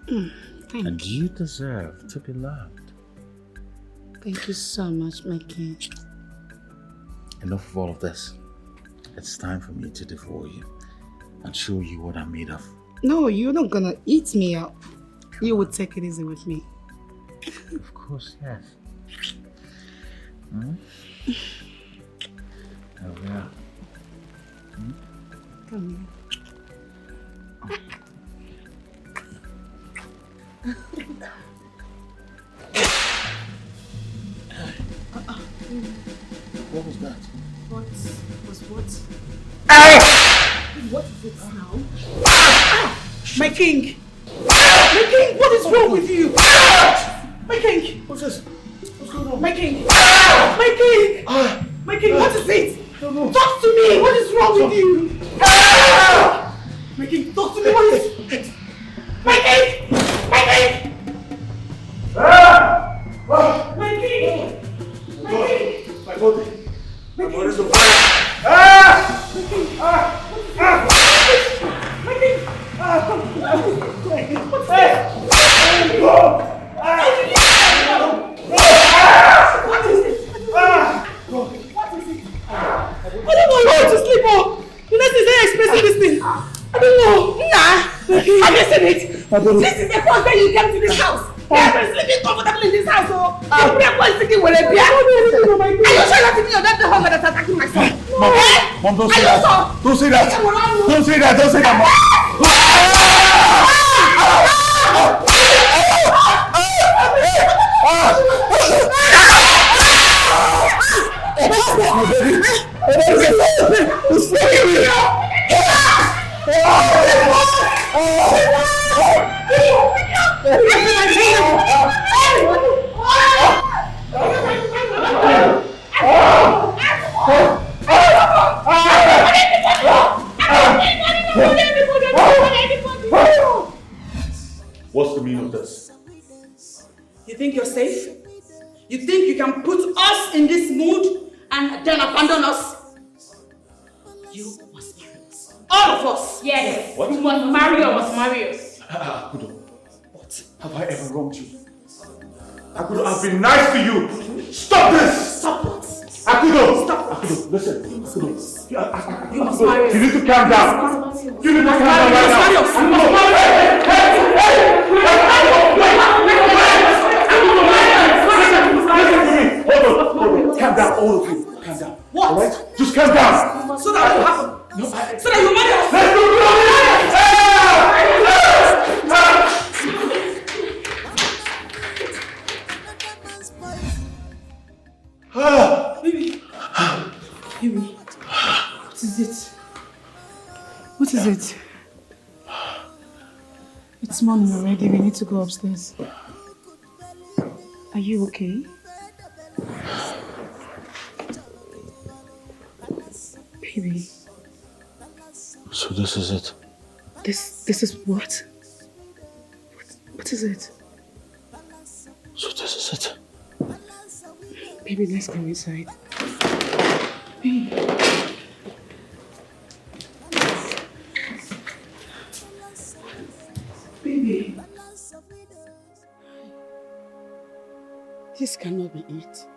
And you deserve to be loved. Thank you so much, my king. Enough of all of this. It's time for me to devour you and show you what I'm made of. No, you're not gonna eat me up. You would take it easy with me. Of course, yes. Hmm? There we are. Hmm? Come What was that? What was what? What is it now? My king! My king, what is wrong with you? My king! What's this? What's going on? My king! My king! My king, what is it? Talk to me! What is wrong with you? My king, talk to me! What is it? My king! My king! My king! My king! My body. My body is on fire. My king! My king! What's this? What is it? I don't know where to sleep on. You know, since they're expressing this thing. I don't know. Nah. Have you seen it? This is the first day you came to this house. You have been sleeping comfortably in this house. So you bring one sitting with a beer. Are you sure that you're not the one that's attacking my son? Mom, don't say that. Don't say that. Don't say that. Don't say that, Mom. What's the meaning of this? You think you're safe? You think you can put us in this mood and then abandon us? You must marry us. All of us. Yes. What? You must marry us. Marry us. Akudo, what? Have I ever wronged you? Akudo, I've been nice to you. Stop this! Stop what? Akudo! Stop what? Akudo, listen. You must Akudo. marry us. You must Akudo, marry us. you need to calm down. You need to calm down right now. You must marry Hold on. Calm down, all of you. Calm down. What? All right? Just calm down. So that will happen. No, so that you marry us. Let's go. Baby. Baby. What is it? What is it? It's morning already. We need to go upstairs. Are you okay? Baby. So this is it. This is what? What is it? So this is it. Baby, let's go inside. Baby. Baby. This cannot be it.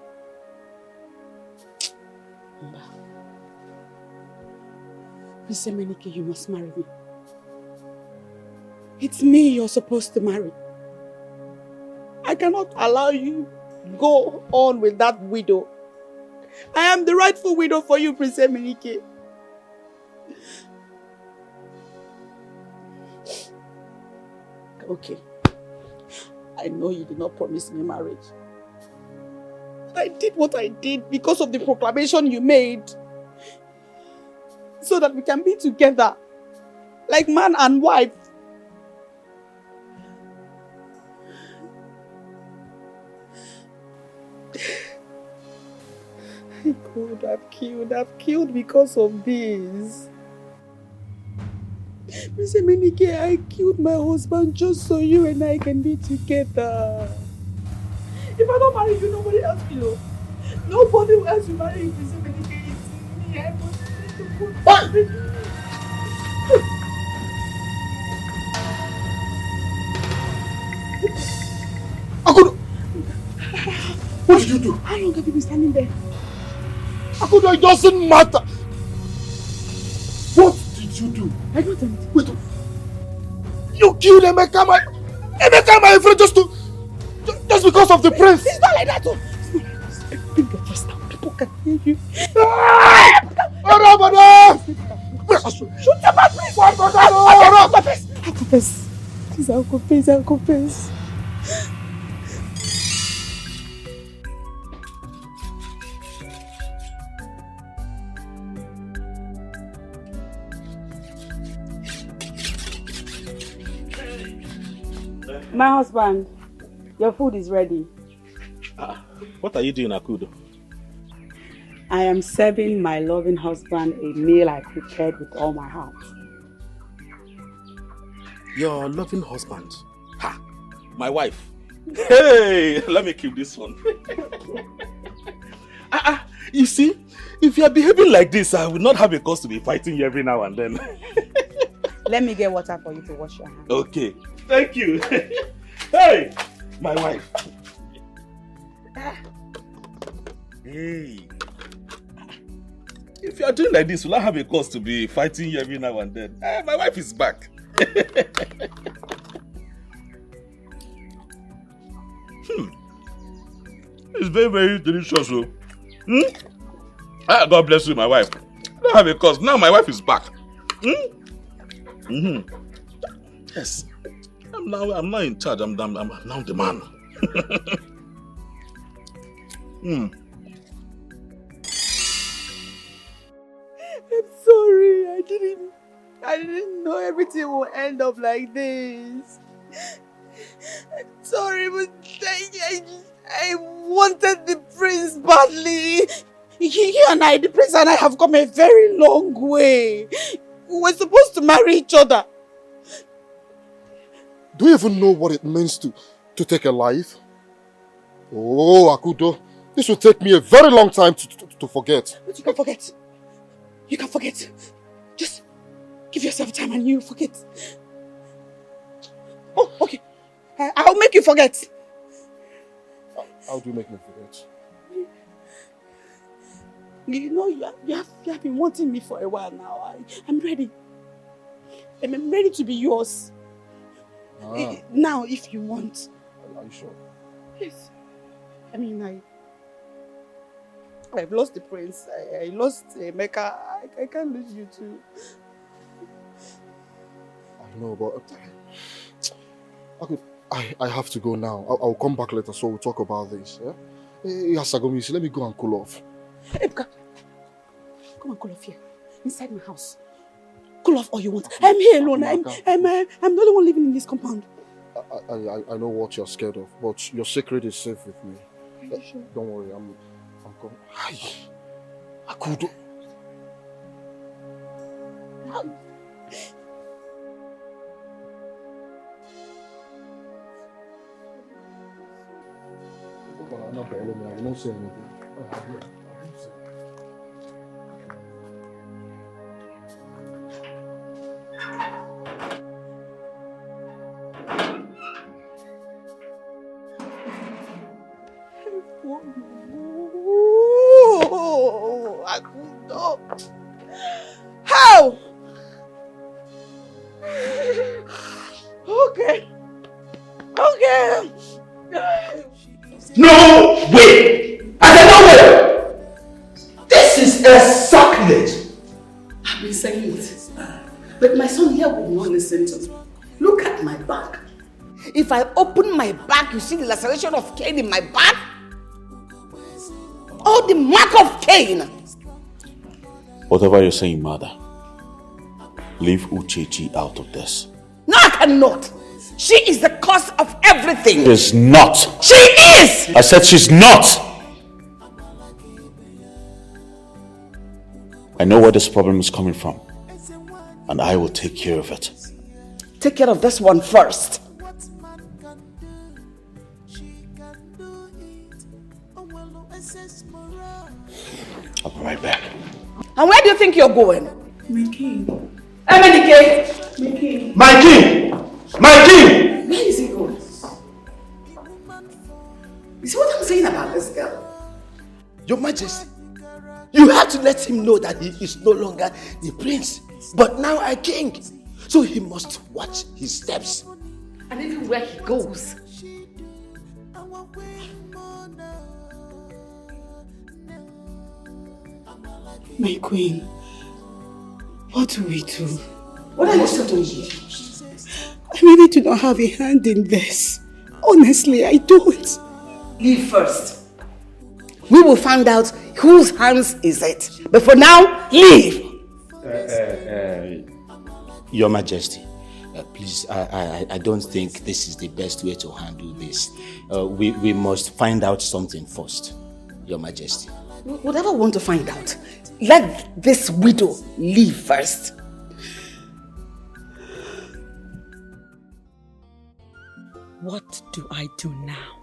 Miss Emenike, you must marry me. It's me you're supposed to marry. I cannot allow you to go on with that widow. I am the rightful widow for you, Prince Emenike. Okay. I know you did not promise me marriage. But I did what I did because of the proclamation you made. So that we can be together. Like man and wife. I've killed because of this. Miss Emenike, I killed my husband just so you and I can be together. If I don't marry you, nobody else will know. Nobody else will marry you, Miss Emenike. It's me. I want to put What did you do? How long have you been standing there? Akudo, it doesn't matter. What did you do? I don't know. Wait. You killed Emeka, my friend, just because of the prince. It's not like that. Bring your voice down. People can hear you. Shoot your mouth, please. I'll confess. Please, I'll confess. My husband, your food is ready. What are you doing, Akudo? I am serving my loving husband a meal I prepared with all my heart. Your loving husband? Ha! My wife. Hey! Let me keep this one. You see, if you are behaving like this, I will not have a cause to be fighting you every now and then. Let me get water for you to wash your hands. Okay. Thank you. Hey! My wife. Hey. If you are doing like this, will I have a cause to be fighting you every now and then? My wife is back. It's very, very delicious. God bless you, my wife. I don't have a cause. Now my wife is back. Yes. I'm now in charge. I'm now the man. I'm sorry. I didn't know everything will end up like this. I'm sorry, but I wanted the prince badly. The prince and I have come a very long way. We were supposed to marry each other. Do you even know what it means to take a life? Oh, Akudo, this will take me a very long time to forget. But you can forget. You can forget. Just give yourself time and you forget. Oh, okay. I'll make you forget. How do you make me forget? You know, you have been wanting me for a while now. I'm ready. I'm ready to be yours. Now, if you want. Are you sure? Yes. I mean, I've lost the prince. I lost Emeka. I can't lose you too. I know, but I have to go now. I'll come back later, so we'll talk about this. Yeah? Yes, Sagomis, let me go and cool off. Ebuka, come and cool off here, inside my house. Cool off all you want. I'm here alone. I'm the only one living in this compound. I know what you're scared of, but your secret is safe with me. Sure. Don't worry, I'm coming. Hi. I could. I'm not telling me. I will not say anything. Oh, Akudo. How? Okay. Okay. No way! I said no way! This is a sacrilege. I've been saying it. But my son here will not listen to me. Look at my back. If I open my back, you see the laceration of Cain in my back? Oh, the mark of Cain! Whatever you're saying, mother, leave Uchechi out of this. No, I cannot. She is the cause of everything. She's not. She is! I said she's not. I know where this problem is coming from, and I will take care of it. Take care of this one first. I'll be right back. And where do you think you're going? My king. Emenike! My king. My king! My king! Where is he going? You see what I'm saying about this girl? Your Majesty, you have to let him know that he is no longer the prince, but now a king. So he must watch his steps. And even where he goes. My queen, what do we do? What are you doing here? I really do not have a hand in this. Honestly, I don't. Leave first. We will find out whose hands is it. But for now, leave. Your Majesty, please, I don't think this is the best way to handle this. We must find out something first, Your Majesty. Whatever we want to find out, let this widow leave first. What do I do now?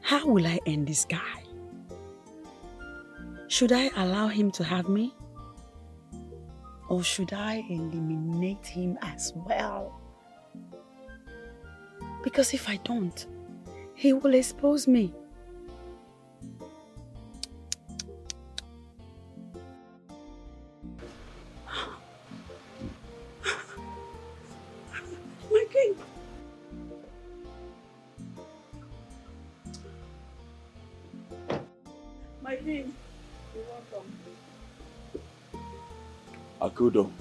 How will I end this guy? Should I allow him to have me? Or should I eliminate him as well? Because if I don't, he will expose me. My king. My king, you're welcome. Akudo,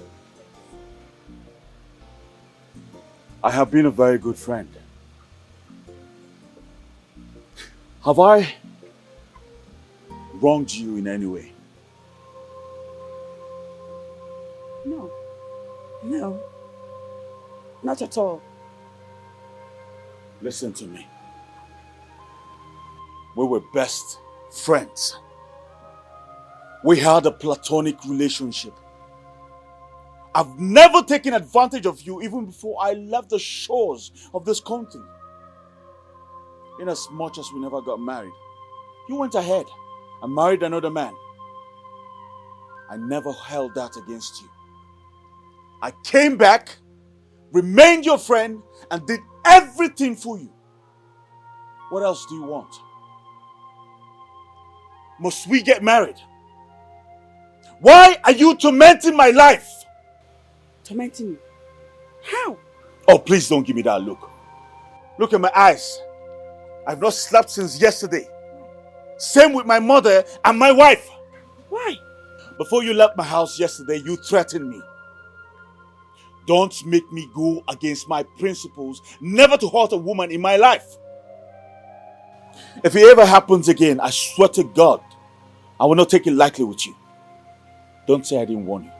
I have been a very good friend. Have I wronged you in any way? No. No. Not at all. Listen to me. We were best friends. We had a platonic relationship. I've never taken advantage of you even before I left the shores of this country. In as much as we never got married, you went ahead and married another man. I never held that against you. I came back, remained your friend, and did everything for you. What else do you want? Must we get married? Why are you tormenting my life? Tormenting you? How? Oh, please don't give me that look. Look at my eyes. I've not slept since yesterday. Same with my mother and my wife. Why? Before you left my house yesterday, you threatened me. Don't make me go against my principles, never to hurt a woman in my life. If it ever happens again, I swear to God, I will not take it lightly with you. Don't say I didn't warn you.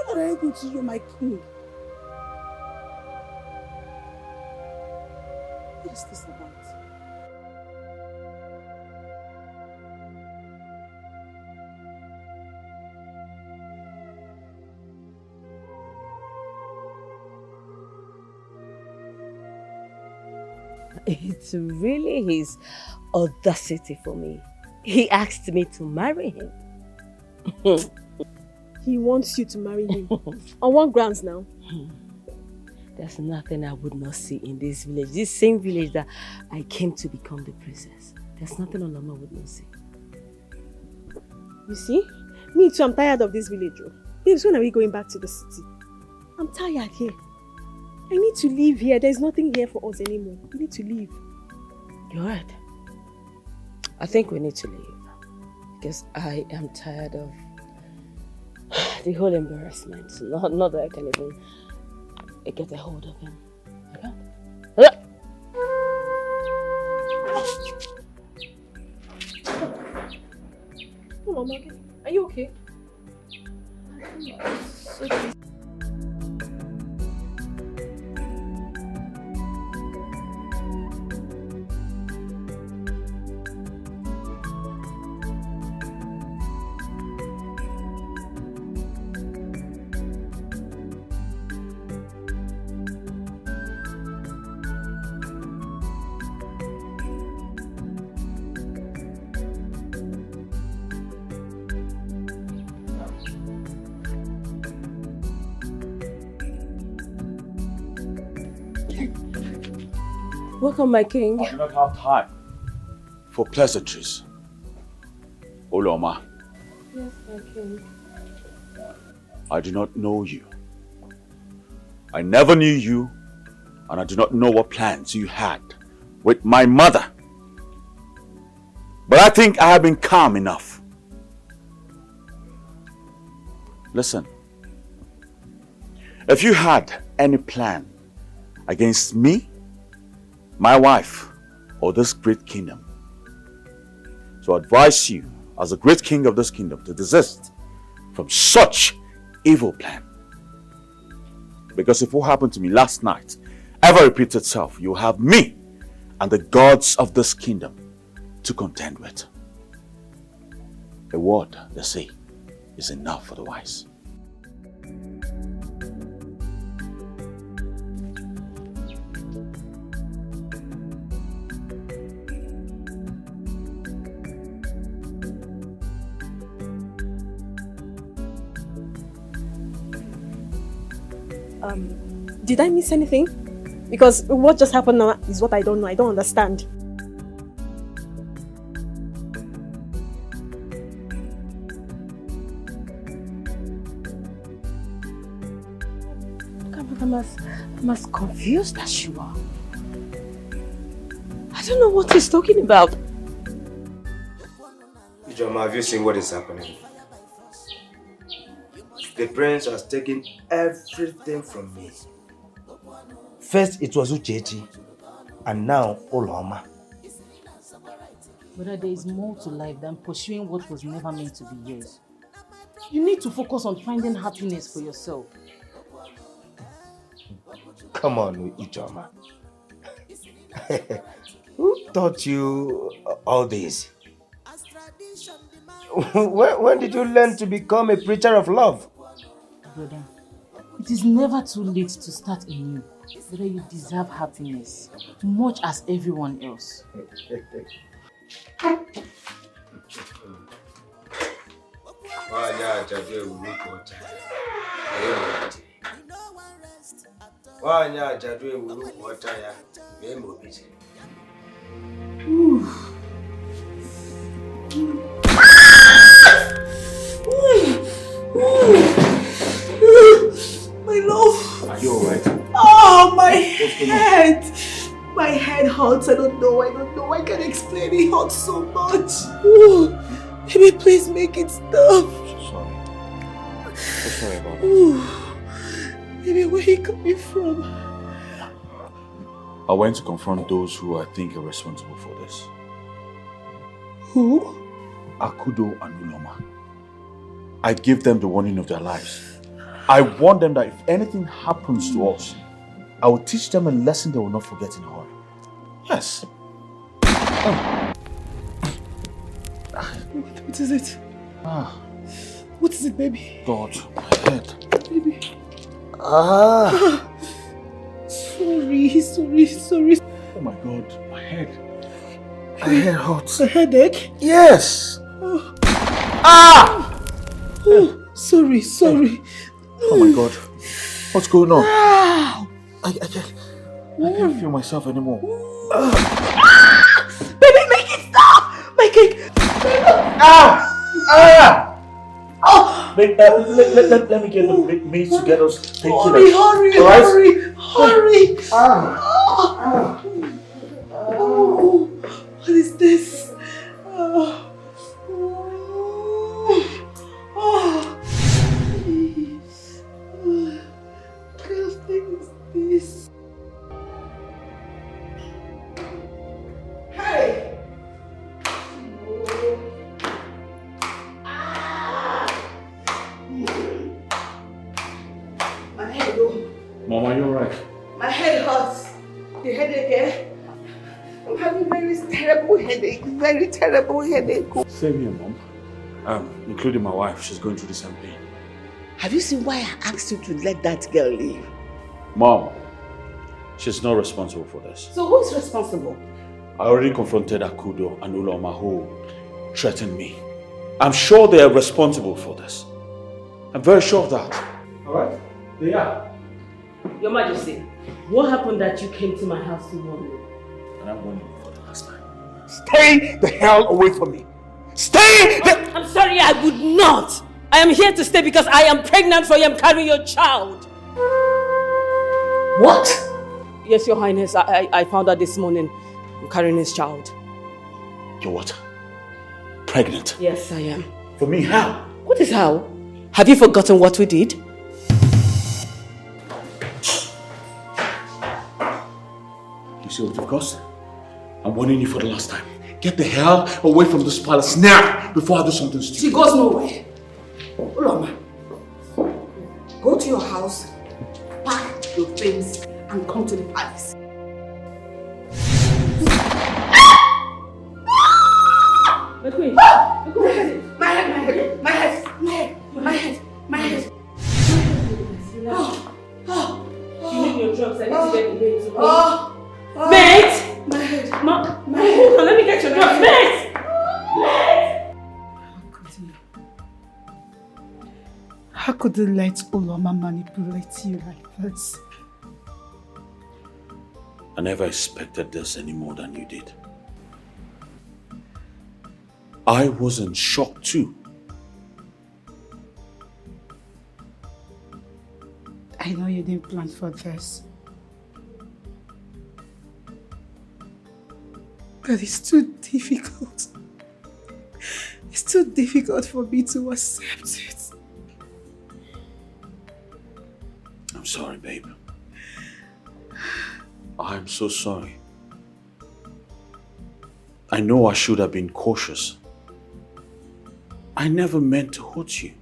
What did I do to you, my king? What is this about? It's really his audacity for me. He asked me to marry him. He wants you to marry him. On what grounds now? There's nothing I would not see in this village. This same village that I came to become the princess. There's nothing Oloma would not see. You see? Me too, I'm tired of this village. Babes, when are we going back to the city? I'm tired here. I need to leave here. There's nothing here for us anymore. We need to leave. You're right. I think we need to leave. Because I am tired of the whole embarrassment. Not that I can even get a hold of him. Okay? Come on, Margaret. Are you okay? Welcome, my king. I do not have time for pleasantries. Oloma, Yes, my king. I do not know you. I never knew you, and I do not know what plans you had with my mother. But I think I have been calm enough. Listen, if you had any plan against me, my wife, or this great kingdom, so I advise you as a great king of this kingdom to desist from such evil plan. Because if what happened to me last night ever repeats itself, you have me and the gods of this kingdom to contend with. A word, they say, is enough for the wise. Did I miss anything? Because what just happened now is what I don't know. I don't understand. I'm as confused as you are. I don't know what he's talking about. Ijoma, have you seen what is happening? The prince has taken everything from me. First it was Uchechi, and now Oloma. But there is more to life than pursuing what was never meant to be yours. You need to focus on finding happiness for yourself. Come on, Ijoma. Who taught you all this? When did you learn to become a preacher of love? Brother, it is never too late to start anew. Whether you deserve happiness, much as everyone else. My love. Are you alright? Oh, my head. My head hurts. I don't know. I can't explain. It hurts so much. Ooh. Baby, please make it stop. Sorry. I'm sorry about that. Ooh. Baby, where are you coming from? I went to confront those who I think are responsible for this. Who? Akudo and Uloma. I give them the warning of their lives. I warned them that if anything happens to us, I will teach them a lesson they will not forget in a hurry. Yes. What is it? What is it, baby? God, my head. Baby. Sorry. Oh my God, my head. My head hurts. A headache? Yes. Sorry. Oh my God. What's going on? Ow. I can't feel myself anymore. Baby, make it stop! Make it! Let me get the meat to get us painkillers. Hurry! What is this? What kind of thing is this? Hey! My head, Mom, are you alright? My head hurts. The headache, eh? I'm having very terrible headache. Same here, Mom. Including my wife, she's going through the same pain. Have you seen why I asked you to let that girl leave? Mom, she's not responsible for this. So who's responsible? I already confronted Akudo and Uloma who threatened me. I'm sure they are responsible for this. I'm very sure of that. Alright? They are. Your Majesty, what happened that you came to my house to warn me? And I'm warning you for the last time. Stay the hell away from me. Stay the... I'm sorry, I would not. I am here to stay because I am pregnant for you. I'm carrying your child. What? Yes, Your Highness. I found out this morning. I'm carrying his child. You're what? Pregnant? Yes, I am. For me, how? What is how? Have you forgotten what we did? You see what you've caused? I'm warning you for the last time. Get the hell away from this palace now before I do something stupid. She goes nowhere. Uloma, go to your house, pack your things, and come to the palace. My head. You need your drugs. I need to get the mate. Mate! My head. Let me get your drugs. Mate! How could you let Uloma manipulate you like this? I never expected this any more than you did. I was in shock too. I know you didn't plan for this. But it's too difficult. It's too difficult for me to accept it. I'm sorry, babe. I'm so sorry. I know I should have been cautious. I never meant to hurt you.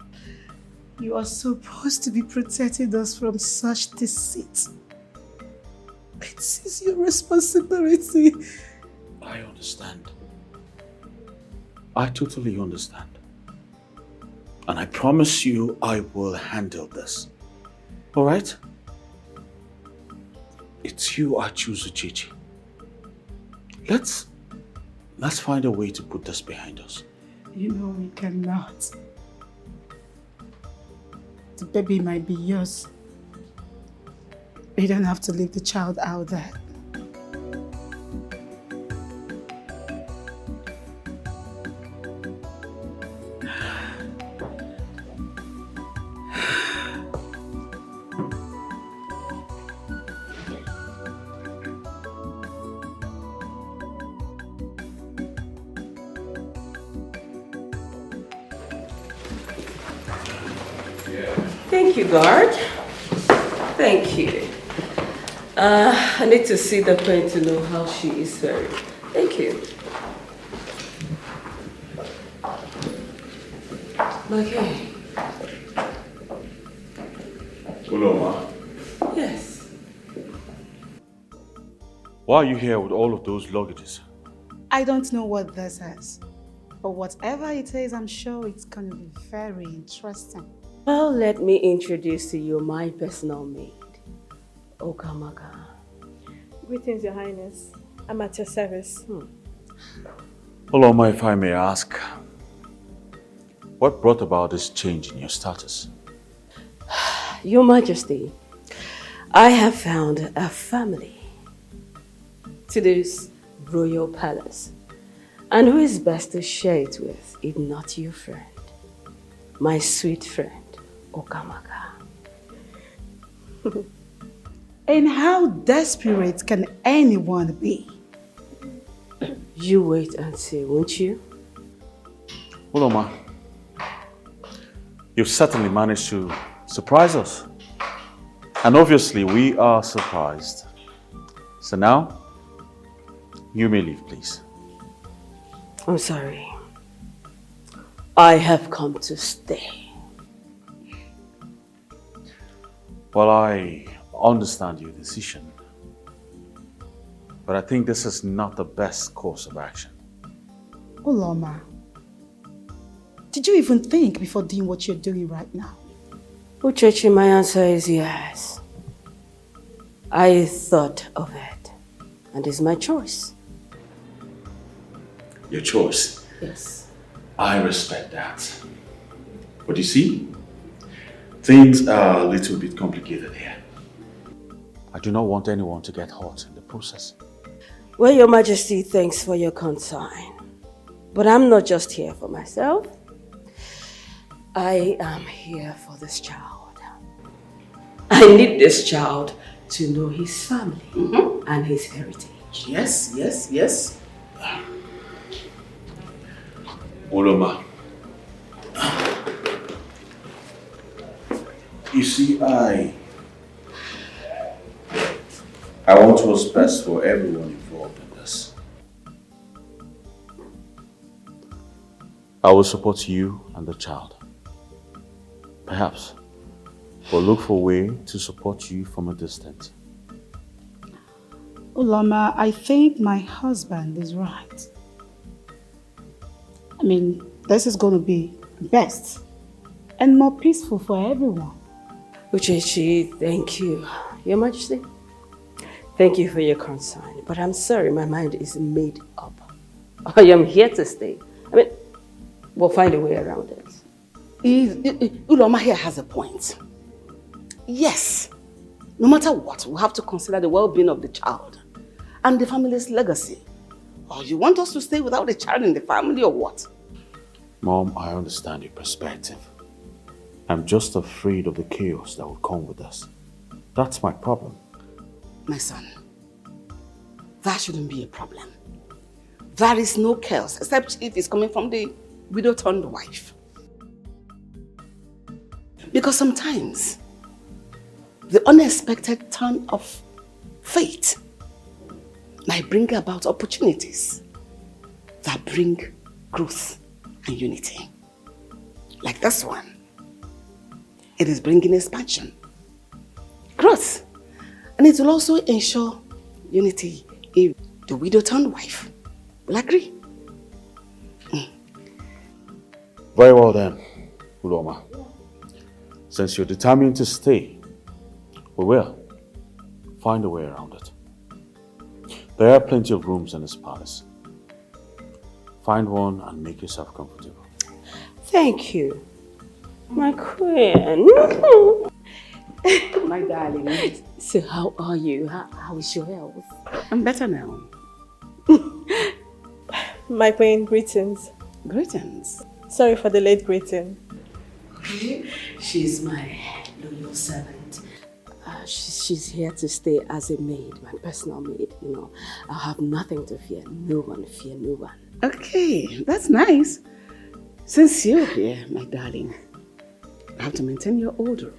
You are supposed to be protecting us from such deceit. It is your responsibility. I understand. I totally understand. And I promise you I will handle this. Alright? It's you I choose, Uchechi. Let's find a way to put this behind us. You know we cannot. The baby might be yours. You don't have to leave the child out there. Thank you, guard. Thank you. I need to see the queen to know how she is faring. Thank you. Okay. Uloma, Yes. why are you here with all of those luggages? I don't know what this is, but whatever it is, I'm sure it's going to be very interesting. Well, let me introduce to you my personal maid, Okamaka. Greetings, Your Highness. I'm at your service. Uloma, if I may ask, what brought about this change in your status? Your Majesty, I have found a family to this royal palace. And who is best to share it with if not your friend? My sweet friend, Okamaka. And how desperate can anyone be? You wait and see, won't you? Uloma, you've certainly managed to surprise us. And obviously we are surprised. So now, you may leave, please. I'm sorry. I have come to stay. Well, I understand your decision, but I think this is not the best course of action. Uloma, did you even think before doing what you're doing right now? Uchechi, my answer is yes. I thought of it, and it's my choice. Your choice. Yes. I respect that. But you see, things are a little bit complicated here. I do not want anyone to get hurt in the process. Well, Your Majesty, thanks for your concern. But I'm not just here for myself. I am here for this child. I need this child to know his family and his heritage. Yes, yes, yes. Uloma, you see, I want what's best for everyone involved in this. I will support you and the child. Perhaps, but look for a way to support you from a distance. Uloma, I think my husband is right. I mean, this is going to be best and more peaceful for everyone. Uchechi, thank you. Your Majesty, thank you for your concern. But I'm sorry, my mind is made up. I am here to stay. I mean, we'll find a way around it. Uloma here has a point. Yes, no matter what, we have to consider the well-being of the child and the family's legacy. Or you want us to stay without a child in the family or what? Mom, I understand your perspective. I'm just afraid of the chaos that will come with us. That's my problem. My son, that shouldn't be a problem. There is no chaos except if it's coming from the widow-turned wife. Because sometimes the unexpected turn of fate might bring about opportunities that bring growth and unity. Like this one. It is bringing expansion, growth, and it will also ensure unity if the widow-turned wife will agree. Very well then, Uloma. Since you're determined to stay, we will find a way around it. There are plenty of rooms in this palace. Find one and make yourself comfortable. Thank you, my queen. My darling. So how are you? How is your health? I'm better now. My queen, greetings. Greetings. Sorry for the late greeting. She's my loyal servant. She's here to stay as a maid, my personal maid. You know, I have nothing to fear. No one fear no one. Okay, that's nice. Since you're here, my darling, I have to maintain your order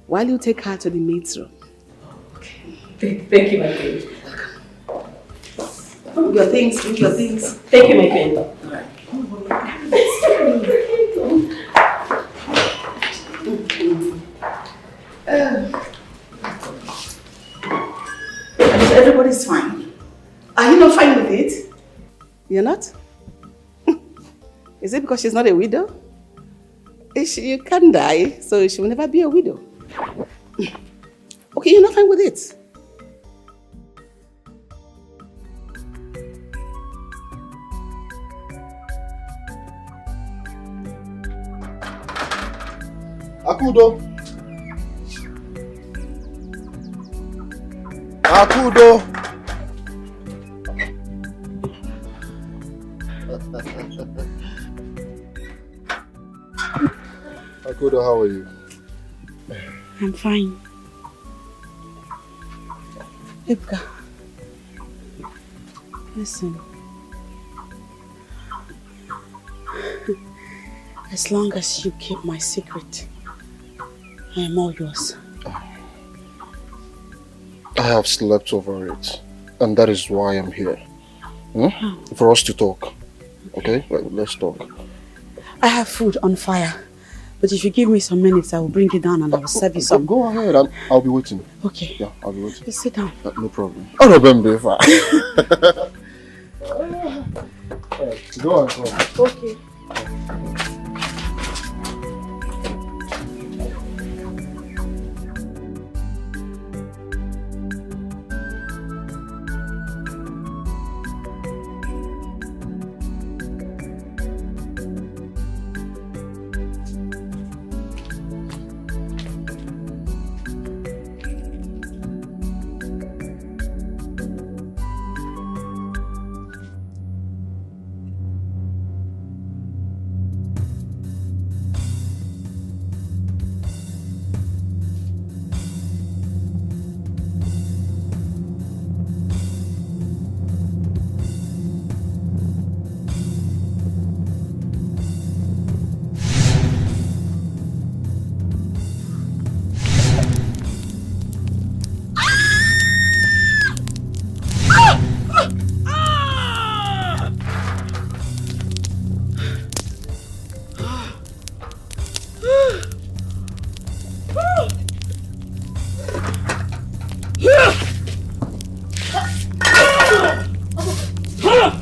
while you take her to the maid's room. Okay. Thank you, my queen. Bring your things, bring your things. Thank you, my queen. Everybody's fine. Are you not fine with it? You're not? Is it because she's not a widow? You can die, so she will never be a widow. Okay, you're not fine with it. Akudo. Akudo. Akudo, how are you? I'm fine. Ipka, listen. As long as you keep my secret, I am all yours. I have slept over it, and that is why I'm here. For us to talk. Okay? Let's talk. I have food on fire, but if you give me some minutes, I will bring it down and I will serve you some. Go ahead, I'll be waiting. Okay. Yeah, I'll be waiting. Just sit down. No problem. Oh, no, baby. Go on, go on. Okay.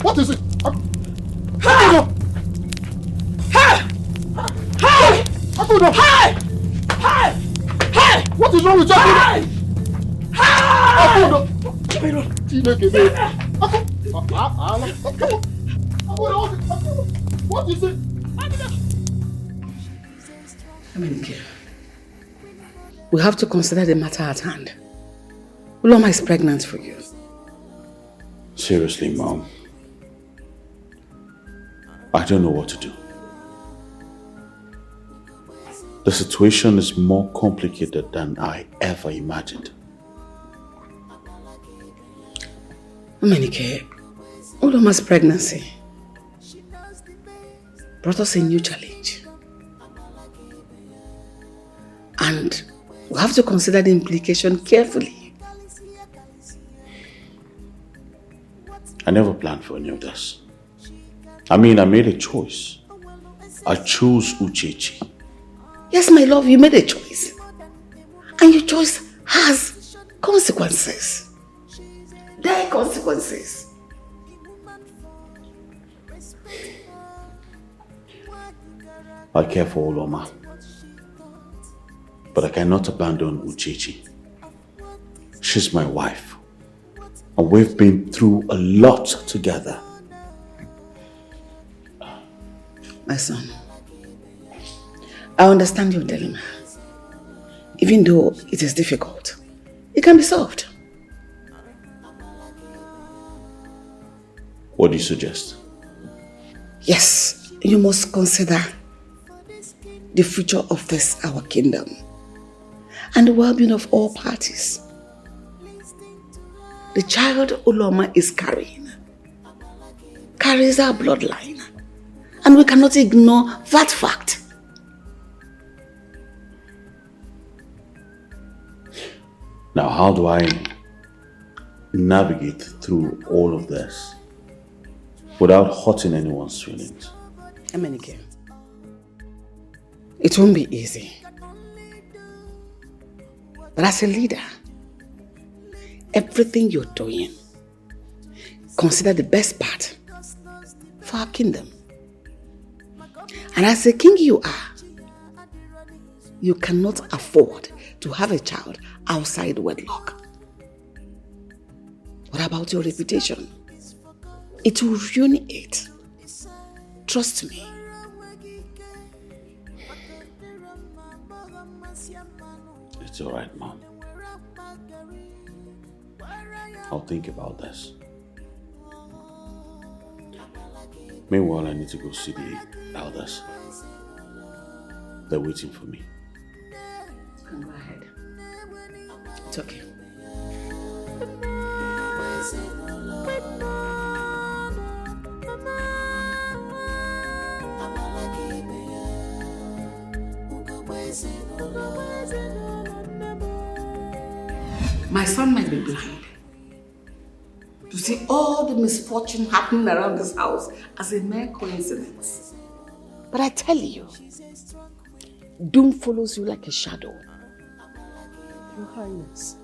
What is it? What is wrong with you? What is it? We have to consider the matter at hand. Uloma is pregnant for you. Seriously, Mom. I don't know what to do. The situation is more complicated than I ever imagined. Omenike, Uloma's pregnancy brought us a new challenge. And we have to consider the implication carefully. I never planned for any of this. I mean, I made a choice. I chose Uchechi. Yes, my love, you made a choice. And your choice has consequences. There are consequences. I care for Uloma. But I cannot abandon Uchechi. She's my wife. And we've been through a lot together. My son, I understand your dilemma. Even though it is difficult, it can be solved. What do you suggest? Yes, you must consider the future of this, our kingdom, and the well-being of all parties. The child Uloma is carries our bloodline, and we cannot ignore that fact. Now, how do I navigate through all of this without hurting anyone's feelings? It won't be easy. But as a leader, everything you're doing, consider the best part for our kingdom. And as a king you are, you cannot afford to have a child outside wedlock. What about your reputation? It will ruin it. Trust me. It's all right, Mom. I'll think about this. Meanwhile, I need to go see the elders. They're waiting for me. Go ahead. It's okay. My son might be blind. To see all the misfortune happening around this house as a mere coincidence. But I tell you, doom follows you like a shadow. Your Highness,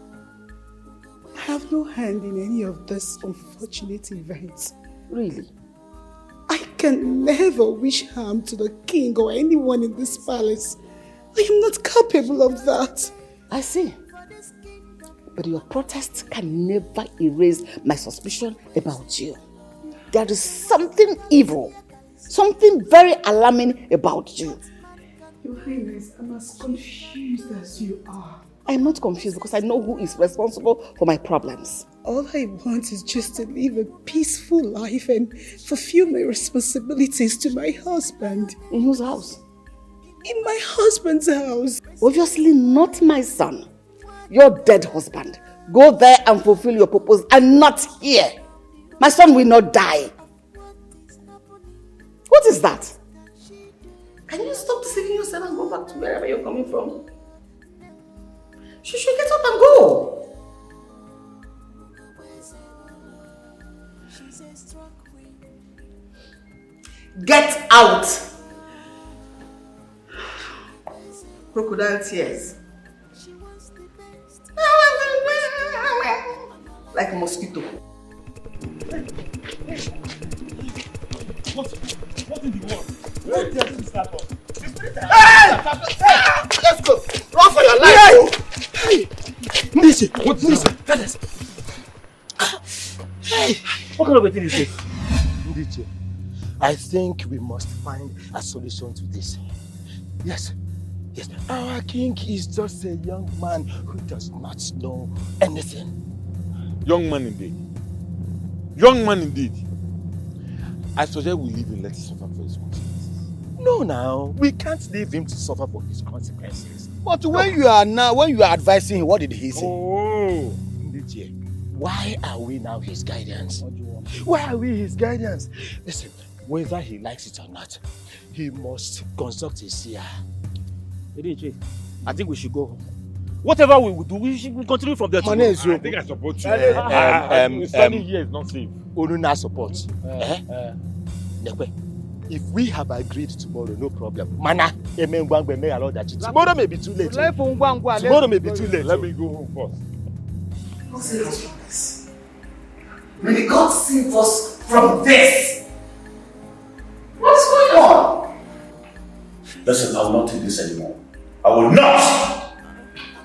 I have no hand in any of these unfortunate events. Really? I can never wish harm to the king or anyone in this palace. I am not capable of that. I see. But your protests can never erase my suspicion about you. There is something evil, something very alarming about you. Your Highness, I'm as confused as you are. I'm not confused because I know who is responsible for my problems. All I want is just to live a peaceful life and fulfill my responsibilities to my husband. In whose house? In my husband's house. Obviously not my son. Your dead husband. Go there and fulfill your purpose and not here. My son will not die. What is that? Can you stop deceiving yourself and go back to wherever you're coming from? You should get up and go. Get out. Crocodile tears. Like a mosquito. What in the world? What does this happen? Hey! Let's go. Run for your life. Hey! Listen, what's this? Fellas. Hey! What kind of a thing is this? Ndiche, I think we must find a solution to this. Yes. Yes. Our king is just a young man who does not know anything. Young man indeed. Young man indeed. I suggest we leave him, let him suffer for his consequences. No, now. We can't leave him to suffer for his consequences. But when you are advising him, what did he say? Oh, Ndiche, why are we now his guidance? Why are we his guidance? Listen, whether he likes it or not, he must consult his seer. I think we should go home. Whatever we will do, we should continue from there. I think I support you. Standing here is not safe. Onuna support. If we have agreed tomorrow, no problem. Mana, tomorrow may be too late. Tomorrow may be too late. Let me go home first. Don't say us from this. May the gods save us from this. What is going on? Listen, I will not take this anymore. I will not!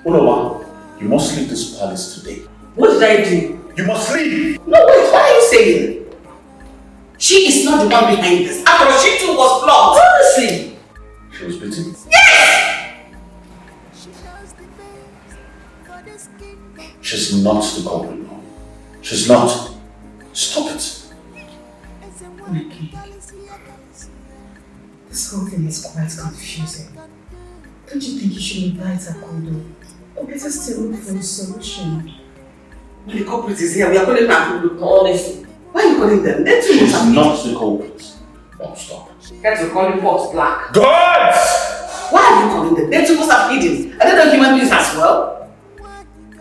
Uloma, you must leave this palace today. What did I do? You must leave! No, wait, what are you saying? She is not the one behind this. After all, she too was blocked. Honestly. She was beaten? Yes! She's not the culprit, no. She's not. Stop it. My king, this whole thing is quite confusing. Don't you think you should invite Akodo? Or better still look for a solution? When the culprit is here, we are calling Akodo, honestly. Why are you calling them? They too She's not the culprit. Don't stop. Get to calling pots black. God! Why are you calling them? They too must have hidden. Are they not human beings as well? Oh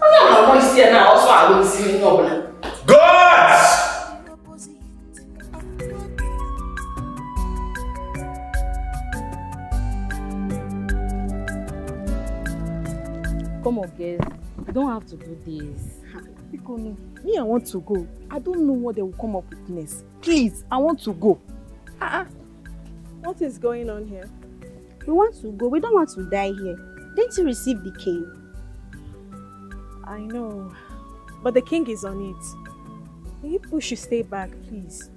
no, my voice here now. Also, I will see no. God! come on, guys. You don't have to do this. Bikonu, me, I want to go. I don't know what they will come up with next. Please, I want to go. What is going on here? We want to go. We don't want to die here. Didn't you receive the king? I know, but the king is on it. You people should stay back, please.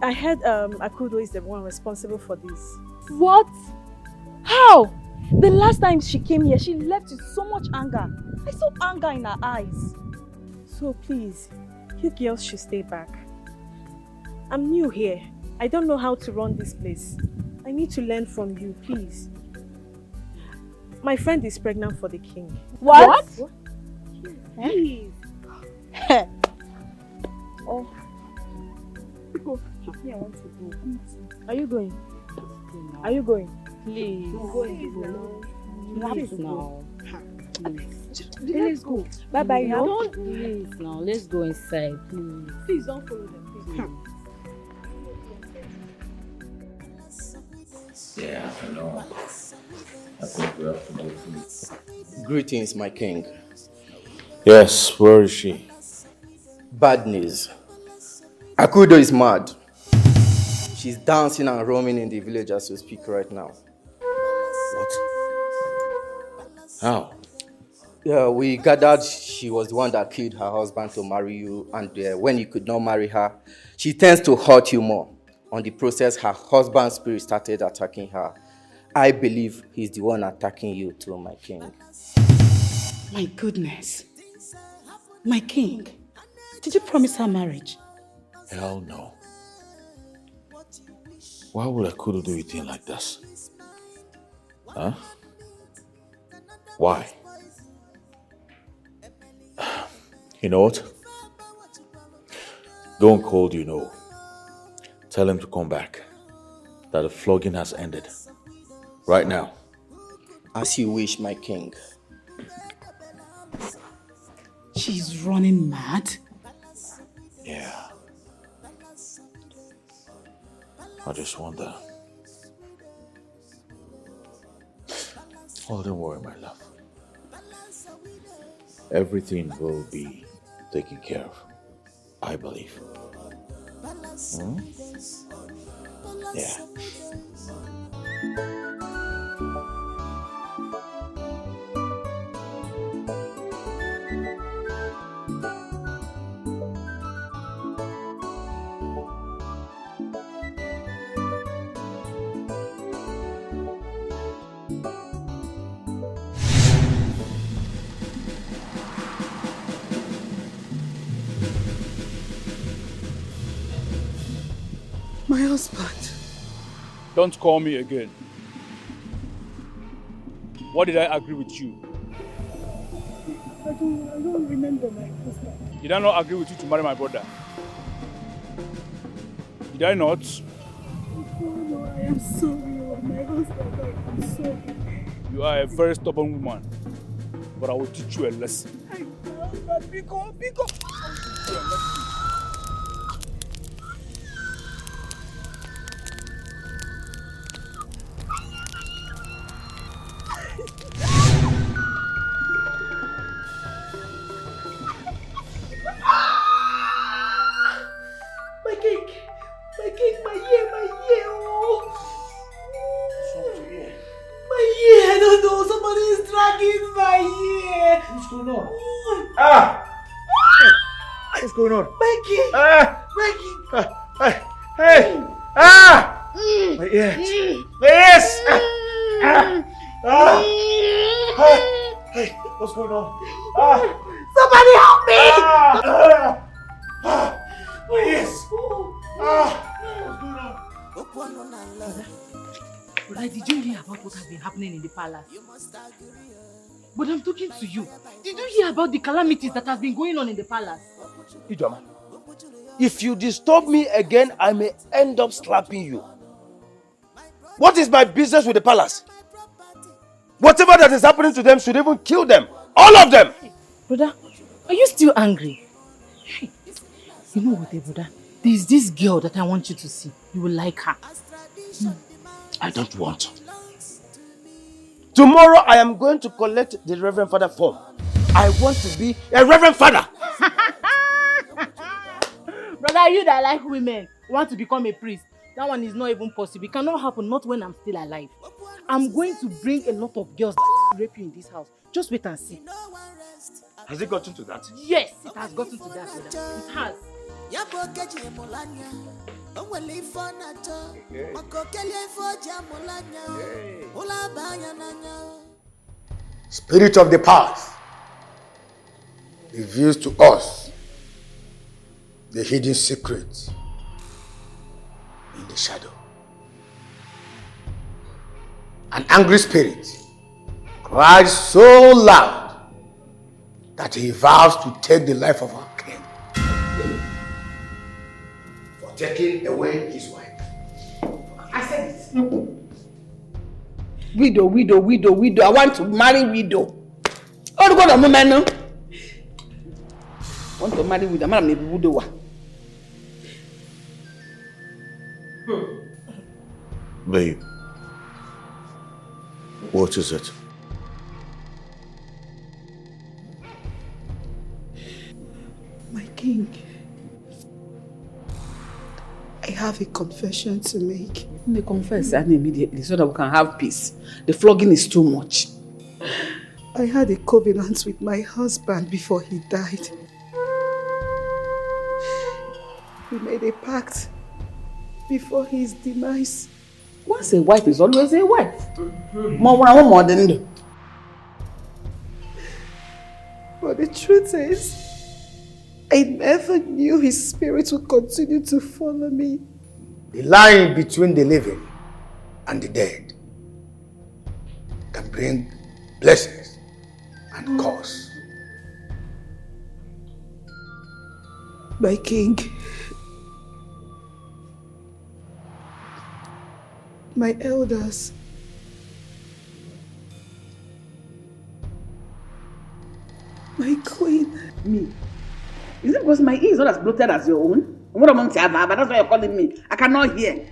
I heard Akudo is the one responsible for this. What? How? The last time she came here, she left with so much anger. I saw anger in her eyes. So please, you girls should stay back. I'm new here. I don't know how to run this place. I need to learn from you, please. My friend is pregnant for the king. What? Please. Oh. Go. I want to go. Are you going? Are you going? Please. Go and go. Please now. Please. Let's go. Bye-bye. Don't please now. Let's go inside, please. Please don't follow them. Please. Yeah, I know. I think we have to go through. Greetings, my king. Yes, where is she? Bad news. Akudo is mad. She's dancing and roaming in the village as we speak right now. What? How? Yeah, we gathered she was the one that killed her husband to marry you, and when you could not marry her, she tends to hurt you more. On the process, her husband's spirit started attacking her. I believe he's the one attacking you too, my king. My goodness. My king, did you promise her marriage? Hell no. Why would Akudo do a thing like this? Huh? Why? You know what? Go and call you know. Tell him to come back. That the flogging has ended. Right now. As you wish, my king. She's running mad? Yeah. I just wonder. Oh, don't worry, my love. Everything will be taken care of. I believe. Hmm? Yeah. My husband. Don't call me again. What did I agree with you? I don't remember my husband. Did I not agree with you to marry my brother? Did I not? No, I am sorry. Oh, my husband, I'm sorry. You are a very stubborn woman, but I will teach you a lesson. My husband, Biko. What's going on? Mikey! Mikey! Hey! My ears! My ears! Hey, what's going on? Somebody help me! My ears! What's going on? Brother, did you hear about what has been happening in the palace? But I'm talking to you. Did you hear about the calamities that have been going on in the palace? Ijoma, if you disturb me again, I may end up slapping you. What is my business with the palace? Whatever that is happening to them should even kill them. All of them! Brother, are you still angry? You know what, brother? There's this girl that I want you to see. You will like her. I don't want Tomorrow I am going to collect the Reverend Father form. I want to be a Reverend Father. Brother, you that like women want to become a priest. That one is not even possible. It cannot happen, not when I'm still alive. I'm going to bring a lot of girls to rape you in this house. Just wait and see. Has it gotten to that? Yes, it has gotten to that, brother. It has. Spirit of the past reveals to us the hidden secrets in the shadow. An angry spirit cries so loud that he vows to take the life of our king for taking away his wife. I said it. Widow. I want to marry widow. Oh, God, I'm a man. I want to marry widow. I'm a widow. Babe, what is it? My king, I have a confession to make. You may confess and immediately so that we can have peace. The flogging is too much. I had a covenant with my husband before he died. We made a pact before his demise. Once a wife is always a wife. More than. But the truth is, I never knew his spirit would continue to follow me. The line between the living and the dead can bring blessings and curse. My king, my elders, my queen. Me? Is it because my ear is not as bloated as your own? What among you, but that's why you're calling me. I cannot hear.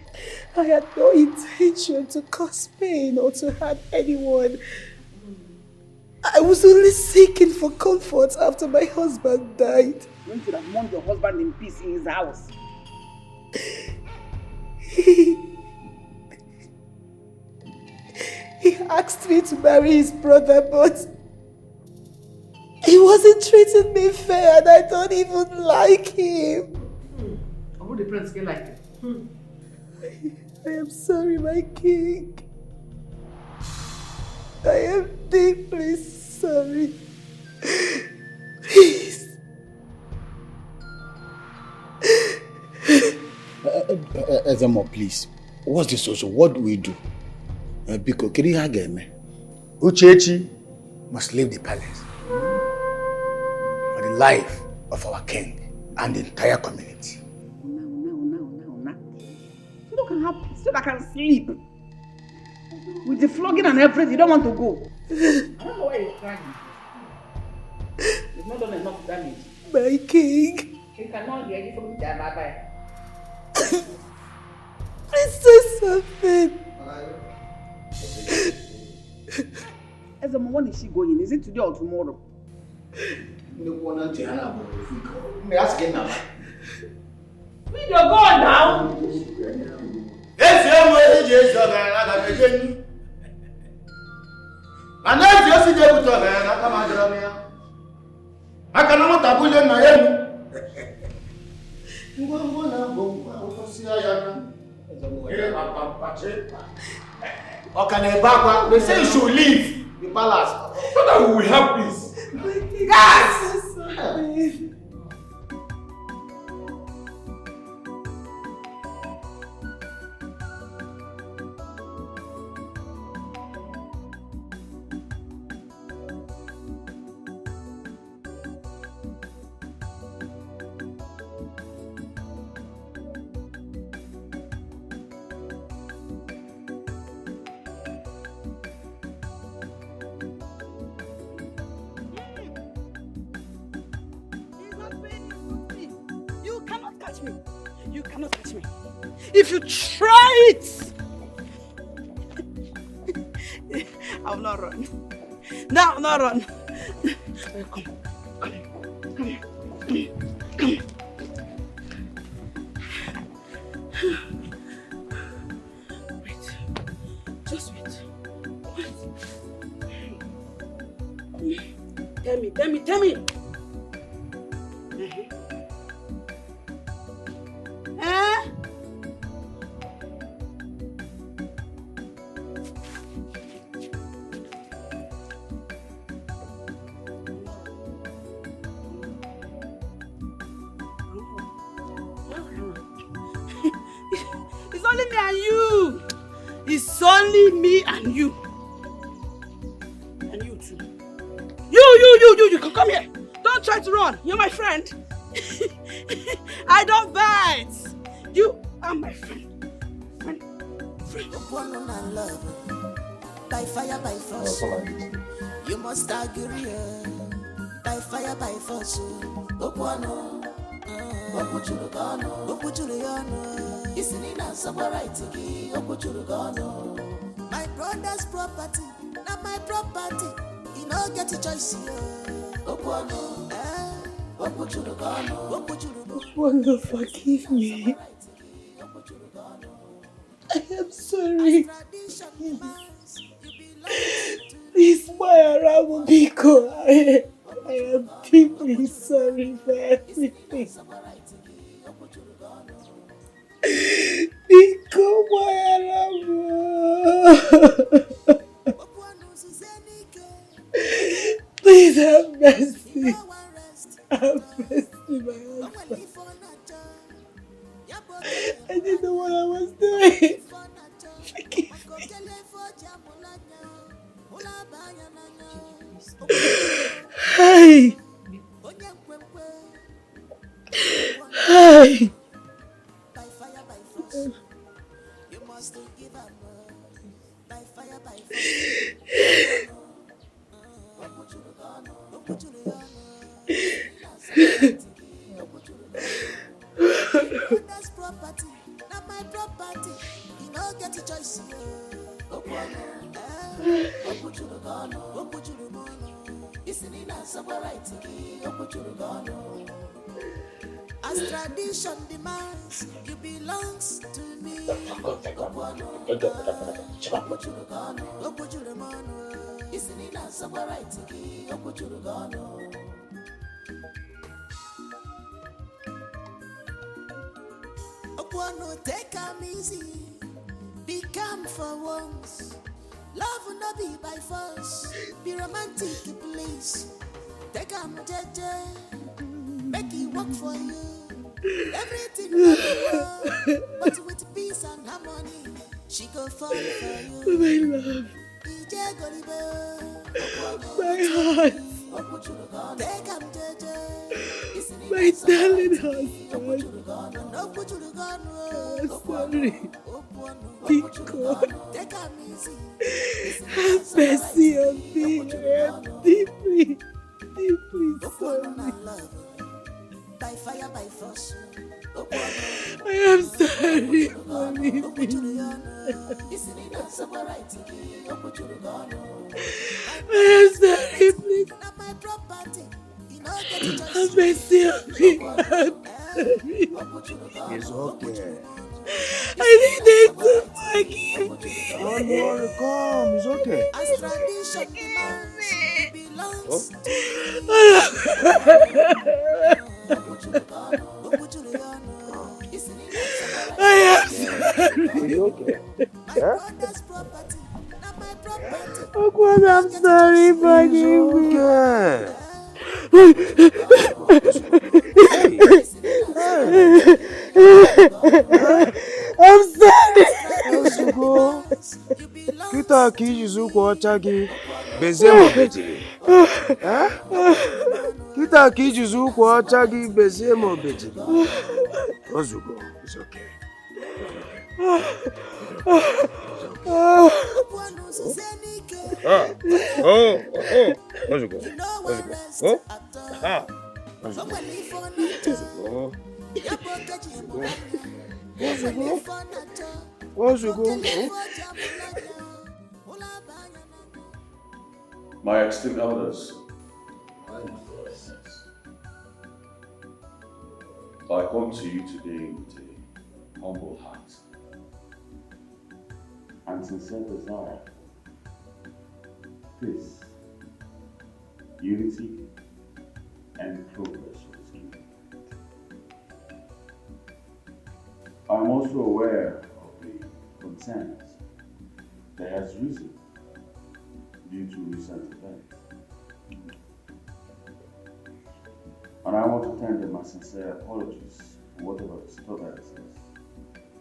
I had no intention to cause pain or to hurt anyone. I was only seeking for comfort after my husband died. You should have mourned your husband in peace in his house. He asked me to marry his brother, but he wasn't treating me fair and I don't even like him. Who the prince get like you? I am sorry, my king. I am deeply sorry. Please. Ezemo, please. What's this also? What do we do? Because Uchechi must leave the palace for the life of our king and the entire community. So you can have peace, so I can sleep. With the flogging and everything, you don't want to go. I don't know why you're crying. You've not done enough damage. My king. You cannot hear you from the bye-bye. Please say something. Ezemo, when is she going? Is it today or tomorrow? We ask him now. We don't go now. They say you should leave the palace so that we will have peace. Yes! You cannot catch me. If you try it, I will not run. No, I will not run. Come here. Wait. Just wait. Tell me. Eh? It's only me and you. It's only me and you. And you too. You come here. Don't try to run. You're my friend. I don't bite. You are my friend. By fire, by force. You must agree. By fire, by force. Opuano. Opuchulugano. Isn't it not somewhere right to be? Opuchulugano. My brother's property, not my property. You know, get a choice here. Opuano. Opuchulugano. Opuano, forgive me. I am sorry. Please, Mayara Mubiko. I am deeply sorry for everything. Biko Mayara. Please have mercy. Have mercy, my husband. I didn't know what I was doing. Forgive me. Hi. Hi. You must give up by fire, by That's property, not my property. You know, get a choice here. As tradition demands, you belongs to me. Opuano, take am easy. Be calm for once. Love will not be by force. Be romantic, please. Take am jeje. Make it work for you. Everything will be well, but with peace and harmony, she go fall for you. My love. My heart. Take am jeje. My darling husband. Sorry. Biko. Take am easy. Have mercy on me. I am deeply sorry. By fire, by force. I am sorry for leaving. I am sorry, please. Have mercy on me. It's okay. I need to forgive me. Don't worry, come. It's okay. As tradition demands, belongs to I am sorry. It's okay. Yeah? Okwano, I'm sorry, forgive me. I'm sorry. Osugo. Kita kijizu kwa chagi bezemo beji. Kita kijizu kwa chagi bezemo beji. Osugo, it's okay. Osugo. Oh. Ah. Osugo. My esteemed elders, I come to you today with a humble heart and sincere desire. Peace, unity, and progress with this kingdom. I'm also aware of the concerns that has risen due to recent events. And I want to tender my sincere apologies for whatever disturbances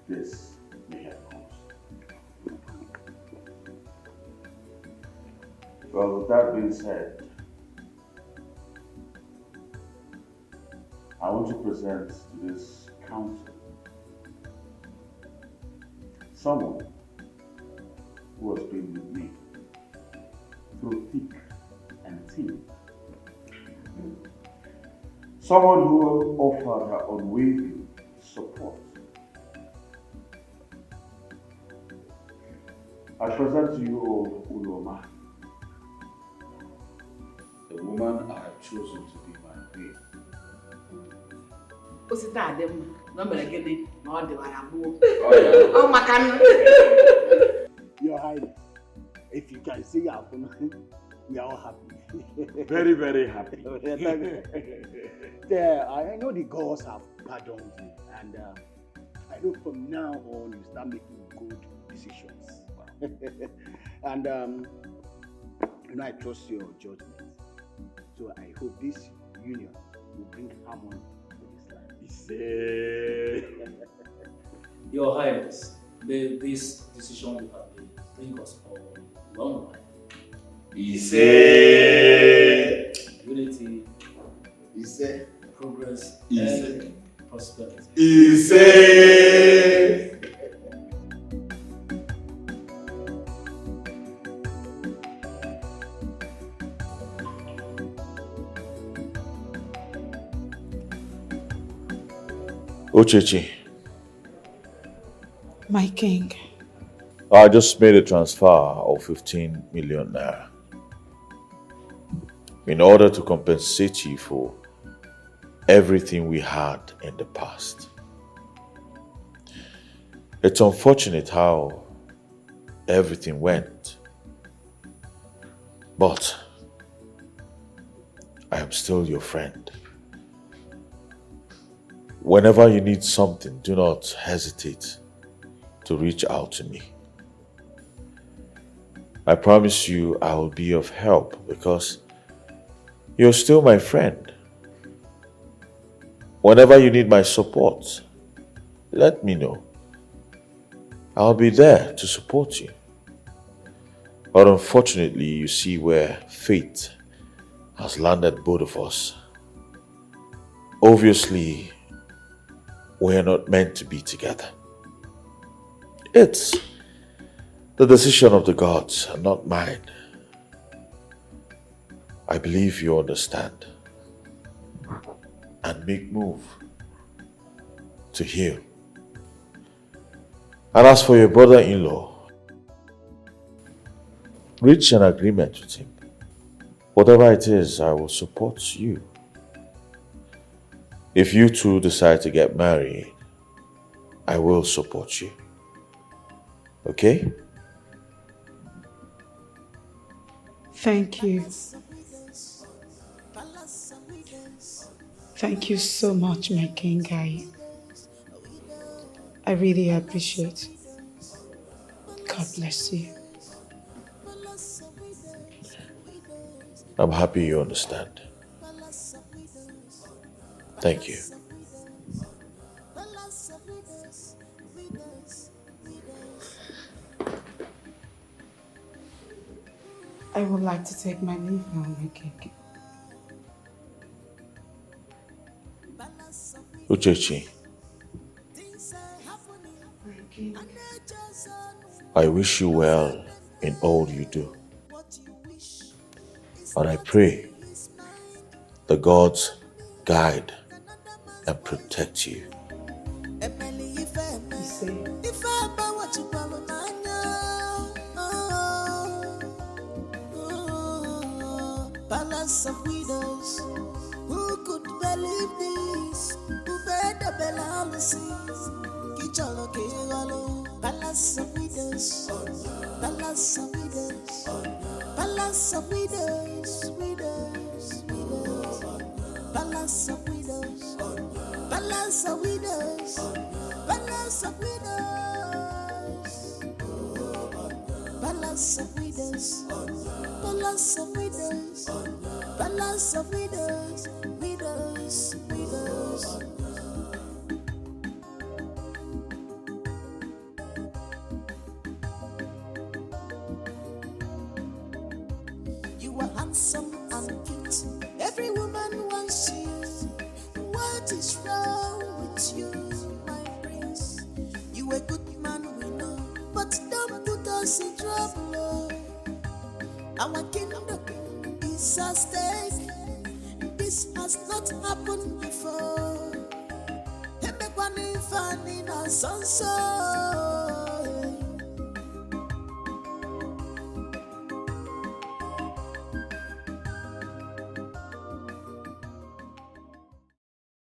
this may have caused. Well, with that being said, I want to present to this council someone who has been with me through thick and thin. Someone who offered her unwavering support. I present to you all Uloma, the woman I have chosen to be my queen. Your Highness, if you can see our we are all happy. Very, very happy. Yeah, I know the gods have pardoned you, and I know from now on you start making good decisions. And you know, I trust your judgment. So I hope this union will bring harmony to this land. Your Highness, may this decision you have made bring us all long life. Unity, progress, and prosperity. Uchechi, My king. I just made a transfer of 15 million naira in order to compensate you for everything we had in the past. It's unfortunate how everything went, but I am still your friend. Whenever you need something, do not hesitate to reach out to me. I promise you I will be of help because you're still my friend. Whenever you need my support, let me know. I'll be there to support you. But unfortunately, you see where fate has landed both of us. Obviously, we are not meant to be together. It's the decision of the gods and not mine. I believe you understand and make move to heal. And as for your brother-in-law, reach an agreement with him. Whatever it is, I will support you. If you two decide to get married, I will support you. Okay? Thank you. Thank you so much, my king. I really appreciate. God bless you. I'm happy you understand. Thank you. I would like to take my leave now, my king. Uchechi, I wish you well in all you do. And I pray the gods guide and protect you. palace of widows. Who could believe this? Who paid the balances? Kicholo Kigalo, palace of widows, palace of widows, palace of widows, widows, widows, palace of widows, palace of widows, palace of widows, palace of widows, palace of widows, palace of widows, widows, widows. You are handsome and cute. Every woman wants you. What is wrong with you, my prince? You a good man, we know, but don't put us in trouble. Our kingdom is at stake. This has not happened before. Everybody finding us on so.